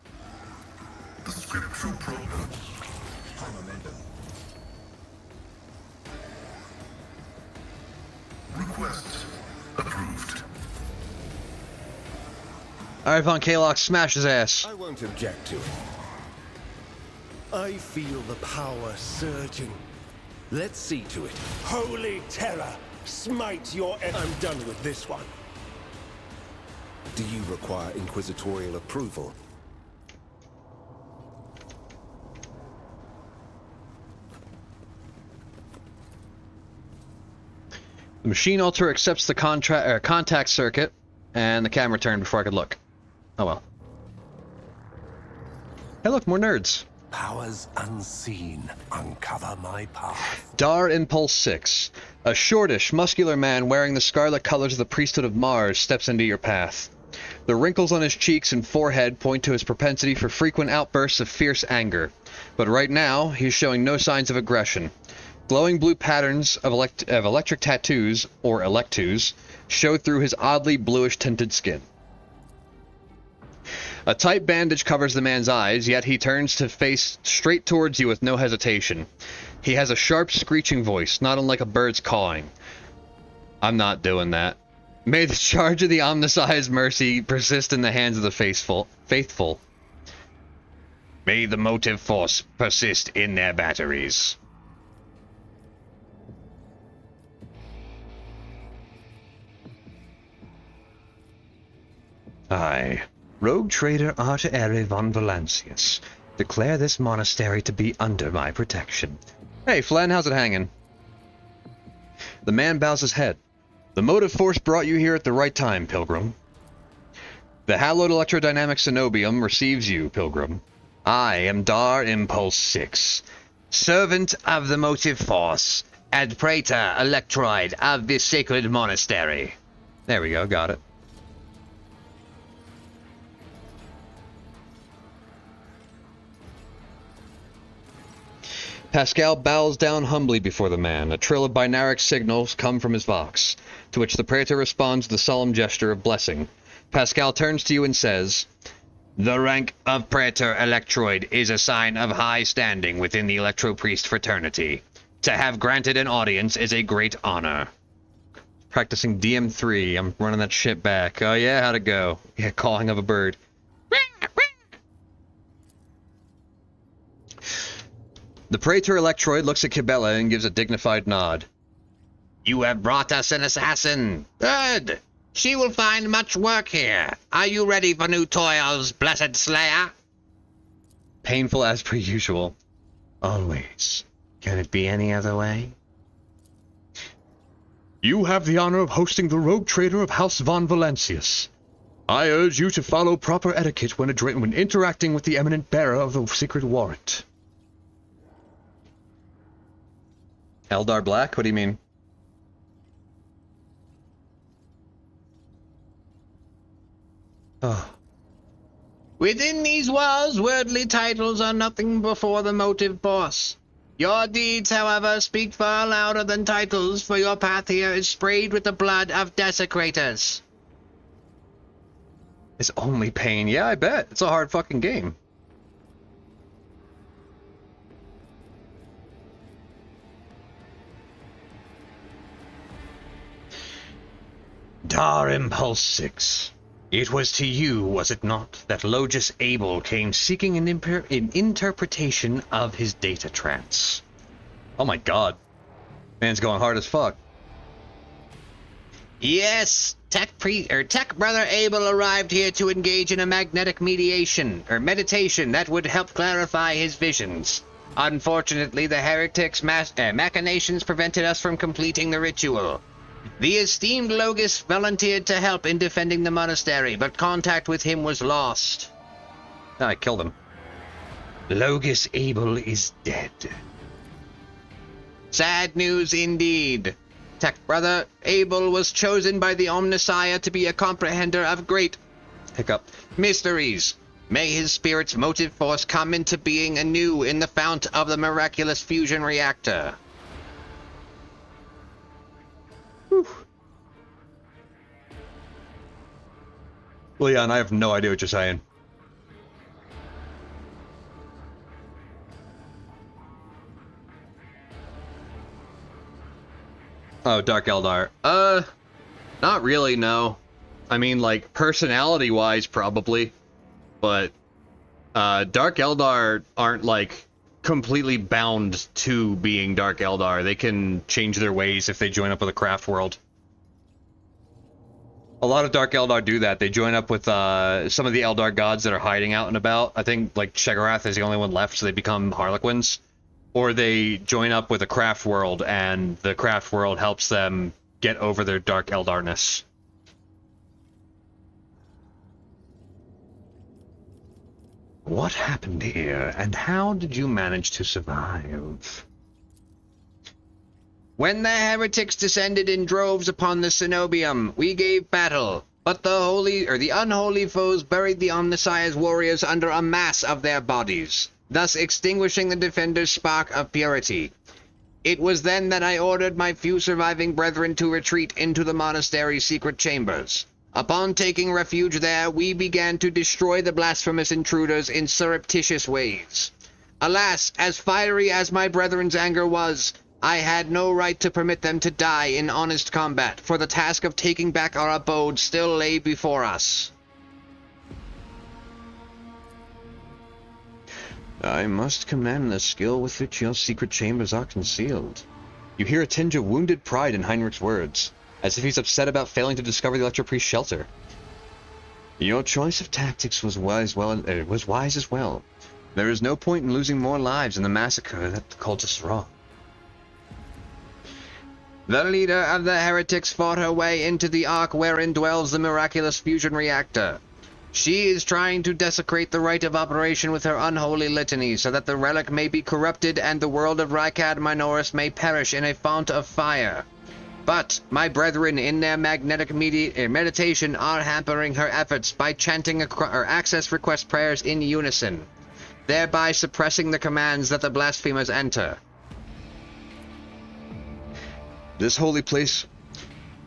the scriptural program. Request approved. Alright, Von Kalox, smash his ass. I won't object to it. I feel the power surging. Let's see to it. Holy terror! Smite your I'm done with this one. Do you require inquisitorial approval? The machine altar accepts the contact circuit, and the camera turned before I could look. Oh well. Hey look, more nerds. Powers unseen uncover my path. Dar Impulse 6. A shortish, muscular man wearing the scarlet colors of the priesthood of Mars steps into your path. The wrinkles on his cheeks and forehead point to his propensity for frequent outbursts of fierce anger. But right now, he is showing no signs of aggression. Glowing blue patterns of electric tattoos, or electus, show through his oddly bluish-tinted skin. A tight bandage covers the man's eyes, yet he turns to face straight towards you with no hesitation. He has a sharp, screeching voice, not unlike a bird's cawing. I'm not doing that. May the charge of the Omnissiah's mercy persist in the hands of the faithful. May the motive force persist in their batteries. I, Rogue Trader Arta Ere von Valancius, declare this monastery to be under my protection. Hey, Flen, how's it hanging? The man bows his head. The motive force brought you here at the right time, Pilgrim. The hallowed electrodynamic cenobium receives you, Pilgrim. I am Dar Impulse 6, servant of the motive force, and praetor electroid of this sacred monastery. There we go, got it. Pascal bows down humbly before the man. A trill of binaric signals come from his vox, to which the praetor responds with a solemn gesture of blessing. Pascal turns to you and says, "The rank of praetor electroid is a sign of high standing within the electro-priest fraternity. To have granted an audience is a great honor." Practicing DM3. I'm running that shit back. Oh yeah, how'd it go? Yeah, cawing of a bird. The praetor electroid looks at Kibela and gives a dignified nod. "You have brought us an assassin. Good. She will find much work here. Are you ready for new toils, blessed slayer?" Painful as per usual. Always. Can it be any other way? "You have the honor of hosting the Rogue Trader of House von Valancius. I urge you to follow proper etiquette when interacting with the eminent bearer of the secret warrant." Eldar Black? What do you mean? Oh. "Within these walls, worldly titles are nothing before the motive force. Your deeds, however, speak far louder than titles, for your path here is sprayed with the blood of desecrators." It's only pain. Yeah, I bet. It's a hard fucking game. Dar Impulse 6. It was to you, was it not, that Logus Abel came seeking an interpretation of his data trance? Oh my god. Man's going hard as fuck. "Yes, Tech Brother Abel arrived here to engage in a magnetic meditation that would help clarify his visions. Unfortunately, the heretics' machinations prevented us from completing the ritual. The esteemed Logus volunteered to help in defending the monastery, but contact with him was lost." I killed him. "Logus Abel is dead." "Sad news indeed. Tech Brother Abel was chosen by the Omnissiah to be a comprehender of great mysteries. May his spirit's motive force come into being anew in the fount of the miraculous fusion reactor." Whew. Leon, I have no idea what you're saying. Oh, Dark Eldar. Not really, no. I mean, like, personality-wise, probably. But, Dark Eldar aren't, like, completely bound to being Dark Eldar. They can change their ways if they join up with a craft world. A lot of Dark Eldar do that. They join up with some of the Eldar gods that are hiding out and about. I think like Shegarath is the only one left, so they become Harlequins. Or they join up with a craft world, and the craft world helps them get over their Dark Eldarness. What happened here, and how did you manage to survive? When the heretics descended in droves upon the Cenobium, we gave battle, but the unholy foes buried the Omnissiah's warriors under a mass of their bodies, thus extinguishing the defenders' spark of purity. It was then that I ordered my few surviving brethren to retreat into the monastery's secret chambers. Upon taking refuge there, we began to destroy the blasphemous intruders in surreptitious ways. Alas, as fiery as my brethren's anger was, I had no right to permit them to die in honest combat, for the task of taking back our abode still lay before us. I must commend the skill with which your secret chambers are concealed. You hear a tinge of wounded pride in Heinrich's words, as if he's upset about failing to discover the Electro Priest's shelter. Your choice of tactics was wise as well. There is no point in losing more lives in the massacre that the cultists wrought. The leader of the heretics fought her way into the ark wherein dwells the miraculous fusion reactor. She is trying to desecrate the rite of operation with her unholy litany, so that the relic may be corrupted and the world of Rykad Minoris may perish in a fount of fire. But my brethren in their magnetic meditation are hampering her efforts by chanting access request prayers in unison, thereby suppressing the commands that the blasphemers enter. This holy place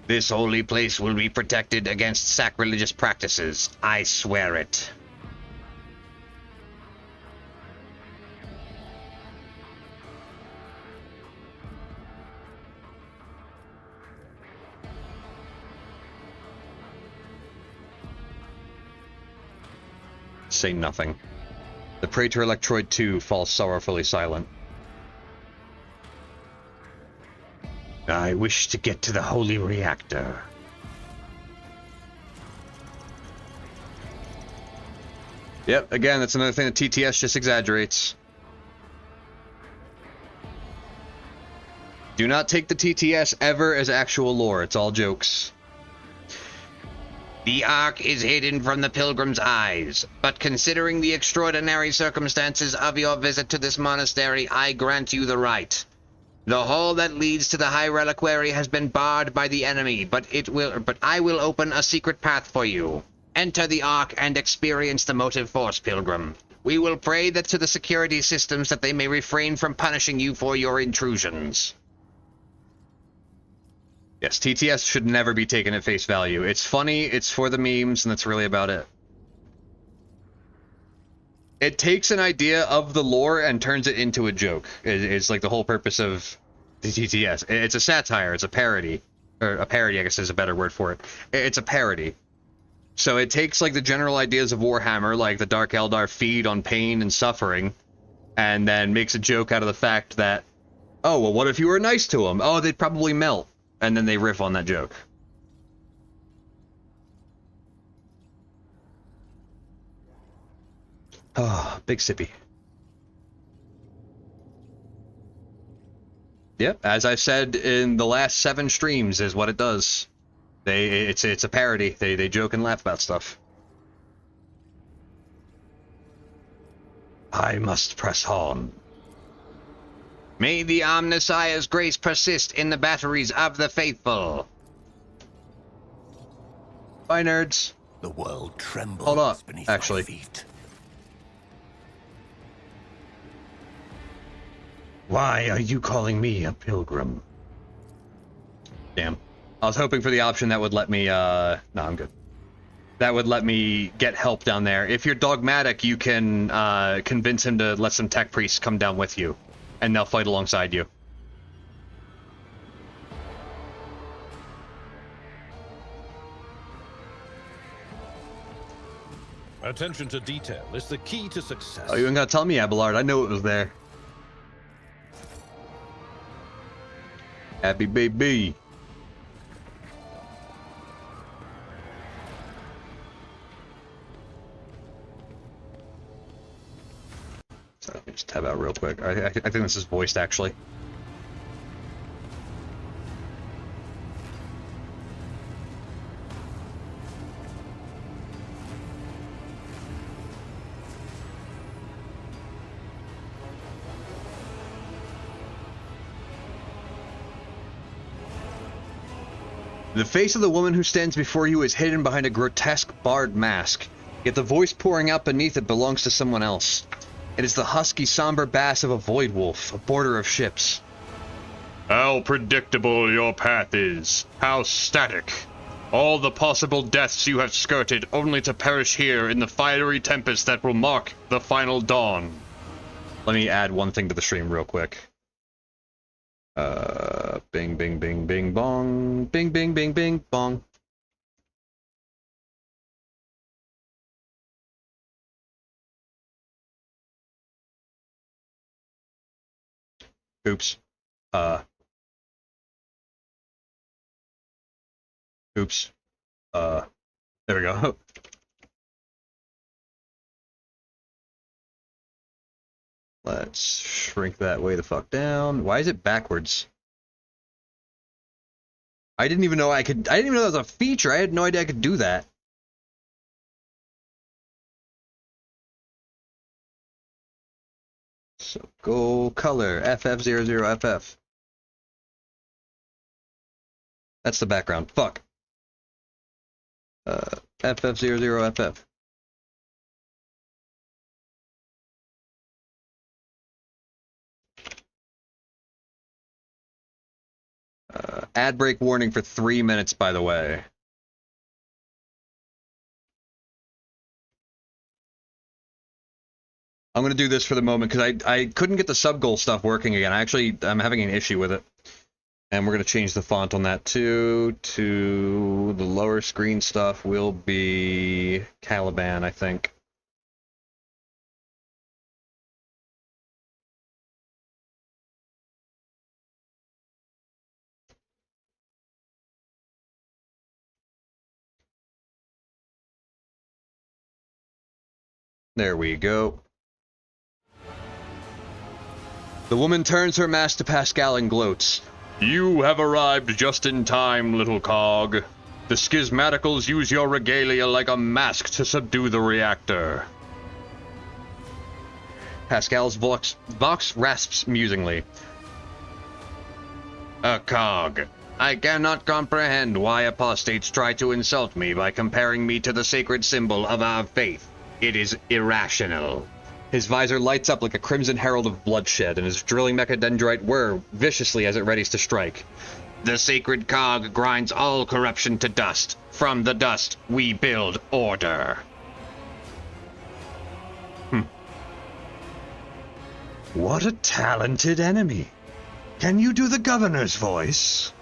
will be protected against sacrilegious practices. I swear it. Say nothing. The Praetor Electroid 2 falls sorrowfully silent. I wish to get to the holy reactor. Yep, again, that's another thing that TTS just exaggerates. Do not take the TTS ever as actual lore, it's all jokes. The Ark is hidden from the pilgrim's eyes, but considering the extraordinary circumstances of your visit to this monastery, I grant you the right. The hall that leads to the High Reliquary has been barred by the enemy, but I will open a secret path for you. Enter the Ark and experience the motive force, Pilgrim. We will pray that to the security systems that they may refrain from punishing you for your intrusions. Yes, TTS should never be taken at face value. It's funny, it's for the memes, and that's really about it. It takes an idea of the lore and turns it into a joke. It's like the whole purpose of the TTS. It's a satire, it's a parody. Or a parody, I guess is a better word for it. It's a parody. So it takes like the general ideas of Warhammer, like the Dark Eldar feed on pain and suffering, and then makes a joke out of the fact that, oh, well, what if you were nice to them? Oh, they'd probably melt. And then they riff on that joke. Oh, big sippy. Yep, as I've said in the last 7 streams, is what it does. It's a parody. They joke and laugh about stuff. I must press on. May the Omnissiah's grace persist in the batteries of the faithful. Bye, nerds. The world trembles. Hold up, beneath actually. my feet. Why are you calling me a pilgrim? Damn. I was hoping for the option that would let me, no, I'm good. That would let me get help down there. If you're dogmatic, you can convince him to let some tech priests come down with you, and they'll fight alongside you. Attention to detail is the key to success. Oh, you ain't gotta tell me, Abelard. I know it was there. Happy baby. So let me just tab out real quick. I think this is voiced, actually. The face of the woman who stands before you is hidden behind a grotesque barred mask, yet the voice pouring out beneath it belongs to someone else. It is the husky, somber bass of a void wolf, a boarder of ships. How predictable your path is. How static. All the possible deaths you have skirted, only to perish here in the fiery tempest that will mark the final dawn. Let me add one thing to the stream real quick. Bing, bing, bing, bing, bong. Bing, bing, bing, bing, bong. Oops. Oops. There we go. Let's shrink that way the fuck down. Why is it backwards? I didn't even know I didn't even know that was a feature. I had no idea I could do that. So go color, FF00FF. That's the background. Fuck. FF00FF. Ad break warning for 3 minutes, by the way. I'm gonna do this for the moment because I couldn't get the sub goal stuff working again. I'm having an issue with it. And we're gonna change the font on that too. To the lower screen stuff will be Caliban, I think. There we go. The woman turns her mask to Pascal and gloats. You have arrived just in time, little cog. The schismaticals use your regalia like a mask to subdue the reactor. Pascal's vox rasps musingly. A cog. I cannot comprehend why apostates try to insult me by comparing me to the sacred symbol of our faith. It is irrational. His visor lights up like a crimson herald of bloodshed, and his drilling mechadendrite whir viciously as it readies to strike. The sacred cog grinds all corruption to dust. From the dust, we build order. What a talented enemy. Can you do the governor's voice?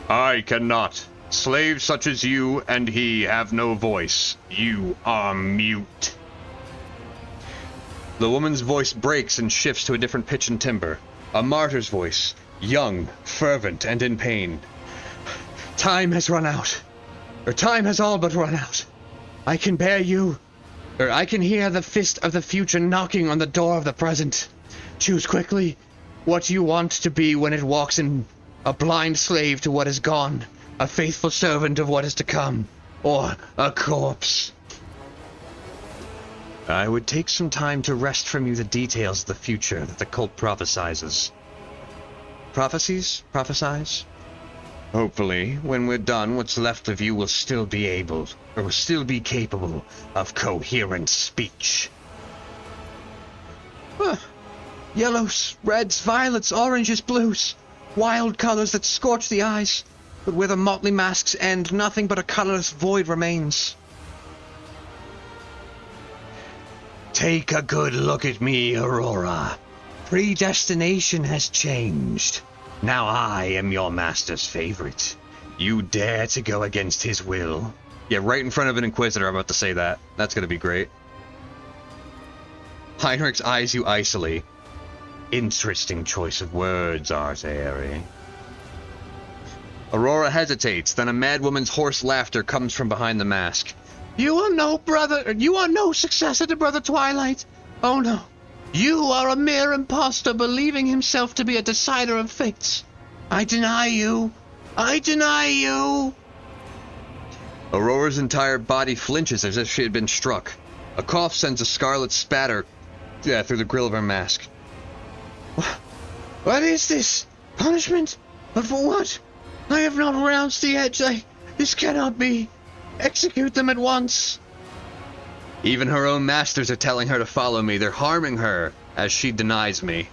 I cannot. Slaves such as you and he have no voice. You are mute. The woman's voice breaks and shifts to a different pitch and timbre. A martyr's voice, young, fervent, and in pain. Time has run out. Or time has all but run out. I can bear you. Or I can hear the fist of the future knocking on the door of the present. Choose quickly what you want to be when it walks in, a blind slave to what is gone. A faithful servant of what is to come, or a corpse. I would take some time to wrest from you the details of the future that the cult prophesizes. Prophecies? Prophesize? Hopefully, when we're done, what's left of you will still be able, or will still be capable, of coherent speech. Yellows, reds, violets, oranges, blues. Wild colors that scorch the eyes. But where the motley masks end, nothing but a colorless void remains. Take a good look at me, Aurora. Predestination has changed. Now I am your master's favorite. You dare to go against his will? Yeah, right in front of an Inquisitor, I'm about to say that. That's gonna be great. Heinrich's eyes you icily. Interesting choice of words, Arteri. Aurora hesitates, then a mad woman's hoarse laughter comes from behind the mask. You are no successor to Brother Twilight. Oh no. You are a mere impostor believing himself to be a decider of fates. I deny you. I deny you. Aurora's entire body flinches as if she had been struck. A cough sends a scarlet spatter through the grill of her mask. What is this? Punishment? But for what? I have not renounced the edge. This cannot be. Execute them at once. Even her own masters are telling her to follow me. They're harming her, as she denies me.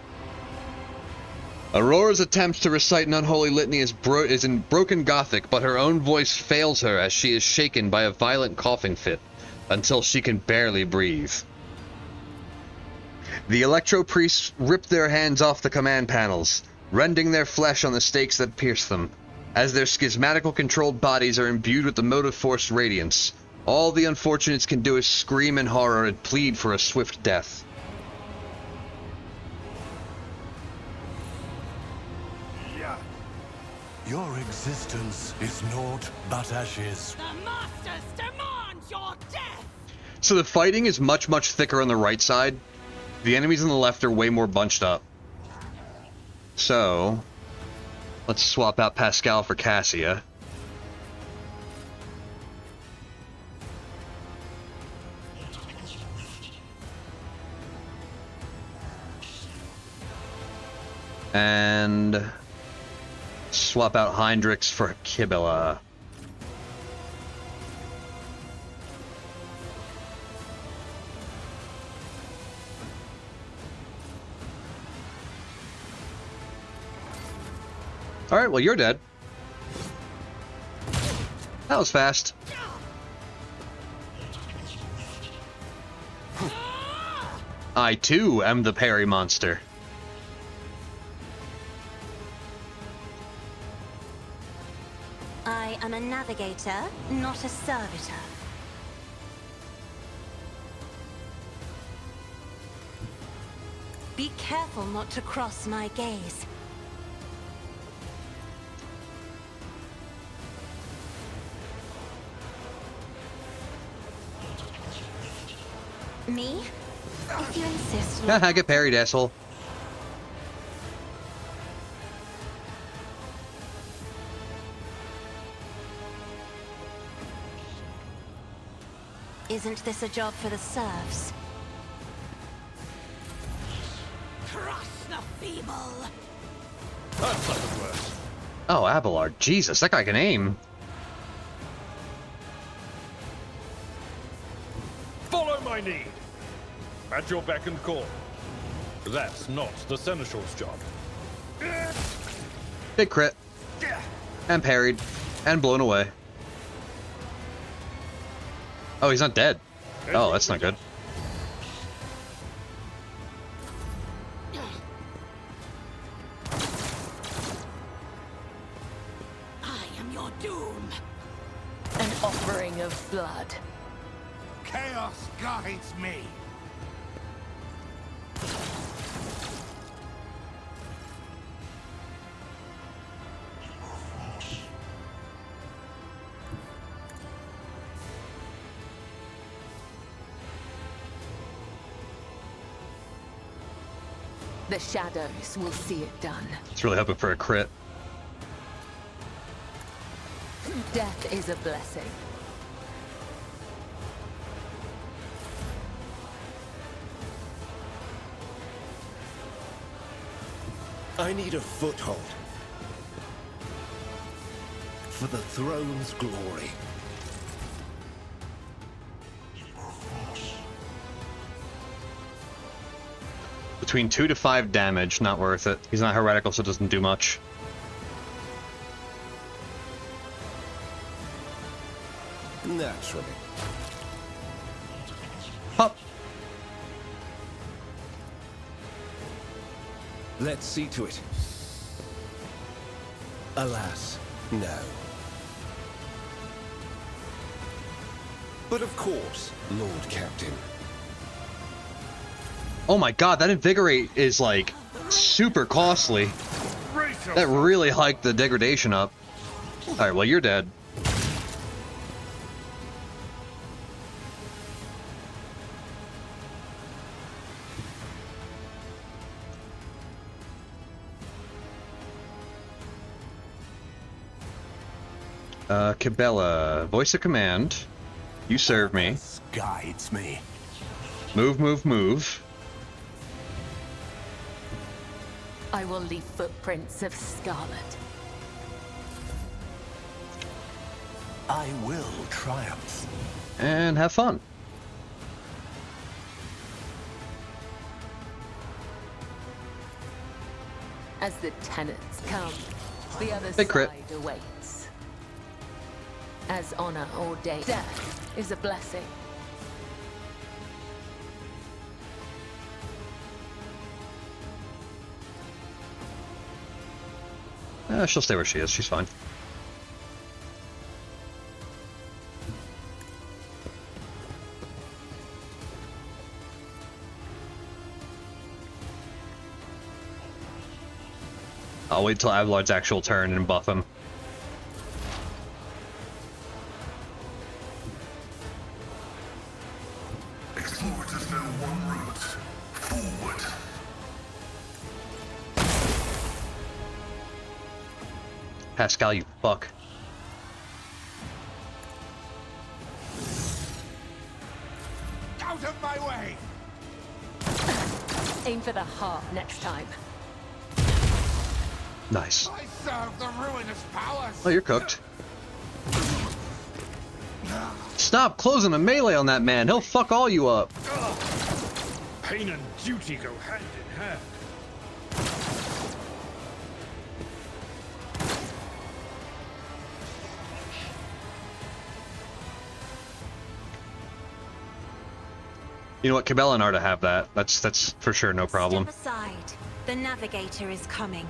Aurora's attempts to recite an unholy litany is in broken Gothic, but her own voice fails her as she is shaken by a violent coughing fit, until she can barely breathe. The Electro Priests rip their hands off the command panels, rending their flesh on the stakes that pierce them. As their schismatical controlled bodies are imbued with the motive force radiance, all the unfortunates can do is scream in horror and plead for a swift death. Your existence is naught but ashes. The Masters demand your death! So the fighting is much, much thicker on the right side. The enemies on the left are way more bunched up. So, let's swap out Pascal for Cassia. And swap out Heinrix for Kibilla. Alright, well you're dead. That was fast. I too am the parry monster. I am a navigator, not a servitor. Be careful not to cross my gaze. Me? If you insist. Haha, get parried, asshole. Isn't this a job for the serfs? Crush the feeble! That's nothing worse. Oh, Abelard. Jesus, that guy can aim. Follow my need. At your beck and call. That's not the Seneschal's job. Big crit. And parried. And blown away. Oh, he's not dead. Oh, that's not good. I am your doom. An offering of blood. Chaos guides me. The shadows will see it done. It's really hoping for a crit. Death is a blessing. I need a foothold. For the throne's glory. Between 2 to 5 damage, not worth it. He's not heretical, so it doesn't do much. Naturally. Hop. Let's see to it. Alas, no. But of course, Lord Captain. Oh my god, that invigorate is like super costly. That really hiked the degradation up. Alright, well you're dead. Cabela, voice of command. You serve me. Guides me. Move, move, move. I will leave footprints of scarlet. I will triumph. And have fun. As the tenants come, the other Big crit. side awaits. As honor ordained, death is a blessing. She'll stay where she is. She's fine. I'll wait till Abelard's actual turn and buff him. Explorers know one route. Forward. Pascal, you fuck. Out of my way! Aim for the heart next time. Nice. I serve the ruinous powers! Oh, you're cooked. Stop closing a melee on that man. He'll fuck all you up. Pain and duty go hand in hand. You know what? Cabela and Arda have that. That's for sure no problem. Step aside. The navigator is coming.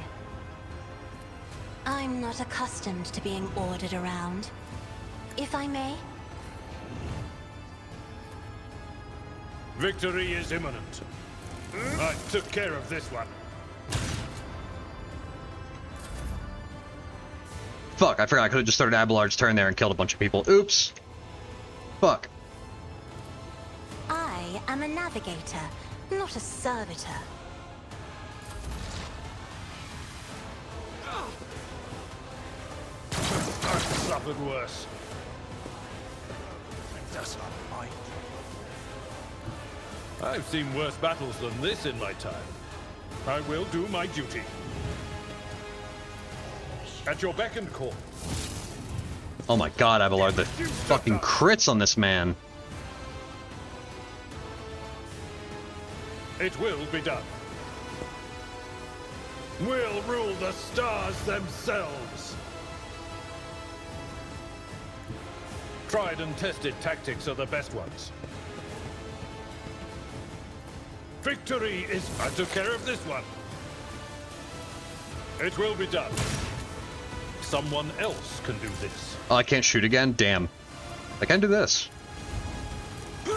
I'm not accustomed to being ordered around. If I may? Victory is imminent. I took care of this one. Fuck, I forgot. I could have just started Abelard's turn there and killed a bunch of people. Oops. Fuck. I am a navigator, not a servitor. I've suffered worse. It does not bite. I've seen worse battles than this in my time. I will do my duty. At your beck and call. Oh my god, Abelard, the fucking crits on this man. It will be done. We'll rule the stars themselves. Tried and tested tactics are the best ones. Victory is... I took care of this one. It will be done. Someone else can do this. Oh, I can't shoot again? Damn. I can do this. Such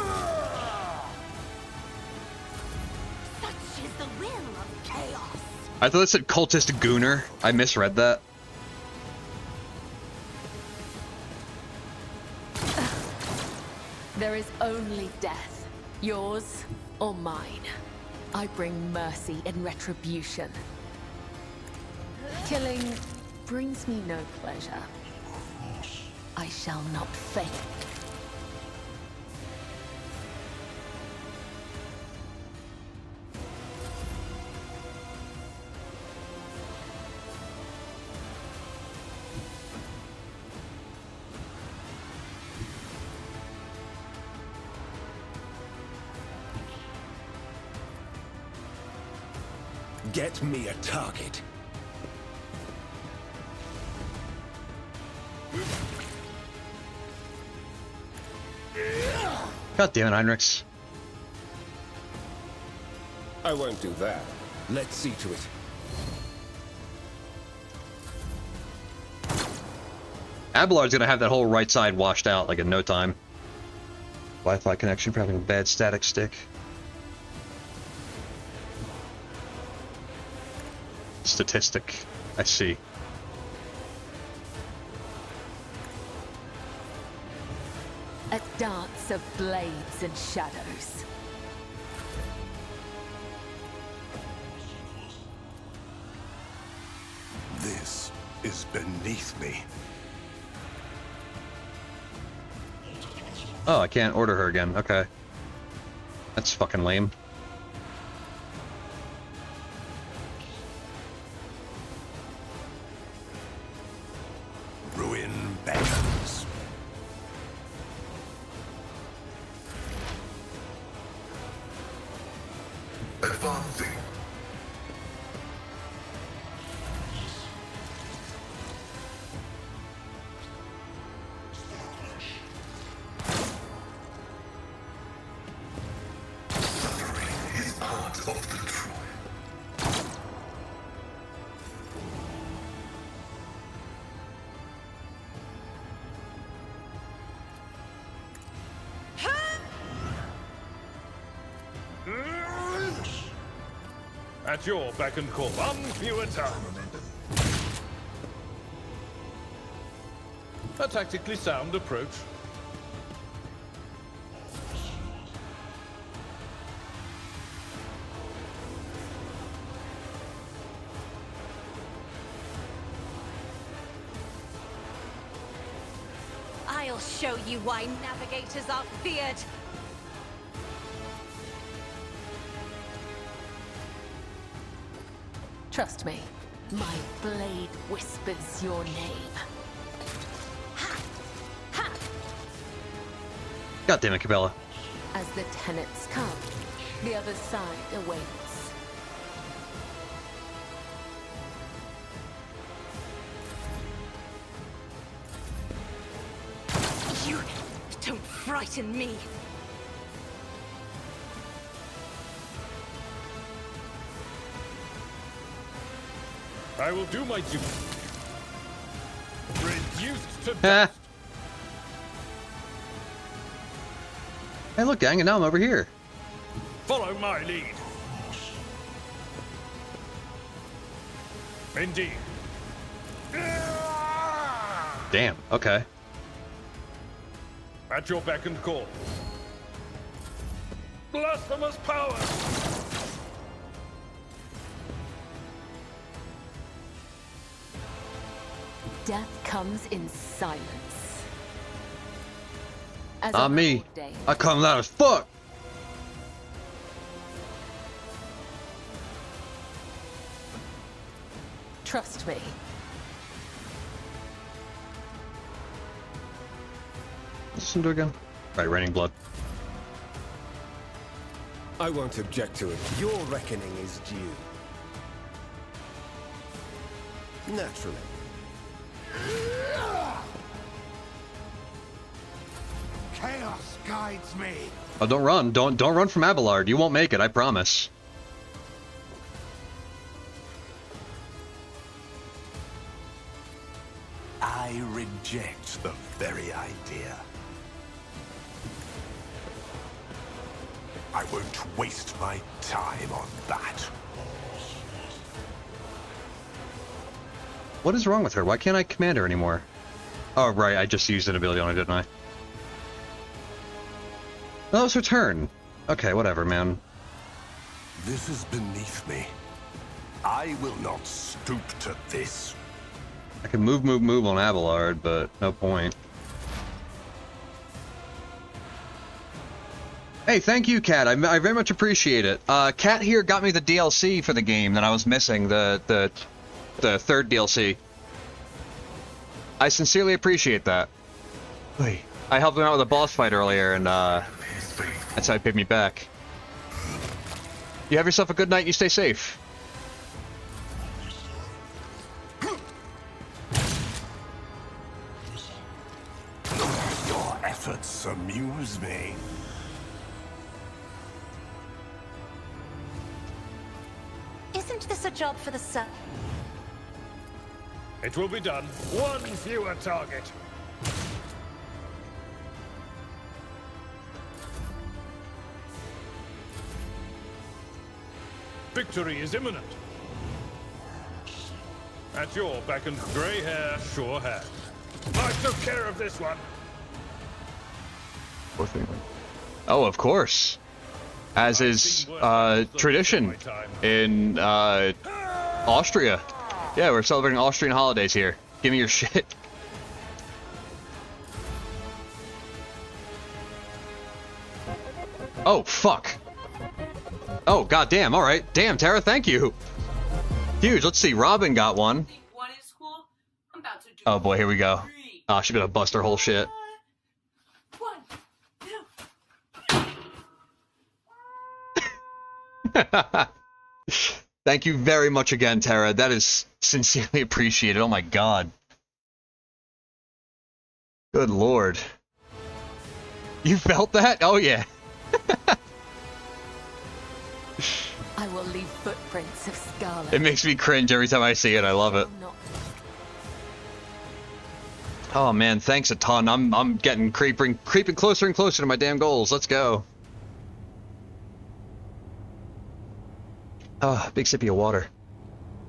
is the will of chaos. I thought it said cultist gooner. I misread that. There is only death, yours or mine. I bring mercy and retribution. Killing brings me no pleasure. I shall not fail. Get me a target. God damn it, Heinrichs. I won't do that. Let's see to it. Abelard's gonna have that whole right side washed out like in no time. Wi-Fi connection for having a bad static stick. Statistic. I see. A dance of blades and shadows. This is beneath me. Oh, I can't order her again. Okay. That's fucking lame. Ruin beckons. Advancing. Suffering is part of the trial. At your beck and call. One fewer time. A tactically sound approach. I'll show you why navigators are feared. Trust me, my blade whispers your name. Ha! Ha! God damn it, Cabela. As the tenets come, the other side awaits. You don't frighten me. I will do my duty. Reduced to Eh. dust. Hey, look, gang, and now I'm over here. Follow my lead. Indeed. Damn, okay. At your beck and call. Blasphemous power! Death comes in silence. As Not a me. cold day, I come loud as fuck. trust me. Listen to it again. Right, raining blood. I won't object to it. Your reckoning is due. Naturally. Chaos guides me. Oh, don't run. Don't run from Abelard. You won't make it, I promise. I reject the very idea. I won't waste my time on that. What is wrong with her? Why can't I command her anymore? Oh, right, I just used an ability on her, didn't I? That was her turn. Okay, whatever, man. This is beneath me. I will not stoop to this. I can move on Abelard, but no point. Hey, thank you, Kat. I very much appreciate it. Kat here got me the DLC for the game that I was missing, the third DLC. I sincerely appreciate that. I helped him out with a boss fight earlier, and that's how he paid me back. You have yourself a good night. You stay safe. Your efforts amuse me. Isn't this a job for the sir? It will be done. One fewer target. Victory is imminent. At your beck and grey hair sure has. I took care of this one. Oh, of course. As is tradition in Austria. Yeah, we're celebrating Austrian holidays here. Give me your shit. Oh, fuck. Oh, goddamn. All right. Damn, Tara, thank you. Huge. Let's see. Robin got one. Oh, boy, here we go. Oh, she's gonna bust her whole shit. Thank you very much again, Tara. That is sincerely appreciated. Oh my god. Good lord. You felt that? Oh yeah. I will leave footprints of scarlet. It makes me cringe every time I see it. I love it. Oh man, thanks a ton. I'm getting creeping closer and closer to my damn goals. Let's go. Oh, big sippy of water.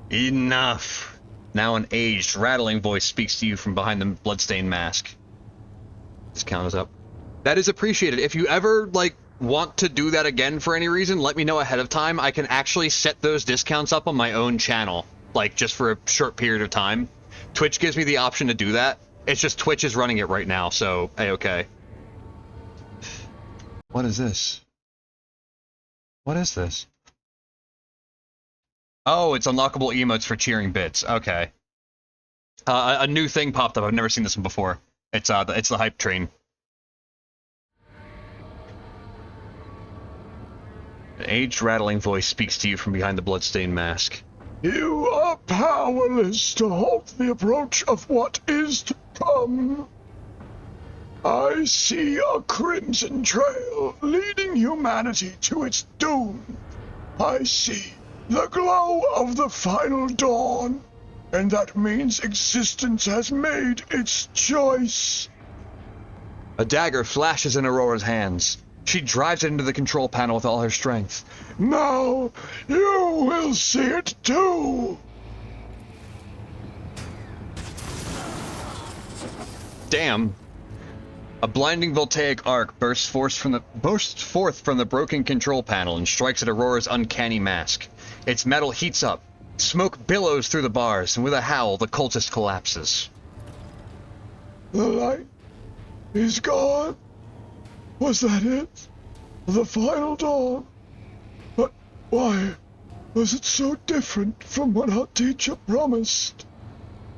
Enough. Now an aged, rattling voice speaks to you from behind the bloodstained mask. Discount is up. That is appreciated. If you ever, like, want to do that again for any reason, let me know ahead of time. I can actually set those discounts up on my own channel, like, just for a short period of time. Twitch gives me the option to do that. It's just Twitch is running it right now, so, A-okay. What is this? What is this? Oh, it's unlockable emotes for cheering bits. Okay. A new thing popped up. I've never seen this one before. It's the hype train. An aged, rattling voice speaks to you from behind the bloodstained mask. You are powerless to halt the approach of what is to come. I see a crimson trail leading humanity to its doom. I see the glow of the final dawn, and that means existence has made its choice. A dagger flashes in Aurora's hands. She drives it into the control panel with all her strength. Now, you will see it too! Damn. A blinding voltaic arc bursts forth from the broken control panel and strikes at Aurora's uncanny mask. Its metal heats up. Smoke billows through the bars, and with a howl, the cultist collapses. The light is gone. Was that it? The final dawn? But why was it so different from what our teacher promised?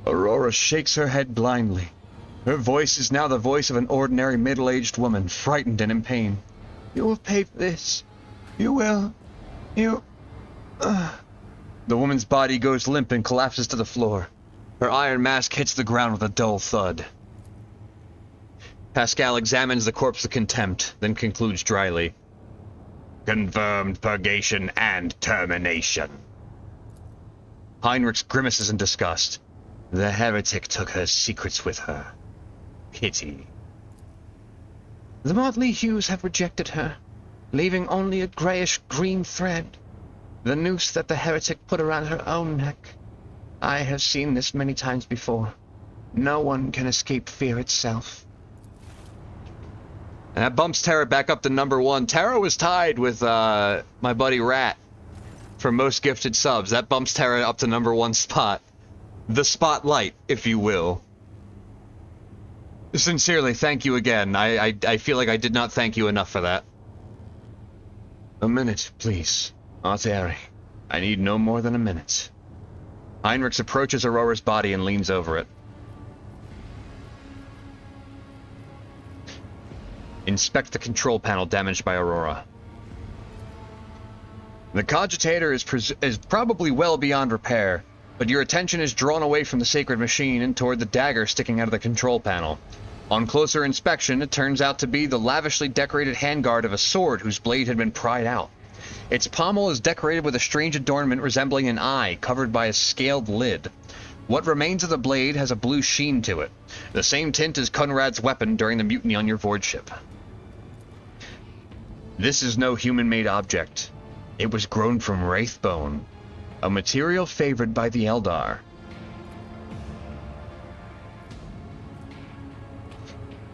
Aurora shakes her head blindly. Her voice is now the voice of an ordinary middle-aged woman, frightened and in pain. You will pay for this. You will. You... The woman's body goes limp and collapses to the floor. Her iron mask hits the ground with a dull thud. Pascal examines the corpse with contempt, then concludes dryly. Confirmed purgation and termination. Heinrich grimaces in disgust. The heretic took her secrets with her. Pity. The motley hues have rejected her, leaving only a grayish-green thread. The noose that the heretic put around her own neck. I have seen this many times before. No one can escape fear itself. And that bumps Tara back up to #1. Tara was tied with my buddy Rat for most gifted subs. That bumps Tara up to #1 spot. The spotlight, if you will. Sincerely, thank you again. I feel like I did not thank you enough for that. A minute, please. Arteri. I need no more than a minute. Heinrich approaches Aurora's body and leans over it. Inspect the control panel damaged by Aurora. The cogitator is probably well beyond repair, but your attention is drawn away from the sacred machine and toward the dagger sticking out of the control panel. On closer inspection, it turns out to be the lavishly decorated handguard of a sword whose blade had been pried out. Its pommel is decorated with a strange adornment resembling an eye covered by a scaled lid. What remains of the blade has a blue sheen to it, the same tint as Conrad's weapon during the mutiny on your Void ship. This is no human-made object. It was grown from wraith bone, a material favored by the Eldar.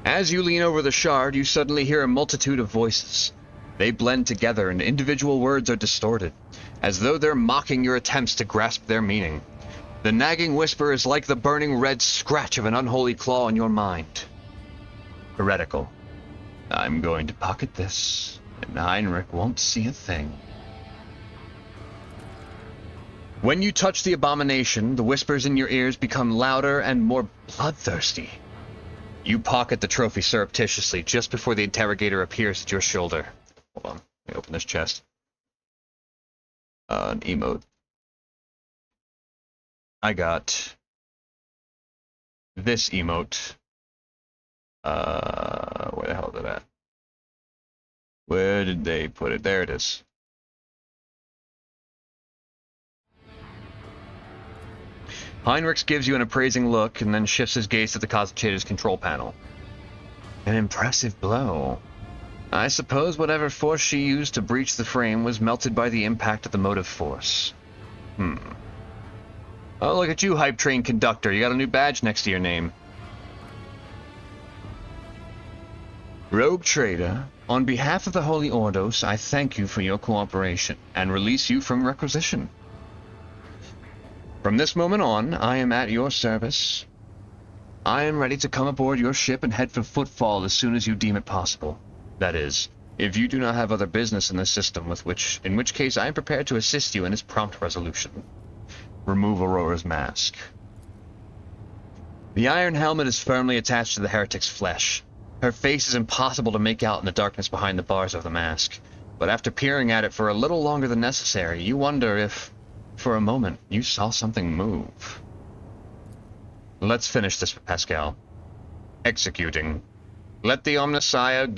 As you lean over the shard, you suddenly hear a multitude of voices. They blend together and individual words are distorted, as though they're mocking your attempts to grasp their meaning. The nagging whisper is like the burning red scratch of an unholy claw in your mind. Heretical. I'm going to pocket this, and Heinrich won't see a thing. When you touch the abomination, the whispers in your ears become louder and more bloodthirsty. You pocket the trophy surreptitiously just before the interrogator appears at your shoulder. Hold on, let me open this chest. An emote. I got this emote. Where the hell is it at? Where did they put it? There it is. Heinrichs gives you an appraising look and then shifts his gaze to the concentrator's control panel. An impressive blow. I suppose whatever force she used to breach the frame was melted by the impact of the motive force. Oh, look at you, hype train conductor. You got a new badge next to your name. Rogue Trader, on behalf of the Holy Ordos, I thank you for your cooperation and release you from requisition. From this moment on, I am at your service. I am ready to come aboard your ship and head for Footfall as soon as you deem it possible. That is, if you do not have other business in the system in which case I am prepared to assist you in its prompt resolution. Remove Aurora's mask. The iron helmet is firmly attached to the heretic's flesh. Her face is impossible to make out in the darkness behind the bars of the mask, but after peering at it for a little longer than necessary, you wonder if, for a moment, you saw something move. Let's finish this, Pascal. Executing. Let the Omnissiah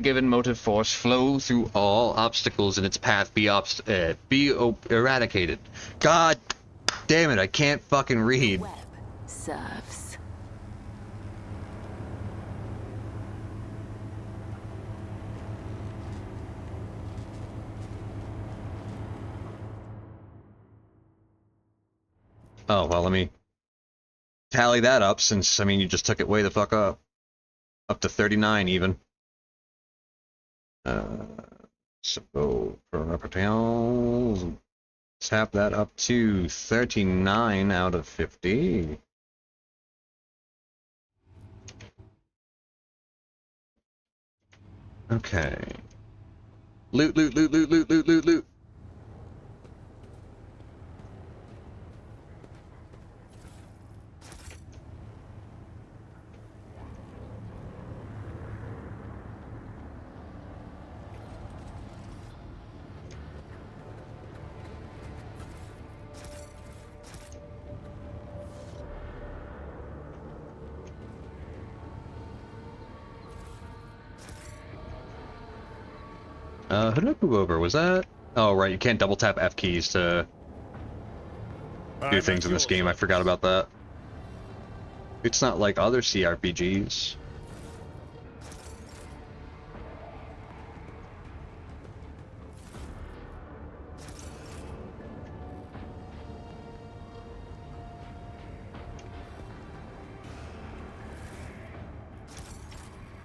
given motive force flow through all obstacles in its path be eradicated. God damn it, I can't fucking read. Web serves. Oh, well, let me tally that up since, I mean, you just took it way the fuck up. Up to 39 even. So, tap that up to 39 out of 50. Okay. Loot, loot, loot, loot, loot, loot, loot, loot. Who did I move over? Was that? Oh, right, you can't double tap F keys to do things in this game. I forgot about that. It's not like other CRPGs.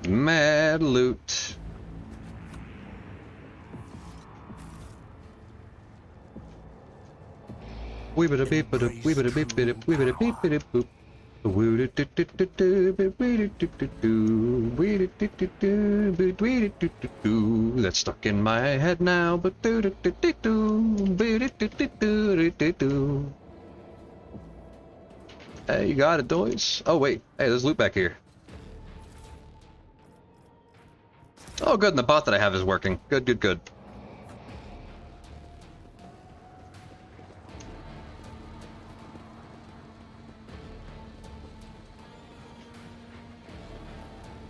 Mad loot. Weebada beepada weebada beepada weebada beepada boop. That's stuck in my head now, but hey, you got it, boys. Oh wait, hey, there's loot back here. Oh good, and the bot that I have is working. Good, good, good.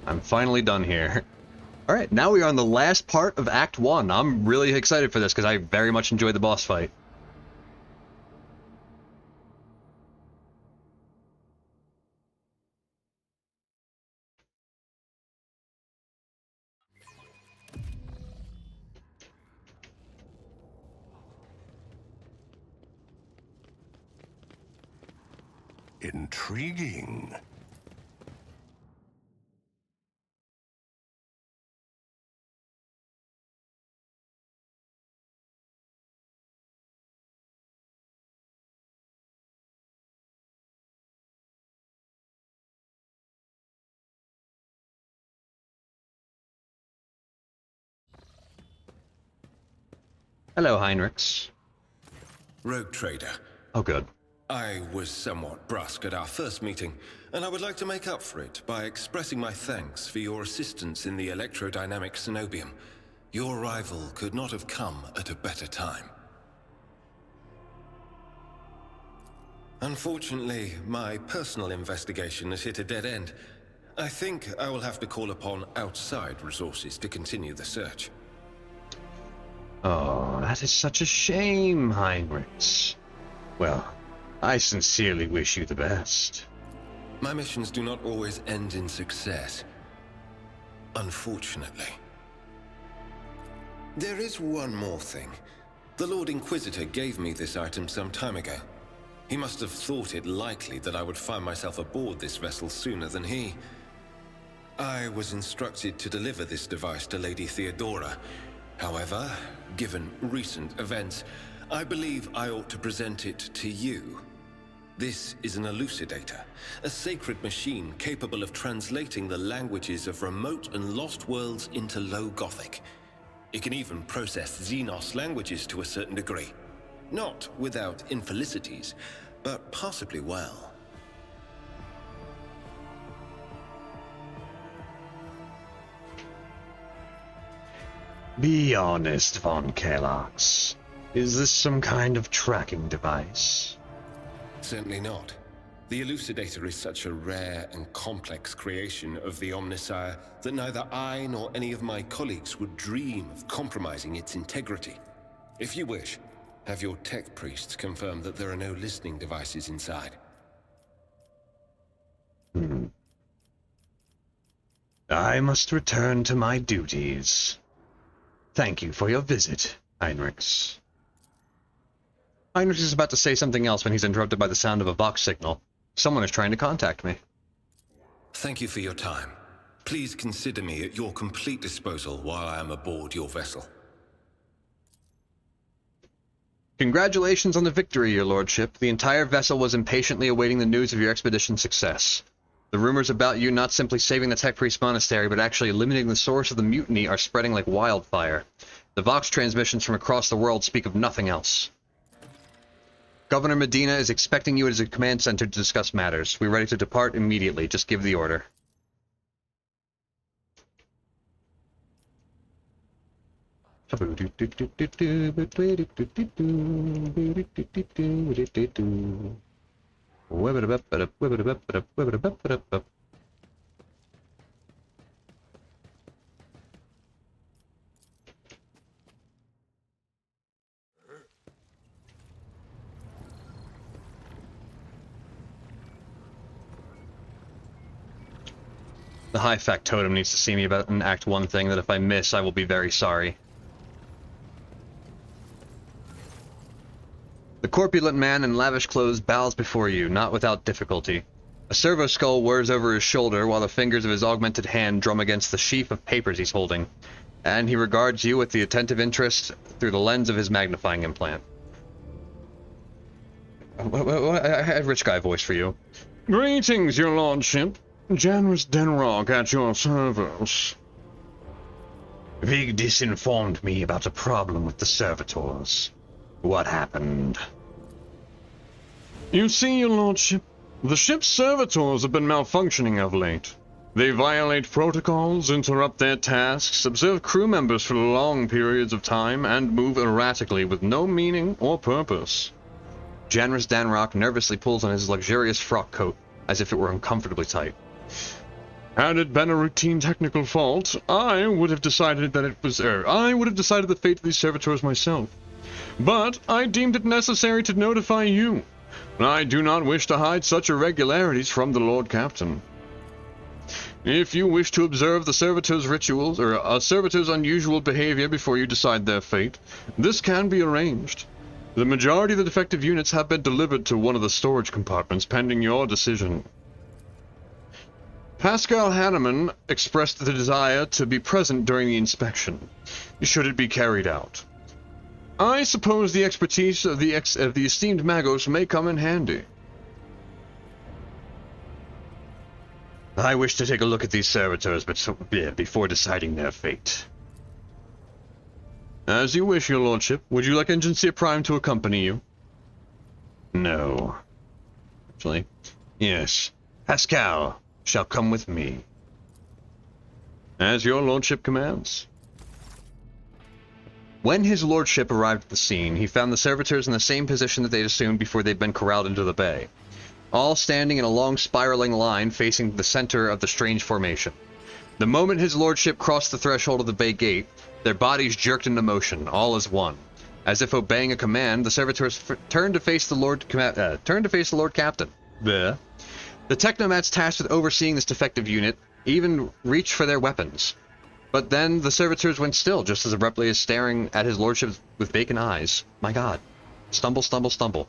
I'm finally done here. Alright, now we are on the last part of Act 1. I'm really excited for this because I very much enjoyed the boss fight. Intriguing. Hello, Heinrichs. Rogue Trader. Oh, good. I was somewhat brusque at our first meeting, and I would like to make up for it by expressing my thanks for your assistance in the electrodynamic Cenobium. Your arrival could not have come at a better time. Unfortunately, my personal investigation has hit a dead end. I think I will have to call upon outside resources to continue the search. Oh, that is such a shame, Heinrichs. Well, I sincerely wish you the best. My missions do not always end in success. Unfortunately. There is one more thing. The Lord Inquisitor gave me this item some time ago. He must have thought it likely that I would find myself aboard this vessel sooner than he. I was instructed to deliver this device to Lady Theodora. However, given recent events, I believe I ought to present it to you. This is an elucidator, a sacred machine capable of translating the languages of remote and lost worlds into Low Gothic. It can even process Xenos languages to a certain degree. Not without infelicities, but possibly well. Be honest, Von Kalax. Is this some kind of tracking device? Certainly not. The elucidator is such a rare and complex creation of the Omnissiah that neither I nor any of my colleagues would dream of compromising its integrity. If you wish, have your tech priests confirm that there are no listening devices inside. I must return to my duties. Thank you for your visit, Heinrichs. Heinrichs is about to say something else when he's interrupted by the sound of a Vox signal. Someone is trying to contact me. Thank you for your time. Please consider me at your complete disposal while I am aboard your vessel. Congratulations on the victory, your lordship. The entire vessel was impatiently awaiting the news of your expedition's success. The rumors about you not simply saving the Tech Priest Monastery, but actually eliminating the source of the mutiny are spreading like wildfire. The Vox transmissions from across the world speak of nothing else. Governor Medina is expecting you at his command center to discuss matters. We're ready to depart immediately. Just give the order. The high factotum needs to see me about an Act 1 thing that if I miss, I will be very sorry. The corpulent man in lavish clothes bows before you, not without difficulty. A servo skull whirs over his shoulder while the fingers of his augmented hand drum against the sheaf of papers he's holding, and he regards you with the attentive interest through the lens of his magnifying implant. I have rich guy voice for you. Greetings, your lordship. Janus Denrock at your service. Vig disinformed me about a problem with the servitors. What happened? You see, your lordship, the ship's servitors have been malfunctioning of late. They violate protocols, interrupt their tasks, observe crew members for long periods of time, and move erratically with no meaning or purpose. Janus Danrock nervously pulls on his luxurious frock coat, as if it were uncomfortably tight. Had it been a routine technical fault, I would have decided that I would have decided the fate of these servitors myself. But I deemed it necessary to notify you. I do not wish to hide such irregularities from the Lord Captain. If you wish to observe the servitors' rituals, or a servitor's unusual behavior before you decide their fate, this can be arranged. The majority of the defective units have been delivered to one of the storage compartments pending your decision. Pascal Hanneman expressed the desire to be present during the inspection, should it be carried out. I suppose the expertise of the esteemed Magos may come in handy. I wish to take a look at these servitors, but before deciding their fate. As you wish, your lordship. Would you like Agency Prime to accompany you? No. Actually, yes. Pascal shall come with me. As your lordship commands. When his lordship arrived at the scene, he found the servitors in the same position that they'd assumed before they'd been corralled into the bay, all standing in a long spiraling line facing the center of the strange formation. The moment his lordship crossed the threshold of the bay gate, their bodies jerked into motion, all as one. As if obeying a command, the servitors turned to face the Lord Captain. Bleh. The technomats tasked with overseeing this defective unit even reached for their weapons. But then the servitors went still, just as abruptly as staring at his lordship with vacant eyes. My god. Stumble, stumble, stumble.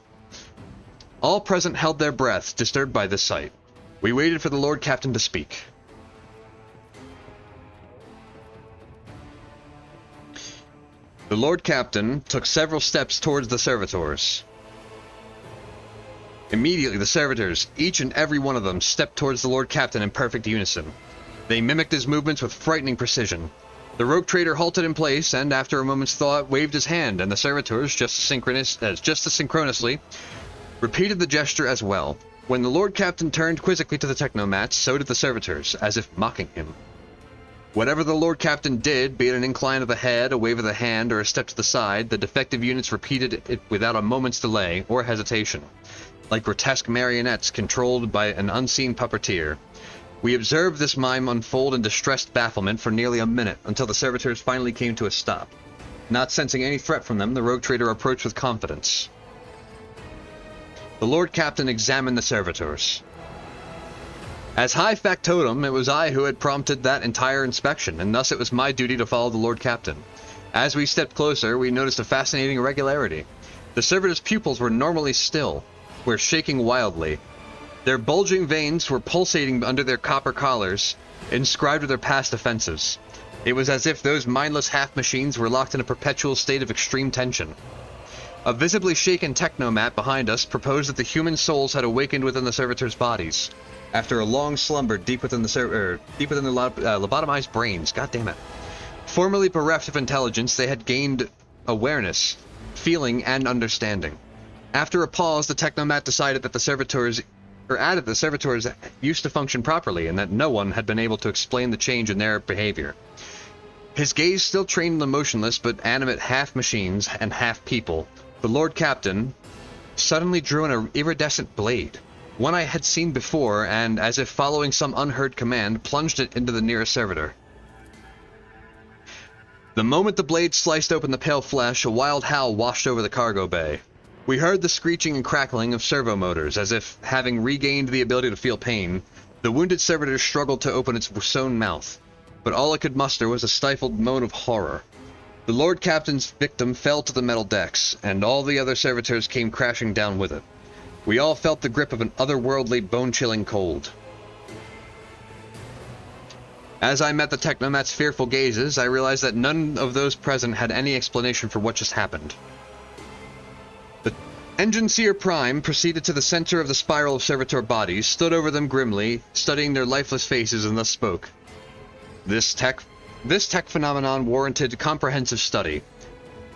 All present held their breaths, disturbed by this sight. We waited for the Lord Captain to speak. The Lord Captain took several steps towards the servitors. Immediately, the servitors, each and every one of them, stepped towards the Lord Captain in perfect unison. They mimicked his movements with frightening precision. The rogue trader halted in place and, after a moment's thought, waved his hand, and the servitors, just as synchronously, repeated the gesture as well. When the Lord Captain turned quizzically to the technomats, so did the servitors, as if mocking him. Whatever the Lord Captain did, be it an incline of the head, a wave of the hand, or a step to the side, the defective units repeated it without a moment's delay or hesitation, like grotesque marionettes controlled by an unseen puppeteer. We observed this mime unfold in distressed bafflement for nearly a minute, until the servitors finally came to a stop. Not sensing any threat from them, the rogue trader approached with confidence. The Lord Captain examined the servitors. As High Factotum, it was I who had prompted that entire inspection, and thus it was my duty to follow the Lord Captain. As we stepped closer, we noticed a fascinating irregularity. The servitors' pupils were normally still, were shaking wildly. Their bulging veins were pulsating under their copper collars, inscribed with their past offenses. It was as if those mindless half-machines were locked in a perpetual state of extreme tension. A visibly shaken technomat behind us proposed that the human souls had awakened within the servitors' bodies. After a long slumber deep within the lobotomized brains, God damn it. Formerly bereft of intelligence, they had gained awareness, feeling, and understanding. After a pause, the technomat decided that the servitors used to function properly, and that no one had been able to explain the change in their behavior. His gaze still trained on the motionless but animate half-machines and half-people. The Lord Captain suddenly drew an iridescent blade, one I had seen before, and, as if following some unheard command, plunged it into the nearest servitor. The moment the blade sliced open the pale flesh, a wild howl washed over the cargo bay. We heard the screeching and crackling of servo motors, as if, having regained the ability to feel pain, the wounded servitor struggled to open its sewn mouth, but all it could muster was a stifled moan of horror. The Lord Captain's victim fell to the metal decks, and all the other servitors came crashing down with it. We all felt the grip of an otherworldly, bone-chilling cold. As I met the technomat's fearful gazes, I realized that none of those present had any explanation for what just happened. The Engine Seer Prime proceeded to the center of the spiral of servitor bodies, stood over them grimly, studying their lifeless faces, and thus spoke. This tech phenomenon warranted comprehensive study.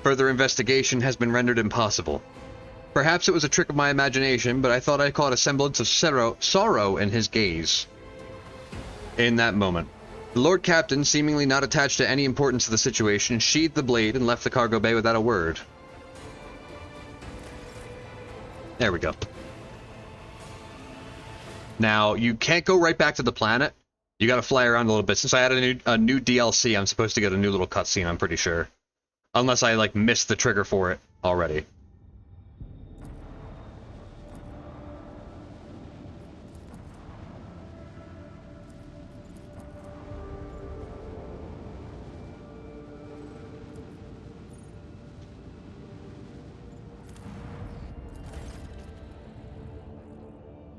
Further investigation has been rendered impossible. Perhaps it was a trick of my imagination, but I thought I caught a semblance of sorrow in his gaze. In that moment, the Lord Captain, seemingly not attached to any importance to the situation, sheathed the blade and left the cargo bay without a word. There we go. Now, you can't go right back to the planet. You gotta fly around a little bit. Since I added a new DLC, I'm supposed to get a new little cutscene, I'm pretty sure. Unless I, like, missed the trigger for it already.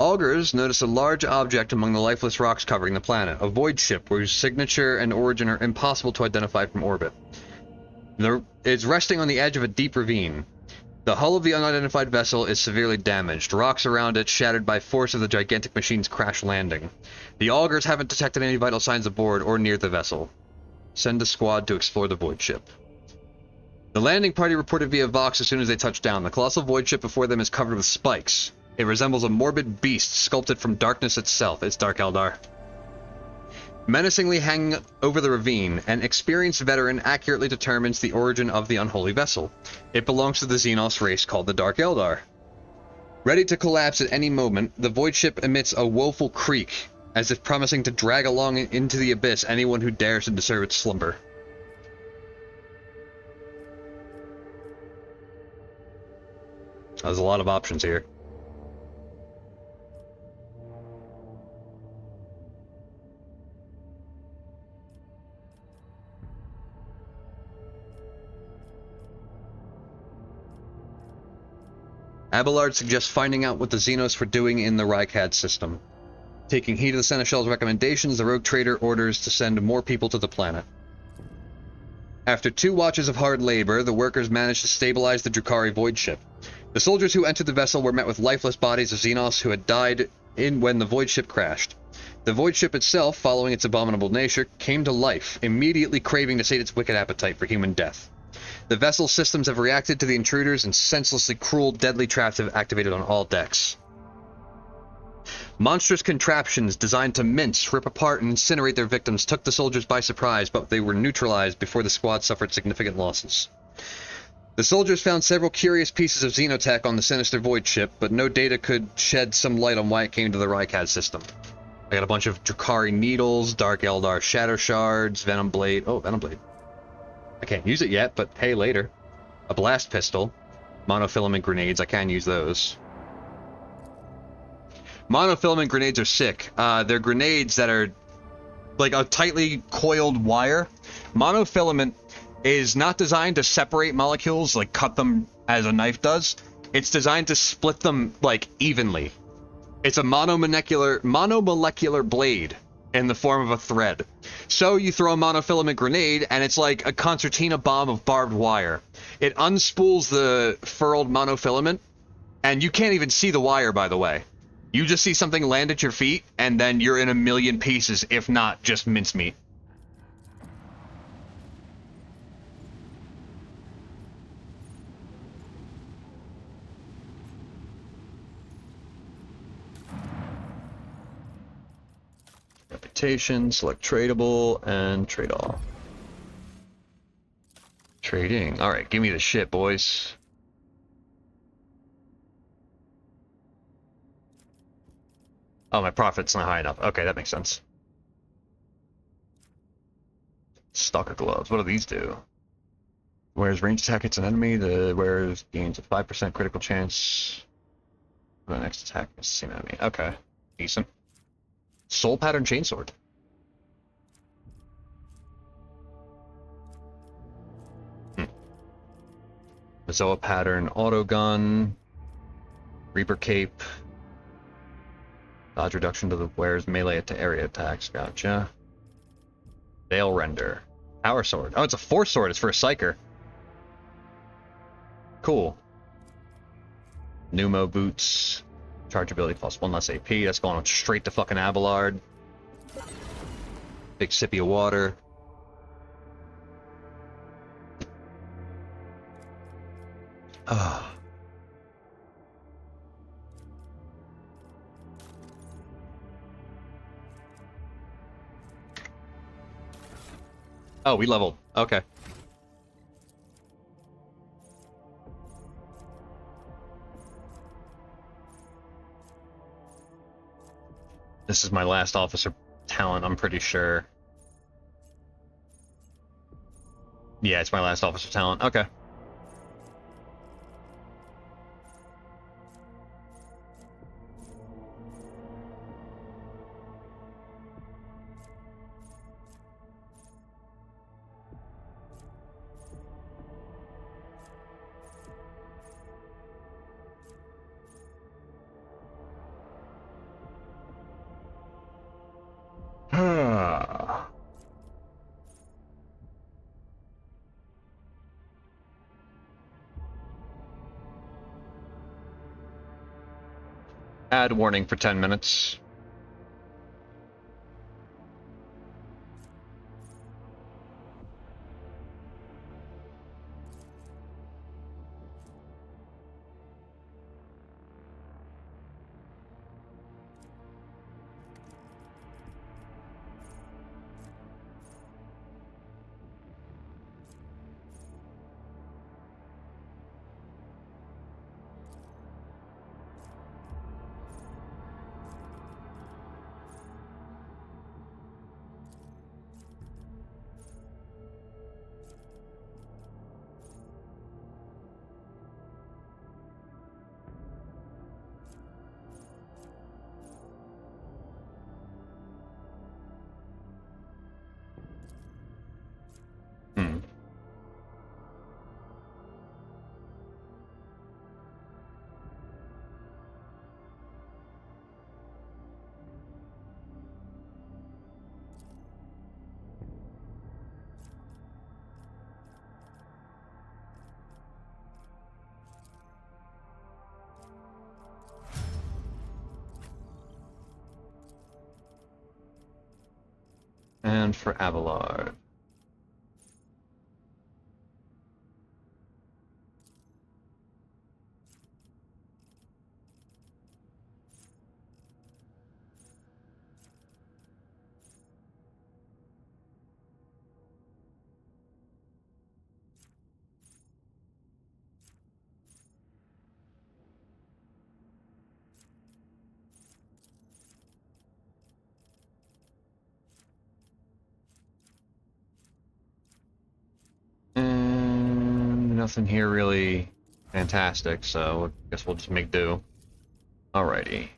Augurs notice a large object among the lifeless rocks covering the planet, a void ship whose signature and origin are impossible to identify from orbit. It's resting on the edge of a deep ravine. The hull of the unidentified vessel is severely damaged, rocks around it shattered by force of the gigantic machine's crash landing. The Augurs haven't detected any vital signs aboard or near the vessel. Send a squad to explore the void ship. The landing party reported via Vox as soon as they touched down. The colossal void ship before them is covered with spikes. It resembles a morbid beast sculpted from darkness itself. It's Dark Eldar. menacingly hanging over the ravine. An experienced veteran accurately determines the origin of the unholy vessel. It belongs to the Xenos race called the Dark Eldar. Ready to collapse at any moment, the void ship emits a woeful creak, as if promising to drag along into the abyss anyone who dares to disturb its slumber. There's a lot of options here. Abelard suggests finding out what the Xenos were doing in the Rykad system. Taking heed of the Seneschal's recommendations, the rogue trader orders to send more people to the planet. After 2 watches of hard labor, the workers managed to stabilize the Drukhari void ship. The soldiers who entered the vessel were met with lifeless bodies of Xenos who had died when the void ship crashed. The void ship itself, following its abominable nature, came to life, immediately craving to sate its wicked appetite for human death. The vessel's systems have reacted to the intruders, and senselessly cruel, deadly traps have activated on all decks. Monstrous contraptions designed to mince, rip apart, and incinerate their victims took the soldiers by surprise, but they were neutralized before the squad suffered significant losses. The soldiers found several curious pieces of xenotech on the sinister void ship, but no data could shed some light on why it came to the Rykad system. I got a bunch of Drukhari needles, Dark Eldar shatter shards, Venom Blade. Oh, Venom Blade. I can't use it yet, but hey, later. A blast pistol. Monofilament grenades, I can use those. Monofilament grenades are sick. They're grenades that are like a tightly coiled wire. Monofilament is not designed to separate molecules, like cut them as a knife does. It's designed to split them, like, evenly. It's a monomolecular blade in the form of a thread. So you throw a monofilament grenade, and it's like a concertina bomb of barbed wire. It unspools the furled monofilament, and you can't even see the wire, by the way. You just see something land at your feet, and then you're in a million pieces, if not just mincemeat. Reputation, select tradable, and trade all. Trading. Alright, give me the shit, boys. Oh, my profit's not high enough. Okay, that makes sense. Stalker gloves. What do these do? Wears range attack hits an enemy. The wearers gains a 5% critical chance for the next attack against the same enemy. Okay, decent. Soul pattern chainsword. Mazoa pattern autogun. Reaper cape. Dodge reduction to the wearer's melee to area attacks. Gotcha. Veil render. Power sword. Oh, it's a force sword. It's for a psyker. Cool. Pneumo boots. Charge ability plus 1 less AP. That's going straight to fucking Abelard. Big sippy of water. Ah. Oh, we leveled. Okay. This is my last officer talent, I'm pretty sure. Yeah, it's my last officer talent. Okay. Add warning for 10 minutes. and for Abelard. Nothing here really fantastic, so I guess we'll just make do. Alrighty.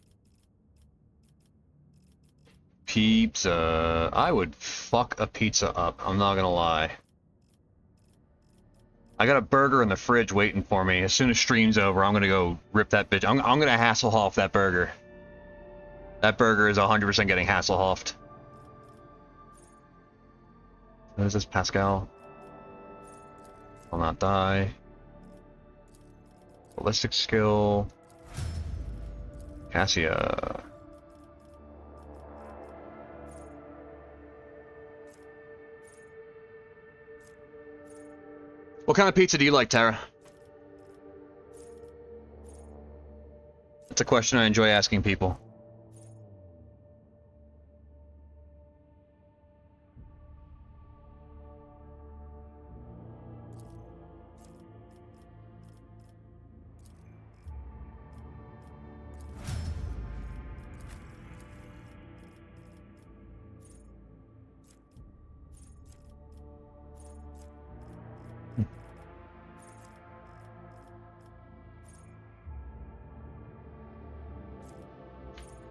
Pizza. I would fuck a pizza up, I'm not gonna lie. I got a burger in the fridge waiting for me. As soon as stream's over, I'm gonna go rip that bitch. I'm gonna Hasselhoff that burger. That burger is 100% getting Hasselhoffed. What is this, Pascal? Will not die. Ballistic skill. Cassia. What kind of pizza do you like, Tara? That's a question I enjoy asking people.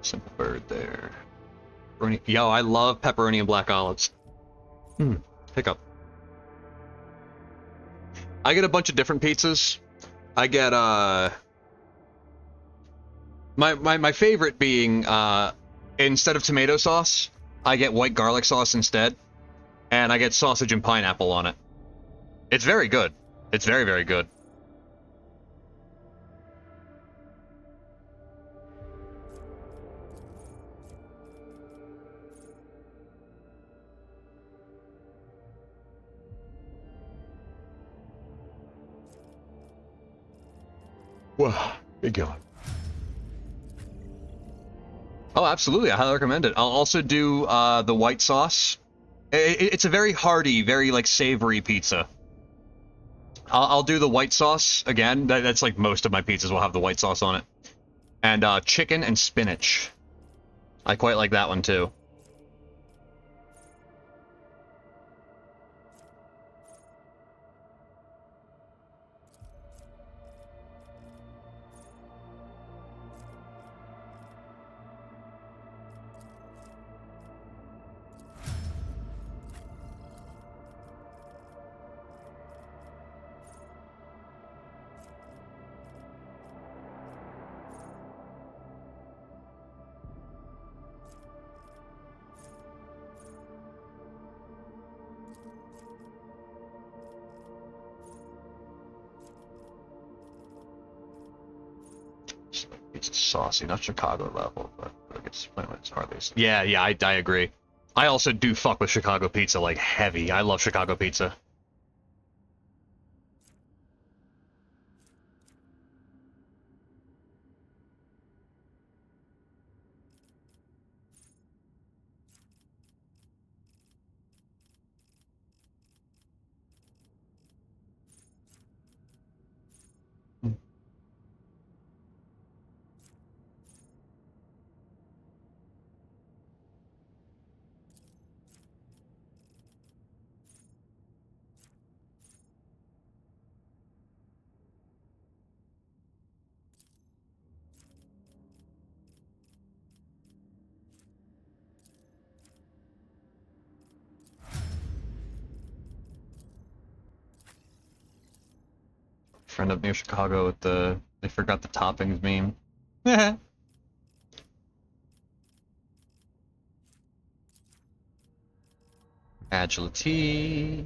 Simple bird there. Yo, I love pepperoni and black olives. Hiccup. I get a bunch of different pizzas. I get my favorite being instead of tomato sauce, I get white garlic sauce instead, and I get sausage and pineapple on it. It's very good. It's very, very good. Wow, big going. Oh, absolutely. I highly recommend it. I'll also do the white sauce. It's a very hearty, very like savory pizza. I'll do the white sauce again. That's like most of my pizzas will have the white sauce on it. And chicken and spinach. I quite like that one too. It's saucy, not Chicago level, but it's hardly. Yeah, I agree. I also do fuck with Chicago pizza like heavy. I love Chicago pizza. Friend up near Chicago with the they forgot the toppings meme. Agility.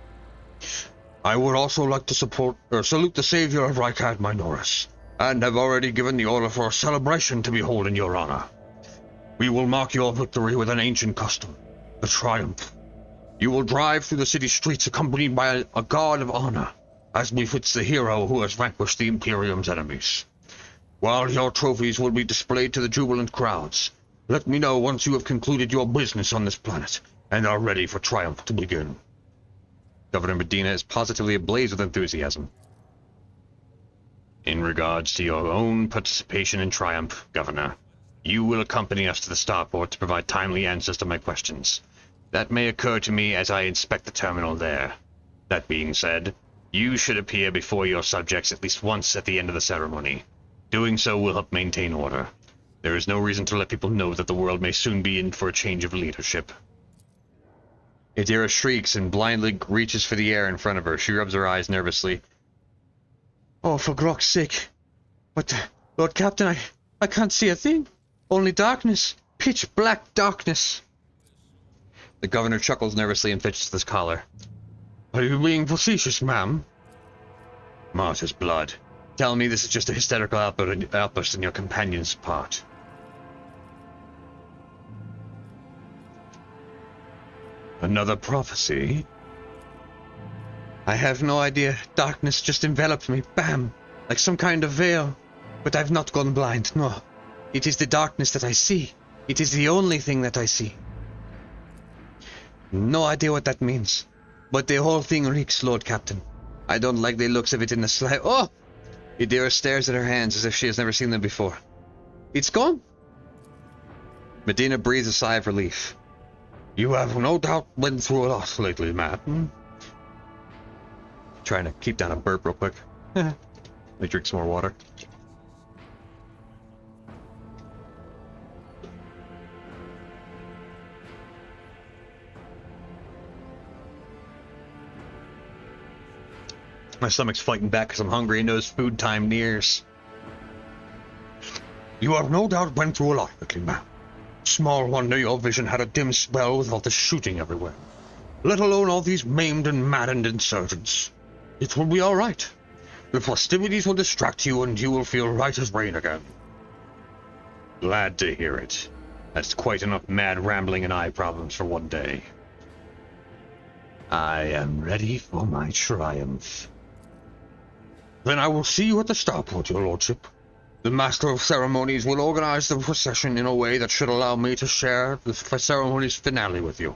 I would also like to salute the savior of Rykad Minoris, and have already given the order for a celebration to be held in your honor. We will mark your victory with an ancient custom, the Triumph. You will drive through the city streets accompanied by a guard of honor, as befits the hero who has vanquished the Imperium's enemies. While your trophies will be displayed to the jubilant crowds, let me know once you have concluded your business on this planet and are ready for Triumph to begin. Governor Medina is positively ablaze with enthusiasm. In regards to your own participation in Triumph, Governor, you will accompany us to the starport to provide timely answers to my questions. That may occur to me as I inspect the terminal there. That being said, you should appear before your subjects at least once at the end of the ceremony. Doing so will help maintain order. There is no reason to let people know that the world may soon be in for a change of leadership. Adira shrieks and blindly reaches for the air in front of her. She rubs her eyes nervously. Oh, for Grok's sake. But, Lord Captain, I can't see a thing. Only darkness. Pitch black darkness. The governor chuckles nervously and fidgets his collar. Are you being facetious, ma'am? Martyr's blood. Tell me this is just a hysterical outburst on your companion's part. Another prophecy? I have no idea. Darkness just enveloped me. Bam! Like some kind of veil. But I've not gone blind, no. It is the darkness that I see. It is the only thing that I see. No idea what that means. But the whole thing reeks, Lord Captain. I don't like the looks of it in the slightest. Oh! Adira stares at her hands as if she has never seen them before. It's gone? Medina breathes a sigh of relief. You have no doubt been through a lot lately, ma'am. Trying to keep down a burp real quick. Let me drink some more water. My stomach's fighting back because I'm hungry and knows food time nears. You have no doubt been through a lot lately, ma'am. Small wonder your vision had a dim spell with all the shooting everywhere. Let alone all these maimed and maddened insurgents. It will be all right. The festivities will distract you and you will feel right as rain again. Glad to hear it. That's quite enough mad rambling and eye problems for one day. I am ready for my triumph. Then I will see you at the starport, your lordship. The Master of Ceremonies will organize the procession in a way that should allow me to share the ceremony's finale with you.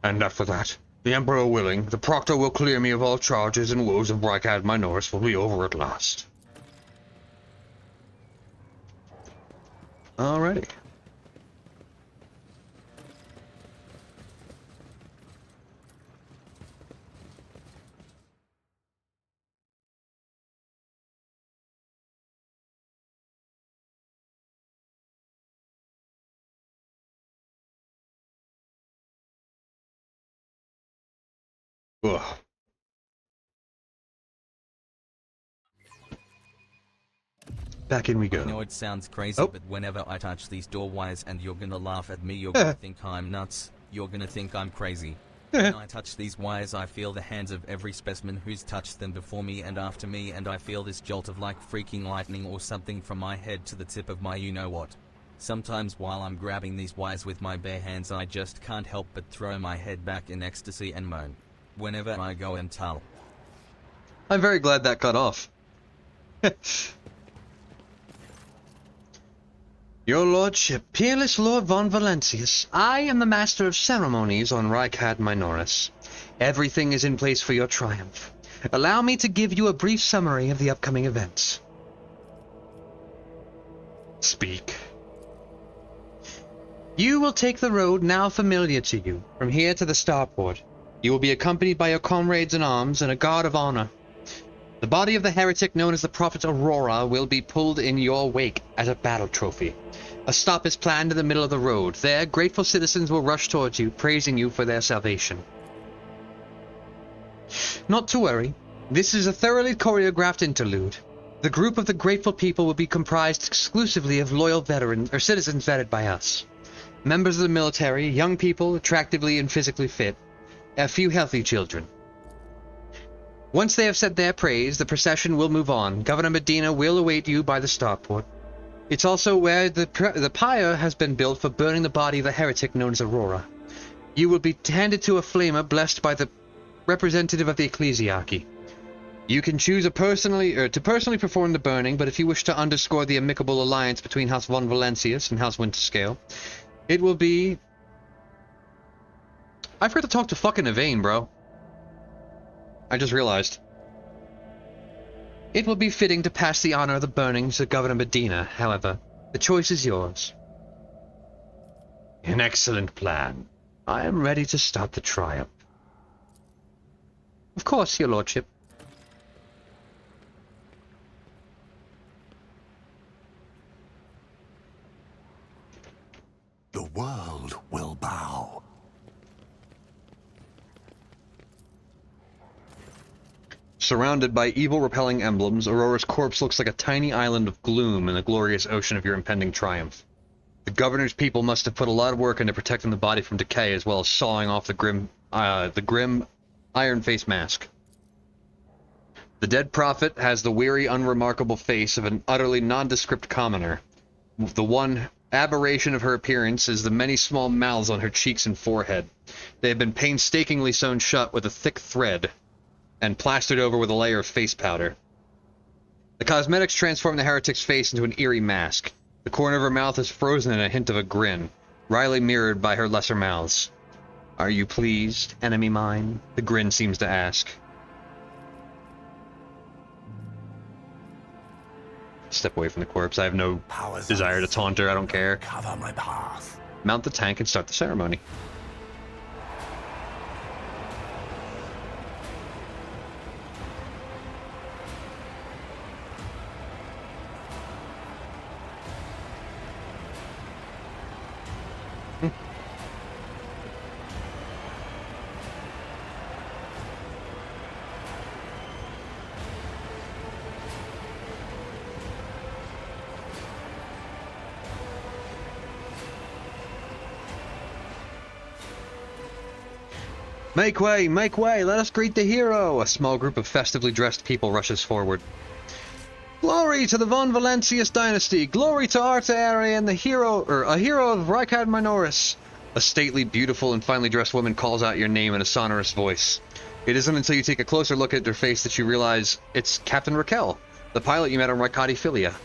And after that, the Emperor willing, the Proctor will clear me of all charges and woes of Rykad Minoris will be over at last. Alrighty. Ugh. Back in we go. I know it sounds crazy, but whenever I touch these door wires and you're gonna laugh at me, you're gonna think I'm nuts, you're gonna think I'm crazy. When I touch these wires, I feel the hands of every specimen who's touched them before me and after me, and I feel this jolt of like freaking lightning or something from my head to the tip of my you-know-what. Sometimes while I'm grabbing these wires with my bare hands, I just can't help but throw my head back in ecstasy and moan. Whenever I go and tell. I'm very glad that cut off. Your lordship, peerless Lord von Valancius, I am the Master of Ceremonies on Rykad Minoris. Everything is in place for your triumph. Allow me to give you a brief summary of the upcoming events. Speak. You will take the road now familiar to you, from here to the starport. You will be accompanied by your comrades in arms and a guard of honor. The body of the heretic known as the Prophet Aurora will be pulled in your wake as a battle trophy. A stop is planned in the middle of the road. There, grateful citizens will rush towards you, praising you for their salvation. Not to worry. This is a thoroughly choreographed interlude. The group of the grateful people will be comprised exclusively of loyal veterans or citizens vetted by us. Members of the military, young people, attractively and physically fit. A few healthy children. Once they have said their praise, the procession will move on. Governor Medina will await you by the starport. It's also where the pyre has been built for burning the body of the heretic known as Aurora. You will be handed to a flamer blessed by the representative of the ecclesiarchy. You can choose to personally perform the burning, but if you wish to underscore the amicable alliance between House von Valancius and House Winterscale, it will be... I forgot to talk to fucking Yvain, bro. I just realized. It will be fitting to pass the honor of the burning to Governor Medina, however. The choice is yours. An excellent plan. I am ready to start the triumph. Of course, your lordship. The world will bow. Surrounded by evil-repelling emblems, Aurora's corpse looks like a tiny island of gloom in the glorious ocean of your impending triumph. The governor's people must have put a lot of work into protecting the body from decay, as well as sawing off the grim iron-face mask. The dead prophet has the weary, unremarkable face of an utterly nondescript commoner. The one aberration of her appearance is the many small mouths on her cheeks and forehead. They have been painstakingly sewn shut with a thick thread, and plastered over with a layer of face powder. The cosmetics transform the heretic's face into an eerie mask. The corner of her mouth is frozen in a hint of a grin, wryly mirrored by her lesser mouths. Are you pleased, enemy mine? The grin seems to ask. Step away from the corpse. I have no desire to taunt her. I don't care. Cover my path. Mount the tank and start the ceremony. Make way! Make way! Let us greet the hero! A small group of festively dressed people rushes forward. Glory to the von Valancius dynasty! Glory to Artaeri and a hero of Rykad Minoris! A stately, beautiful, and finely dressed woman calls out your name in a sonorous voice. It isn't until you take a closer look at her face that you realize it's Captain Raquel, the pilot you met on Rykadi Philia.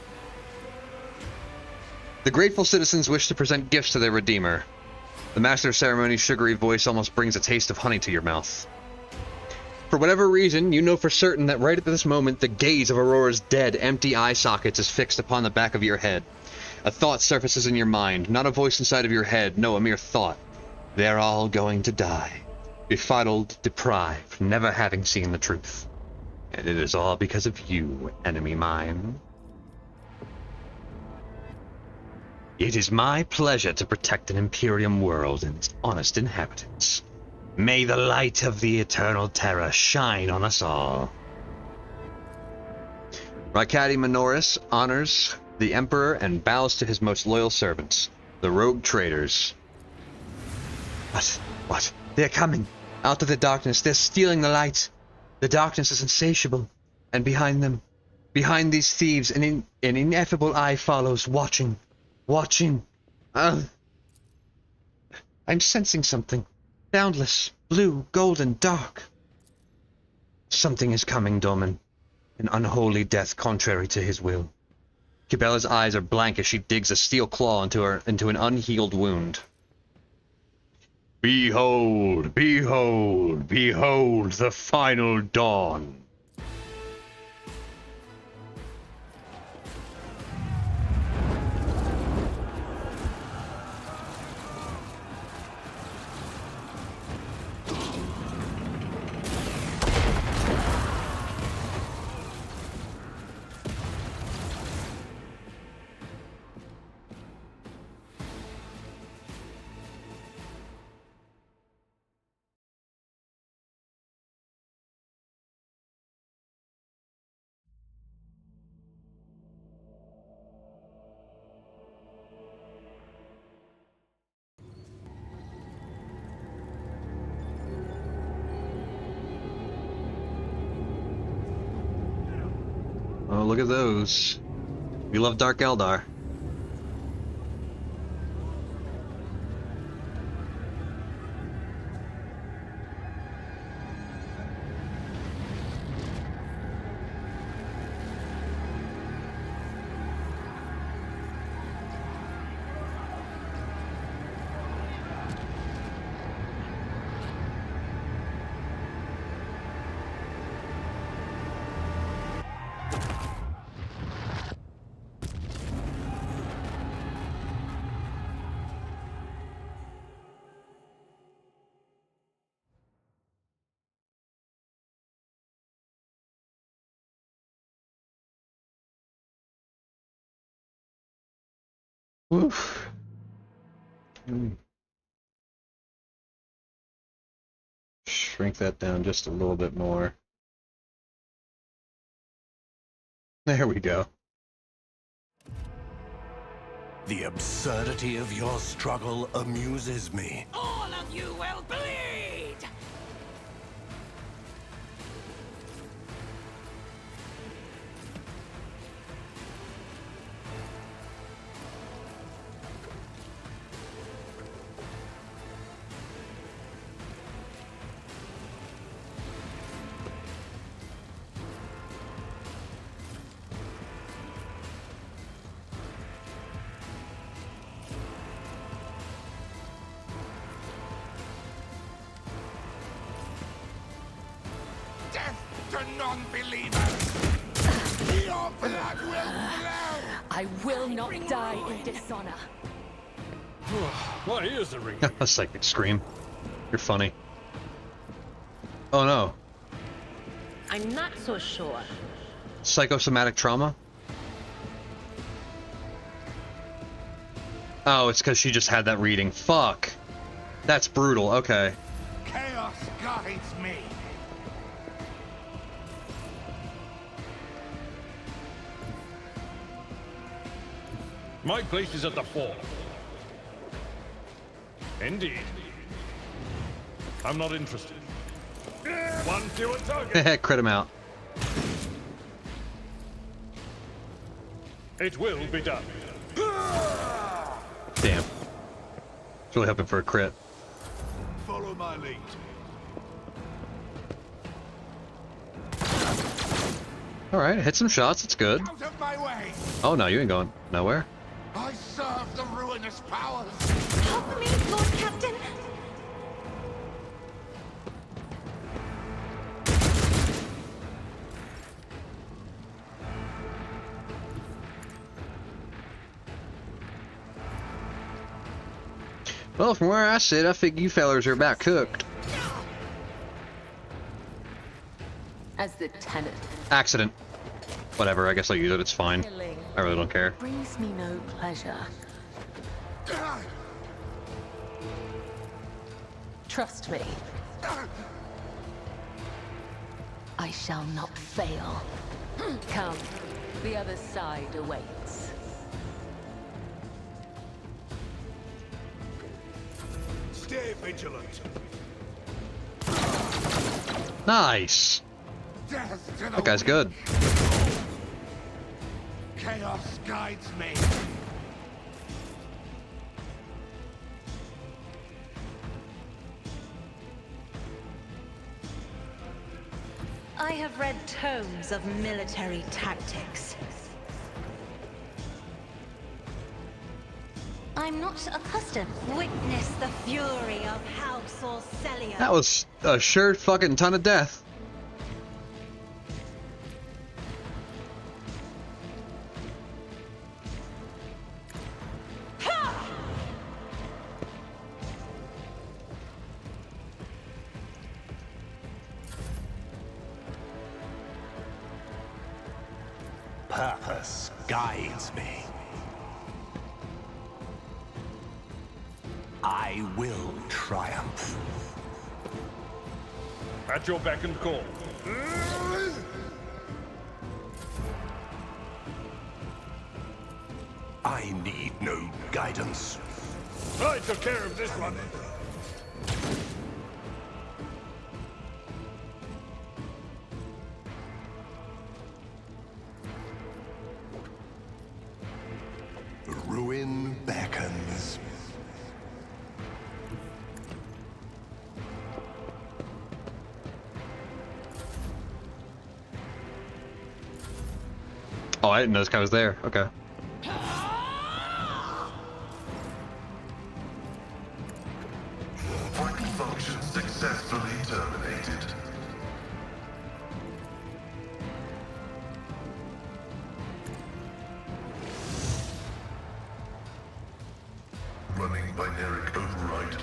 The grateful citizens wish to present gifts to their redeemer. The master of ceremony's sugary voice almost brings a taste of honey to your mouth. For whatever reason, you know for certain that right at this moment, the gaze of Aurora's dead, empty eye sockets is fixed upon the back of your head. A thought surfaces in your mind, not a voice inside of your head, no, a mere thought. They're all going to die. Befuddled, deprived, never having seen the truth. And it is all because of you, enemy mine. It is my pleasure to protect an Imperium world and its honest inhabitants. May the light of the eternal terror shine on us all. Rykadi Minoris honors the Emperor and bows to his most loyal servants, the rogue traders. What? They're coming! Out of the darkness, they're stealing the light! The darkness is insatiable, and behind them, behind these thieves, an ineffable eye follows, watching. I'm sensing something. Boundless, blue, golden, dark. Something is coming, Domin. An unholy death contrary to his will. Kibella's eyes are blank as she digs a steel claw into an unhealed wound. Behold, behold, behold the final dawn. Oh, look at those. We love Dark Eldar. Oof. Shrink that down just a little bit more. There we go. The absurdity of your struggle amuses me. All of you will bleed! To non-believers! Your blood will flow! I will not die in dishonor. My ears are ringing. A psychic scream. You're funny. Oh no. I'm not so sure. Psychosomatic trauma? Oh, it's because she just had that reading. Fuck. That's brutal. Okay. Chaos guides me. My place is at the fort. Indeed. I'm not interested. One fewer target. Crit him out. It will be done. Damn. Really hoping for a crit. Follow my lead. Alright, hit some shots, it's good. Out of my way! Oh no, you ain't going nowhere. I serve the ruinous powers! Help me, Lord Captain! Well, from where I sit, I figure you fellers are about cooked. As the tenant. Accident. Whatever, I guess I'll use it, it's fine. I really don't care. Brings me no pleasure. Trust me. I shall not fail. Come, the other side awaits. Stay vigilant. Nice. Death to the That guy's good. Chaos guides me. I have read tomes of military tactics. I'm not accustomed. Witness the fury of House Orcelia. That was a sure fucking ton of death. Purpose guides me. I will triumph. At your beck and call. I need no guidance. I took care of this one. Oh, I didn't know this guy was there. Okay. Vital function successfully terminated. Running binary override.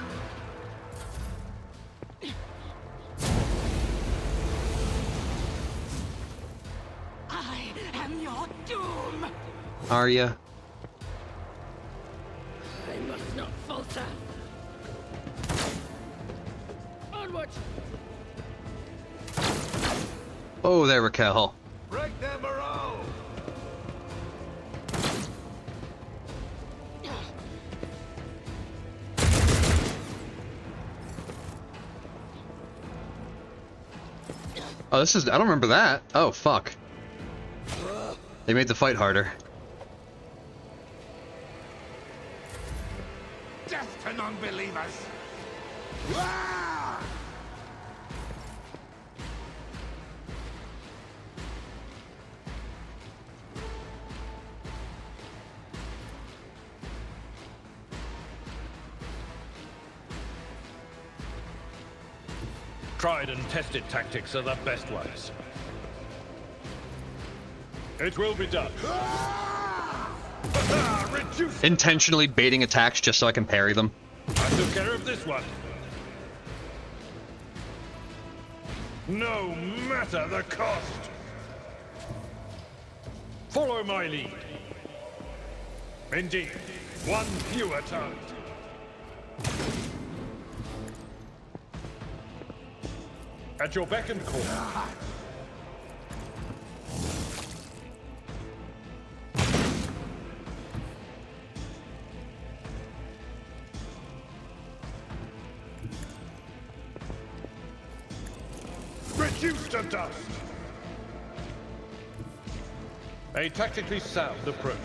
I am your doom! Are ya? I must not falter. Onward! Oh, there, Raquel. Break their morale! Oh, this is... I don't remember that. Oh, fuck. They made the fight harder. Death to non-believers! Tried and tested tactics are the best ones. It will be done. Intentionally baiting attacks just so I can parry them. I took care of this one. No matter the cost. Follow my lead. Indeed, one fewer target. At your beck and call. Reduced to dust. A tactically sound approach.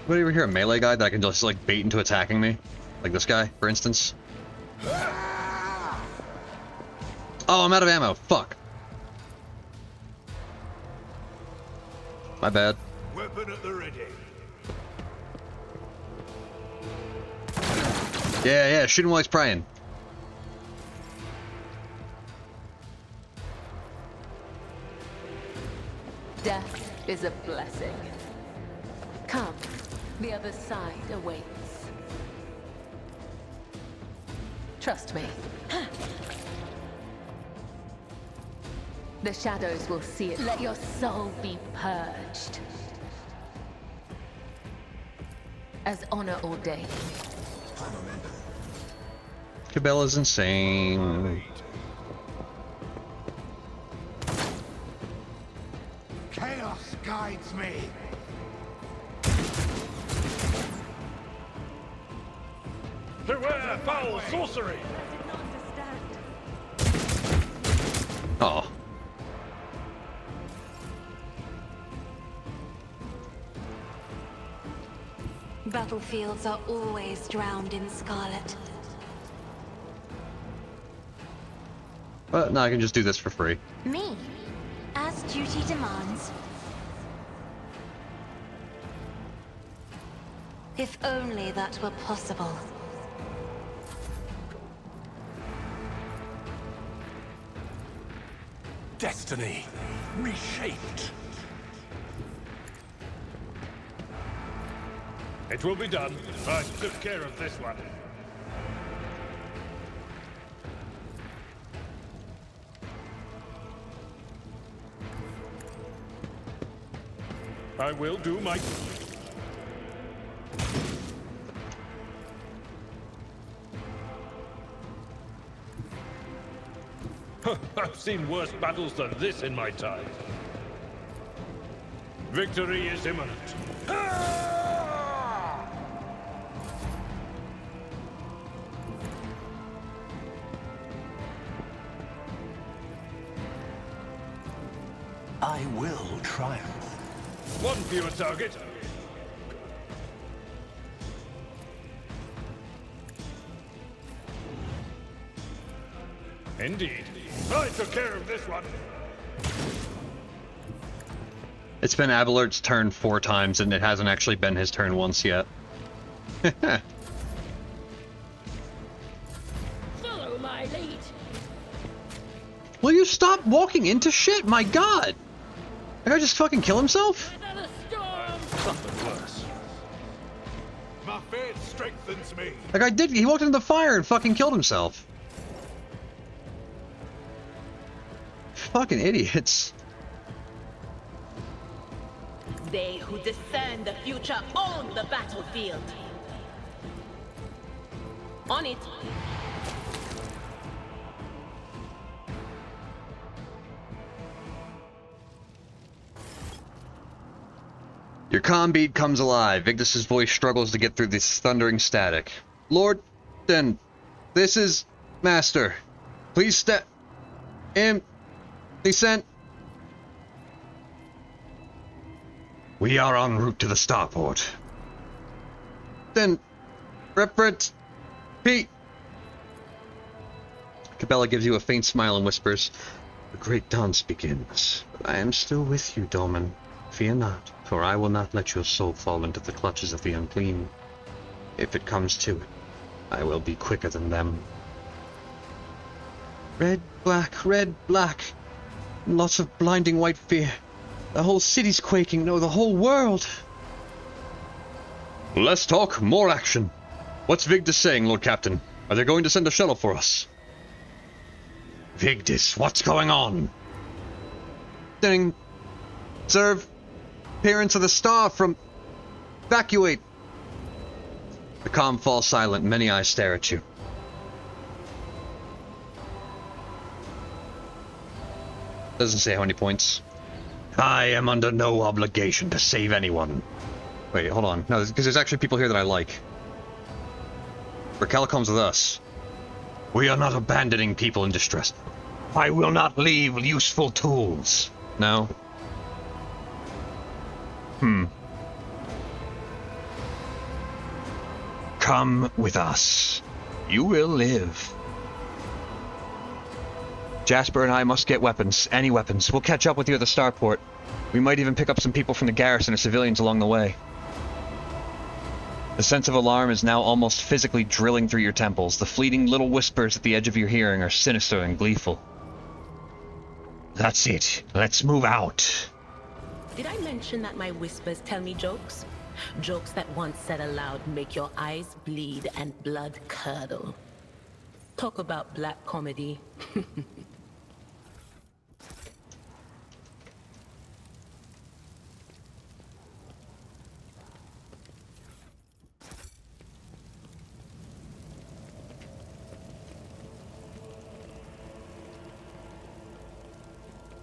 What, do you ever hear a melee guy that I can just, like, bait into attacking me? Like this guy, for instance? Oh, I'm out of ammo. Fuck. My bad. Weapon at the ready. Yeah, shoot him while he's praying. Death is a blessing. Come, the other side awaits. Trust me. The shadows will see it. Let your soul be purged. As honor ordained. Cabela's insane. Chaos guides me. Beware foul sorcery! Oh. Battlefields are always drowned in scarlet. But now I can just do this for free. Me, as duty demands. If only that were possible. Destiny reshaped. It will be done. I took care of this one. I will do my... I've seen worse battles than this in my time. Victory is imminent. I will triumph. One fewer target. Indeed. I took care of this one. It's been Abelard's turn 4 times, and it hasn't actually been his turn once yet. Follow my lead. Will you stop walking into shit? My god! That guy just fucking kill himself? Something worse. My faith strengthens me. That guy did. He walked into the fire and fucking killed himself. Fucking idiots. They who discern the future own the battlefield. On it. Your comm bead comes alive. Vigdis's voice struggles to get through this thundering static. Lord, then, this is Master. Please step in. Descent. We are en route to the starport. Then, reference Pete. Cabela gives you a faint smile and whispers, The great dance begins, but I am still with you, Domin. Fear not, for I will not let your soul fall into the clutches of the unclean. If it comes to it, I will be quicker than them. red, black, lots of blinding white fear. The whole city's quaking, no, the whole world. Less talk, more action. What's Vigdis saying, Lord Captain? Are they going to send a shuttle for us? Vigdis, what's going on? Ding. Serve. Appearance of the star from... Evacuate. The comm falls silent. Many eyes stare at you. Doesn't say how many points. I am under no obligation to save anyone. Wait, hold on. No, because there's actually people here that I like. Raquel comes with us. We are not abandoning people in distress. I will not leave useful tools. No? Come with us. You will live. Jasper and I must get weapons. Any weapons. We'll catch up with you at the starport. We might even pick up some people from the garrison or civilians along the way. The sense of alarm is now almost physically drilling through your temples. The fleeting little whispers at the edge of your hearing are sinister and gleeful. That's it. Let's move out. Did I mention that my whispers tell me jokes? Jokes that once said aloud make your eyes bleed and blood curdle. Talk about black comedy.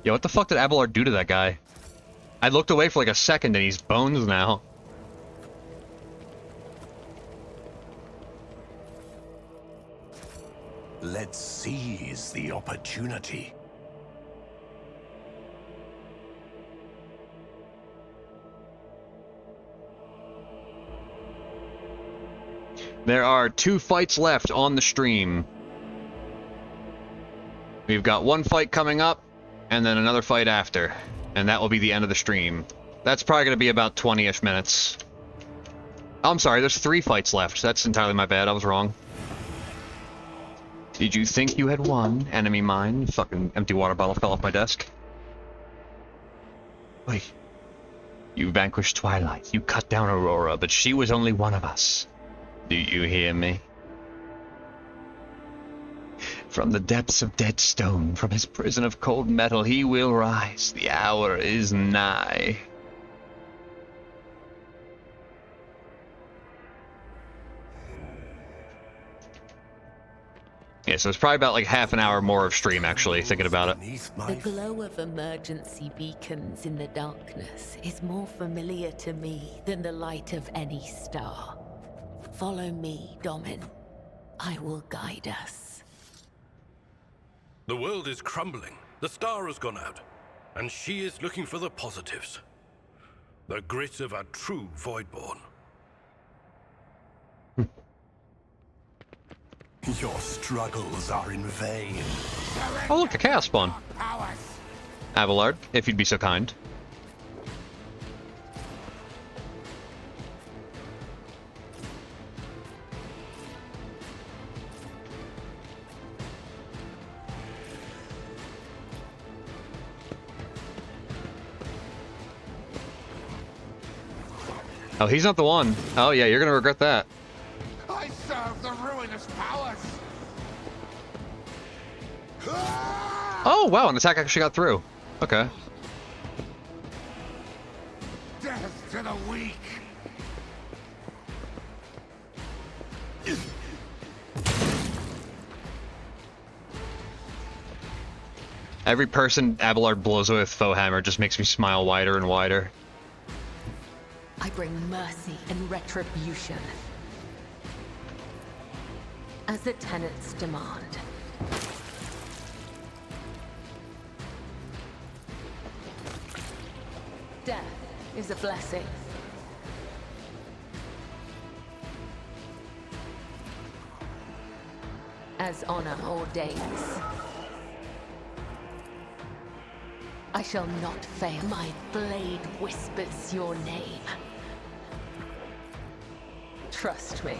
Yo, what the fuck did Abelard do to that guy? I looked away for like a second and he's bones now. Let's seize the opportunity. There are 2 fights left on the stream. We've got 1 fight coming up, and then another fight after. And that will be the end of the stream. That's probably going to be about 20-ish minutes. I'm sorry, there's 3 fights left. That's entirely my bad, I was wrong. Did you think you had won, enemy mine? Fucking empty water bottle fell off my desk. Wait. You vanquished Twilight. You cut down Aurora, but she was only one of us. Do you hear me? From the depths of dead stone, from his prison of cold metal, he will rise. The hour is nigh. Yeah, so it's probably about like half an hour more of stream, actually, thinking about it. The glow of emergency beacons in the darkness is more familiar to me than the light of any star. Follow me, Domin. I will guide us. The world is crumbling. The star has gone out. And she is looking for the positives. The grit of a true Voidborn. Your struggles are in vain. Oh look, a chaos spawn. Abelard, if you'd be so kind. Oh, he's not the one. Oh yeah, you're gonna regret that. I serve the ruinous powers. Oh wow, an attack actually got through. Okay. Death to the weak. Every person Abelard blows away with foe hammer just makes me smile wider and wider. I bring mercy and retribution. As the tenets demand. Death is a blessing. As honor ordains. I shall not fail. My blade whispers your name. Trust me.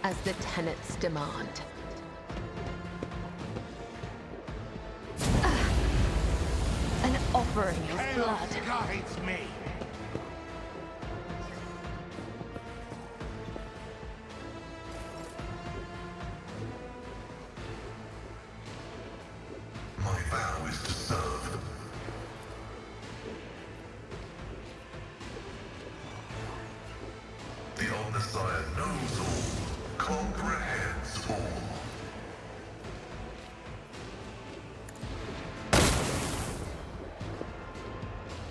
As the tenets demand. An offering of blood. Guides me. My vow is to serve. The Omnissiah knows all. Conqueror heads all.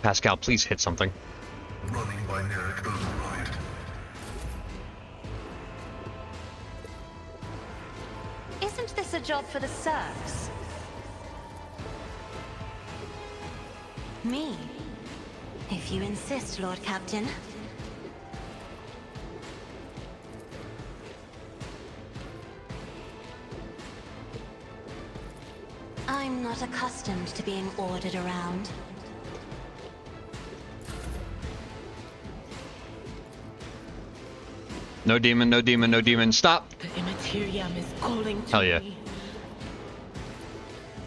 Pascal, please hit something. Running by Nerek override. Isn't this a job for the serfs? Me? If you insist, Lord Captain. I'm not accustomed to being ordered around. No demon, no demon, no demon. Stop! The Immaterium is calling to Hell yeah. me.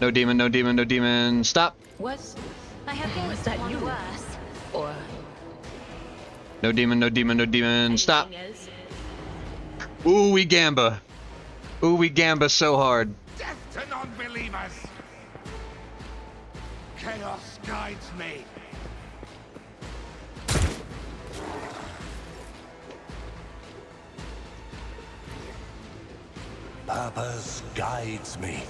No demon, no demon, no demon. Stop! Was I have was faced that one you? worse. Or No demon, no demon, no demon. Stop! anything else? Ooh, we gamba. Ooh, we gamba so hard. Death to non-believers. Chaos guides me. Purpose guides me.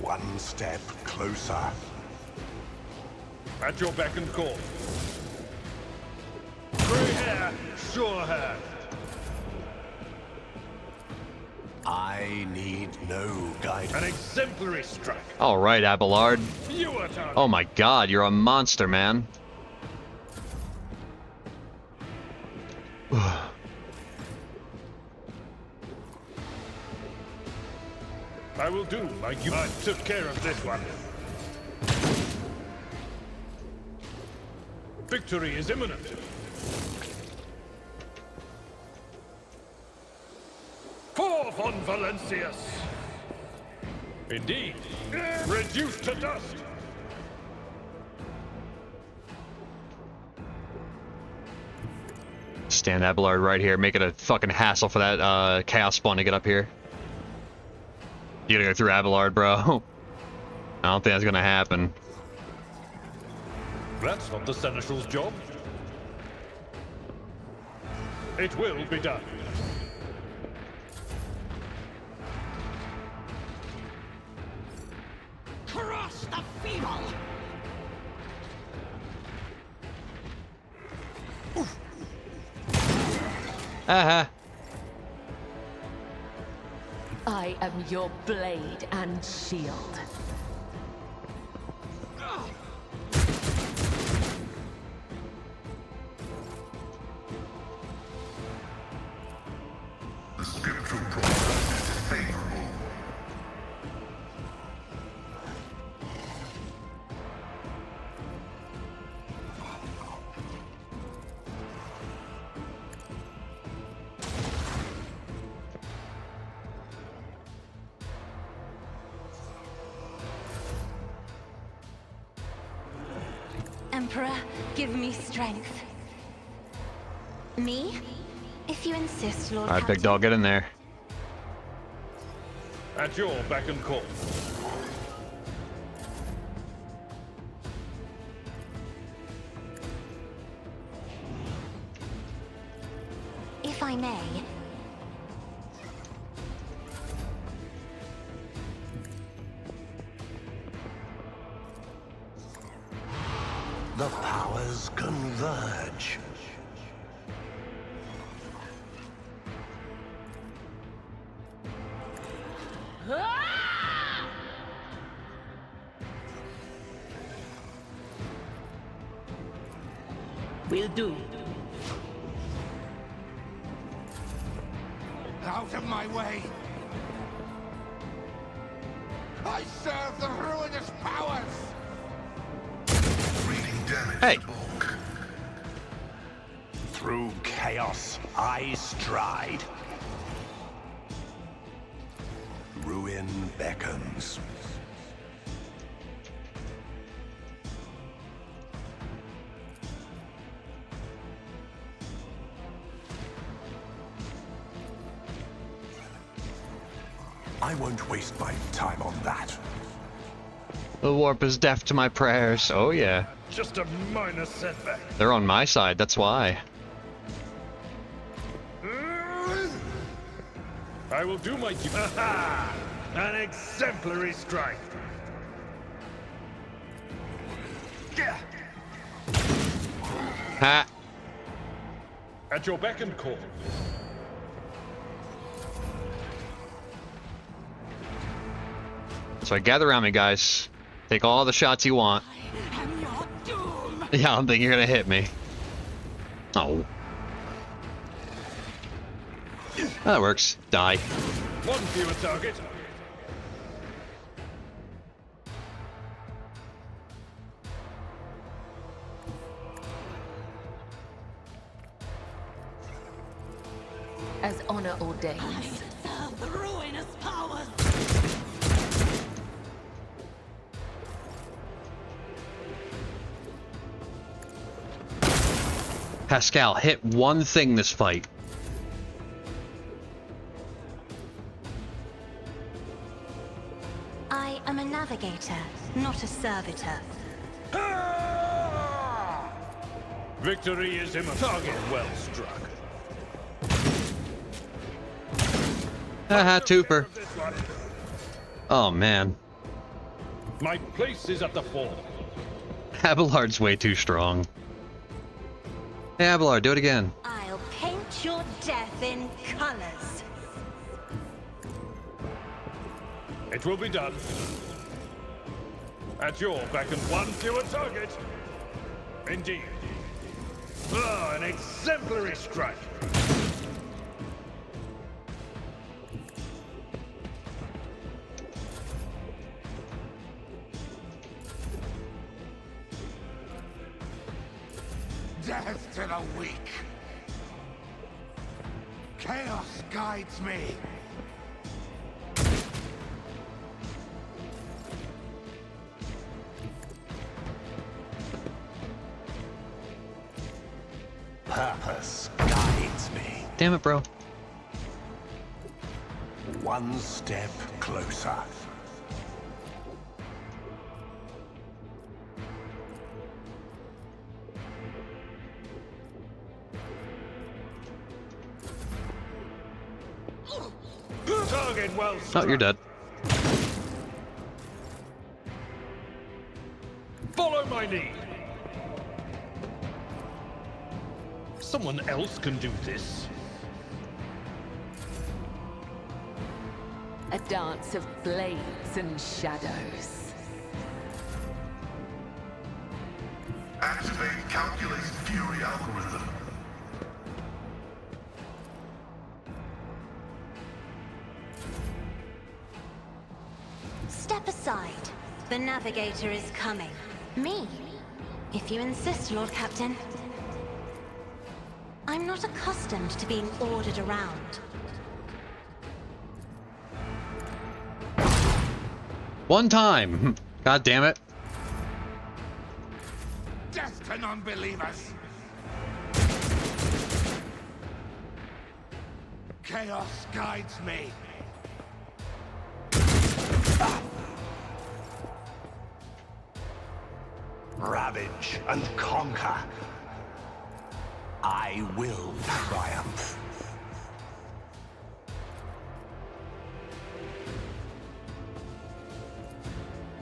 One step closer. At your beck and call. Grey hair, sure hair. I need no guidance. An exemplary strike. All right, Abelard. You are done. Oh my god, you're a monster, man. I will do like you. I took care of this one. Victory is imminent. For von Valancius. Indeed. Reduced to dust. Stand Abelard right here, make it a fucking hassle for that Chaos Spawn to get up here. You gotta go through Abelard, bro. I don't think that's gonna happen. That's not the Seneschal's job. It will be done. Crush the feeble. Uh-huh. I am your blade and shield. The scriptural prognosis is favorable. Emperor, give me strength. Me? If you insist, Lord Alright, Captain. big dog, get in there. At your beck and call. If I may. The powers converge. Will do. Out of my way! I serve the ruinous powers! Hey! Through chaos, I stride. Ruin beckons. I won't waste my time on that. The warp is deaf to my prayers. Oh yeah. Just a minor setback. They're on my side, that's why. I will do my duty. Aha! An exemplary strike. Ha! At your beck and call. So gather around me, guys. Take all the shots you want. Yeah, I don't think you're gonna hit me. Oh. That works. Die. One fewer target. As honor ordains. The ruinous powers! Pascal, hit one thing this fight. I am a navigator, not a servitor. Victory is imminent. Target well struck. Haha, Tooper. Oh man. My place is at the fore. Abelard's way too strong. Hey Abelard, do it again. I'll paint your death in colors. It will be done. At your beck and one fewer target. Indeed. Ah, an exemplary strike. Death to the weak! Chaos guides me! Purpose guides me. Damn it, bro. One step closer. Target well struck. Oh, you're dead. Follow my lead. Someone else can do this. A dance of blades and shadows. Activate calculated fury algorithm. Step aside. The navigator is coming. Me? If you insist, Lord Captain. I'm not accustomed to being ordered around. One time. God damn it. Death to non-believers. Chaos guides me. Ravage and conquer. I will triumph.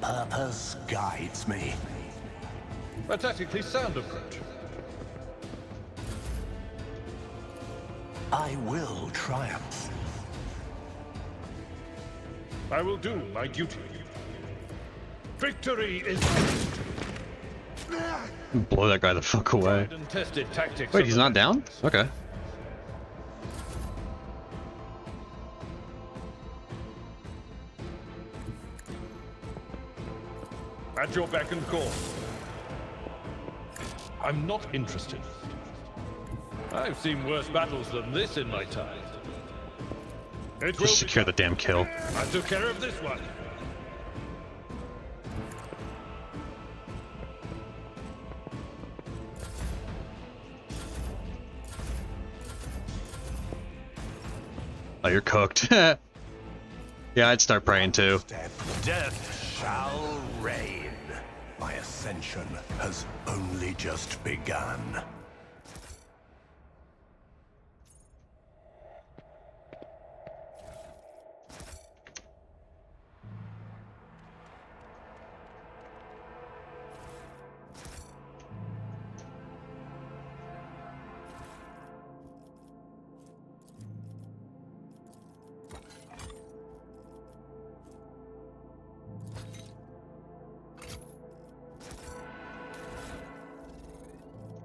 Purpose guides me. A tactically sound approach. I will triumph. I will do my duty. Victory is Blow that guy the fuck away. and tested tactics. Wait, he's not down? Okay. At your beck and call. I'm not interested. I've seen worse battles than this in my time. It will Just secure the damn kill. I took care of this one. Oh, you're cooked. Yeah, I'd start praying too. Death shall reign. My ascension has only just begun.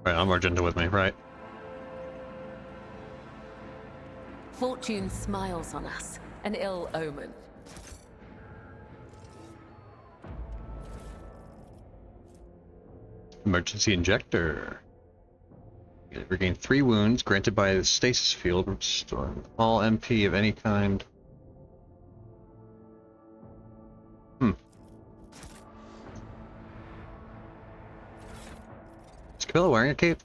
Right, I'm Argenta with me, right? Fortune smiles on us, an ill omen. Emergency injector. Regain 3 wounds granted by the stasis field, restoring all MP of any kind. Is Camilla wearing a cape?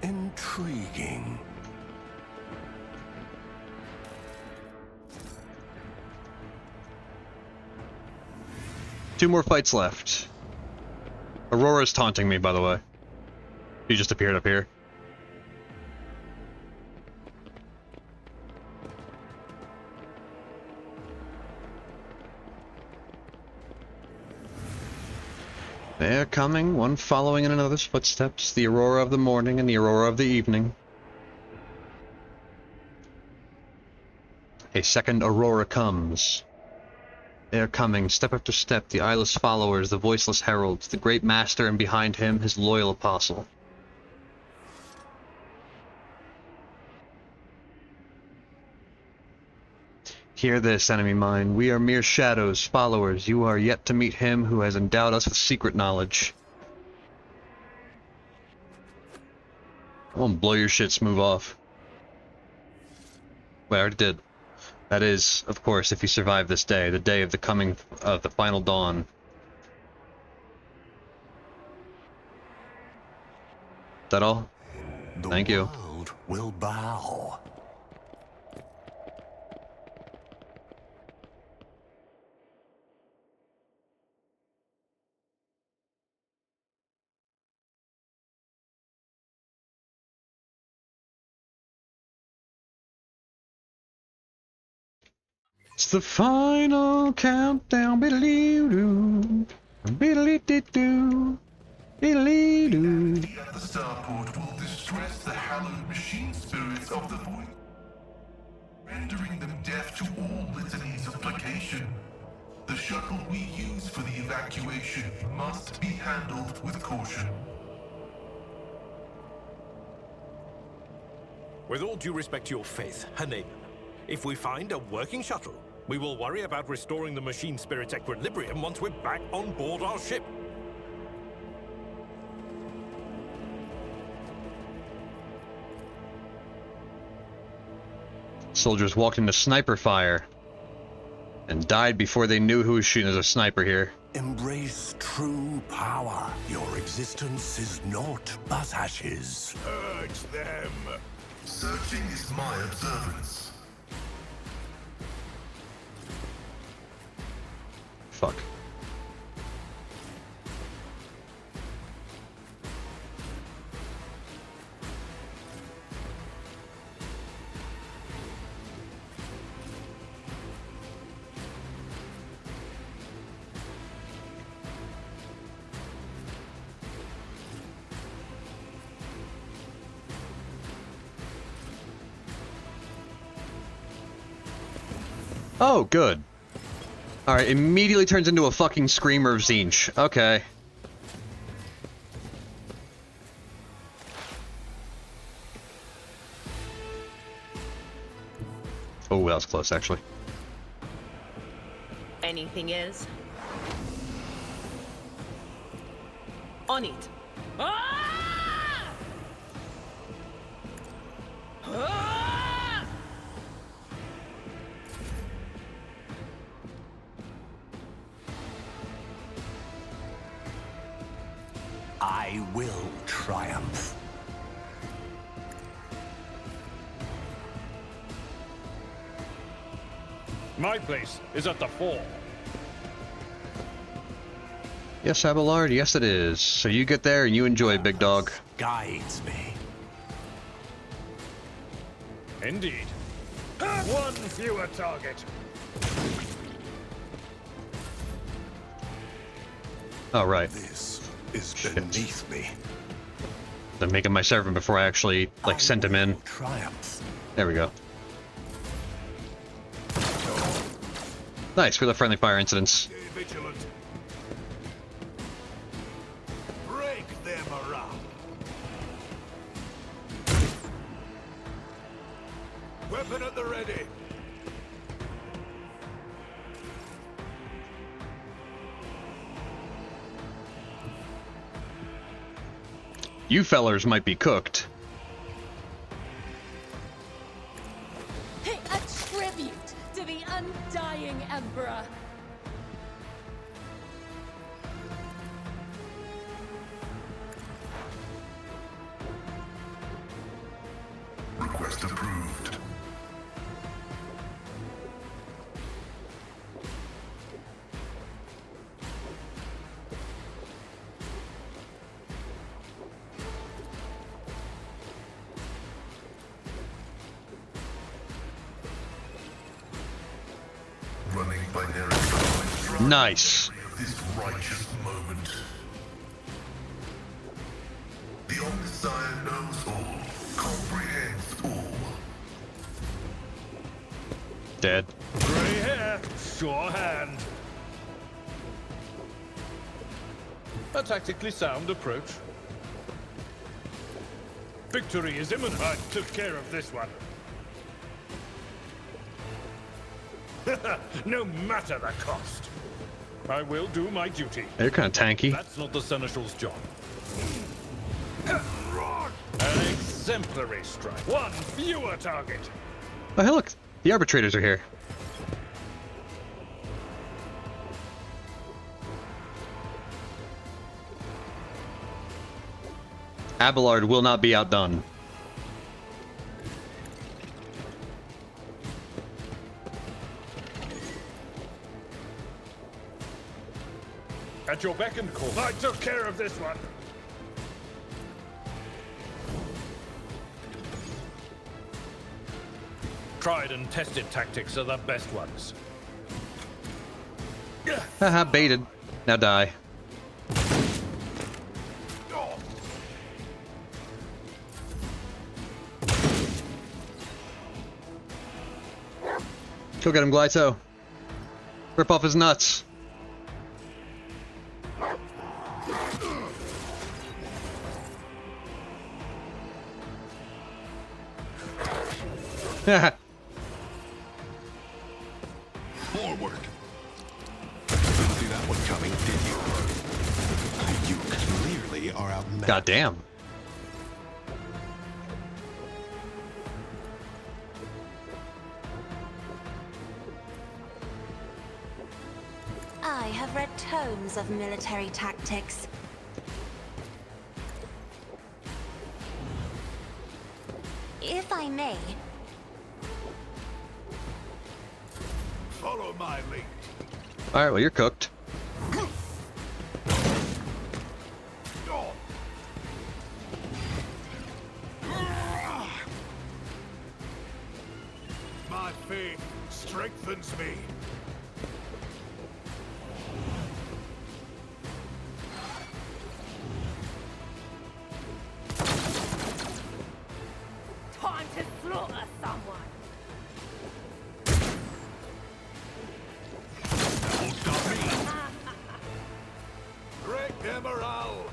Intriguing. Two more fights left. Aurora's taunting me, by the way. She just appeared up here. They're coming, one following in another's footsteps, the Aurora of the morning and the Aurora of the evening. A second Aurora comes. They are coming, step after step, the eyeless followers, the voiceless heralds, the great master, and behind him, his loyal apostle. Hear this, enemy mine. We are mere shadows, followers. You are yet to meet him who has endowed us with secret knowledge. I won't blow your shit smooth off. Well, I already did. That is, of course, if you survive this day, the day of the coming of the final dawn. Is that all? Thank you. The world will bow. It's the final countdown. Biddly-doo. Biddly-doo. Biddly-doo. At the starport will distress the hallowed machine spirits of the void, rendering them deaf to all litanies of placation. The shuttle we use for the evacuation must be handled with caution. With all due respect to your faith, Haneman, if we find a working shuttle, we will worry about restoring the machine spirit's equilibrium once we're back on board our ship. soldiers walked into sniper fire and died before they knew who was shooting. There's a sniper here. Embrace true power. Your existence is naught but ashes. Purge them. Searching is my observance. Fuck. Oh, good. Alright, immediately turns into a fucking Screamer of Tzeentch. Okay. Oh, that was close, actually. Anything else? On it. Ah! Ah! I will triumph. My place is at the fore. Yes, Abelard, yes it is. So you get there and you enjoy, big dog. Guides me. Indeed. One fewer target. Oh, right. This is beneath me. I'm making my servant before I actually, like, sent him in. Triumph. There we go. Nice, for the friendly fire incidents. Stay vigilant. Break them around. Weapon at the ready. You fellers might be cooked. A tribute to the undying Emperor. Request approved. Running binary. Nice. This righteous moment. The Omniscient knows all, comprehends all. Dead. Grey hair, sure hand. A tactically sound approach. Victory is imminent. I took care of this one. No matter the cost. I will do my duty. They're kind of tanky. That's not the Seneschal's job. An exemplary strike. One fewer target. Oh, hey, look. The arbitrators are here. Abelard will not be outdone. At your beck and call. I took care of this one. Tried and tested tactics are the best ones. Haha, baited. Now die. Go get him, Glyto. Rip off his nuts. Forward. Didn't see that one coming, did you? You clearly are outmatched. Goddamn. I have read tomes of military tactics. If I may. Follow my lead. Alright, well, you're cooked. My faith strengthens me. Time to slaughter someone. Won't stop me. Break their morale.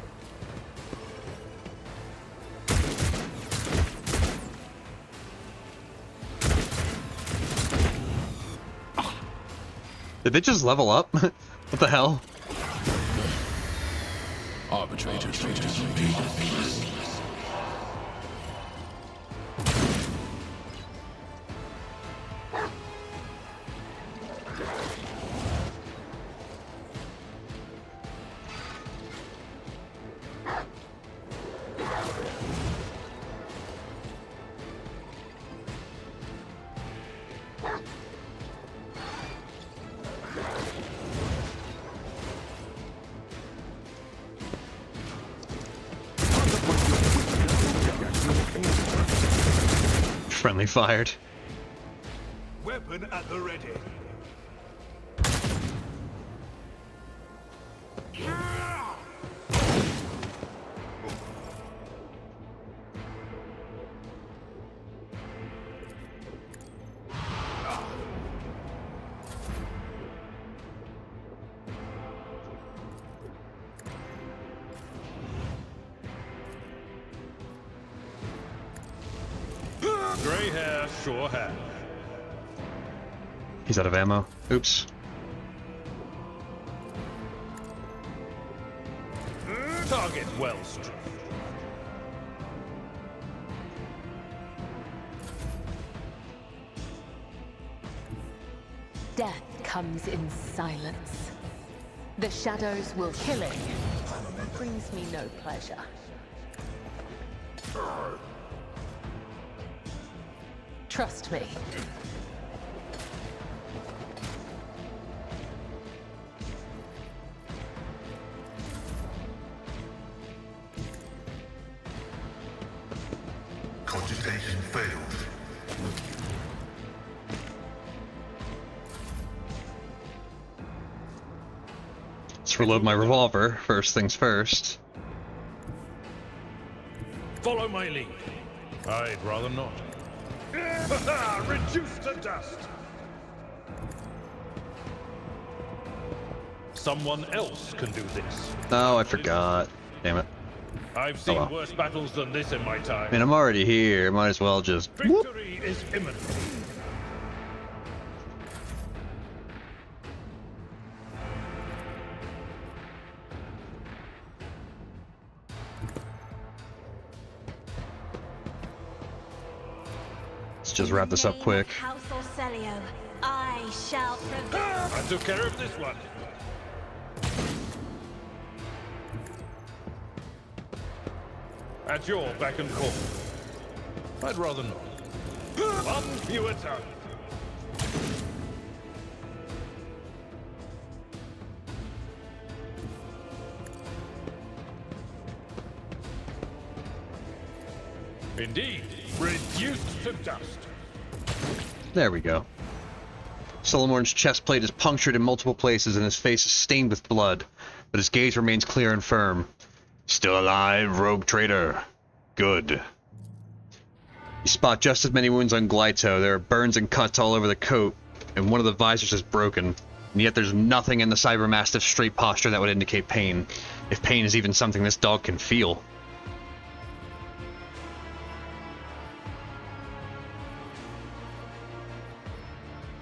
Did they just level up? What the hell? Arbitrators. Friendly fired. Weapon at the ready. Grey hair, sure have. He's out of ammo. Oops. Target well struck. Death comes in silence. The shadows will killing. Brings me no pleasure. Trust me. Cogitation failed. Let's reload my revolver. First things first. Follow my lead. I'd rather not. Reduced to dust. Someone else can do this. Oh, I forgot. Damn it. I've seen well. worse battles than this in my time. I mean, I'm already here. Might as well just... whoop. Victory is imminent. Let's just wrap this up quick. House Orcelio, I shall prevail. I took care of this one. At your beck and call. I'd rather not. One fewer time. Indeed, reduced to dust. There we go. Solomorn's chest plate is punctured in multiple places and his face is stained with blood, but his gaze remains clear and firm. Still alive, rogue traitor. Good. You spot just as many wounds on Glyto. There are burns and cuts all over the coat, and one of the visors is broken. And yet there's nothing in the Cybermastiff's straight posture that would indicate pain. If pain is even something this dog can feel.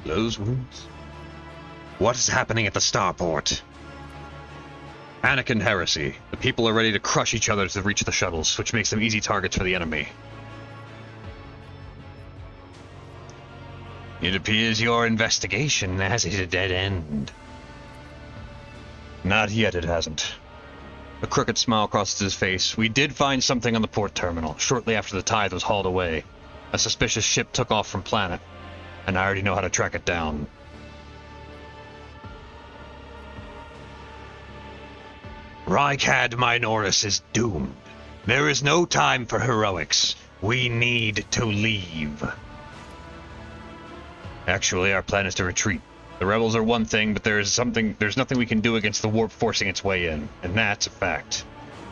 Those wounds? What is happening at the starport? Anakin heresy. The people are ready to crush each other to reach the shuttles, which makes them easy targets for the enemy. It appears your investigation has hit a dead end. Not yet, it hasn't. A crooked smile crosses his face. We did find something on the port terminal, shortly after the tithe was hauled away. A suspicious ship took off from planet, and I already know how to track it down. Rykad Minoris is doomed. There is no time for heroics. We need to leave. Actually, our plan is to retreat. The rebels are one thing, but there's nothing we can do against the warp forcing its way in, and that's a fact.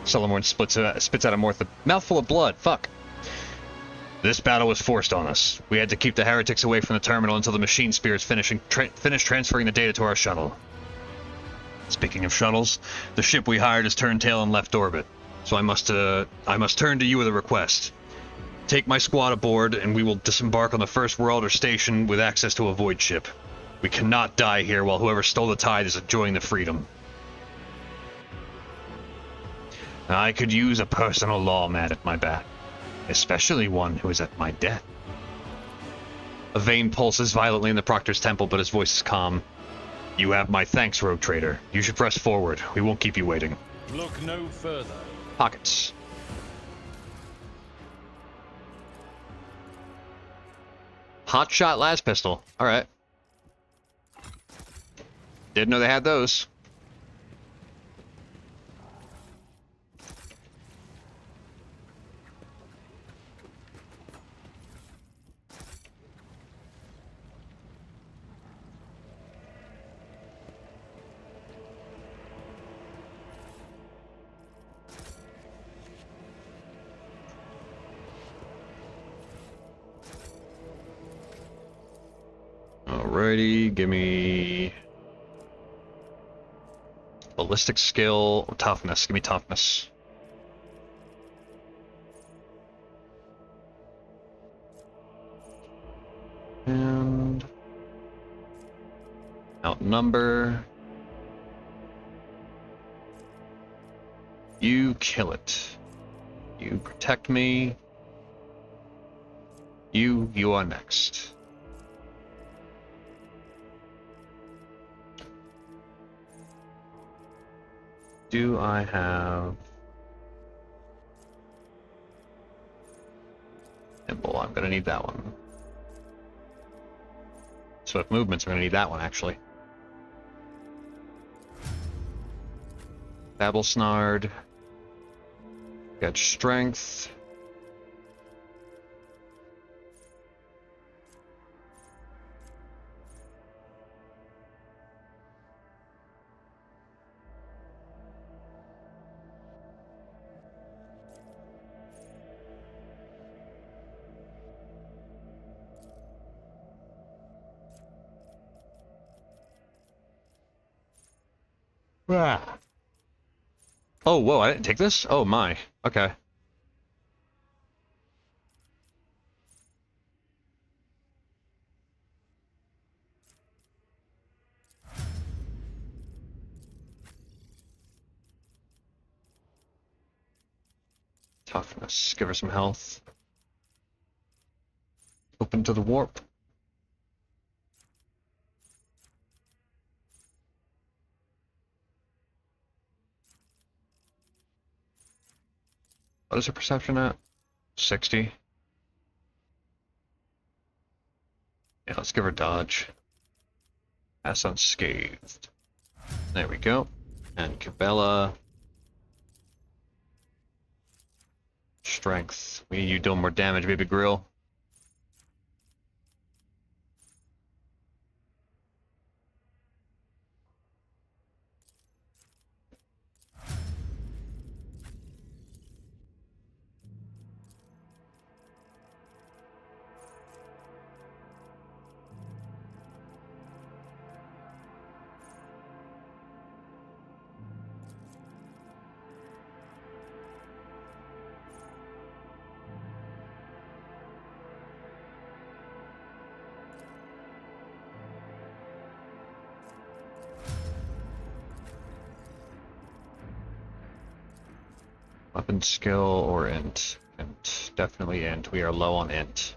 Sullomorn spits out a mouthful of blood. Fuck. This battle was forced on us. We had to keep the heretics away from the terminal until the machine spears finish transferring the data to our shuttle. Speaking of shuttles, the ship we hired has turned tail and left orbit, so I must turn to you with a request. Take my squad aboard, and we will disembark on the first Worlder station with access to a void ship. We cannot die here while whoever stole the tithe is enjoying the freedom. I could use a personal lawman at my back, especially one who is at my death. A vein pulses violently in the Proctor's temple, but his voice is calm. You have my thanks, Rogue Trader. You should press forward. We won't keep you waiting. Look no further. Pockets. Hot shot las pistol. Alright. Didn't know they had those. Alrighty, give me ballistic skill or toughness. Give me toughness. And outnumber. You kill it. You protect me. You are next. Do I have nimble? I'm gonna need that one. Swift movements, I'm gonna need that one actually. Babble Snard. Got strength. Ah. Oh, whoa, I didn't take this? Oh my. Okay. Toughness. Give her some health. Open to the warp. What is her perception at? 60. Yeah, let's give her dodge. Pass unscathed. There we go. And Cabela. Strength. We need you doing more damage, baby grill. Weapon skill or int? Int. Definitely int. We are low on int.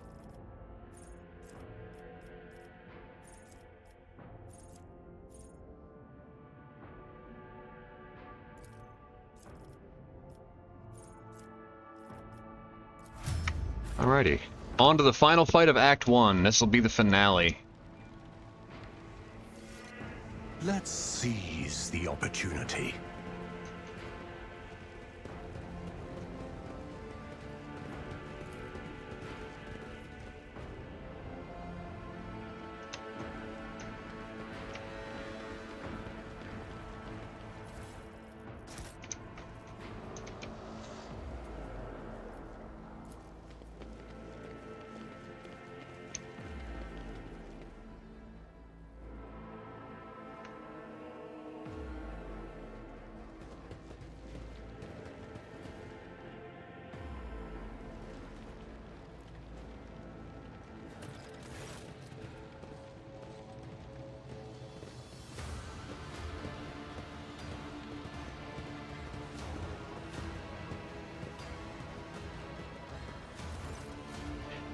Alrighty. On to the final fight of Act 1. This will be the finale. Let's seize the opportunity.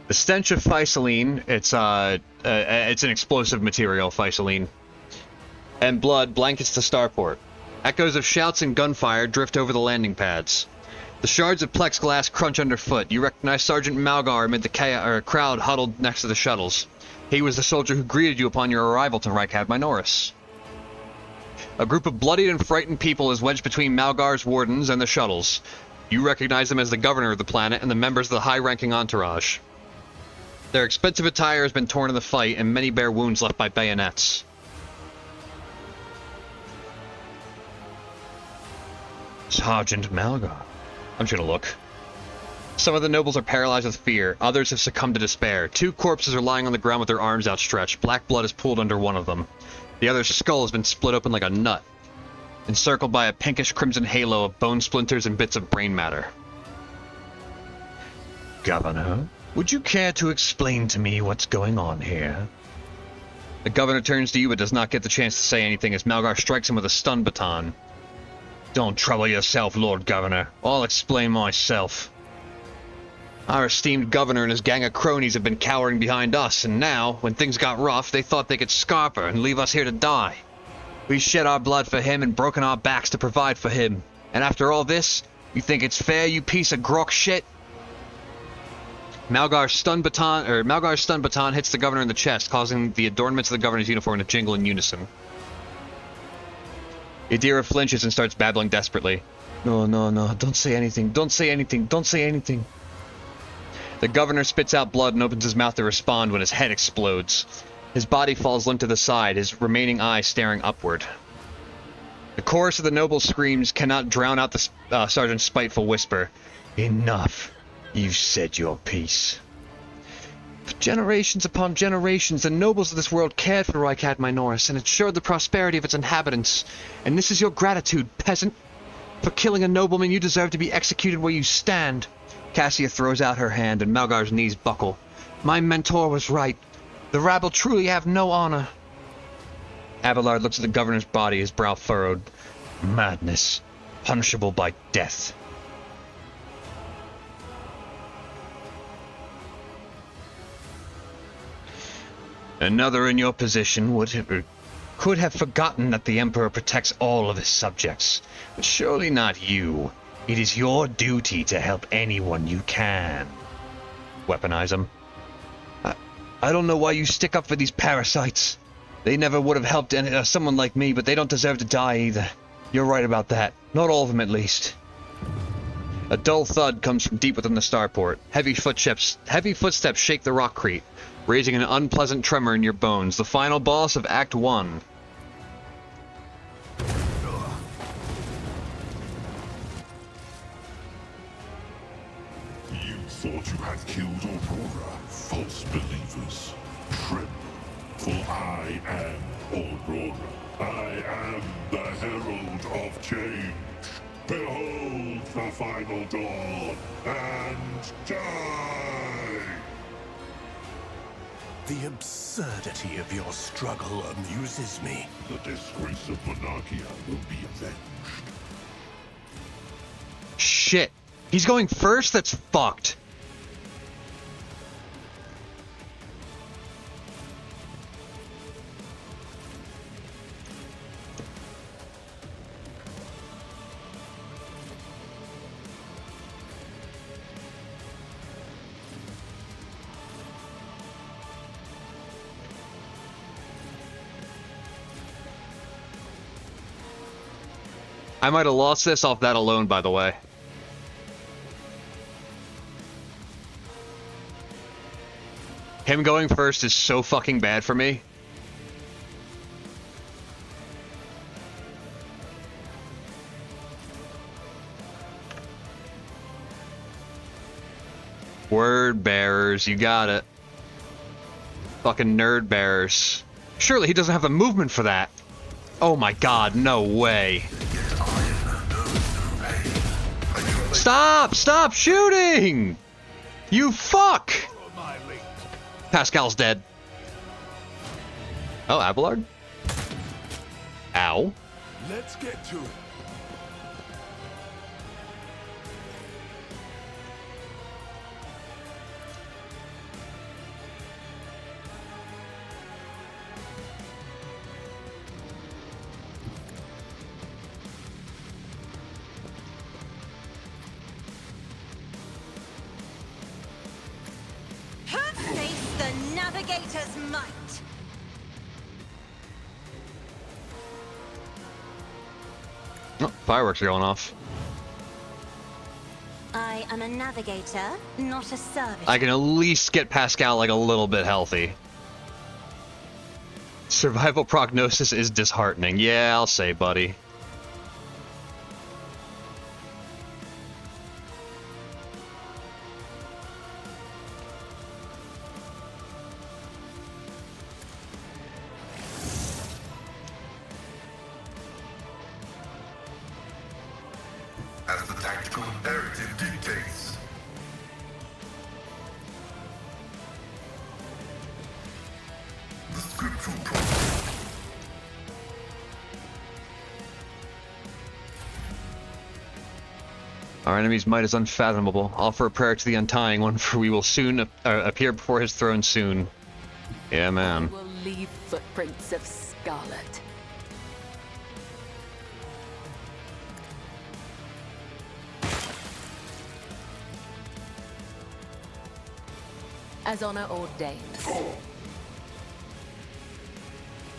The stench of Physaline, it's an explosive material, Physaline, and blood blankets the starport. Echoes of shouts and gunfire drift over the landing pads. The shards of plexiglass crunch underfoot. You recognize Sergeant Malgar amid the crowd huddled next to the shuttles. He was the soldier who greeted you upon your arrival to Rykad Minoris. A group of bloodied and frightened people is wedged between Malgar's wardens and the shuttles. You recognize them as the governor of the planet and the members of the high-ranking entourage. Their expensive attire has been torn in the fight, and many bear wounds left by bayonets. Sergeant Malgar. I'm just gonna look. Some of the nobles are paralyzed with fear. Others have succumbed to despair. 2 corpses are lying on the ground with their arms outstretched. Black blood is pooled under one of them. The other's skull has been split open like a nut, encircled by a pinkish crimson halo of bone splinters and bits of brain matter. Governor? Would you care to explain to me what's going on here? The governor turns to you but does not get the chance to say anything as Malgar strikes him with a stun baton. Don't trouble yourself, Lord Governor. I'll explain myself. Our esteemed governor and his gang of cronies have been cowering behind us, and now, when things got rough, they thought they could scarp her and leave us here to die. We shed our blood for him and broken our backs to provide for him. And after all this, you think it's fair, you piece of grok shit? Malgar's stun baton hits the governor in the chest, causing the adornments of the governor's uniform to jingle in unison. Yadira flinches and starts babbling desperately. No, don't say anything, don't say anything, don't say anything. The governor spits out blood and opens his mouth to respond when his head explodes. His body falls limp to the side, his remaining eye staring upward. The chorus of the noble screams cannot drown out the sergeant's spiteful whisper. Enough. You've said your piece. For generations upon generations, the nobles of this world cared for Rykad Minoris and ensured the prosperity of its inhabitants. And this is your gratitude, peasant. For killing a nobleman, you deserve to be executed where you stand. Cassia throws out her hand, and Malgar's knees buckle. My mentor was right. The rabble truly have no honor. Abelard looks at the governor's body, his brow furrowed. Madness. Punishable by death. Another in your position could have forgotten that the Emperor protects all of his subjects, but surely not you. It is your duty to help anyone you can. Weaponize him. I don't know why you stick up for these parasites. They never would have helped someone like me, but they don't deserve to die either. You're right about that. Not all of them, at least. A dull thud comes from deep within the starport. Heavy footsteps shake the rockcrete, raising an unpleasant tremor in your bones. The final boss of Act 1. You thought you had killed Aurora, false believers. Tremble, for I am Aurora. I am the herald of change. Behold the final dawn, and die! The absurdity of your struggle amuses me. The disgrace of Monarchia will be avenged. Shit. He's going first? That's fucked. I might have lost this off that alone, by the way. Him going first is so fucking bad for me. Word bearers, you got it. Fucking nerd bearers. Surely he doesn't have the movement for that. Oh my god, no way. Stop! Stop shooting! You fuck! Pascal's dead. Oh, Abelard? Ow. Let's get to it. Face the Navigator's might. Oh, fireworks are going off. I am a navigator, not a servitor. I can at least get Pascal like a little bit healthy. Survival prognosis is disheartening. Yeah, I'll say, buddy. As the tactical imperative dictates. The scriptural prophecy. Our enemy's might is unfathomable. Offer a prayer to the Untying One, for we will soon appear before his throne soon. Yeah, man. Will leave footprints of scarlet. As honor ordains,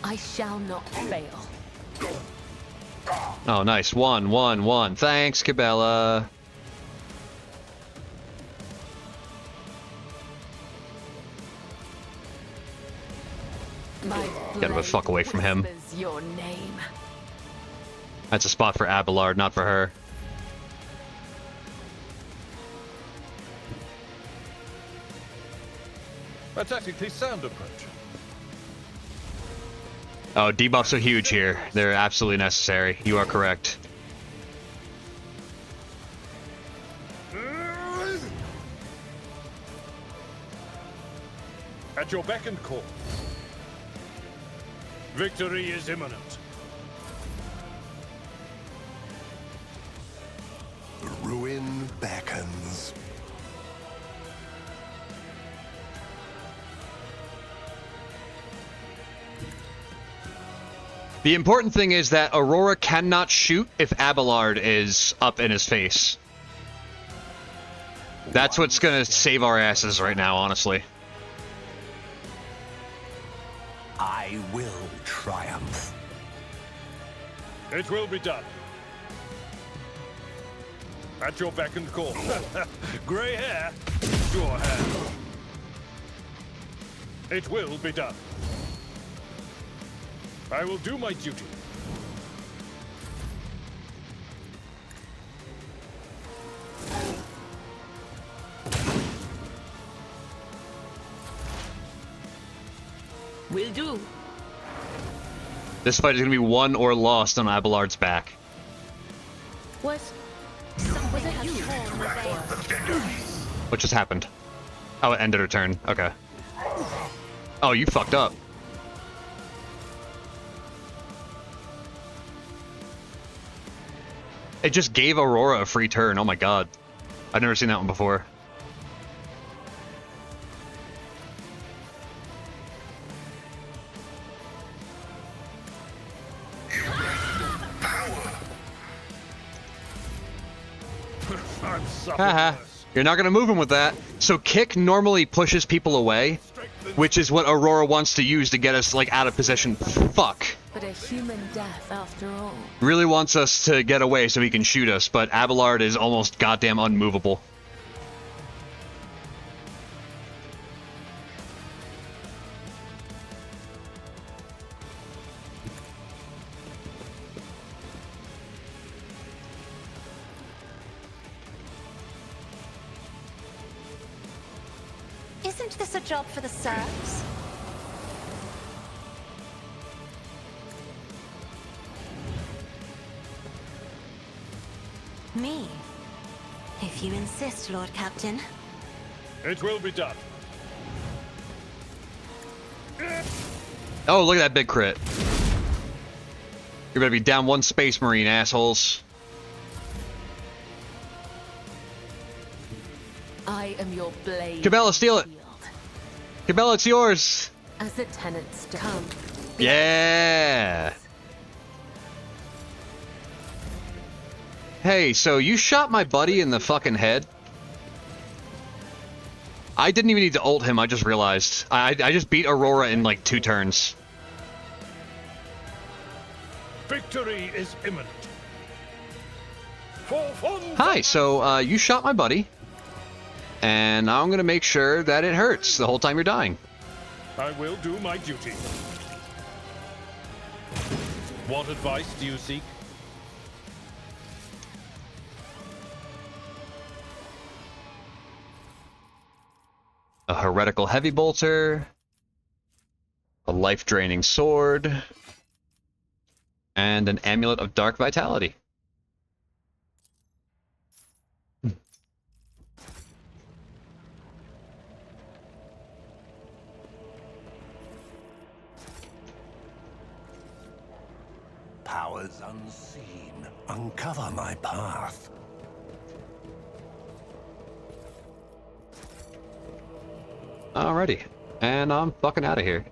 I shall not fail. Oh, nice. 1-1-1. Thanks, Cabela. Get the fuck away from him. Your name. That's a spot for Abelard, not for her. A tactically sound approach. Oh, debuffs are huge here. They're absolutely necessary. You are correct. At your beck and call. Victory is imminent. The ruin beckons. The important thing is that Aurora cannot shoot if Abelard is up in his face. That's what's gonna save our asses right now, honestly. I will triumph. It will be done. At your beck and call. Grey hair, your hand. It will be done. I will do my duty. Will do. This fight is gonna be won or lost on Abelard's back. Was it you? What just happened? Oh, it ended her turn. Okay. Oh, you fucked up. It just gave Aurora a free turn. Oh my god. I've never seen that one before. Haha. You're not gonna move him with that. So kick normally pushes people away, which is what Aurora wants to use to get us like out of position. Fuck. But a human death after all. Really wants us to get away so he can shoot us, but Abelard is almost goddamn unmovable. Isn't this a job for the serfs? Me? If you insist, Lord Captain. It will be done. Oh, look at that big crit. You're gonna be down one Space Marine, assholes. I am your blade. Cabela, steal it! Cabela, it's yours! As the tenants come. Yeah! Hey, so you shot my buddy in the fucking head? I didn't even need to ult him, I just realized. I just beat Aurora in like 2 turns. Victory is imminent. Hi, so you shot my buddy. And I'm gonna make sure that it hurts the whole time you're dying. I will do my duty. What advice do you seek? A heretical heavy bolter, a life-draining sword, and an amulet of dark vitality. Powers unseen, uncover my path. Alrighty, and I'm fucking out of here.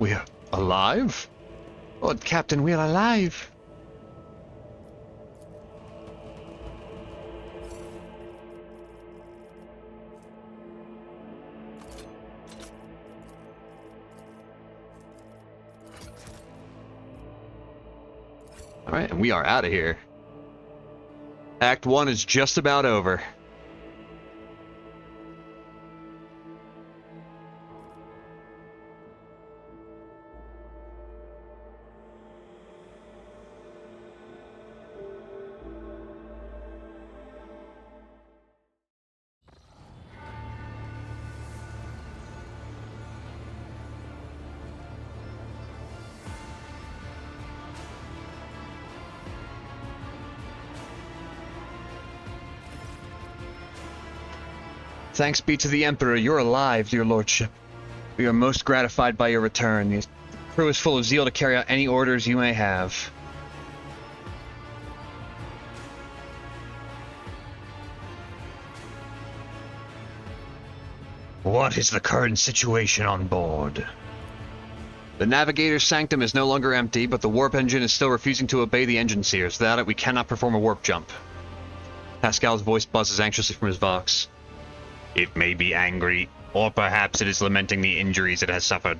We're alive? Lord Captain, we're alive. Alright, and we are out of here. Act 1 is just about over. Thanks be to the Emperor, you're alive, dear lordship. We are most gratified by your return. The crew is full of zeal to carry out any orders you may have. What is the current situation on board? The navigator's sanctum is no longer empty, but the warp engine is still refusing to obey the engine seers. Without it, we cannot perform a warp jump. Pascal's voice buzzes anxiously from his vox. It may be angry, or perhaps it is lamenting the injuries it has suffered.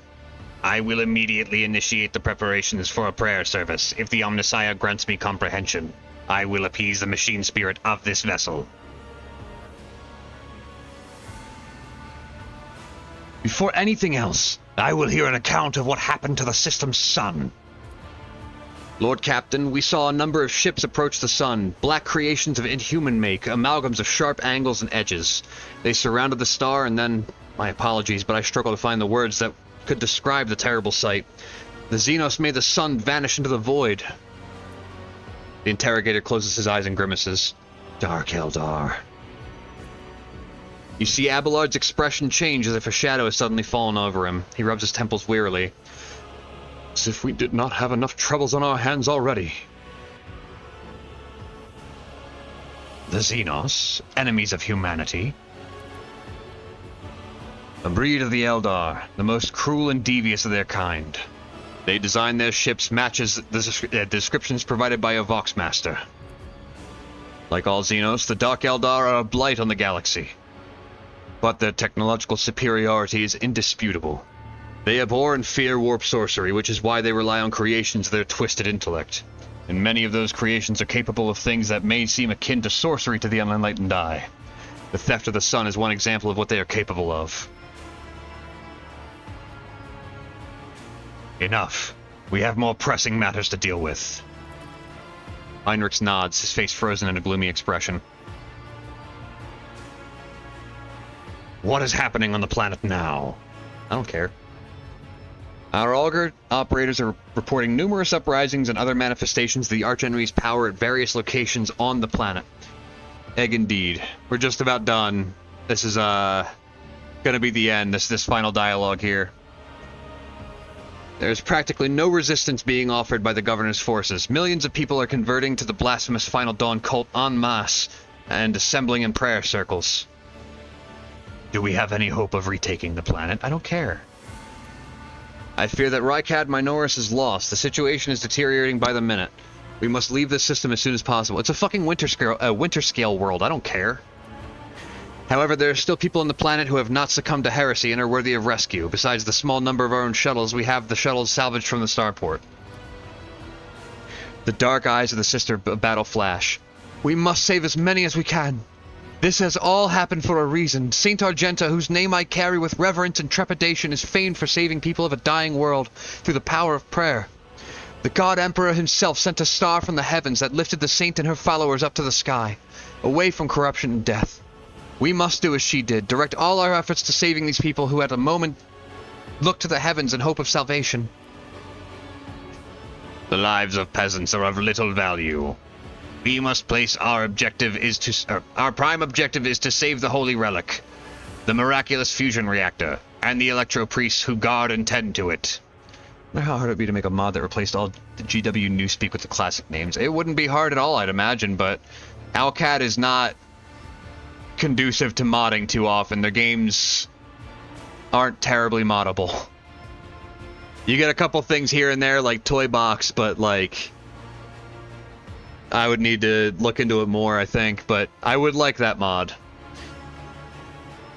I will immediately initiate the preparations for a prayer service. If the Omnissiah grants me comprehension, I will appease the machine spirit of this vessel. Before anything else, I will hear an account of what happened to the system's sun. Lord Captain, we saw a number of ships approach the sun, black creations of inhuman make, amalgams of sharp angles and edges. They surrounded the star and then, my apologies, but I struggle to find the words that could describe the terrible sight. The Xenos made the sun vanish into the void. The interrogator closes his eyes and grimaces. Dark Eldar. You see Abelard's expression change as if a shadow has suddenly fallen over him. He rubs his temples wearily. As if we did not have enough troubles on our hands already. The Xenos, enemies of humanity. A breed of the Eldar, the most cruel and devious of their kind. They design their ships matches the descriptions provided by a Voxmaster. Like all Xenos, the Dark Eldar are a blight on the galaxy. But their technological superiority is indisputable. They abhor and fear warp sorcery, which is why they rely on creations of their twisted intellect. And many of those creations are capable of things that may seem akin to sorcery to the unenlightened eye. The theft of the sun is one example of what they are capable of. Enough. We have more pressing matters to deal with. Heinrich nods, his face frozen in a gloomy expression. What is happening on the planet now? I don't care. Our auger operators are reporting numerous uprisings and other manifestations of the archenemy's power at various locations on the planet. Egg indeed. We're just about done. This is gonna be the end, this final dialogue here. There's practically no resistance being offered by the governor's forces. Millions of people are converting to the blasphemous Final Dawn cult en masse and assembling in prayer circles. Do we have any hope of retaking the planet? I don't care. I fear that Rykad Minoris is lost. The situation is deteriorating by the minute. We must leave this system as soon as possible. It's a fucking winter scale world. I don't care. However, there are still people on the planet who have not succumbed to heresy and are worthy of rescue. Besides the small number of our own shuttles, we have the shuttles salvaged from the starport. The dark eyes of the sister battle flash. We must save as many as we can. This has all happened for a reason. Saint Argenta, whose name I carry with reverence and trepidation, is famed for saving people of a dying world through the power of prayer. The God Emperor himself sent a star from the heavens that lifted the saint and her followers up to the sky, away from corruption and death. We must do as she did, direct all our efforts to saving these people who at a moment look to the heavens in hope of salvation. The lives of peasants are of little value. We must place our prime objective is to save the holy relic, the miraculous fusion reactor, and the electro priests who guard and tend to it. I wonder how hard it would be to make a mod that replaced all the GW newspeak with the classic names. It wouldn't be hard at all, I'd imagine, but Alcat is not conducive to modding too often. Their games aren't terribly moddable. You get a couple things here and there, like Toy Box, but like I would need to look into it more, I think, but I would like that mod.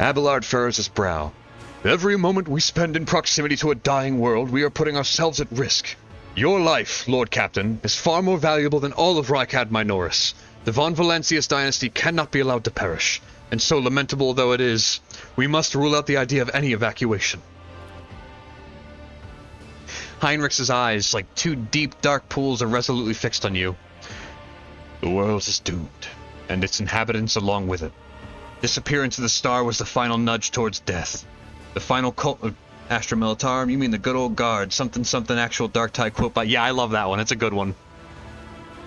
Abelard furrows his brow. Every moment we spend in proximity to a dying world, we are putting ourselves at risk. Your life, Lord Captain, is far more valuable than all of Rykad Minoris. The von Valancius dynasty cannot be allowed to perish, and so lamentable though it is, we must rule out the idea of any evacuation. Heinrich's eyes, like two deep, dark pools, are resolutely fixed on you. The world is doomed, and its inhabitants along with it. Disappearance of the star was the final nudge towards death. The final cult of Astra Militarum, you mean the good old guard, something something actual Dark Tide quote by... Yeah, I love that one, it's a good one.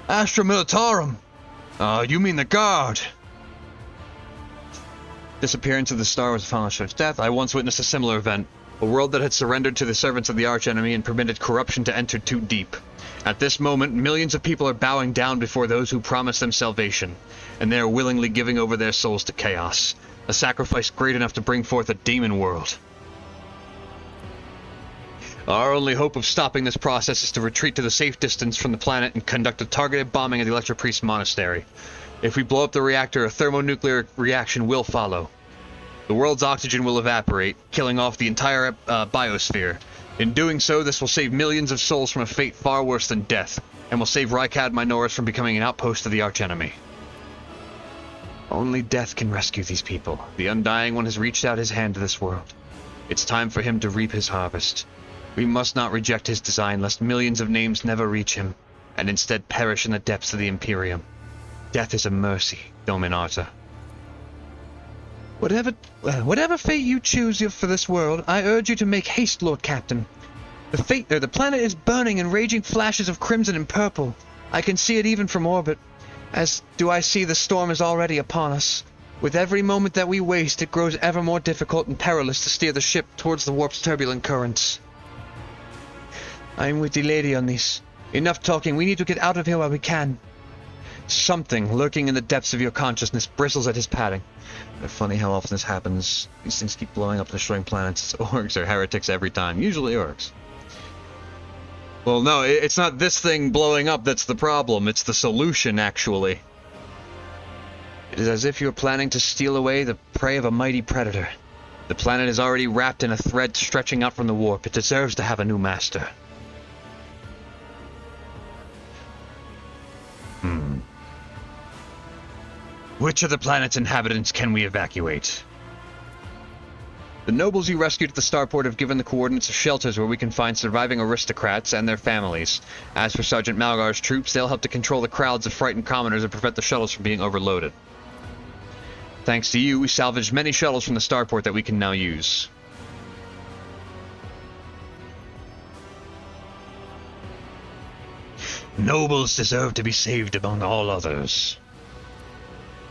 Astra Militarum! You mean the guard! Disappearance of the star was the final nudge towards death. I once witnessed a similar event. A world that had surrendered to the servants of the archenemy and permitted corruption to enter too deep. At this moment, millions of people are bowing down before those who promised them salvation, and they are willingly giving over their souls to chaos. A sacrifice great enough to bring forth a demon world. Our only hope of stopping this process is to retreat to the safe distance from the planet and conduct a targeted bombing of the Electropriest Monastery. If we blow up the reactor, a thermonuclear reaction will follow. The world's oxygen will evaporate, killing off the entire biosphere. In doing so, this will save millions of souls from a fate far worse than death, and will save Rykad Minoris from becoming an outpost of the archenemy. Only death can rescue these people. The Undying One has reached out his hand to this world. It's time for him to reap his harvest. We must not reject his design, lest millions of names never reach him, and instead perish in the depths of the Imperium. Death is a mercy, Dominata. Whatever fate you choose for this world, I urge you to make haste, Lord Captain. The planet is burning in raging flashes of crimson and purple. I can see it even from orbit. As do I see the storm is already upon us. With every moment that we waste, it grows ever more difficult and perilous to steer the ship towards the warp's turbulent currents. I am with the lady on this. Enough talking, we need to get out of here while we can. Something lurking in the depths of your consciousness bristles at his padding. It's funny how often this happens. These things keep blowing up the destroying planets. It's orcs or heretics every time. Usually orcs. Well, no, it's not this thing blowing up that's the problem. It's the solution, actually. It is as if you are planning to steal away the prey of a mighty predator. The planet is already wrapped in a thread stretching out from the warp. It deserves to have a new master. Which of the planet's inhabitants can we evacuate? The nobles you rescued at the starport have given the coordinates of shelters where we can find surviving aristocrats and their families. As for Sergeant Malgar's troops, they'll help to control the crowds of frightened commoners and prevent the shuttles from being overloaded. Thanks to you, we salvaged many shuttles from the starport that we can now use. Nobles deserve to be saved among all others.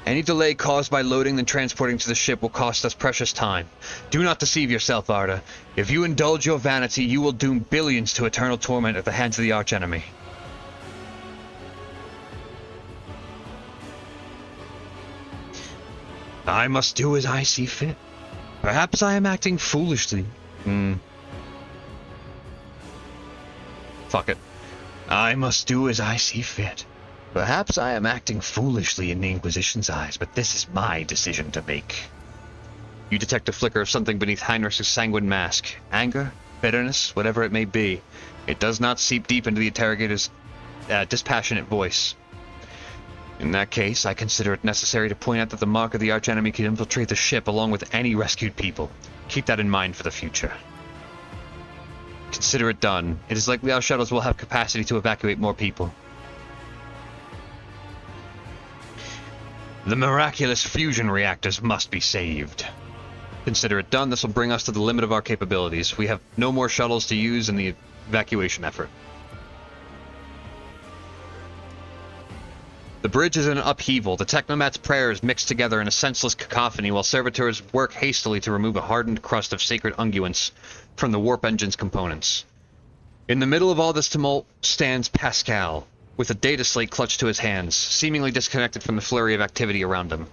Any delay caused by loading and transporting to the ship will cost us precious time. Do not deceive yourself, Arda. If you indulge your vanity, you will doom billions to eternal torment at the hands of the archenemy. I must do as I see fit. Perhaps I am acting foolishly. Fuck it. I must do as I see fit. Perhaps I am acting foolishly in the Inquisition's eyes, but this is my decision to make. You detect a flicker of something beneath Heinrich's sanguine mask. Anger? Bitterness? Whatever it may be. It does not seep deep into the interrogator's dispassionate voice. In that case, I consider it necessary to point out that the mark of the archenemy can infiltrate the ship along with any rescued people. Keep that in mind for the future. Consider it done. It is likely our shuttles will have capacity to evacuate more people. The miraculous fusion reactors must be saved. Consider it done. This will bring us to the limit of our capabilities. We have no more shuttles to use in the evacuation effort. The bridge is in an upheaval. The Technomat's prayers mix together in a senseless cacophony while servitors work hastily to remove a hardened crust of sacred unguents from the warp engine's components. In the middle of all this tumult stands Pascal, with a data slate clutched to his hands, seemingly disconnected from the flurry of activity around him.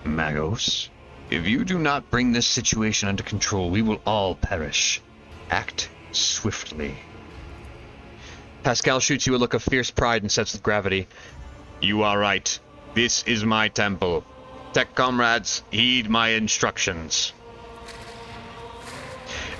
Magos, if you do not bring this situation under control, we will all perish. Act swiftly. Pascal shoots you a look of fierce pride and sets with gravity. You are right. This is my temple. Tech comrades, heed my instructions.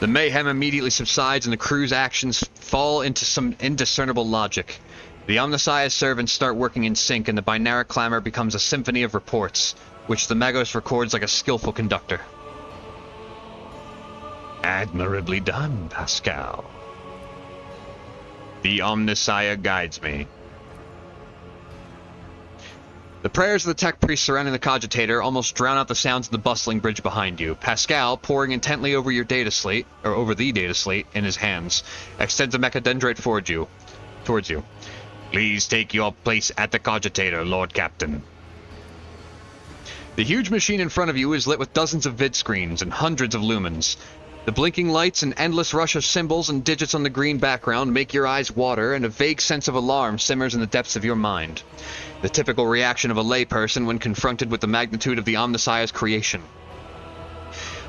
The mayhem immediately subsides and the crew's actions fall into some indiscernible logic. The Omnissiah's servants start working in sync and the binary clamor becomes a symphony of reports, which the Magos records like a skillful conductor. Admirably done, Pascal. The Omnissiah guides me. The prayers of the tech priests surrounding the cogitator almost drown out the sounds of the bustling bridge behind you. Pascal, poring intently over your data slate, or over the data slate in his hands, extends a mechadendrite towards you. Please take your place at the cogitator, Lord Captain. The huge machine in front of you is lit with dozens of vid screens and hundreds of lumens. The blinking lights and endless rush of symbols and digits on the green background make your eyes water, and a vague sense of alarm simmers in the depths of your mind. The typical reaction of a layperson when confronted with the magnitude of the Omnissiah's creation.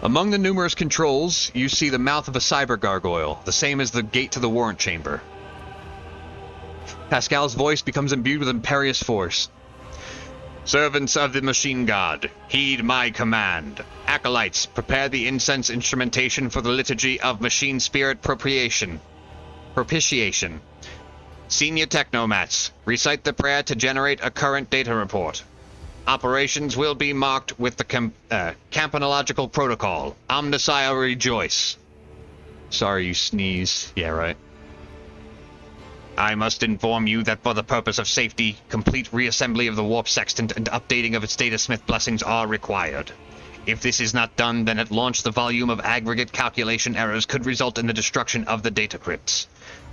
Among the numerous controls, you see the mouth of a cyber gargoyle, the same as the gate to the warrant chamber. Pascal's voice becomes imbued with imperious force. Servants of the machine god, heed my command. Acolytes, prepare the incense instrumentation for the liturgy of machine spirit propitiation. Senior Technomats, recite the prayer to generate a current data report. Operations will be marked with the campanological protocol. Omnissiah rejoice. Sorry, you sneeze. Yeah, right. I must inform you that for the purpose of safety, complete reassembly of the warp sextant and updating of its datasmith blessings are required. If this is not done, then at launch the volume of aggregate calculation errors could result in the destruction of the data crypts.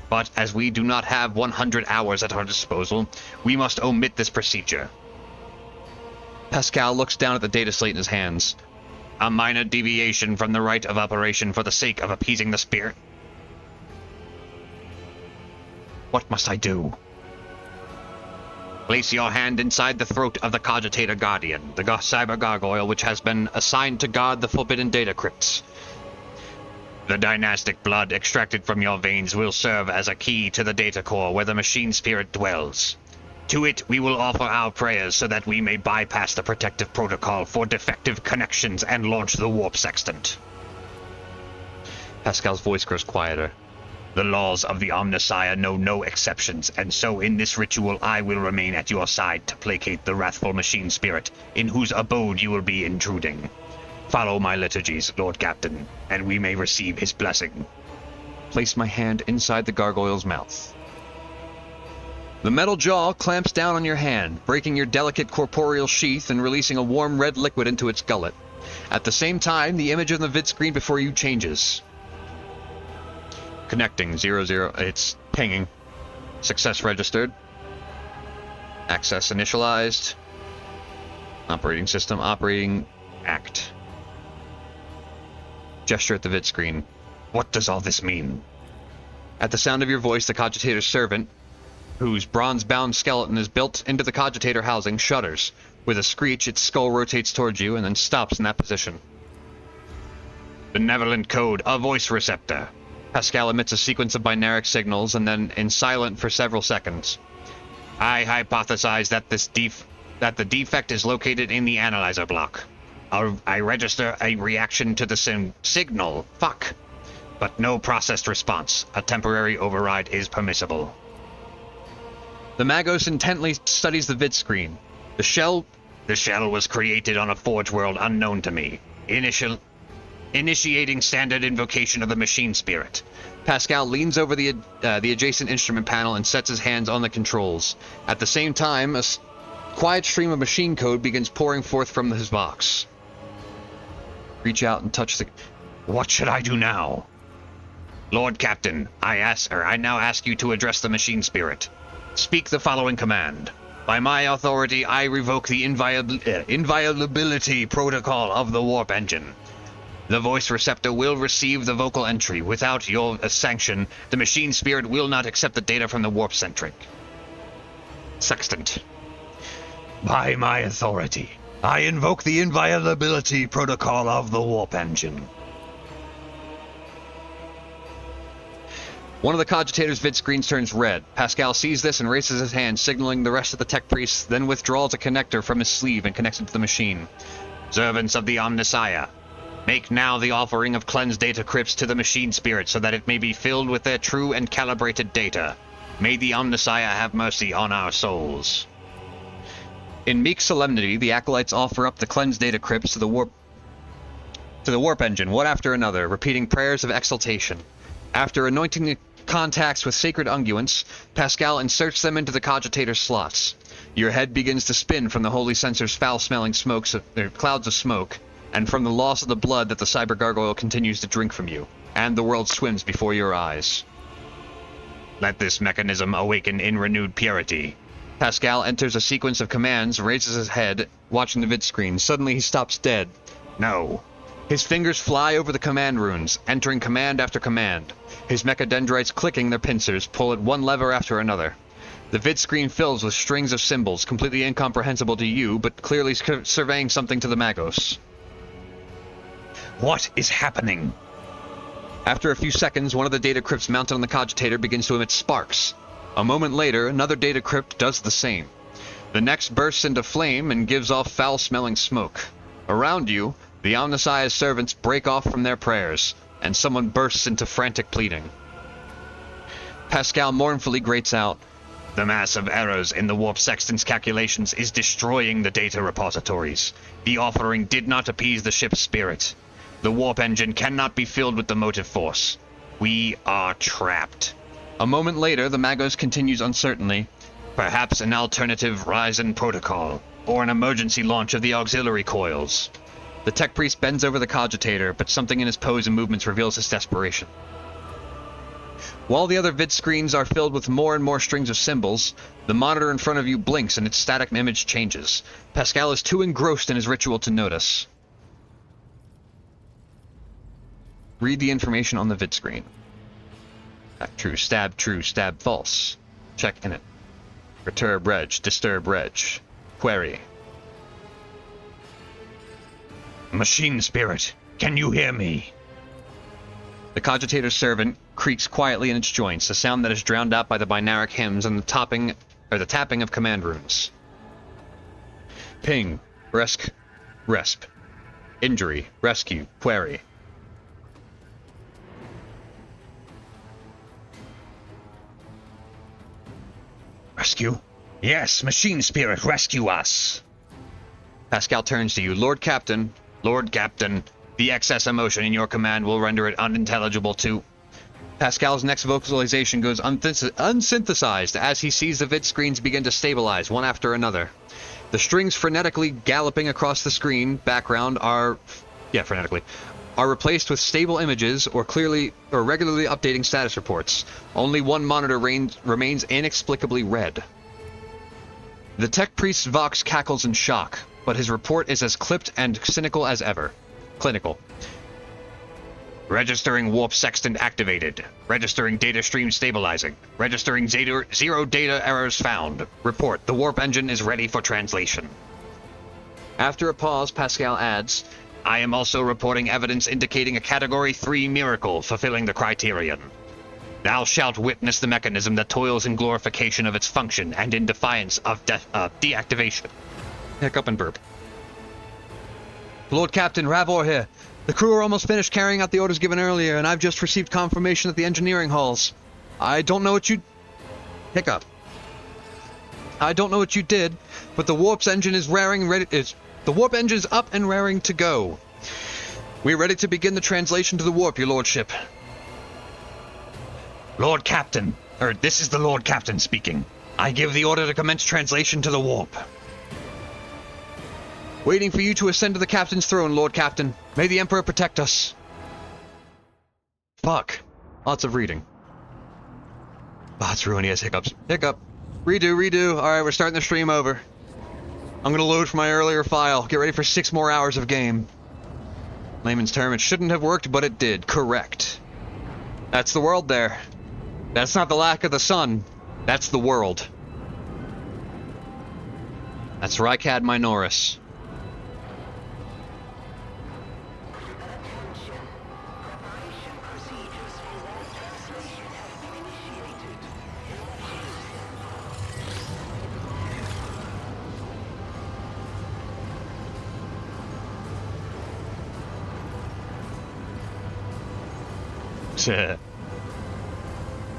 But as we do not have 100 hours at our disposal, we must omit this procedure. Pascal looks down at the data slate in his hands. A minor deviation from the rite of operation for the sake of appeasing the spirit. What must I do? Place your hand inside the throat of the Cogitator Guardian, the cyber gargoyle which has been assigned to guard the forbidden data crypts. The dynastic blood extracted from your veins will serve as a key to the data core where the machine spirit dwells. To it we will offer our prayers so that we may bypass the protective protocol for defective connections and launch the warp sextant. Pascal's voice grows quieter. The laws of the Omnissiah know no exceptions, and so in this ritual I will remain at your side to placate the wrathful machine spirit, in whose abode you will be intruding. Follow my liturgies, Lord Captain, and we may receive his blessing. Place my hand inside the gargoyle's mouth. The metal jaw clamps down on your hand, breaking your delicate corporeal sheath and releasing a warm red liquid into its gullet. At the same time, the image on the vid screen before you changes. Connecting, 00, it's pinging. Success registered. Access initialized. Operating system, operating, act. Gesture at the vid screen. What does all this mean? At the sound of your voice, the cogitator's servant, whose bronze-bound skeleton is built into the cogitator housing, shudders. With a screech, its skull rotates towards you and then stops in that position. Benevolent code, a voice receptor. Pascal emits a sequence of binaric signals and then in silent for several seconds. I hypothesize that the defect is located in the analyzer block. I register a reaction to the signal. Fuck. But no processed response. A temporary override is permissible. The Magos intently studies the vid screen. The shell was created on a forge world unknown to me. Initiating standard invocation of the machine spirit. Pascal leans over the adjacent instrument panel and sets his hands on the controls. At the same time, a quiet stream of machine code begins pouring forth from his box. Reach out and touch the... What should I do now? Lord Captain, I now ask you to address the machine spirit. Speak the following command. By my authority, I revoke the inviolability protocol of the warp engine. The voice receptor will receive the vocal entry. Without your sanction, the machine spirit will not accept the data from the warp sextant. By my authority, I invoke the inviolability protocol of the warp engine. One of the cogitator's vid screens turns red. Pascal sees this and raises his hand, signaling the rest of the tech priests, then withdraws a connector from his sleeve and connects it to the machine. Servants of the Omnissiah, make now the offering of cleansed data crypts to the machine spirit so that it may be filled with their true and calibrated data. May the Omnissiah have mercy on our souls. In meek solemnity, the acolytes offer up the cleansed data crypts to the warp engine, one after another, repeating prayers of exaltation. After anointing the contacts with sacred unguents, Pascal inserts them into the cogitator slots. Your head begins to spin from the holy censer's foul-smelling clouds of smoke, and from the loss of the blood that the cyber gargoyle continues to drink from you, and the world swims before your eyes. Let this mechanism awaken in renewed purity. Pascal enters a sequence of commands, raises his head, watching the vid screen. Suddenly he stops dead. No. His fingers fly over the command runes, entering command after command. His mechadendrites clicking their pincers pull at one lever after another. The vid screen fills with strings of symbols, completely incomprehensible to you, but clearly surveying something to the Magos. What is happening? After a few seconds, one of the data crypts mounted on the cogitator begins to emit sparks. A moment later, another data crypt does the same. The next bursts into flame and gives off foul-smelling smoke. Around you, the Omnissiah's servants break off from their prayers, and someone bursts into frantic pleading. Pascal mournfully grates out, The mass of errors in the warp sextant's calculations is destroying the data repositories. The offering did not appease the ship's spirit. The warp engine cannot be filled with the motive force. We are trapped. A moment later, the Magos continues uncertainly, Perhaps an alternative Ryzen protocol, or an emergency launch of the auxiliary coils. The tech priest bends over the cogitator, but something in his pose and movements reveals his desperation. While the other vid screens are filled with more and more strings of symbols, the monitor in front of you blinks and its static image changes. Pascal is too engrossed in his ritual to notice. Read the information on the vid screen. True, stab, false. Check in it. Perturb reg, disturb reg. Query. Machine spirit, can you hear me? The cogitator's servant creaks quietly in its joints, a sound that is drowned out by the binaric hymns and the topping or the tapping of command runes. Ping, resp, injury, rescue, query. Rescue? Yes, machine spirit, rescue us! Pascal turns to you. Lord Captain, the excess emotion in your command will render it unintelligible to... Pascal's next vocalization goes unsynthesized as he sees the vid screens begin to stabilize, one after another. The strings frenetically galloping across the screen background are replaced with stable images or regularly updating status reports. Only one monitor remains inexplicably red. The tech priest's vox cackles in shock, but his report is as clipped and cynical as ever. Clinical. Registering warp sextant activated. Registering data stream stabilizing. Registering zero data errors found. Report, the warp engine is ready for translation. After a pause, Pascal adds, I am also reporting evidence indicating a Category 3 miracle fulfilling the criterion. Thou shalt witness the mechanism that toils in glorification of its function and in defiance of deactivation. Hiccup and burp. Lord Captain, Ravor here. The crew are almost finished carrying out the orders given earlier, and I've just received confirmation at the engineering halls. I don't know what you... Hiccup. I don't know what you did, but the warp's engine is raring ready... The warp engine's up and raring to go. We're ready to begin the translation to the warp, your lordship. Lord Captain, this is the Lord Captain speaking. I give the order to commence translation to the warp. Waiting for you to ascend to the captain's throne, Lord Captain. May the Emperor protect us. Fuck. Lots of reading. Oh, it's ruining his hiccups. Hiccup. Redo. Alright, we're starting the stream over. I'm gonna load from my earlier file. Get ready for 6 more hours of game. Layman's term, it shouldn't have worked, but it did. Correct. That's the world there. That's not the lack of the sun. That's the world. That's Rykad Minoris.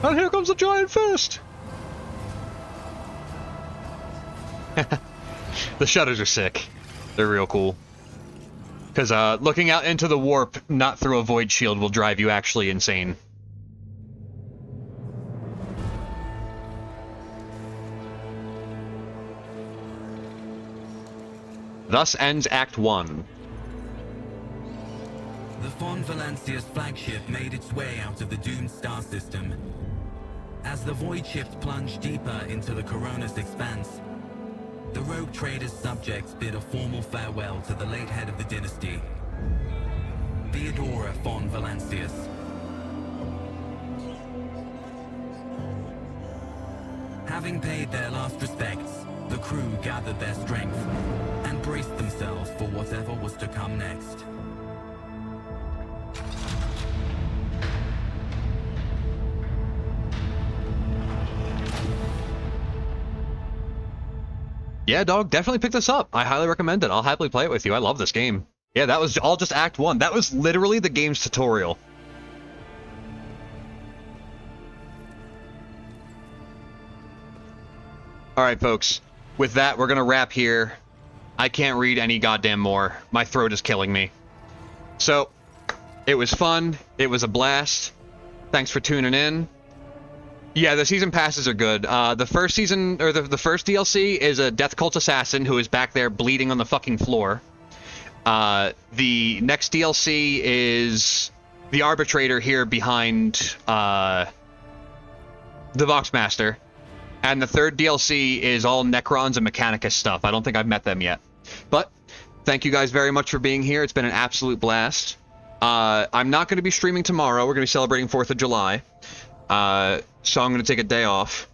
And here comes the giant fist! The shutters are sick. They're real cool. Because looking out into the warp, not through a void shield, will drive you actually insane. Thus ends Act 1. The Von Valancia's flagship made its way out of the doomed star system. As the void ships plunged deeper into the Coronis expanse, the rogue trader's subjects bid a formal farewell to the late head of the dynasty, Theodora von Valancius. Having paid their last respects, the crew gathered their strength and braced themselves for whatever was to come next. Yeah, dog, definitely pick this up. I highly recommend it. I'll happily play it with you. I love this game. Yeah, that was all just Act 1. That was literally the game's tutorial. Alright, folks. With that, we're gonna wrap here. I can't read any goddamn more. My throat is killing me. So, it was fun. It was a blast. Thanks for tuning in. Yeah, the season passes are good. The first season, or the first DLC is a Death Cult assassin who is back there bleeding on the fucking floor. The next DLC is the arbitrator here behind the Voxmaster. And the third DLC is all Necrons and Mechanicus stuff. I don't think I've met them yet. But thank you guys very much for being here. It's been an absolute blast. I'm not going to be streaming tomorrow. We're going to be celebrating 4th of July. So I'm going to take a day off.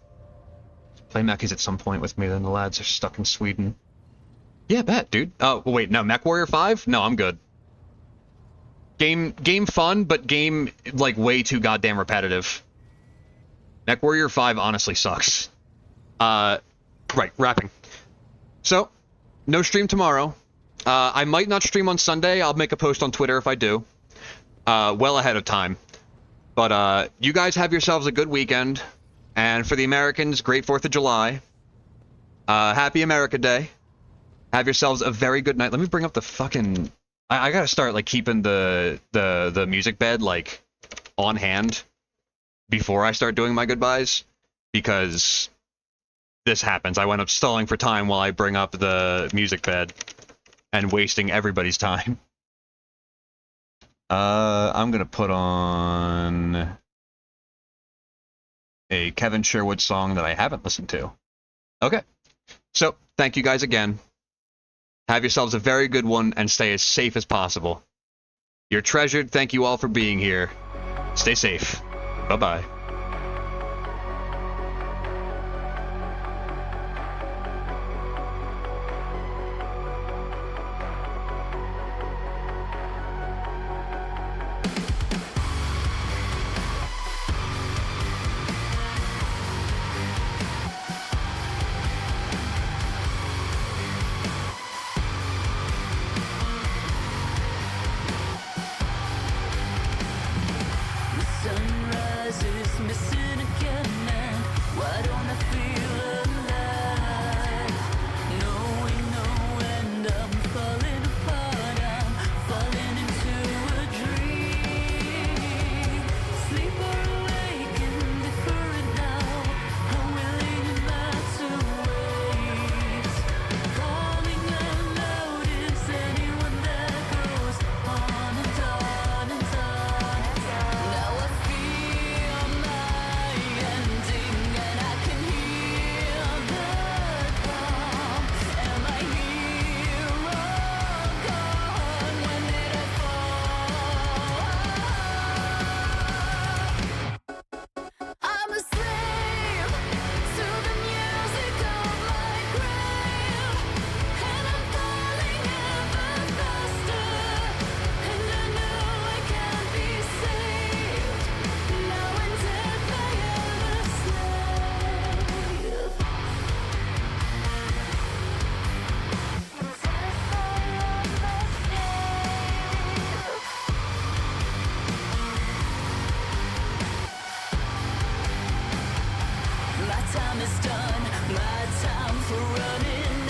Play Mechis at some point with me, then the lads are stuck in Sweden. Yeah, bet, dude. Oh, wait, no, Mech Warrior 5? No, I'm good. Game fun, but game, like, way too goddamn repetitive. Mech Warrior 5 honestly sucks. Right, wrapping. So, no stream tomorrow. I might not stream on Sunday. I'll make a post on Twitter if I do. Well ahead of time. But, you guys have yourselves a good weekend. And for the Americans, great 4th of July. Happy America Day. Have yourselves a very good night. Let me bring up the fucking... I gotta start, like, keeping the music bed, like, on hand before I start doing my goodbyes. Because this happens. I wind up stalling for time while I bring up the music bed and wasting everybody's time. I'm gonna put on a Kevin Sherwood song that I haven't listened to. Okay. So, thank you guys again. Have yourselves a very good one and stay as safe as possible. You're treasured. Thank you all for being here. Stay safe. Bye-bye. My time is done, my time for running.